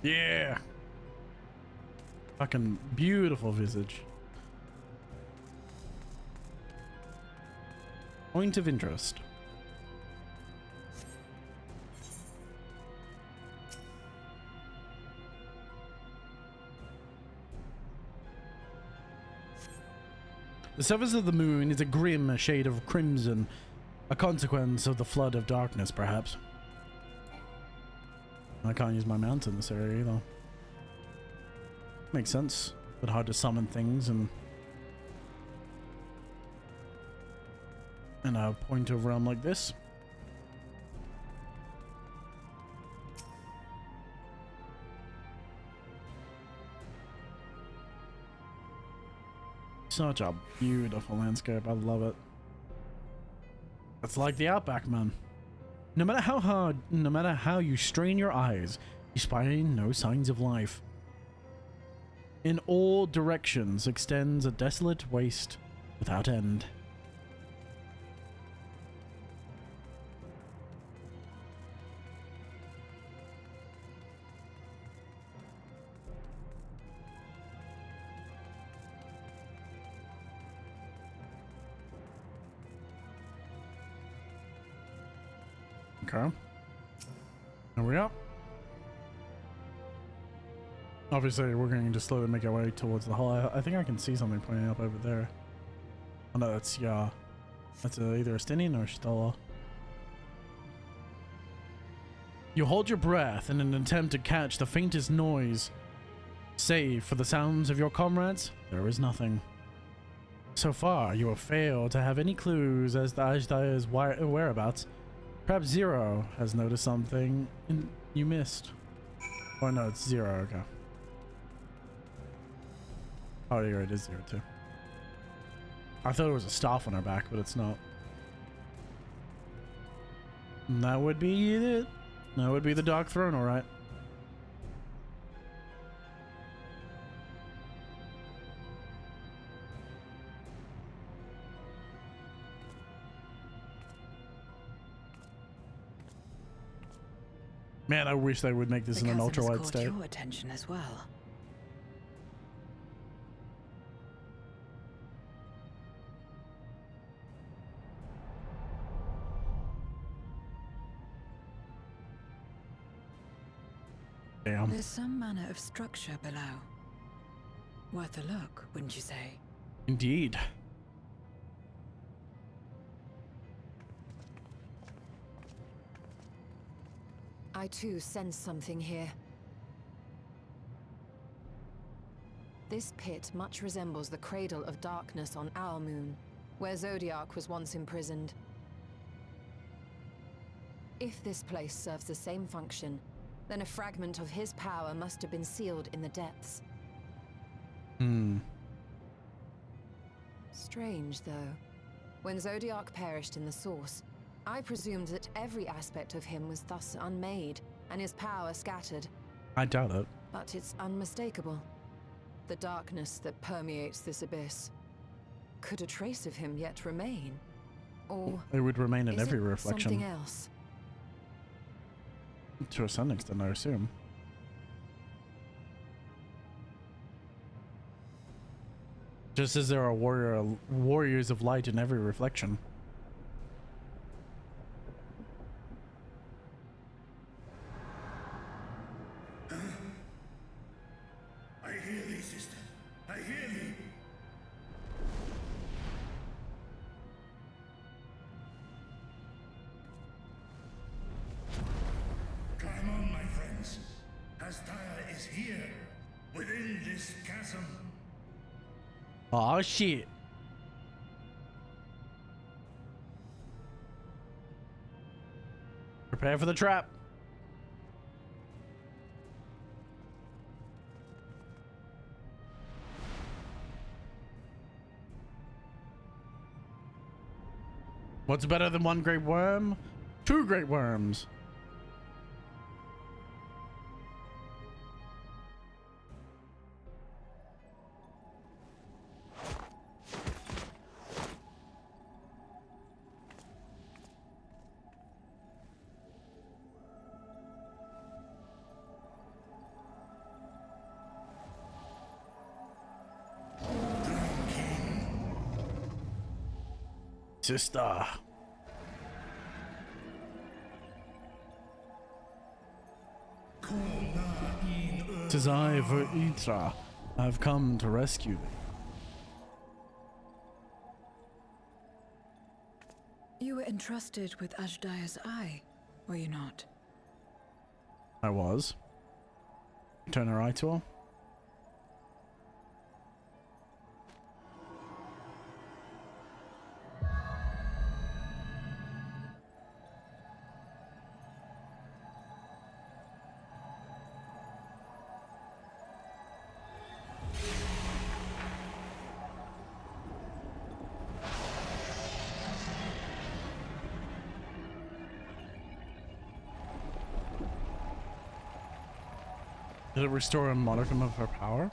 Yeah. Fucking beautiful visage. Point of interest. The surface of the moon is a grim shade of crimson, a consequence of the flood of darkness, perhaps. I can't use my mount in this area either. Makes sense, but hard to summon things and in a point of realm like this. Such a beautiful landscape. I love it. It's like the Outback, man. No matter how hard, no matter how you strain your eyes, you spy no signs of life. In all directions extends a desolate waste without end. Okay. There we go. Obviously, we're going to slowly make our way towards the hall. I think I can see something pointing up over there. Oh no, that's that's either a Stinian or a Stella. You hold your breath in an attempt to catch the faintest noise. Save for the sounds of your comrades, there is nothing. So far, you have failed to have any clues as to Ajda's whereabouts. Perhaps Zero has noticed something you missed. Oh no, it's Zero, okay. Oh, yeah, it is Zero too. I thought it was a staff on her back, but it's not. And that would be it. That would be the Dark Throne, alright. Man, I wish they would make this in an ultra-wide state. Your attention as well. Damn. There's some manner of structure below. Worth a look, wouldn't you say? Indeed. I too sense something here. This pit much resembles the Cradle of Darkness on our moon, where Zodiac was once imprisoned. If this place serves the same function, then a fragment of his power must have been sealed in the depths. Strange, though. When Zodiac perished in the Source, I presumed that every aspect of him was thus unmade, and his power scattered. I doubt it. But it's unmistakable. The darkness that permeates this abyss. Could a trace of him yet remain? Or it would remain in is every it reflection. Something else? To some extent, I assume. Just as there are warriors of light in every reflection. I hear thee, sister. I hear thee. Climb on, my friends. Astaya is here, within this chasm. Oh shit. Prepare for the trap. What's better than one great worm? Two great worms. Sister. Tis I, Veritra. I have come to rescue thee. entrusted with Ajdaya's eye, were you not? I was. Turn her eye to her. Did it restore a modicum of her power?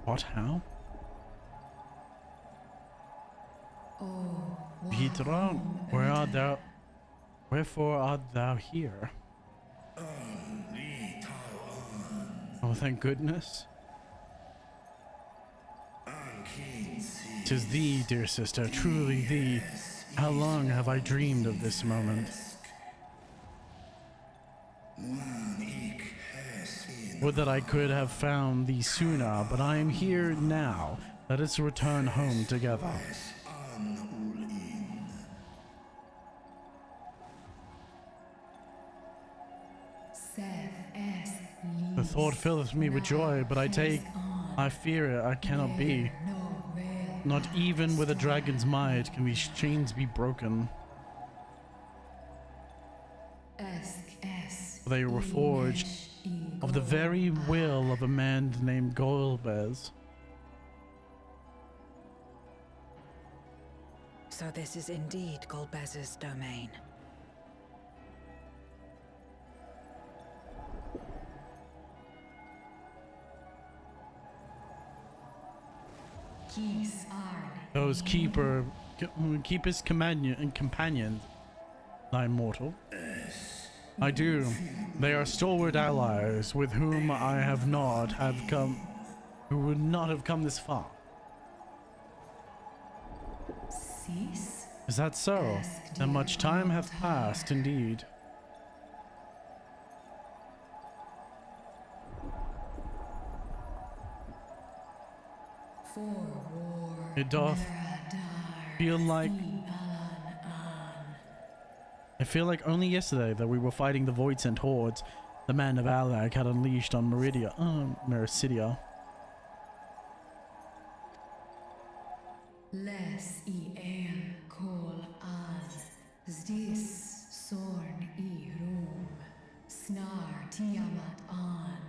What? How? Petra, where art thou? Wherefore art thou here? Oh, thank goodness. 'Tis thee, dear sister, truly thee. How long have I dreamed of this moment? Would that I could have found thee sooner, but I am here now. Let us return home together. The thought filleth me with joy, but I fear it, I cannot be. Not even with a dragon's might can these chains be broken. They were forged of the very will of a man named Golbez. So this is indeed Golbez's domain. Those keep his companions, thy mortal. I do. They are stalwart allies with whom I have not have come, who would not have come this far. Is that so? Then much time hath passed, indeed. It doth feel like... I feel like only yesterday that we were fighting the Voidsent hordes the man of Alag had unleashed on Mericidia. Les el kol an zdis sorn I rum snar tiamat an.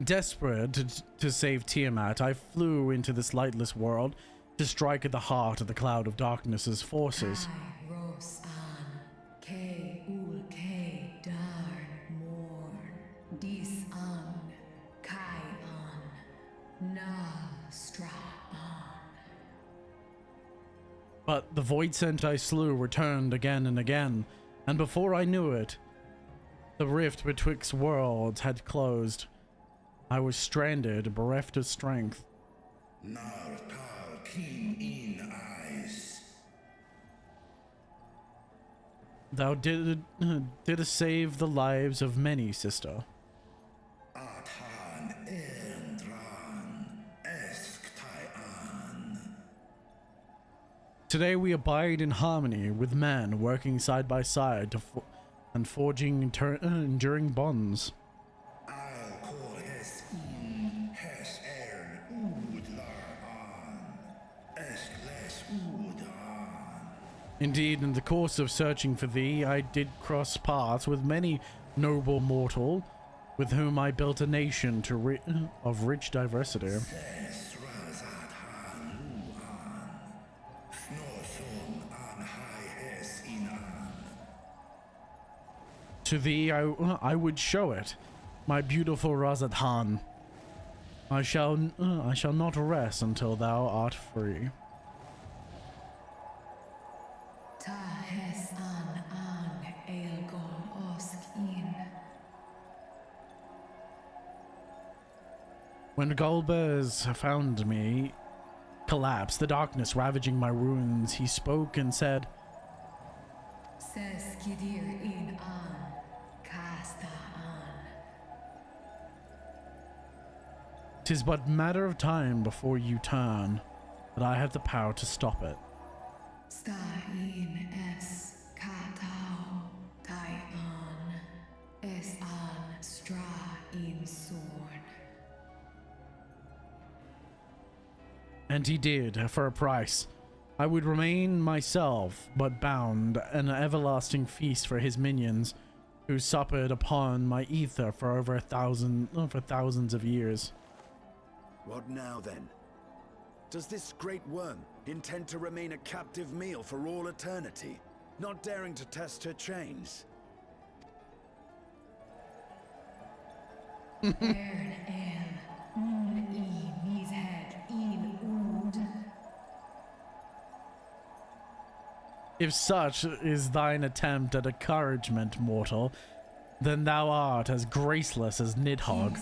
Desperate to save Tiamat, I flew into this lightless world to strike at the heart of the Cloud of Darkness's forces. Ros an ke ul ke darn morn dis an kai an na stra an. But the Voidsent I slew returned again and again, and before I knew it, the rift betwixt worlds had closed. I was stranded, bereft of strength. Thou didst save the lives of many, sister. Today we abide in harmony with man, working side by side and forging enduring bonds. Indeed, in the course of searching for thee, I did cross paths with many noble mortal, with whom I built a nation of rich diversity. To thee I would show it, my beautiful Razadhan. I shall not rest until thou art free. When Golbez found me collapsed, the darkness ravaging my ruins, he spoke and said, 'Tis but matter of time before you turn, but I have the power to stop it. Stain es katao taian es an stra in sorn. And he did, for a price. I would remain myself, but bound, an everlasting feast for his minions, who suppered upon my ether for over thousands of years. What now, then? Does this great worm intend to remain a captive meal for all eternity, not daring to test her chains? If such is thine attempt at encouragement, mortal, then thou art as graceless as Nidhogg.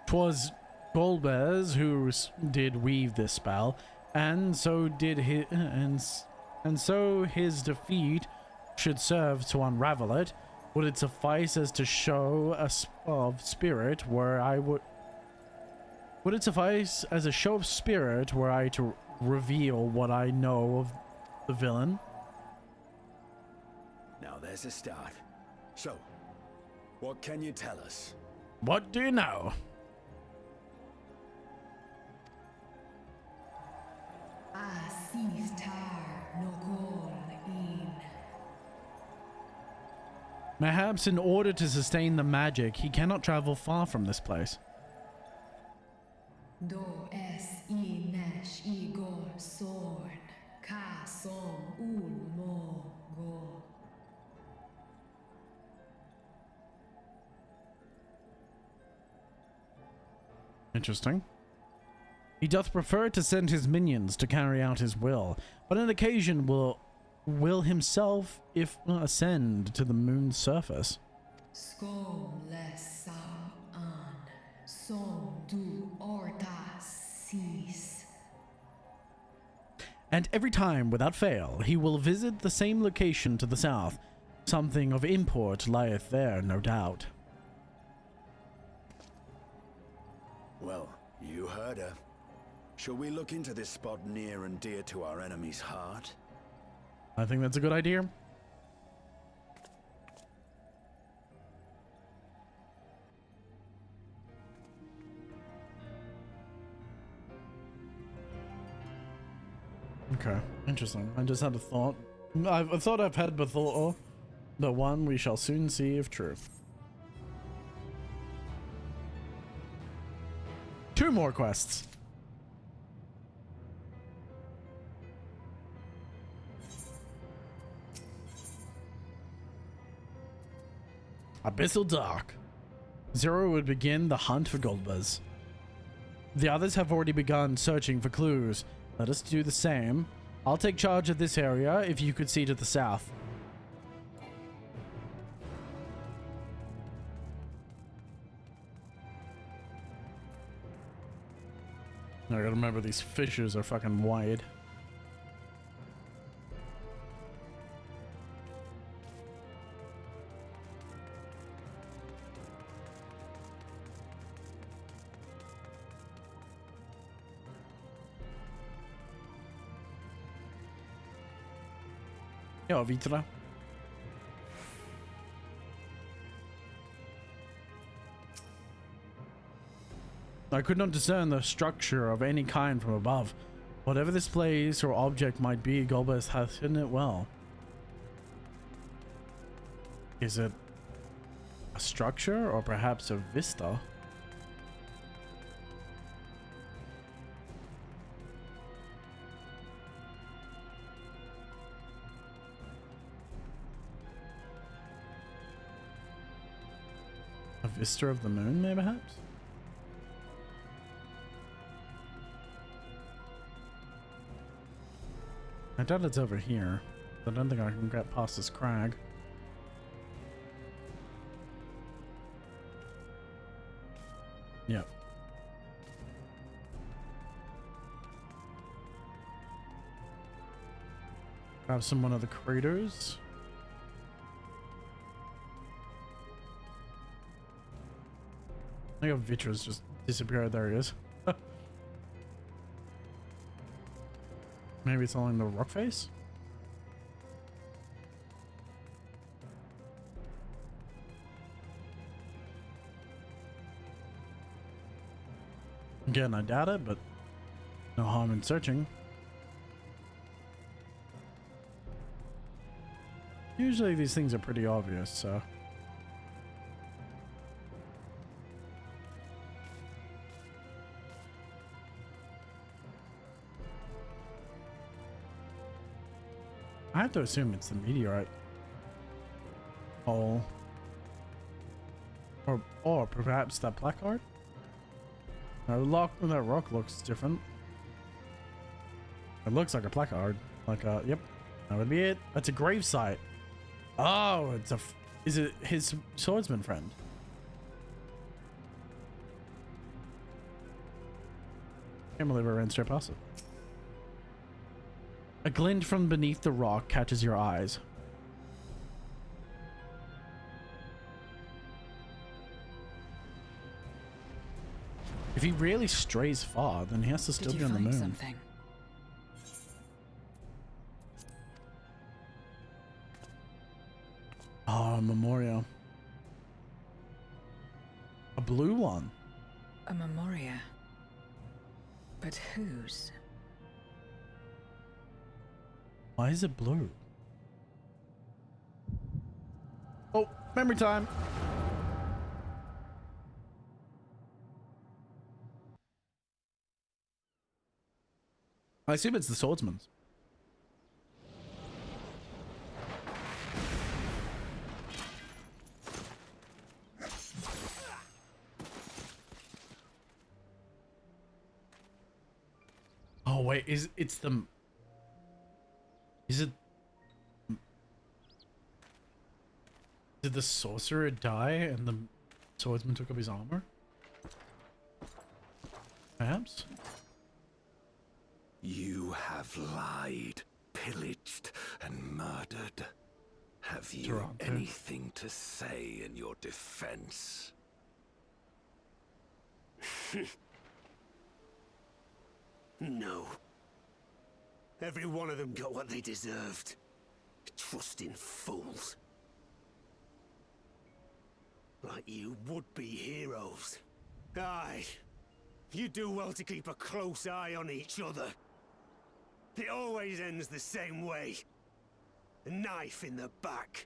Twas Golbez who did weave this spell, and so did his, and so his defeat should serve to unravel it. Would it suffice as to show of spirit were I would it suffice as a show of spirit were I to reveal what I know of the villain? Now there's a start. So, what can you tell us? What do you know? Perhaps in order to sustain the magic, he cannot travel far from this place. Do es inesh igor sorn ka som ulmo go. Interesting. He doth prefer to send his minions to carry out his will, but on occasion will himself if ascend to the moon's surface. Skom les an som du orta sis. And every time, without fail, he will visit the same location to the south. Something of import lieth there, no doubt. Well, you heard her. Shall we look into this spot near and dear to our enemy's heart? I think that's a good idea. Okay, interesting. I just had a thought. I thought I've had before, but one we shall soon see if true. 2 more quests. Abyssal Dark. Zero would begin the hunt for Goldbuzz. The others have already begun searching for clues. Let us do the same. I'll take charge of this area if you could see to the south. I gotta remember these fissures are fucking wide. Yo, Vitra. I could not discern the structure of any kind from above. Whatever this place or object might be, Golbez hath hidden it well. Is it a structure or perhaps a vista? A vista of the moon, maybe, perhaps? I doubt it's over here. I don't think I can get past this crag. Yep. Have some one of the craters. I think Vitra's just disappeared. There he is. Maybe it's along the rock face? Again, I doubt it, but no harm in searching. Usually these things are pretty obvious, so. I have to assume it's the meteorite hole. Or perhaps that placard? That rock looks different. It looks like a placard. Like a, yep. That would be it. That's a grave site. Oh, is it his swordsman friend? Can't believe I ran straight past it. A glint from beneath the rock catches your eyes. If he really strays far, then he has to still be on the moon. Something? Oh, a memorial. A blue one. A memoria. But whose? Why is it blue? Oh, memory time. I assume it's the swordsman's. Oh wait, is it did the sorcerer die and the swordsman took up his armor? Perhaps? You have lied, pillaged, and murdered. Have you anything to say in your defense? No. Every one of them got what they deserved. Trusting fools. Like you would-be heroes. Aye. You do well to keep a close eye on each other. It always ends the same way. A knife in the back.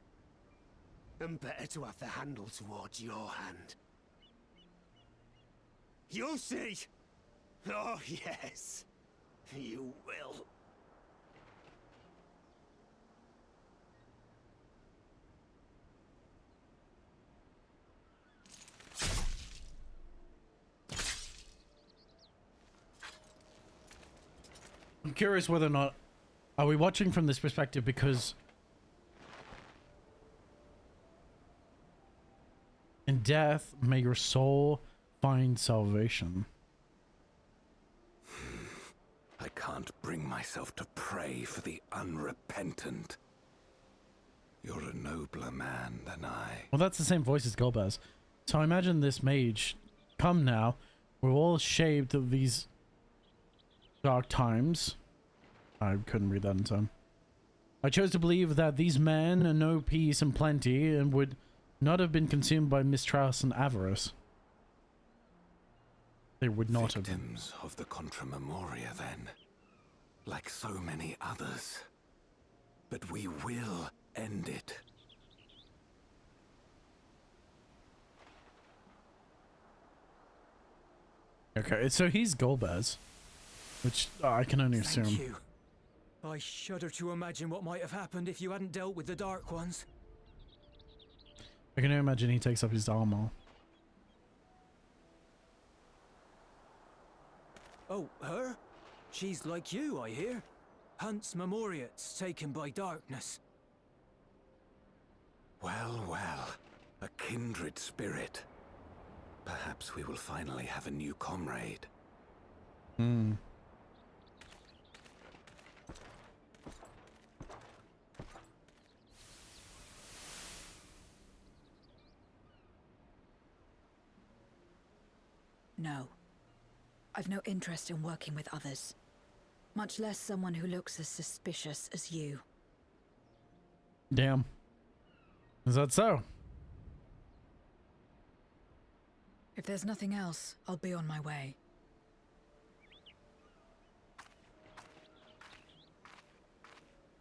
And better to have the handle towards your hand. You'll see! Oh, yes. You will. I'm curious whether or not are we watching from this perspective because in death may your soul find salvation. I can't bring myself to pray for the unrepentant. You're a nobler man than I. Well, that's the same voice as Golbez. So I imagine this mage, come now, we're all shaped of these dark times. I couldn't read that in time. I chose to believe that these men know peace and plenty and would not have been consumed by mistrust and avarice. They would not have been. Victims of the Contra Memoria, then. Like so many others. But we will end it. Okay, so he's Golbez, which I can only assume. Thank you. I shudder to imagine what might have happened if you hadn't dealt with the Dark Ones. I can imagine he takes up his armor. Oh, her? She's like you, I hear. Hunts Memoriates taken by darkness. Well, well. A kindred spirit. Perhaps we will finally have a new comrade. No. I've no interest in working with others. Much less someone who looks as suspicious as you. Damn. Is that so? If there's nothing else, I'll be on my way.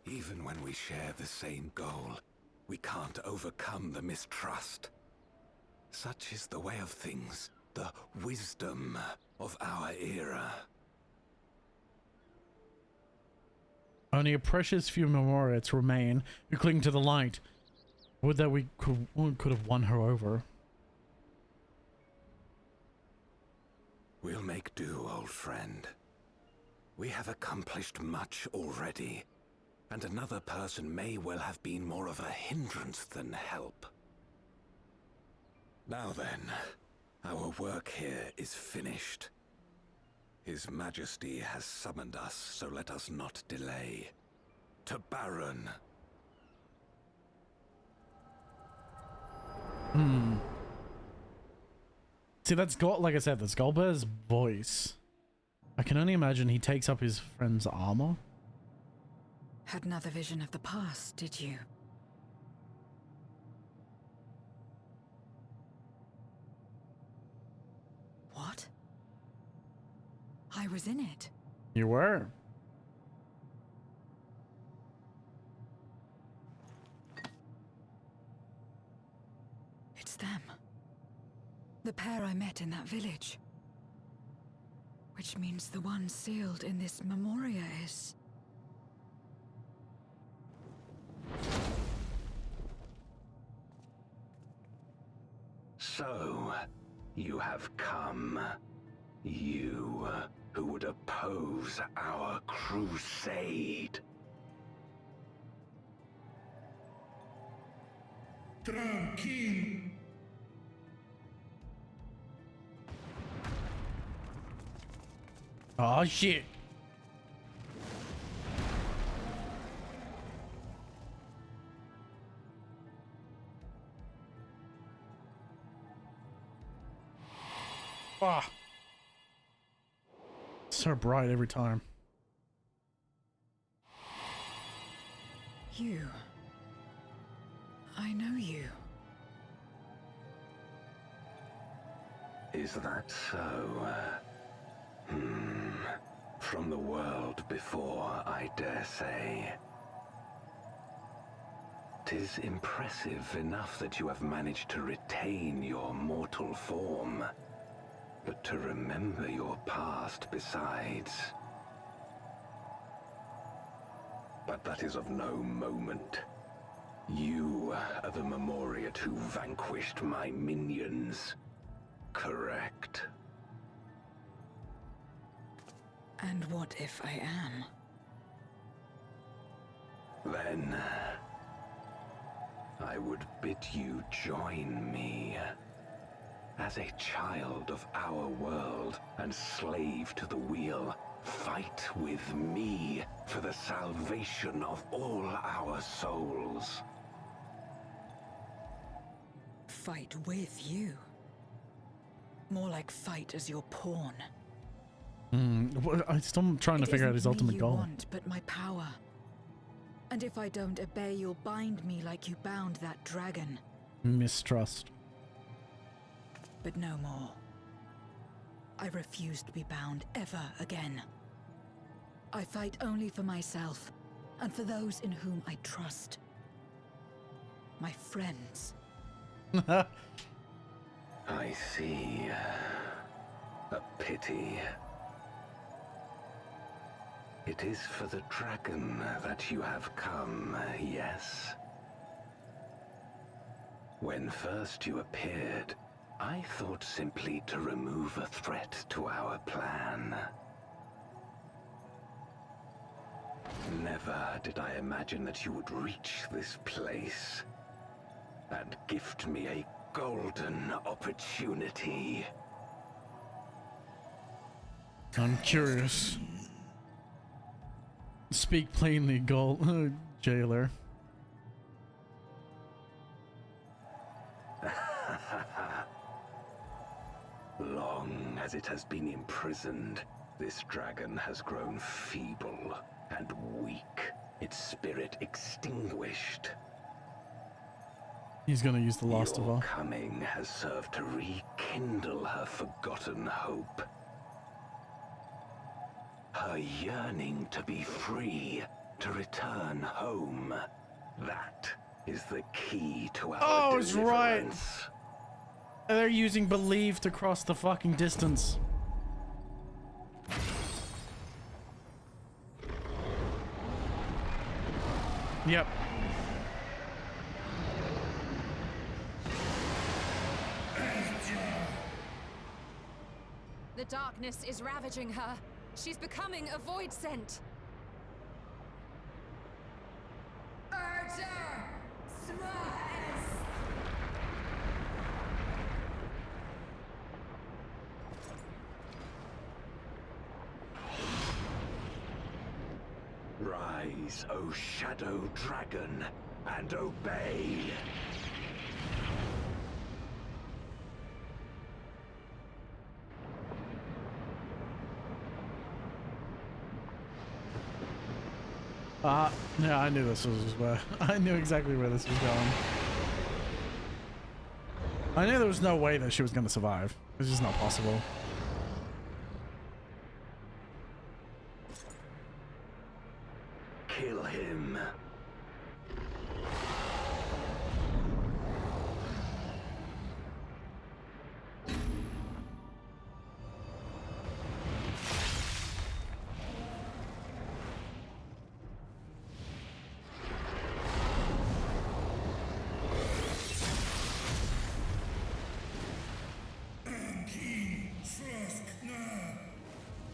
Even when we share the same goal, we can't overcome the mistrust. Such is the way of things, the wisdom of our era. Only a precious few Memoriats remain who cling to the light. Would that we could have won her over. We'll make do, old friend. We have accomplished much already, and another person may well have been more of a hindrance than help. Now then, our work here is finished. His Majesty has summoned us, so let us not delay. To Baron. See, that's got, like I said, that's Golbear's voice. I can only imagine he takes up his friend's armor. Had another vision of the past, did you? What? I was in it. You were. It's them. The pair I met in that village. Which means the one sealed in this Memoria is... So, you have come. You who would oppose our crusade. Tranquilo. Oh shit. Ah. So bright every time. You. I know you. Is that so? From the world before, I dare say. 'Tis impressive enough that you have managed to retain your mortal form, but to remember your past besides. But that is of no moment. You are the Memoriat who vanquished my minions, correct? And what if I am? Then I would bid you join me. As a child of our world and slave to the wheel, fight with me for the salvation of all our souls. Fight with you? More like fight as your pawn. I'm still trying to figure out his ultimate goal. It isn't me you want, but my power. And if I don't obey, you'll bind me like you bound that dragon. Mistrust. But no more. I refuse to be bound ever again. I fight only for myself, and for those in whom I trust. My friends. I see. A pity. It is for the dragon that you have come, yes? When first you appeared, I thought simply to remove a threat to our plan. Never did I imagine that you would reach this place and gift me a golden opportunity. I'm curious. Speak plainly, jailer. Long as it has been imprisoned, this dragon has grown feeble and weak, its spirit extinguished. He's gonna use the last of Your her. coming has served to rekindle her forgotten hope. Her yearning to be free, to return home. That is the key to our Oh, it's right. deliverance. They're using believe to cross the fucking distance. Yep. The darkness is ravaging her. She's becoming a void scent. Archer! Smash! Rise, O Shadow Dragon, and obey. Yeah, I knew this was where I knew exactly where this was going. I knew there was no way that she was gonna survive. It's just not possible. Kill him.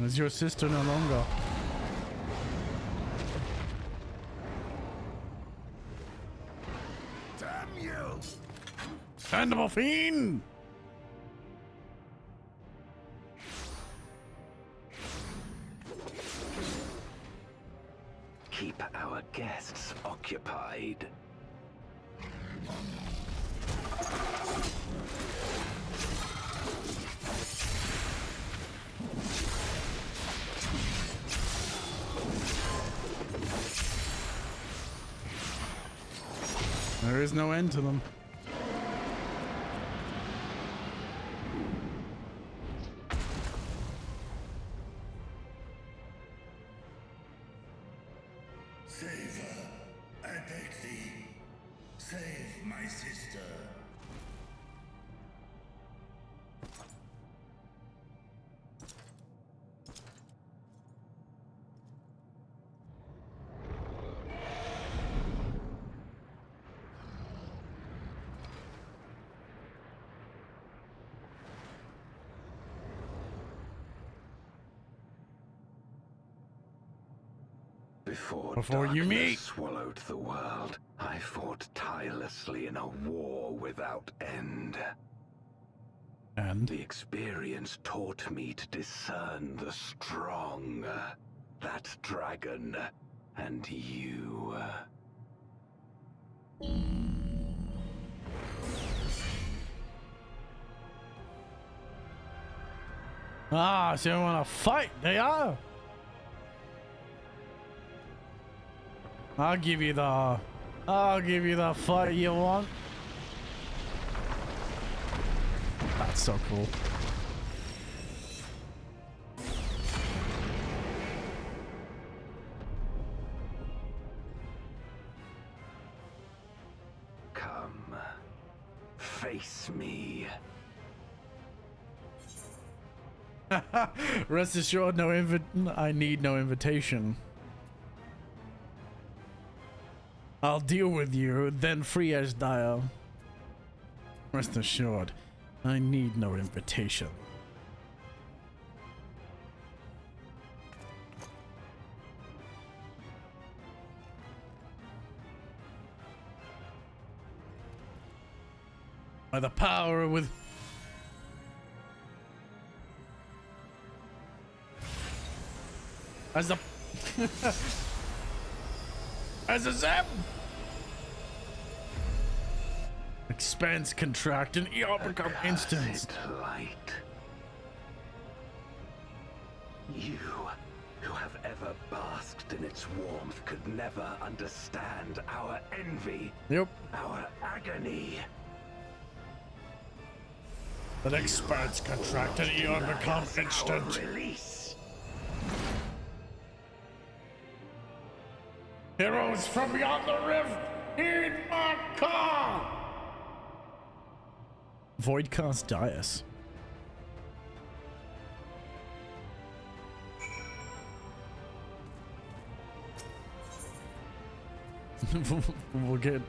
Is your sister no longer? Damn you! Animal fiend! Keep our guests occupied. There is no end to them. Save her, I beg thee. Save my sister. Before you meet, swallowed the world, I fought tirelessly in a war without end. And the experience taught me to discern the strong, that dragon, and you. Ah, so you want to fight? They are. I'll give you the fight you want. That's so cool. Come, face me. Rest assured, I need no invitation. I'll deal with you, then free as dire. Rest assured, I need no invitation. By the power with... As the... As a zap! Expands, contract, and ER become instants. Light. You, who have ever basked in its warmth, could never understand our envy. Yep. Our agony. That expands contracted eon become instant. Release. Heroes from beyond the rift, heed my call! Voidcast Dias. We'll get...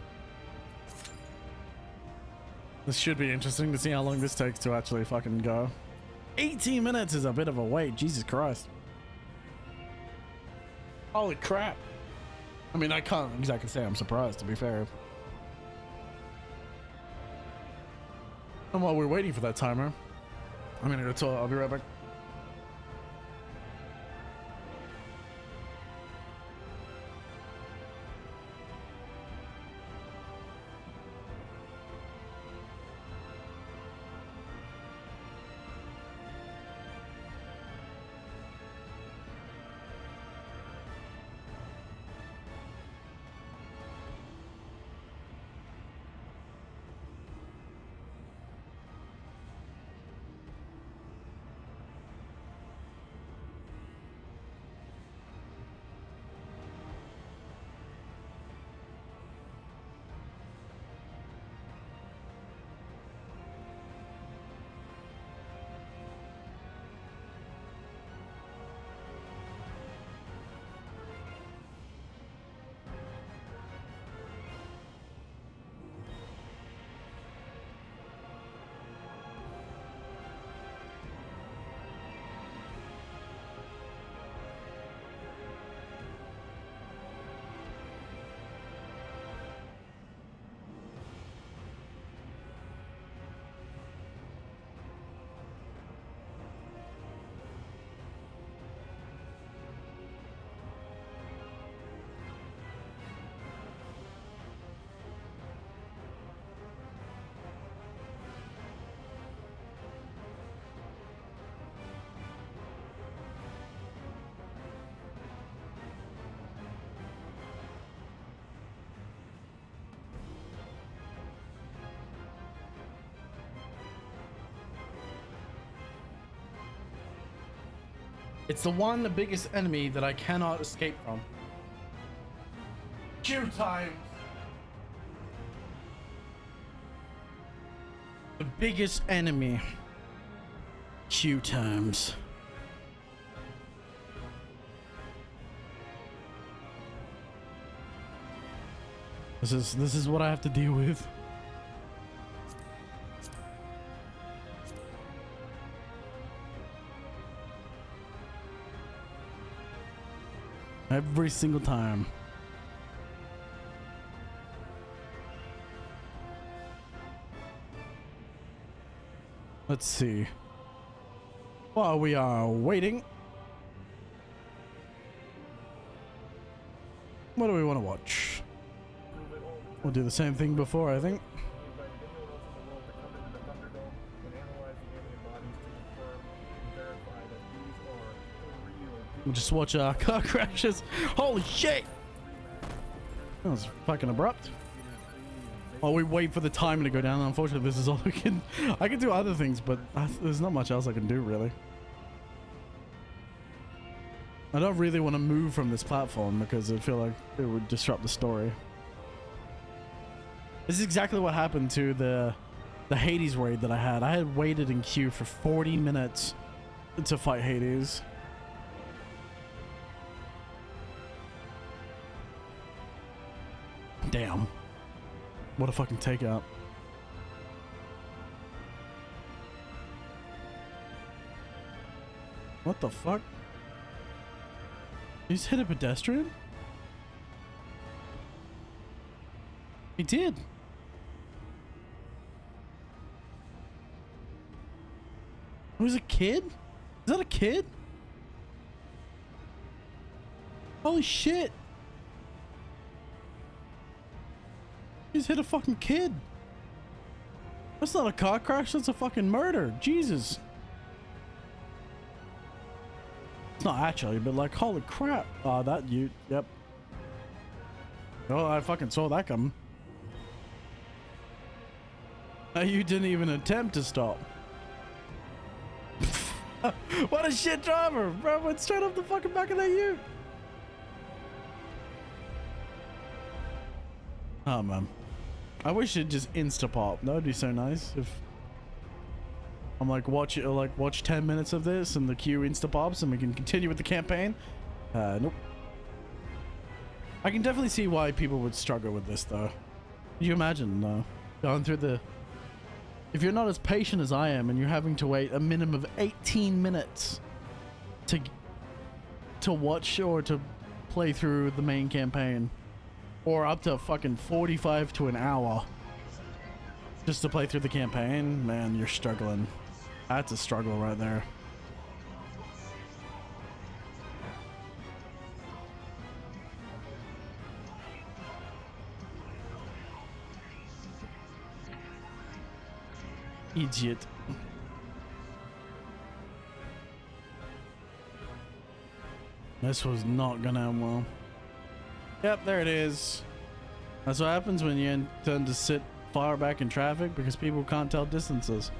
This should be interesting to see how long this takes to actually fucking go. 18 minutes is a bit of a wait, Jesus Christ. Holy crap. I mean, I can't exactly say I'm surprised, to be fair. And while we're waiting for that timer, I'm gonna go talk. I'll be right back. It's the biggest enemy that I cannot escape from. Q time. The biggest enemy. Q times. This is what I have to deal with. Every single time. Let's see. While we are waiting, what do we want to watch? We'll do the same thing before, I think. We'll just watch car crashes. Holy shit! That was fucking abrupt. While we wait for the timer to go down, unfortunately this is all we can... I can do other things, but there's not much else I can do, really. I don't really want to move from this platform because I feel like it would disrupt the story. This is exactly what happened to the Hades raid that I had. I had waited in queue for 40 minutes to fight Hades. Damn. What a fucking takeout. What the fuck? He's hit a pedestrian? He did. It was a kid? Is that a kid? Holy shit. He's hit a fucking kid. That's not a car crash, that's a fucking murder. Jesus. Not actually, but like, holy crap. Oh, that you, yep. Oh, I fucking saw that coming. You didn't even attempt to stop. What a shit driver, bro. Went straight up the fucking back of that U. Oh, man. I wish it'd just insta-pop. That would be so nice if I'm like, watch 10 minutes of this and the queue insta-pops and we can continue with the campaign. Nope. I can definitely see why people would struggle with this, though. Can you imagine, going through the... If you're not as patient as I am and you're having to wait a minimum of 18 minutes to watch or to play through the main campaign, or up to fucking 45 to an hour just to play through the campaign, man, you're struggling. That's a struggle right there. Idiot. This was not gonna end well. Yep, there it is. That's what happens when you intend to sit far back in traffic because people can't tell distances.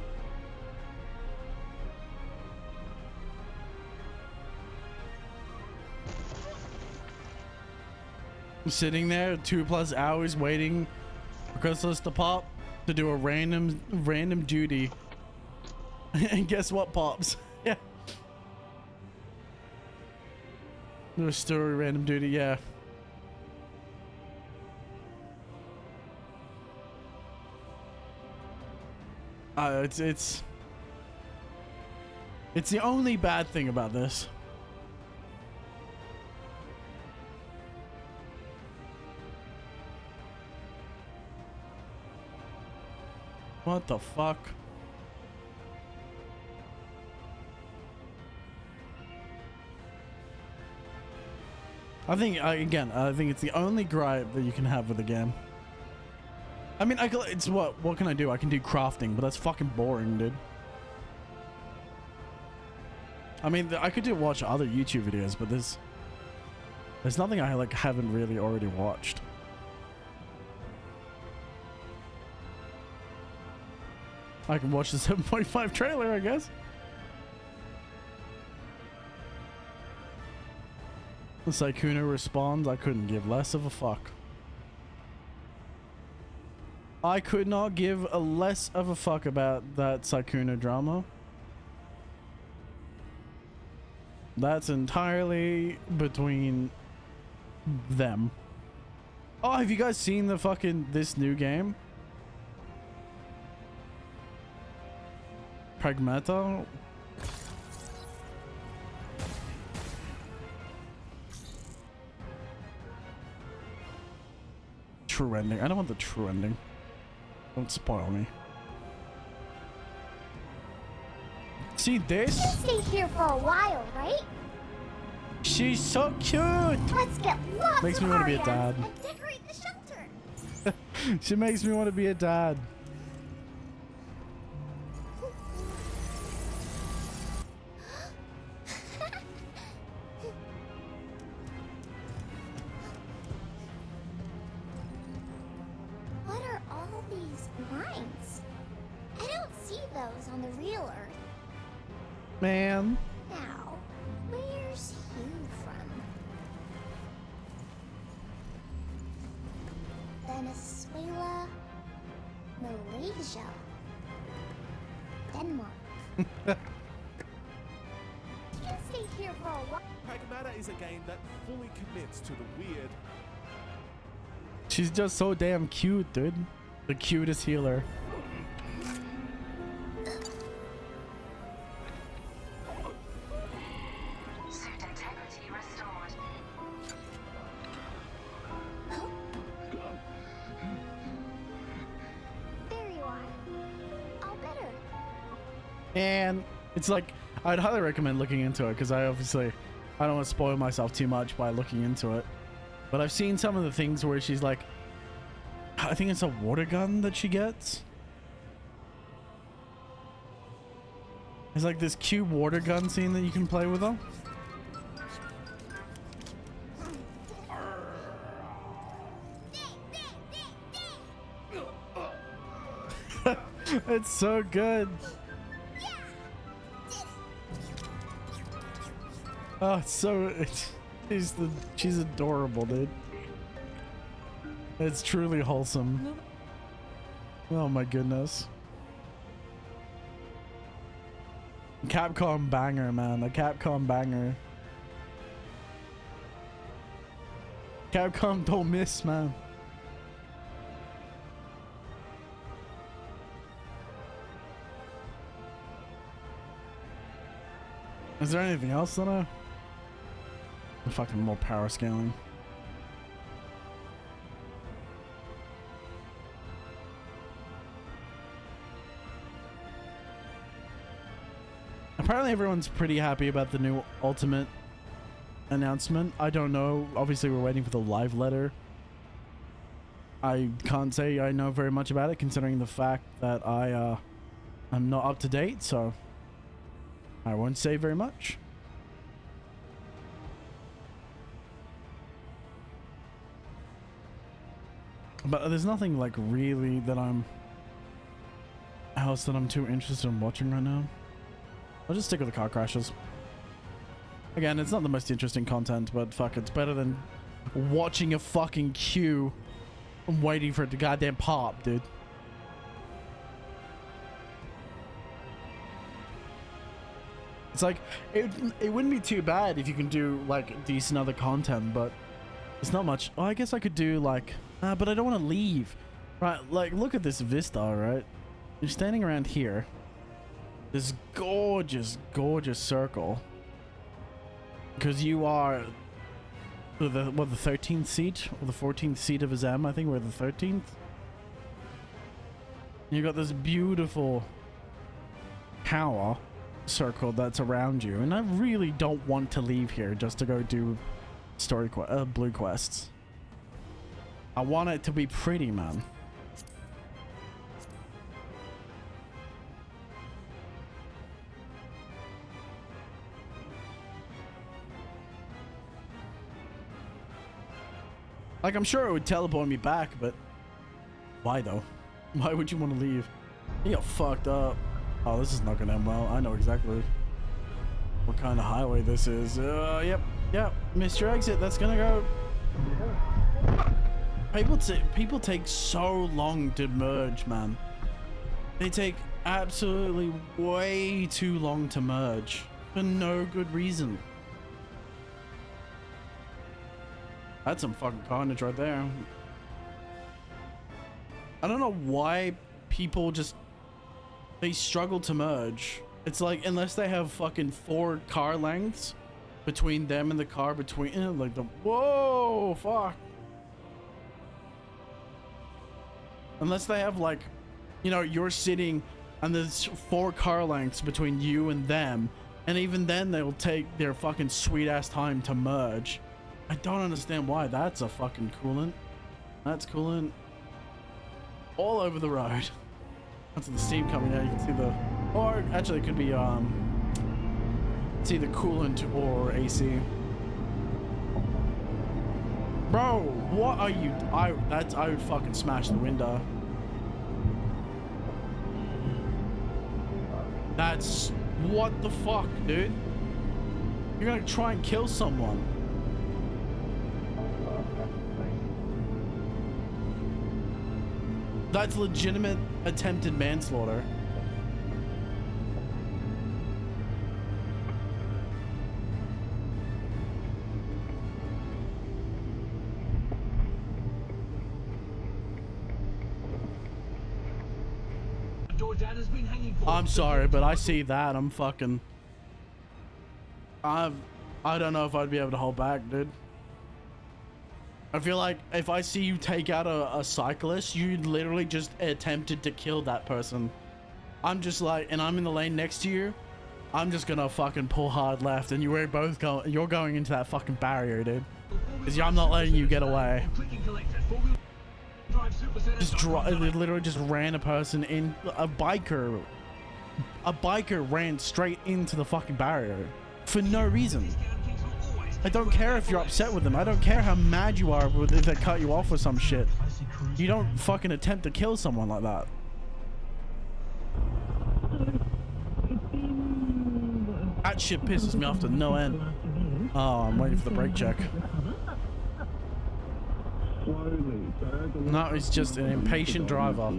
I'm sitting there 2+ hours waiting for Chrysalis to pop to do a random duty. And guess what pops? Yeah. There's still a random duty, yeah. It's the only bad thing about this. What the fuck? I think it's the only gripe that you can have with the game. I mean, it's what can I do? I can do crafting, but that's fucking boring, dude. I mean, I could watch other YouTube videos, but there's nothing I haven't really already watched. I can watch the 7.5 trailer, I guess. The Sykkuno responds, I couldn't give less of a fuck. I could not give a less of a fuck about that Sykkuno drama. That's entirely between them. Oh, have you guys seen this new game? Pragmata? True ending. I don't want the true ending. Don't spoil me. See this? You stay here for a while, right? She's so cute. Let's get lots makes of me want to be a Arians dad. and decorate the shelter. She makes me want to be a dad. What are all these lines? I don't see those on the real Earth. Man. Now, where's Hugh from? Venezuela, Malaysia, Denmark. You can stay here for a while. Pragmata is a game that fully commits to the weird. She's just so damn cute, dude. The cutest healer. There you are. All better. And it's like, I'd highly recommend looking into it because I don't want to spoil myself too much by looking into it. But I've seen some of the things where she's like, I think it's a water gun that she gets. There's like this cute water gun scene that you can play with her. It's so good. Oh, she's adorable, dude. It's truly wholesome. Oh my goodness. Capcom banger, man. A Capcom banger. Capcom don't miss, man. Is there anything else that I... Fucking more power scaling. Apparently everyone's pretty happy about the new Ultimate announcement. I don't know. Obviously we're waiting for the live letter. I can't say I know very much about it, considering the fact that I'm not up to date, so I won't say very much. But there's nothing like really that I'm too interested in watching right now. I'll just stick with the car crashes. Again, it's not the most interesting content, but fuck, it's better than watching a fucking queue and waiting for it to goddamn pop, dude. It's like, it wouldn't be too bad if you can do like decent other content, but it's not much. Oh, I guess I could do like, but I don't want to leave. Right, like look at this vista, right? You're standing around here. This gorgeous, gorgeous circle. Because you are the 13th seat or the 14th seat of his M. I think we're the 13th. You got this beautiful tower circle that's around you, and I really don't want to leave here just to go do blue quests. I want it to be pretty, man. Like, I'm sure it would teleport me back, but why though? Why would you want to leave? You got fucked up. Oh, this is not gonna end well. I know exactly what kind of highway this is. Yep, missed your exit. That's gonna go. People take so long to merge, man. They take absolutely way too long to merge for no good reason. That's some fucking carnage right there. I don't know why people just, they struggle to merge. It's like, unless they have fucking 4 car lengths between them and the car between, like the, whoa, fuck. Unless they have like, you know, you're sitting and there's 4 car lengths between you and them, and even then they'll take their fucking sweet ass time to merge. I don't understand why. That's a fucking coolant. That's coolant all over the road. That's the steam coming out. You can see the, or actually it could be it's either coolant or AC. Bro, what are you? I would fucking smash the window. That's, what the fuck, dude? You're gonna try and kill someone. That's legitimate attempted manslaughter. I'm sorry, but I see that. I'm fucking... I don't know if I'd be able to hold back, dude. I feel like if I see you take out a cyclist, you literally just attempted to kill that person. I'm just like, and I'm in the lane next to you, I'm just gonna fucking pull hard left, and you're both going, you're going into that fucking barrier, dude. Because I'm not letting you get away. Just literally just ran a person in, a biker ran straight into the fucking barrier for no reason. I don't care if you're upset with them. I don't care how mad you are if they cut you off or some shit. You don't fucking attempt to kill someone like that. That shit pisses me off to no end. Oh, I'm waiting for the brake check. No, he's just an impatient driver.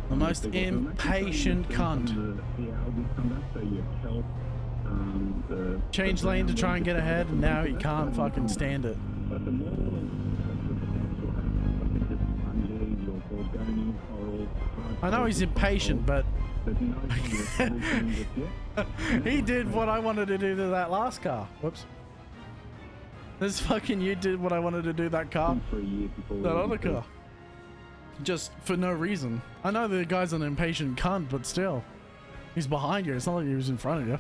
The most impatient cunt. Change lane to try and get ahead, and now he can't fucking stand it. I know he's impatient, but he did what I wanted to do to that last car. Whoops. This fucking you did what I wanted to do that car. That other car. Just for no reason. I know the guy's an impatient cunt, but still. He's behind you. It's not like he was in front of you.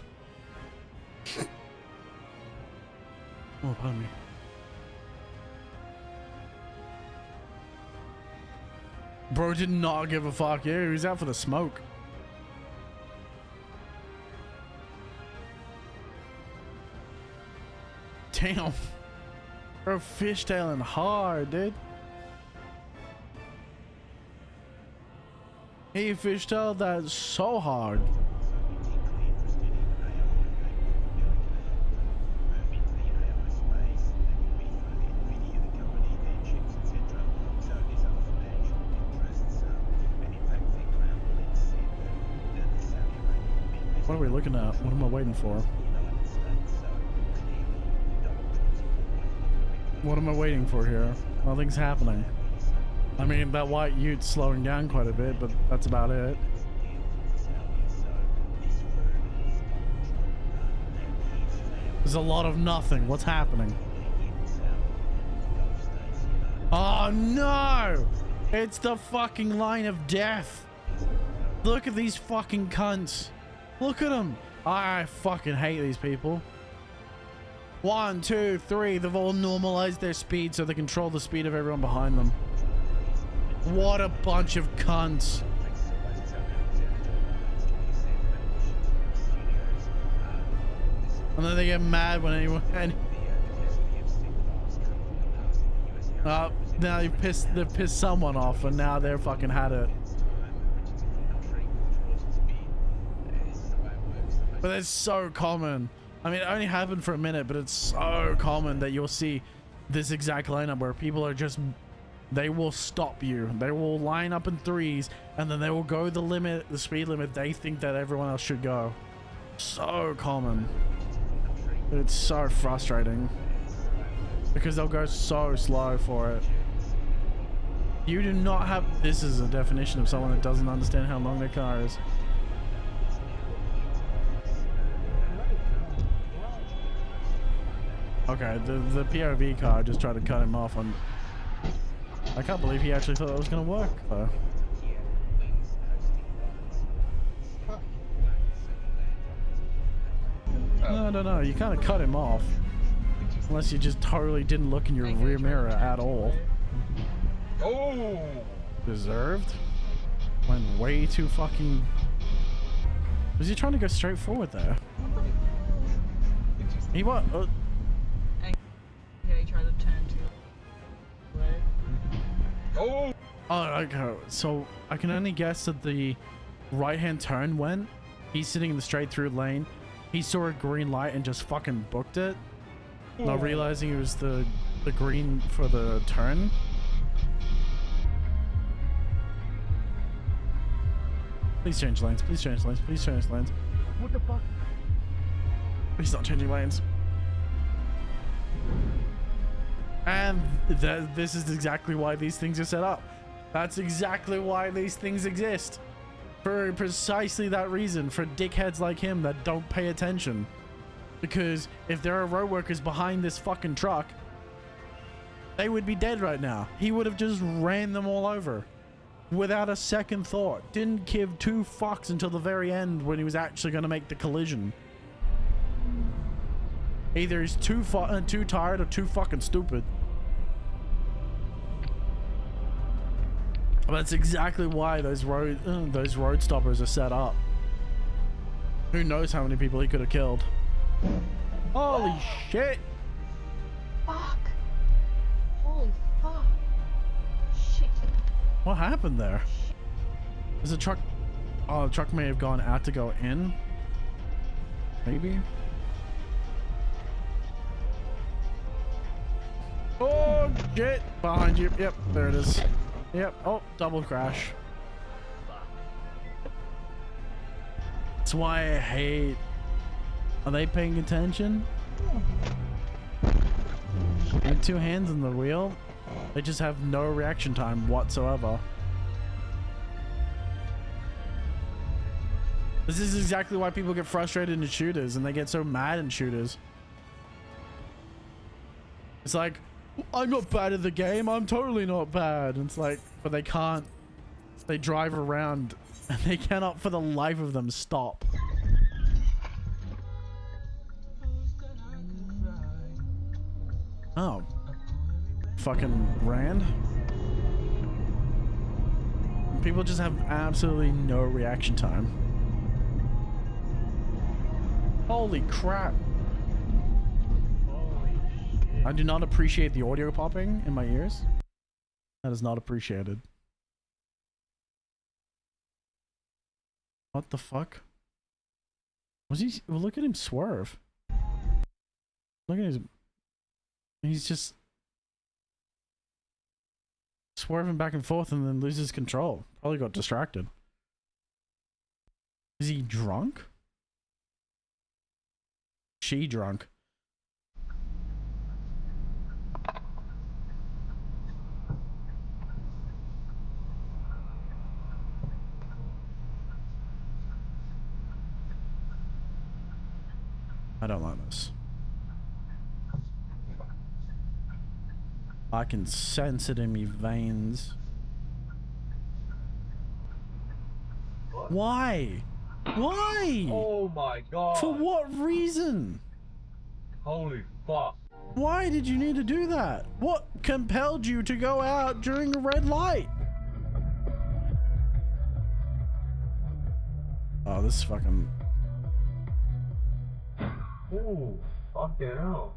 Oh, pardon me. Bro did not give a fuck. Yeah, he was out for the smoke. Damn. Bro, fishtailing hard, dude. He fishtailed that so hard. What are we looking at? What am I waiting for? What am I waiting for here? Nothing's happening. I mean, that white Ute's slowing down quite a bit, but that's about it. There's a lot of nothing. What's happening? Oh no! It's the fucking line of death. Look at these fucking cunts. Look at them. I fucking hate these people. 1, 2, 3. They've all normalized their speed so they control the speed of everyone behind them. What a bunch of cunts. And then they get mad when anyone... now they've pissed someone off and now they're fucking had it. But it's so common. I mean, it only happened for a minute, but it's so common that you'll see this exact lineup where people are just, they will stop you. They will line up in threes and then they will go the limit, the speed limit they think that everyone else should go. So common. It's so frustrating because they'll go so slow for it. You do not have, this is a definition of someone that doesn't understand how long their car is. Okay, the POV car just tried to cut him off on... I can't believe he actually thought that was going to work, though. No, you kind of cut him off. Unless you just totally didn't look in your rear mirror at all. Oh! Deserved? Went way too fucking... Was he trying to go straight forward there? He what? Yeah, he tried to turn to right. Oh! Oh, okay. So I can only guess that the right-hand turn went. He's sitting in the straight-through lane. He saw a green light and just fucking booked it, not realizing it was the green for the turn. Please change lanes. Please change lanes. Please change lanes. What the fuck? He's not changing lanes. And this is exactly why these things are set up. That's exactly why these things exist. For precisely that reason, for dickheads like him that don't pay attention. Because if there are road workers behind this fucking truck, they would be dead right now. He would have just ran them all over without a second thought. Didn't give two fucks until the very end when he was actually going to make the collision. Either he's too tired or too fucking stupid. But that's exactly why those road stoppers are set up. Who knows how many people he could have killed. Holy shit! Fuck! Holy fuck! Shit! What happened there? Is the truck... Oh, the truck may have gone out to go in. maybe. Oh, shit! Behind you. Yep, there it is. Yep. Oh, double crash. That's why I hate. Are they paying attention? And two hands on the wheel. They just have no reaction time whatsoever. This is exactly why people get frustrated in shooters and they get so mad in shooters. It's like, I'm not bad at the game. I'm totally not bad. And it's like, but they can't. They drive around and they cannot for the life of them stop. Oh. Fucking ran. People just have absolutely no reaction time. Holy crap. I do not appreciate the audio popping in my ears. That is not appreciated. What the fuck? Was he? Well, look at him swerve. Look at his. He's just swerving back and forth and then loses control. Probably got distracted. Is he drunk? She drunk. I don't like this. I can sense it in me veins. Why? Why? Oh my god. For what reason? Holy fuck. Why did you need to do that? What compelled you to go out during a red light? Oh, this is fucking... Ooh, fucking hell.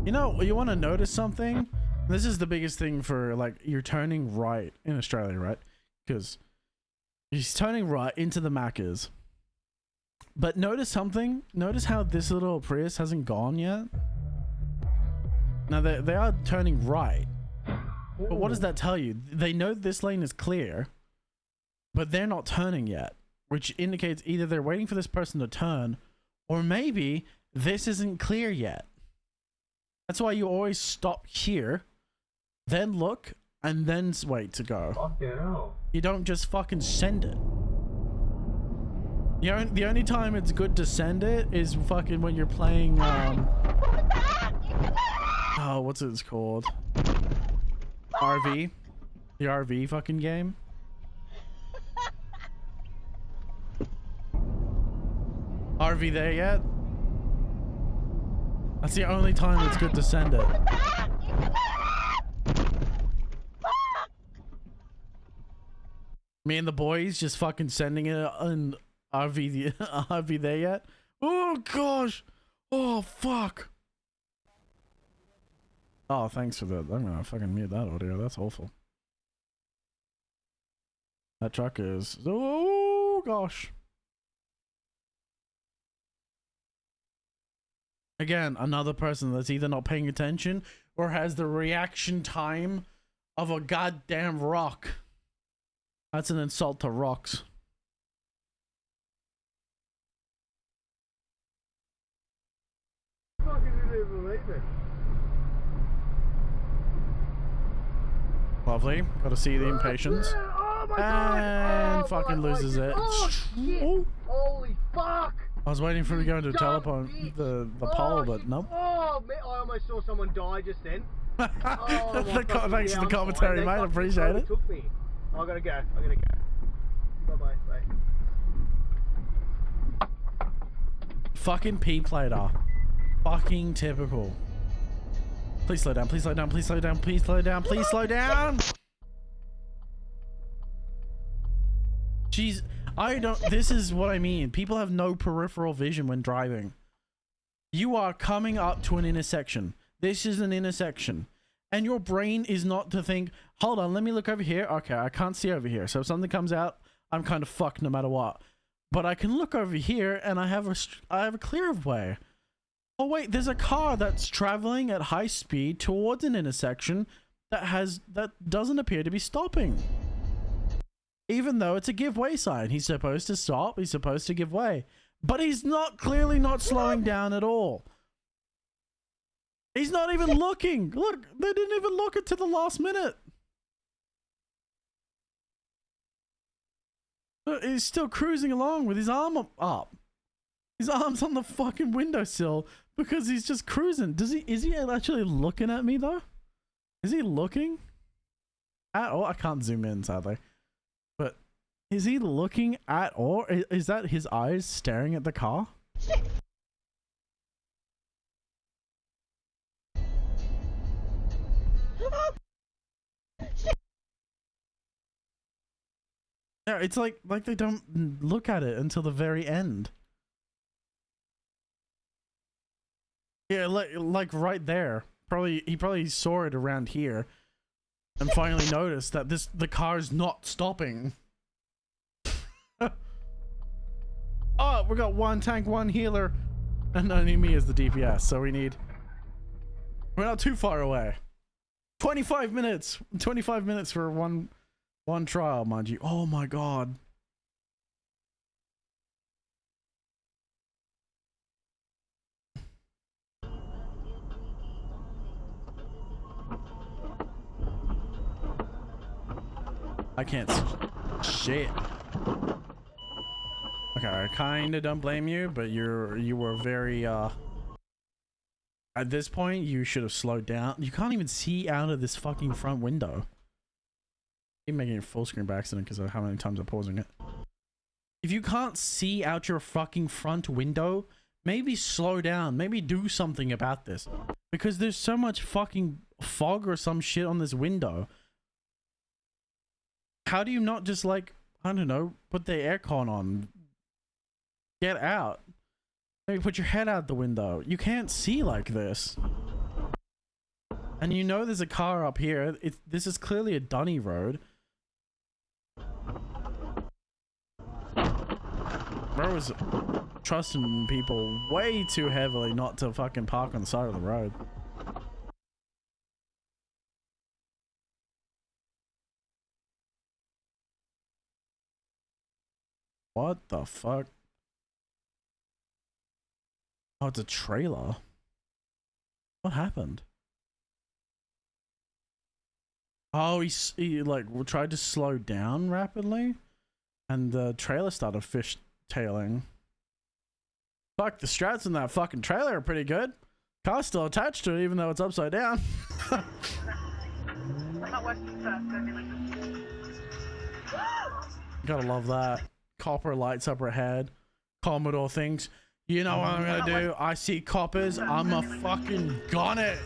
You know, you want to notice something? This is the biggest thing for, like, you're turning right in Australia, right? Because he's turning right into the Macca's. But notice something. Notice how this little Prius hasn't gone yet. Now, they are turning right. But what does that tell you? They know this lane is clear, but they're not turning yet. Which indicates either they're waiting for this person to turn, or maybe this isn't clear yet. That's why you always stop here, then look, and then wait to go. Fucking hell. You don't just fucking send it. The only time it's good to send it is fucking when you're playing, oh, what's it called? RV? The RV fucking game? RV there yet? That's the only time it's good to send it. Me and the boys just fucking sending it on RV there yet? Oh gosh! Oh fuck! Oh, thanks for that. I'm gonna fucking mute that audio. That's awful. That truck is... Oh gosh. Again, another person that's either not paying attention or has the reaction time of a goddamn rock. That's an insult to rocks. Fucking didn't believe it. Lovely. Got to see the impatience. Oh my and god. fucking loses it. Oh, shit. Oh. Holy fuck. I was waiting for him to go into teleport the pole, but nope. Oh, man, I almost saw someone die just then. Oh, Thanks for the commentary, mate. I appreciate it. Took me. I gotta go. Bye-bye. Bye. Fucking P-plater. Fucking typical. Please slow down. Please slow down. Please slow down. Please slow down. Please slow down. Jeez. I don't... This is what I mean. People have no peripheral vision when driving. You are coming up to an intersection. This is an intersection. And your brain is not to think, hold on, let me look over here. Okay, I can't see over here. So if something comes out, I'm kind of fucked no matter what. but I can look over here and I have a clear way. Oh wait, there's a car that's traveling at high speed towards an intersection that doesn't appear to be stopping. Even though it's a give way sign. He's supposed to stop, he's supposed to give way. But he's clearly not slowing down at all. He's not even looking. Look, they didn't even look until the last minute. He's still cruising along with his arm up. His arm's on the fucking windowsill because he's just cruising. Is he actually looking at me though? Is he looking at all? I can't zoom in sadly. But is he looking at all? Is that his eyes staring at the car? Yeah, it's like they don't look at it until the very end. Yeah, like right there. He probably saw it around here and finally noticed that the car's not stopping. Oh, we got one tank, one healer, and only me as the DPS, so we're not too far away. 25 minutes. 25 minutes for one trial, mind you. Oh my god. I can't shit. Okay, I kinda don't blame you, but you were very at this point you should have slowed down. You can't even see out of this fucking front window. I'm making it full screen by accident because of how many times I'm pausing it. If you can't see out your fucking front window, maybe slow down. Maybe do something about this. Because there's so much fucking fog or some shit on this window. How do you not just like, I don't know, put the aircon on? Get out. Maybe put your head out the window. You can't see like this. And you know there's a car up here. This is clearly a dunny road. Bro was trusting people way too heavily not to fucking park on the side of the road. What the fuck? Oh, it's a trailer. What happened? Oh, he like tried to slow down rapidly, and the trailer started fishtailing. Fuck, the strats in that fucking trailer are pretty good. Car's still attached to it, even though it's upside down. Gotta love that. Copper lights up her head. Commodore thinks, you know what I'm gonna do? I see coppers, I'ma fucking gun it.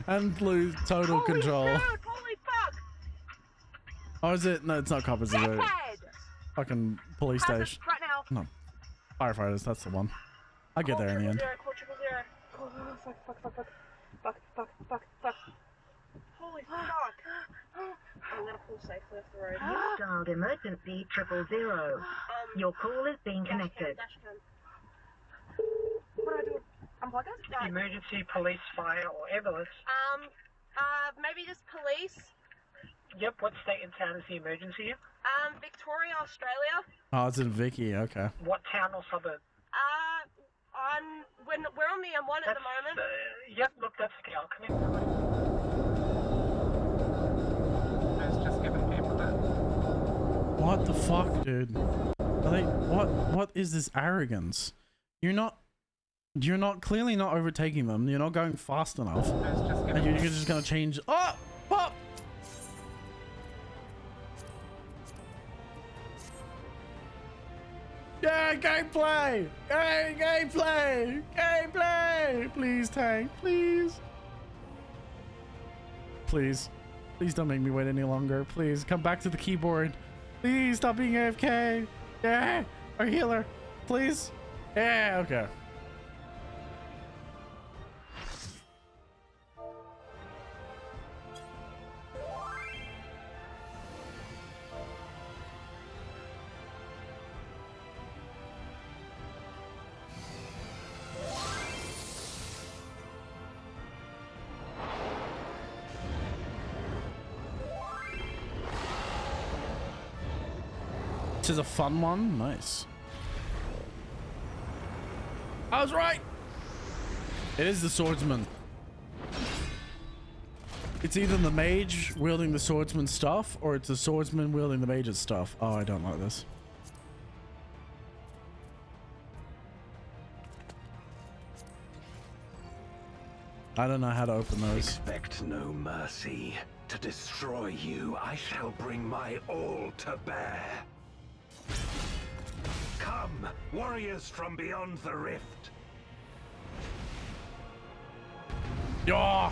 And lose total control. Holy fuck! Oh, is it? No, it's not coppers, is it? Fucking police station. Right now. No. Firefighters, that's the one. I'll get there in the end. Call 000. Oh, fuck. Holy fuck. I'm gonna pull safely off the road. You've dialed emergency 000. Your call is being connected. What do I do? Unplug it? Emergency, police, fire, or ambulance. Maybe just police. Yep, what state and town is the emergency in? Victoria, Australia. Oh, it's in Vicky, okay. What town or suburb? We're on the M1 at the moment. Yep, look, that's okay, I'll come in. Let's just give an ambulance. What the fuck, dude? Are they, what is this arrogance? You're clearly not overtaking them. You're not going fast enough. And you're just gonna change. Oh! Oh! Yeah, gameplay! Hey, gameplay! Gameplay! Please, tank, please. Please. Please don't make me wait any longer. Please, come back to the keyboard. Please, stop being AFK. Yeah! Our healer. Please. Yeah, okay. Which is a fun one. Nice. I was right. It is the swordsman. It's either the mage wielding the swordsman's stuff, or it's the swordsman wielding the mage's stuff. Oh, I don't like this. I don't know how to open those. Expect no mercy. To destroy you, I shall bring my all to bear. Come, warriors from beyond the rift. Yeah.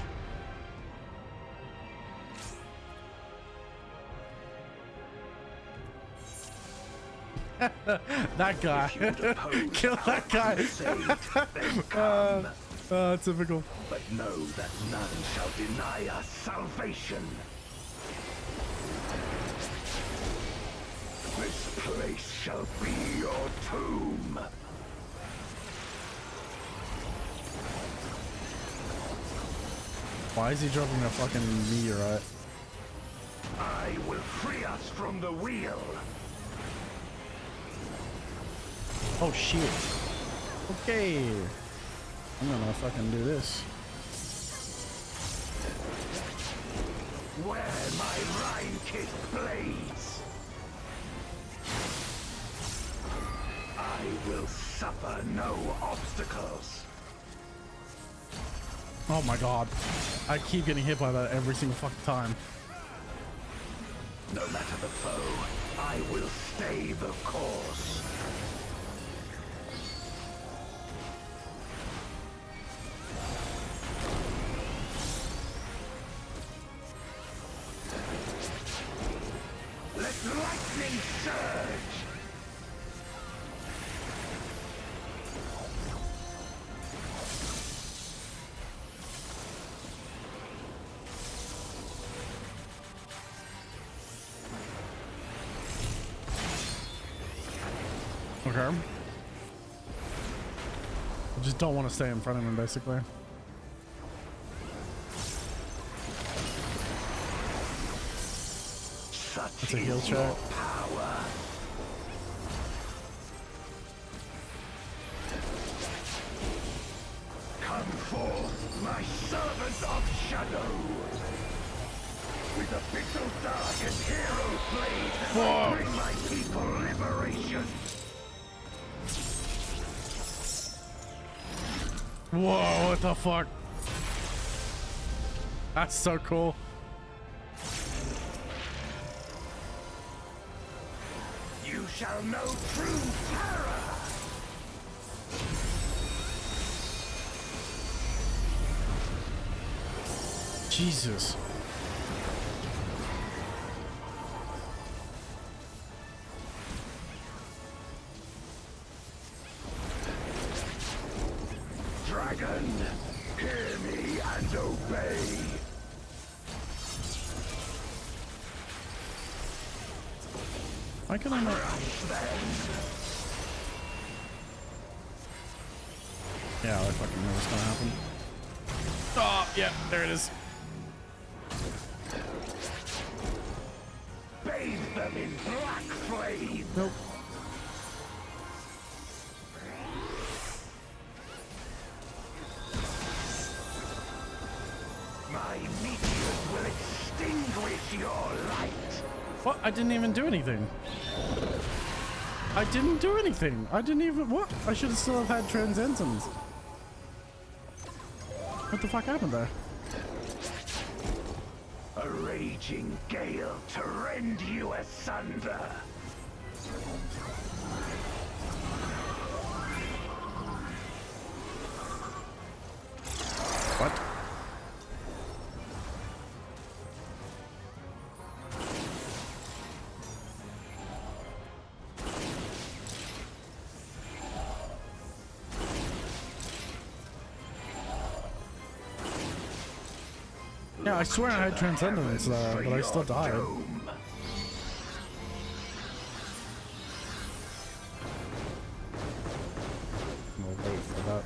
That guy. Kill that guy. Typical. But know that none shall deny us salvation. This place shall be your tomb. Why is he dropping a fucking meteorite? I will free us from the wheel. Oh shit. Okay. I'm gonna fucking do this. Where my Rhine-kissed blades. I will suffer no obstacles. Oh my god. I keep getting hit by that every single fucking time. No matter the foe, I will stay the course. Let lightning surge! Okay. I just don't want to stay in front of him, basically. That's a heal check. Come forth, my servant of shadow. With a pixel dark and hero blade, I bring my people liberation. Whoa, what the fuck? That's so cool. You shall know true terror. Jesus. Dragon, hear me and obey. Why can I not? Yeah, I fucking know what's gonna happen. Oh, yeah, there it is. Bathe them in black flame. Nope. My meteors will extinguish your light. What? I didn't even do anything. I didn't do anything. I didn't even... What? I should have still have had Transcendence. What the fuck happened there? A raging gale to rend you asunder. What? Yeah, I swear I had Transcendence there, but I still died. I'll wait for that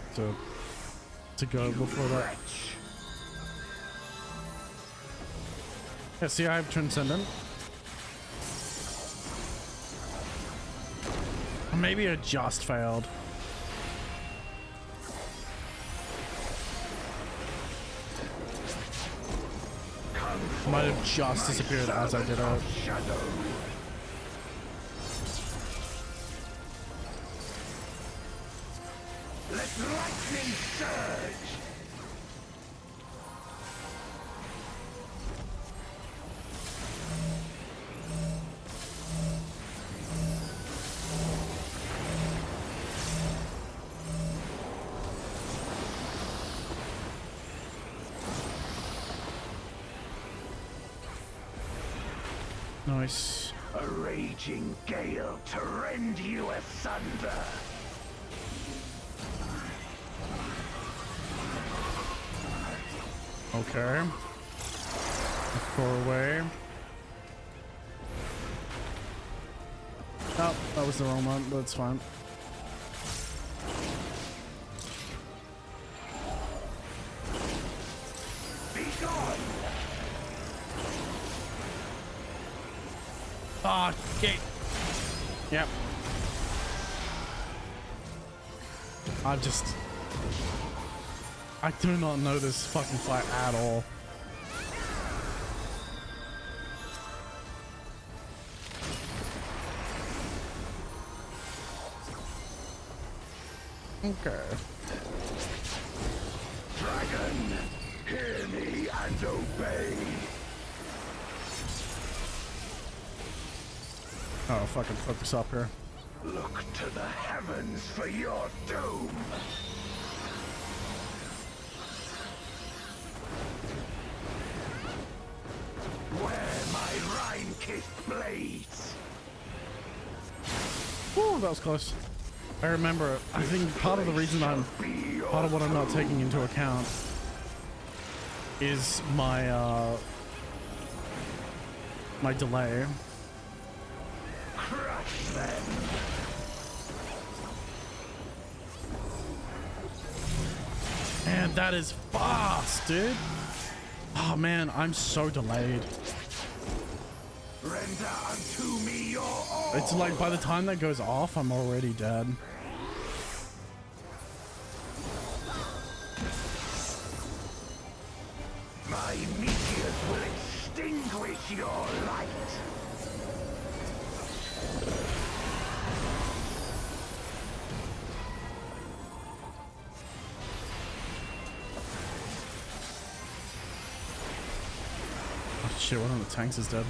to go before that. Yeah, see, I have Transcendent. maybe it just failed. Might have just disappeared as I did it. Let lightning surge! Nice. A raging gale to rend you asunder. Okay. Throw away. Oh, that was the wrong one, but it's fine. Be gone! Ah, okay. Yep. I do not know this fucking fight at all. Okay. Dragon, hear me and obey. Oh, fucking focus up here. Look to the heavens for your doom. Wear my Rhine-kissed blades. Woo, that was close. I remember, I think part of the reason part of what I'm not taking into account is my, my delay. Crush them. Man, that is fast, dude. Oh man, I'm so delayed. Render unto me your all. It's like by the time that goes off, I'm already dead. My meteors will extinguish your light. Oh shit, one of the tanks is dead.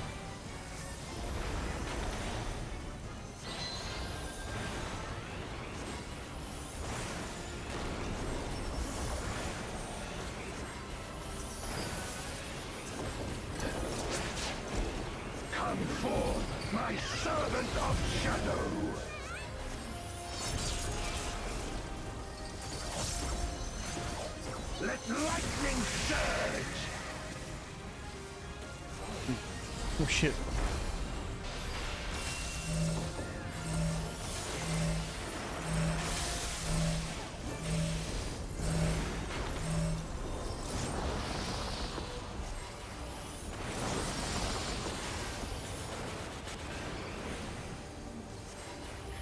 Come forth, my servant of shadow. Let lightning surge. Oh shit.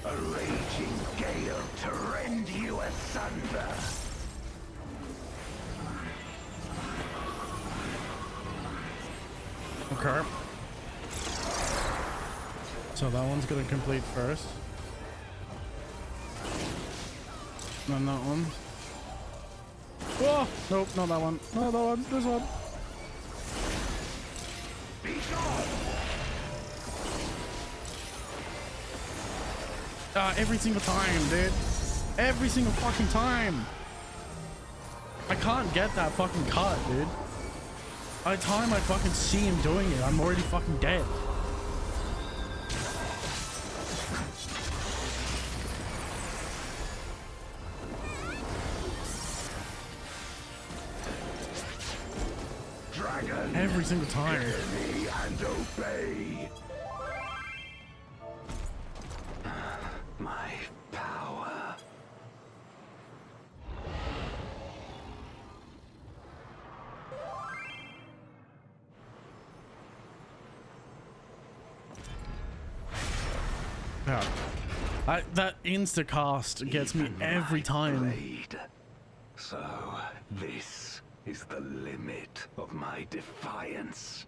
A raging gale to rend you asunder. Okay. So that one's gonna complete first. Then that one. Oh! Nope, not that one. Not that one. This one. Every single time, dude. Every single fucking time. I can't get that fucking cut, dude. By the time I fucking see him doing it, I'm already fucking dead. Dragon, every single time. hear me and obey. My power. Yeah. That insta-cast gets me every time. Blade. So, this is the limit of my defiance.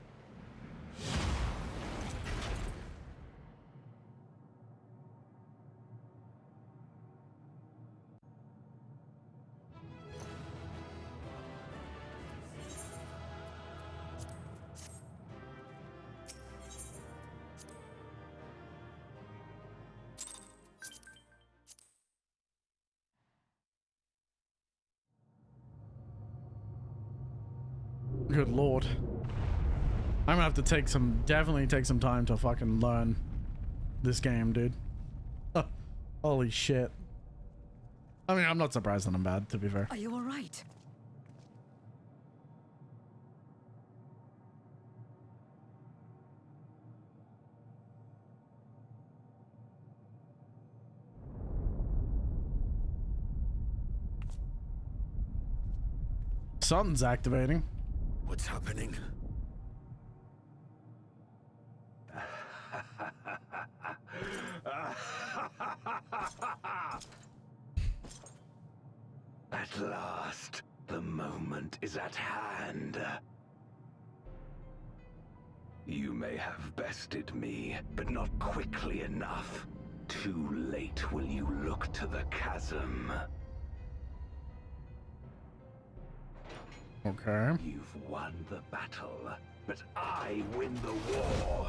Good lord. I'm gonna have to definitely take some time to fucking learn this game, dude. Holy shit. I mean, I'm not surprised that I'm bad, to be fair. Are you alright? Something's activating. What's happening? At last, the moment is at hand. You may have bested me, but not quickly enough. Too late will you look to the chasm. Okay. You've won the battle, but I win the war.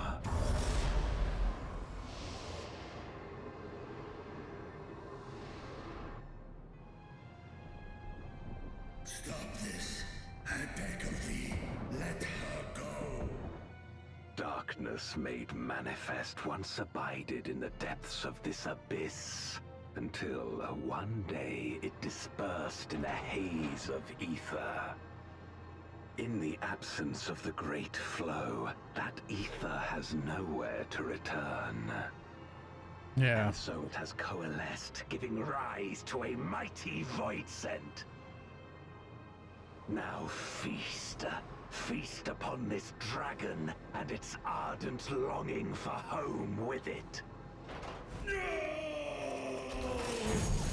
Stop this. I beg of thee, let her go. Darkness made manifest once abided in the depths of this abyss, until one day it dispersed in a haze of ether. In the absence of the great flow, that ether has nowhere to return. Yeah. And so it has coalesced, giving rise to a mighty void scent. Now feast. Feast upon this dragon and its ardent longing for home with it.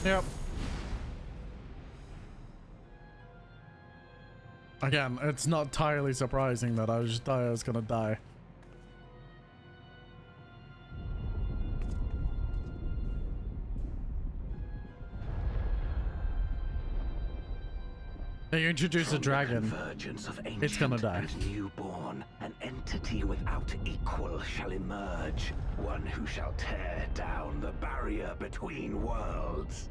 Yep. Again, it's not entirely surprising that I just thought I was gonna die. They introduce a dragon, it's gonna die. And newborn, an entity without equal shall emerge, one who shall tear down the barrier between worlds.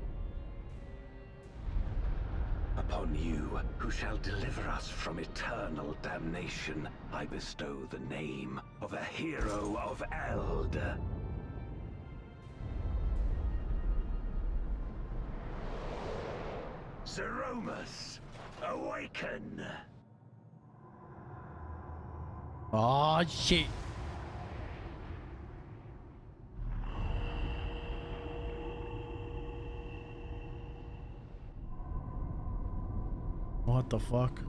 Upon you, who shall deliver us from eternal damnation, I bestow the name of a hero of Eld. Zeromus, awaken! Oh shit. What the fuck?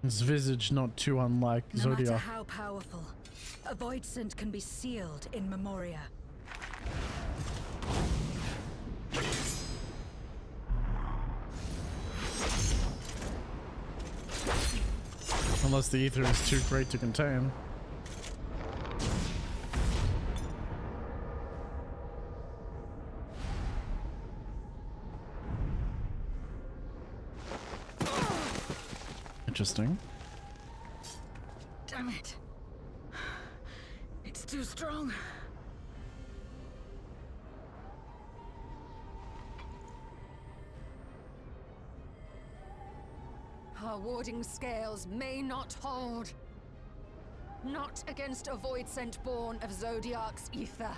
His visage not too unlike No Zodiac. matter how powerful, a void scent can be sealed in Memoria. Unless the ether is too great to contain. Interesting. Damn it. It's too strong. Our warding scales may not hold. Not against a void scent born of Zodiac's ether.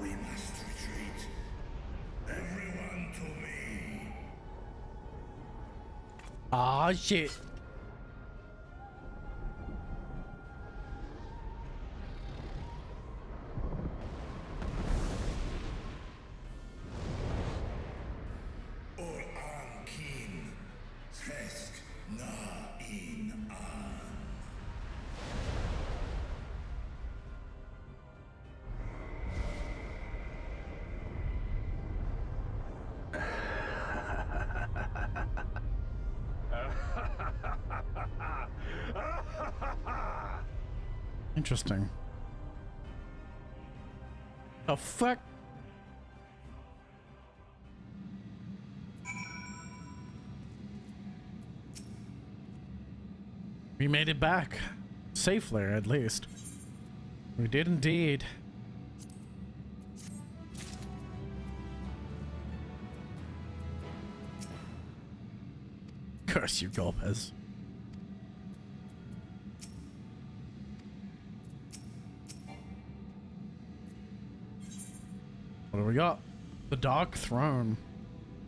We must retreat. Everyone to me. Ah shit. Interesting. The fuck? We made it back. Safely, at least. We did indeed. Curse you, Gomez. What do we got? The Dark Throne.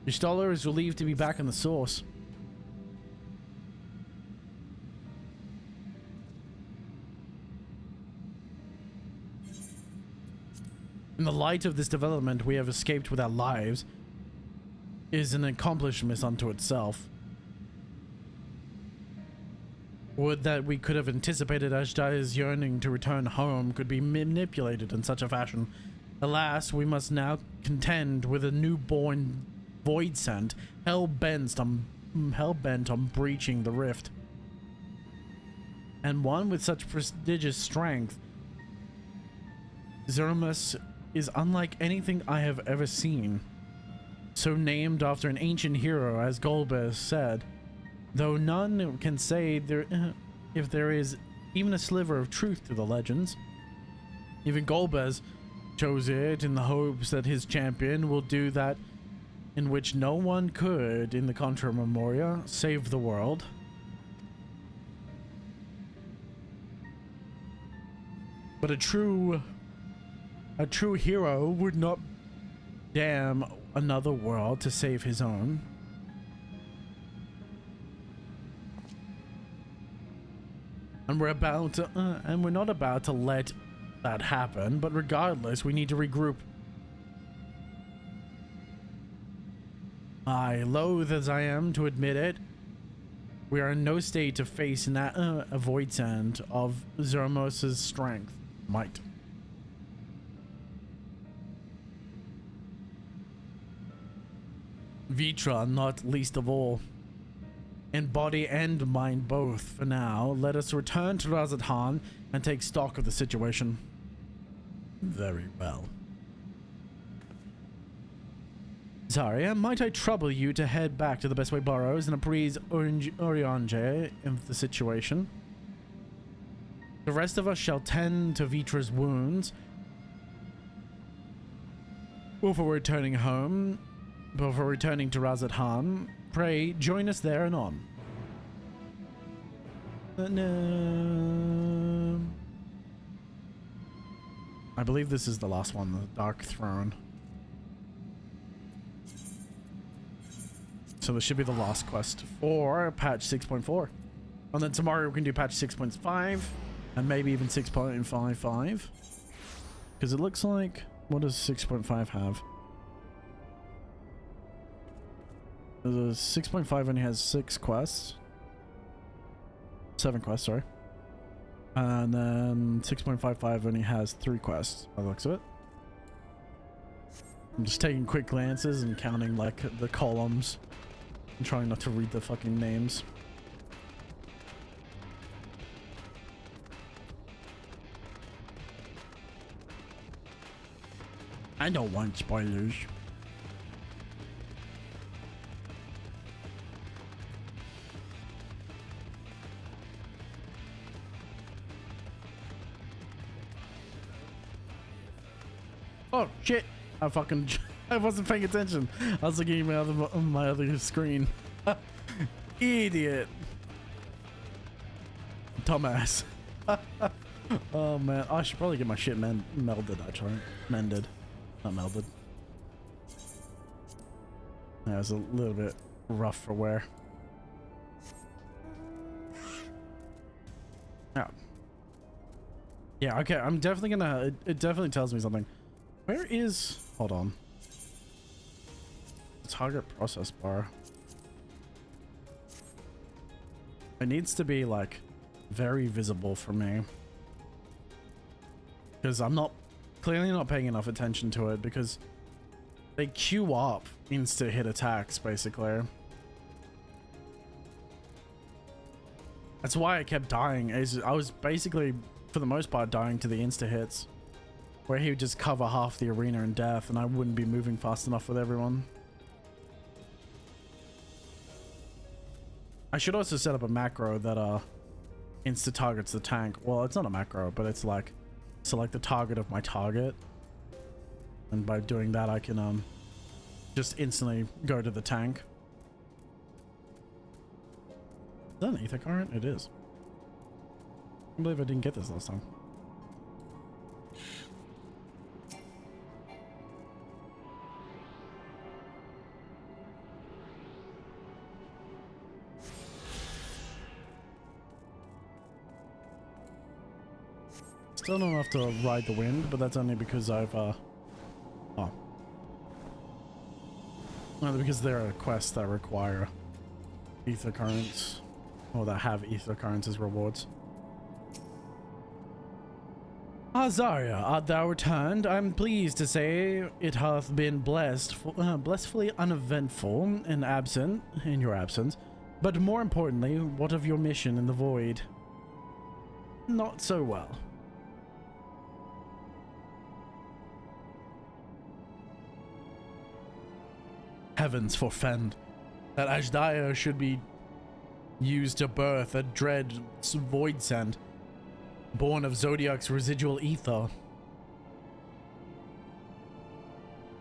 Y'shtola is relieved to be back in the source. In the light of this development, we have escaped with our lives is an accomplishment unto itself. Would that we could have anticipated Ashdai's yearning to return home could be manipulated in such a fashion. Alas, we must now contend with a newborn void scent, hell-bent on breaching the rift. And one with such prodigious strength. Zermus is unlike anything I have ever seen. So named after an ancient hero, as Golbez said, though none can say if there is even a sliver of truth to the legends. Even Golbez chose it in the hopes that his champion will do that in which no one could in the Contra Memoria, save the world. But a true hero would not damn another world to save his own. And we're not about to let that happen, but regardless, we need to regroup. I, loath as I am to admit it, we are in no state to face a void sand of Zermos' strength, might. Vitra, not least of all. In body and mind both, for now, let us return to Razathan and take stock of the situation. Very well. Zarya, might I trouble you to head back to the Bestway Burrows and apprise Oriange of the situation? The rest of us shall tend to Vitra's wounds before returning home, before returning to Razathan. Pray, join us there and on. No. I believe this is the last one, the Dark Throne. So this should be the last quest for patch 6.4. And then tomorrow we can do patch 6.5 and maybe even 6.55. Because it looks like, what does 6.5 have? The 6.5 only has 6 quests. 7 quests, sorry. And then 6.55 only has 3 quests, by the looks of it. I'm just taking quick glances and counting like the columns. I'm trying not to read the fucking names. I don't want spoilers. Oh shit! I wasn't paying attention. I was looking at my other screen. Idiot. Dumbass. Oh man, I should probably get my shit melded actually. Mended. Not melded. That was a little bit rough for wear. Yeah. Yeah, okay, I'm definitely gonna, it definitely tells me something. Where is, hold on. Target process bar. It needs to be like very visible for me. Because I'm clearly not paying enough attention to it because they queue up insta hit attacks basically. That's why I kept dying. I was basically for the most part, dying to the insta hits, where he would just cover half the arena in death, and I wouldn't be moving fast enough with everyone. I should also set up a macro that insta targets the tank. Well, it's not a macro, but it's like select the target of my target, and by doing that I can just instantly go to the tank. Is that an ether current? It is. I can't believe I didn't get this last time. Still not enough to ride the wind, but that's only because I've well, because there are quests that require ether currents, or that have ether currents as rewards. Zarya, art thou returned? I'm pleased to say it hath been blissfully uneventful in your absence. But more importantly, what of your mission in the void? Not so well. Heavens forfend that Ashdaya should be used to birth a dread void sent, born of Zodiac's residual ether.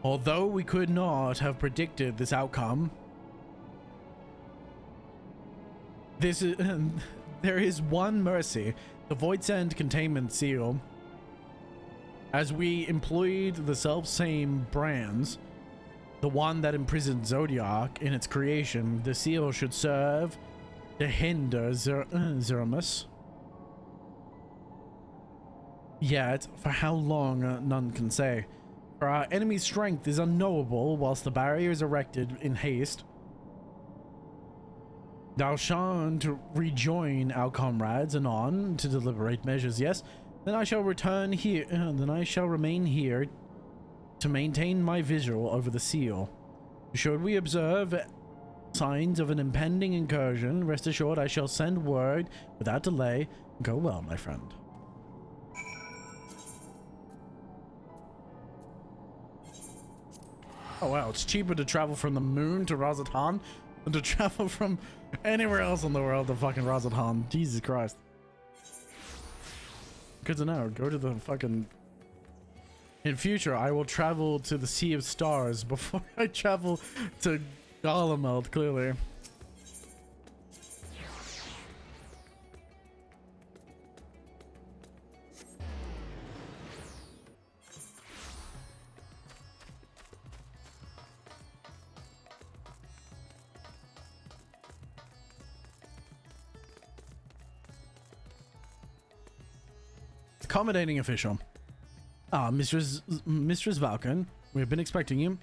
Although we could not have predicted this outcome, there is one mercy: the void sent containment seal. As we employed the self-same brands, the one that imprisoned Zodiac in its creation, the seal should serve to hinder Zeramus. Yet, for how long, none can say. For our enemy's strength is unknowable, whilst the barrier is erected in haste. Thou shalt rejoin our comrades anon to deliberate measures, yes? Then I shall return here, then I shall remain here to maintain my vigil over the seal. Should we observe signs of an impending incursion, rest assured I shall send word without delay. Go well, my friend. Oh wow, it's cheaper to travel from the moon to Razatan than to travel from anywhere else in the world to fucking Razatan. Jesus Christ. Good to know. Go to the fucking... In future, I will travel to the Sea of Stars before I travel to Garlemald, clearly. Accommodating official. Mistress Valken, we have been expecting you.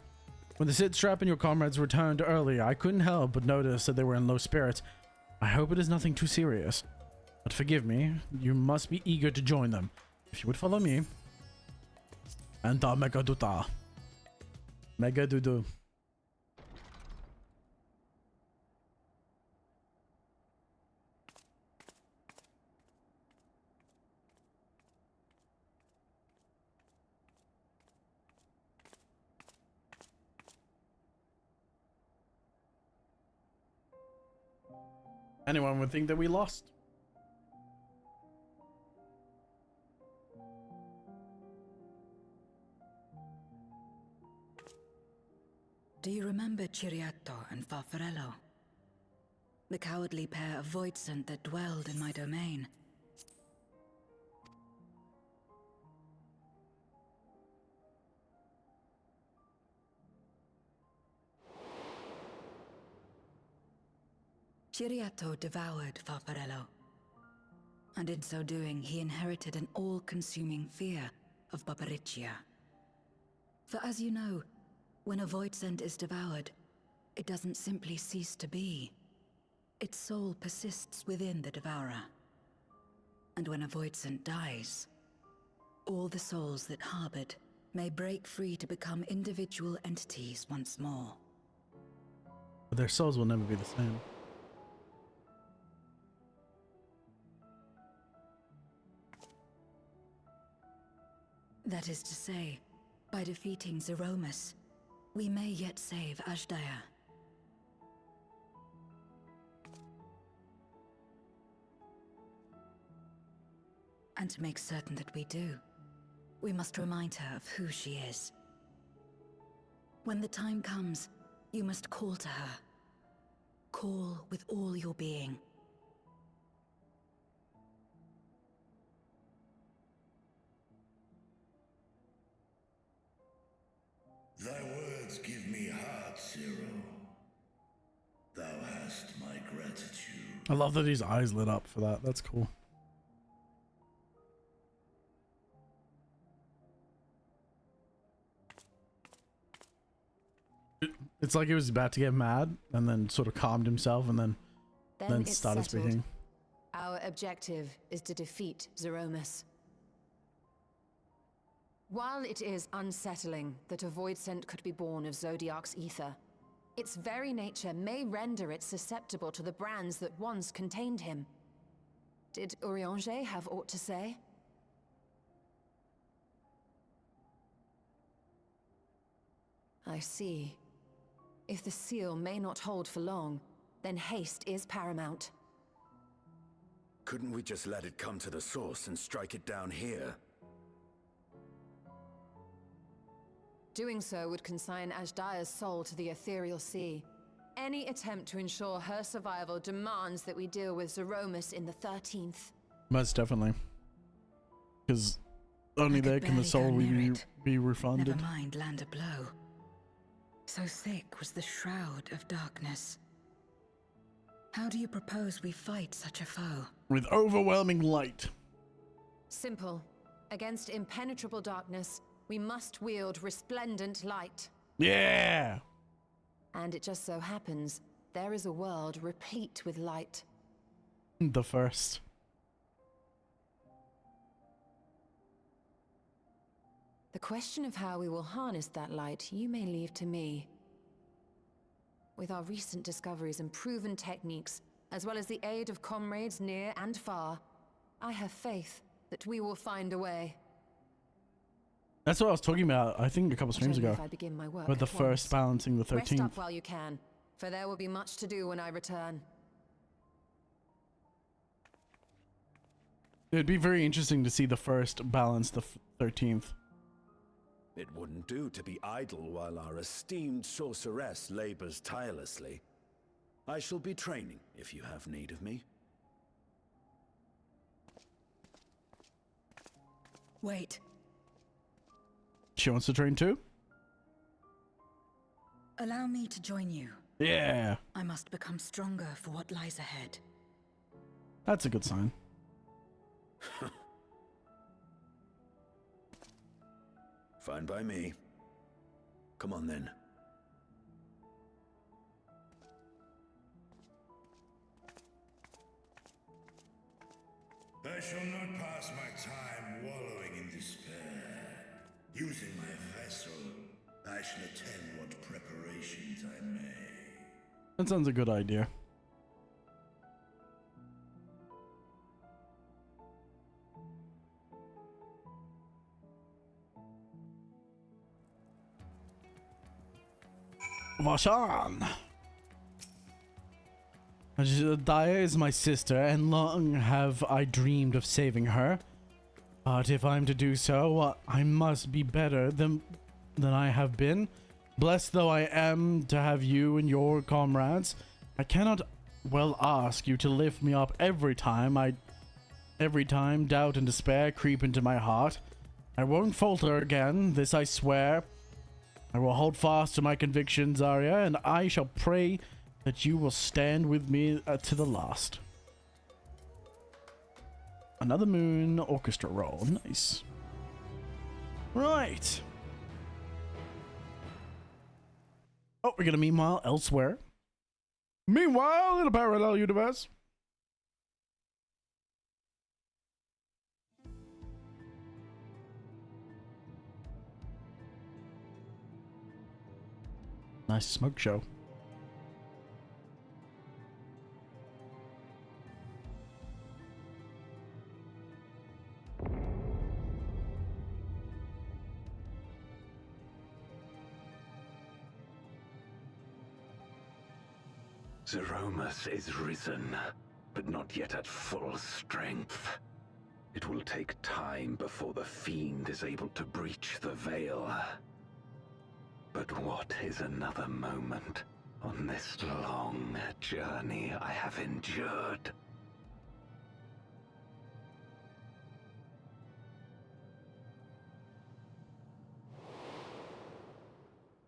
When the sit strap and your comrades returned earlier, I couldn't help but notice that they were in low spirits. I hope it is nothing too serious. But forgive me, you must be eager to join them. If you would follow me. Anta Megaduta. Megadudu. Anyone would think that we lost. Do you remember Ciriato and Farfarello? The cowardly pair of voidsent that dwelled in my domain? Ciriato devoured Farfarello, and in so doing he inherited an all-consuming fear of Barbariccia. For as you know, when a voidsent is devoured, it doesn't simply cease to be. Its soul persists within the devourer. And when a voidsent dies, all the souls that harbored may break free to become individual entities once more. But their souls will never be the same. That is to say, by defeating Zeromus, we may yet save Ashdaya. And to make certain that we do, we must remind her of who she is. When the time comes, you must call to her. Call with all your being. Thy words give me heart, Zero. Thou hast my gratitude. I love that his eyes lit up for that. That's cool. It's like he was about to get mad and then sort of calmed himself and then it's started settled. speaking. Our objective is to defeat Zeromus. While it is unsettling that a void scent could be born of Zodiac's ether, its very nature may render it susceptible to the brands that once contained him. Did Urianger have aught to say? I see. If the seal may not hold for long, then haste is paramount. Couldn't we just let it come to the source and strike it down here? Doing so would consign Ashdaya's soul to the ethereal sea. Any attempt to ensure her survival demands that we deal with Zeromus in the 13th. Most definitely. Because only there can the soul be refunded. Never mind land a blow. So thick was the shroud of darkness. How do you propose we fight such a foe? With overwhelming light. Simple. Against impenetrable darkness, we must wield resplendent light. Yeah! And it just so happens, there is a world replete with light. The first. The question of how we will harness that light, you may leave to me. With our recent discoveries and proven techniques, as well as the aid of comrades near and far, I have faith that we will find a way. That's what I was talking about, I think, a couple streams Only ago. if I begin my work With the at first once. balancing the 13th. Rest up while you can, for there will be much to do when I return. It'd be very interesting to see the first balance the 13th. It wouldn't do to be idle while our esteemed sorceress labors tirelessly. I shall be training if you have need of me. Wait. She wants to train too? Allow me to join you. Yeah. I must become stronger for what lies ahead. That's a good sign. Fine by me. Come on then. I shall not pass my time wallowing in despair. Using my vessel, I shall attend what preparations I may. That sounds a good idea. Vashan! Daya is my sister, and long have I dreamed of saving her. But if I'm to do so, I must be better than I have been. Blessed though I am to have you and your comrades, I cannot well ask you to lift me up every time doubt and despair creep into my heart. I won't falter again, this I swear. I will hold fast to my convictions, Arya, and I shall pray that you will stand with me to the last. Another moon orchestra roll. Nice. Right. Oh, we're gonna meanwhile elsewhere. Meanwhile, in a parallel universe. Nice smoke show. Zeromus is risen, but not yet at full strength. It will take time before the fiend is able to breach the veil. But what is another moment on this long journey I have endured?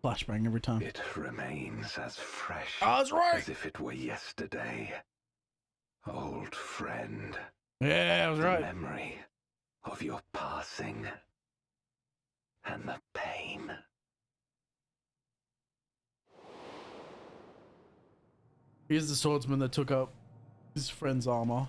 Flashbang every time. It remains as fresh that's right. as if it were yesterday. Old friend. Yeah, I was right. The memory of your passing and the pain. Here's the swordsman that took up his friend's armor.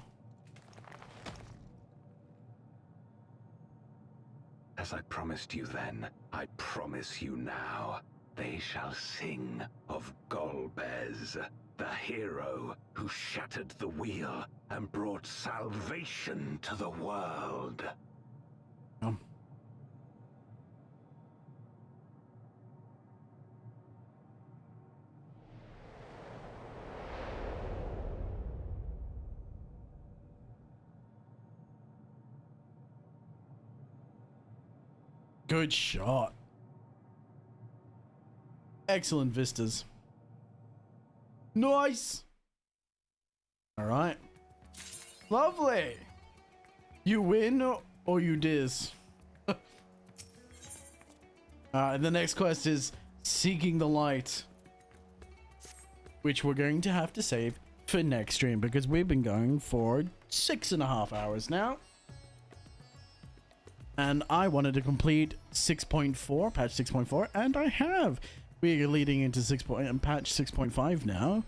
As I promised you then, I promise you now. They shall sing of Golbez, the hero who shattered the wheel and brought salvation to the world. Good shot. Excellent vistas. Nice. All right. Lovely. You win or you diz. And the next quest is Seeking the Light, which we're going to have to save for next stream because we've been going for 6.5 hours now. And I wanted to complete 6.4, patch 6.4, and I have. We are leading into patch 6.5 now,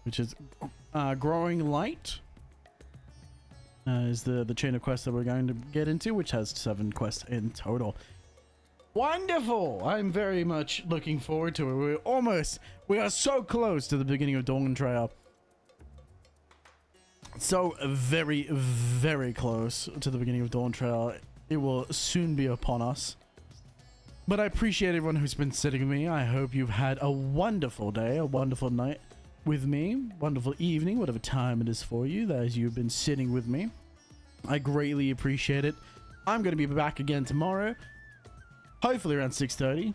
which is Growing Light. Is the chain of quests that we're going to get into, which has 7 quests in total. Wonderful! I'm very much looking forward to it. We are so close to the beginning of Dawntrail. So very, very close to the beginning of Dawntrail. It will soon be upon us. But I appreciate everyone who's been sitting with me. I hope you've had a wonderful day, a wonderful night with me, wonderful evening, whatever time it is for you, as you've been sitting with me. I greatly appreciate it. I'm going to be back again tomorrow, hopefully around 6:30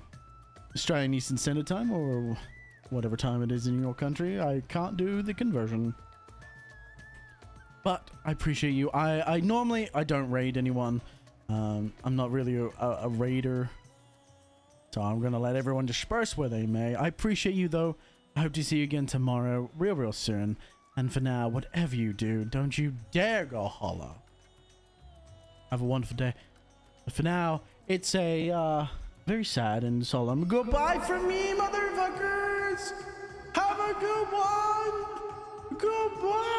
Australian Eastern Standard Time, or whatever time it is in your country. I can't do the conversion. But I appreciate you. I normally don't raid anyone. I'm not really a raider, so I'm gonna let everyone disperse where they may. I appreciate you though. I hope to see you again tomorrow, real soon. And for now, whatever you do, don't you dare go holler. Have a wonderful day. But for now, it's a very sad and solemn goodbye from me, motherfuckers. Have a good one. Goodbye.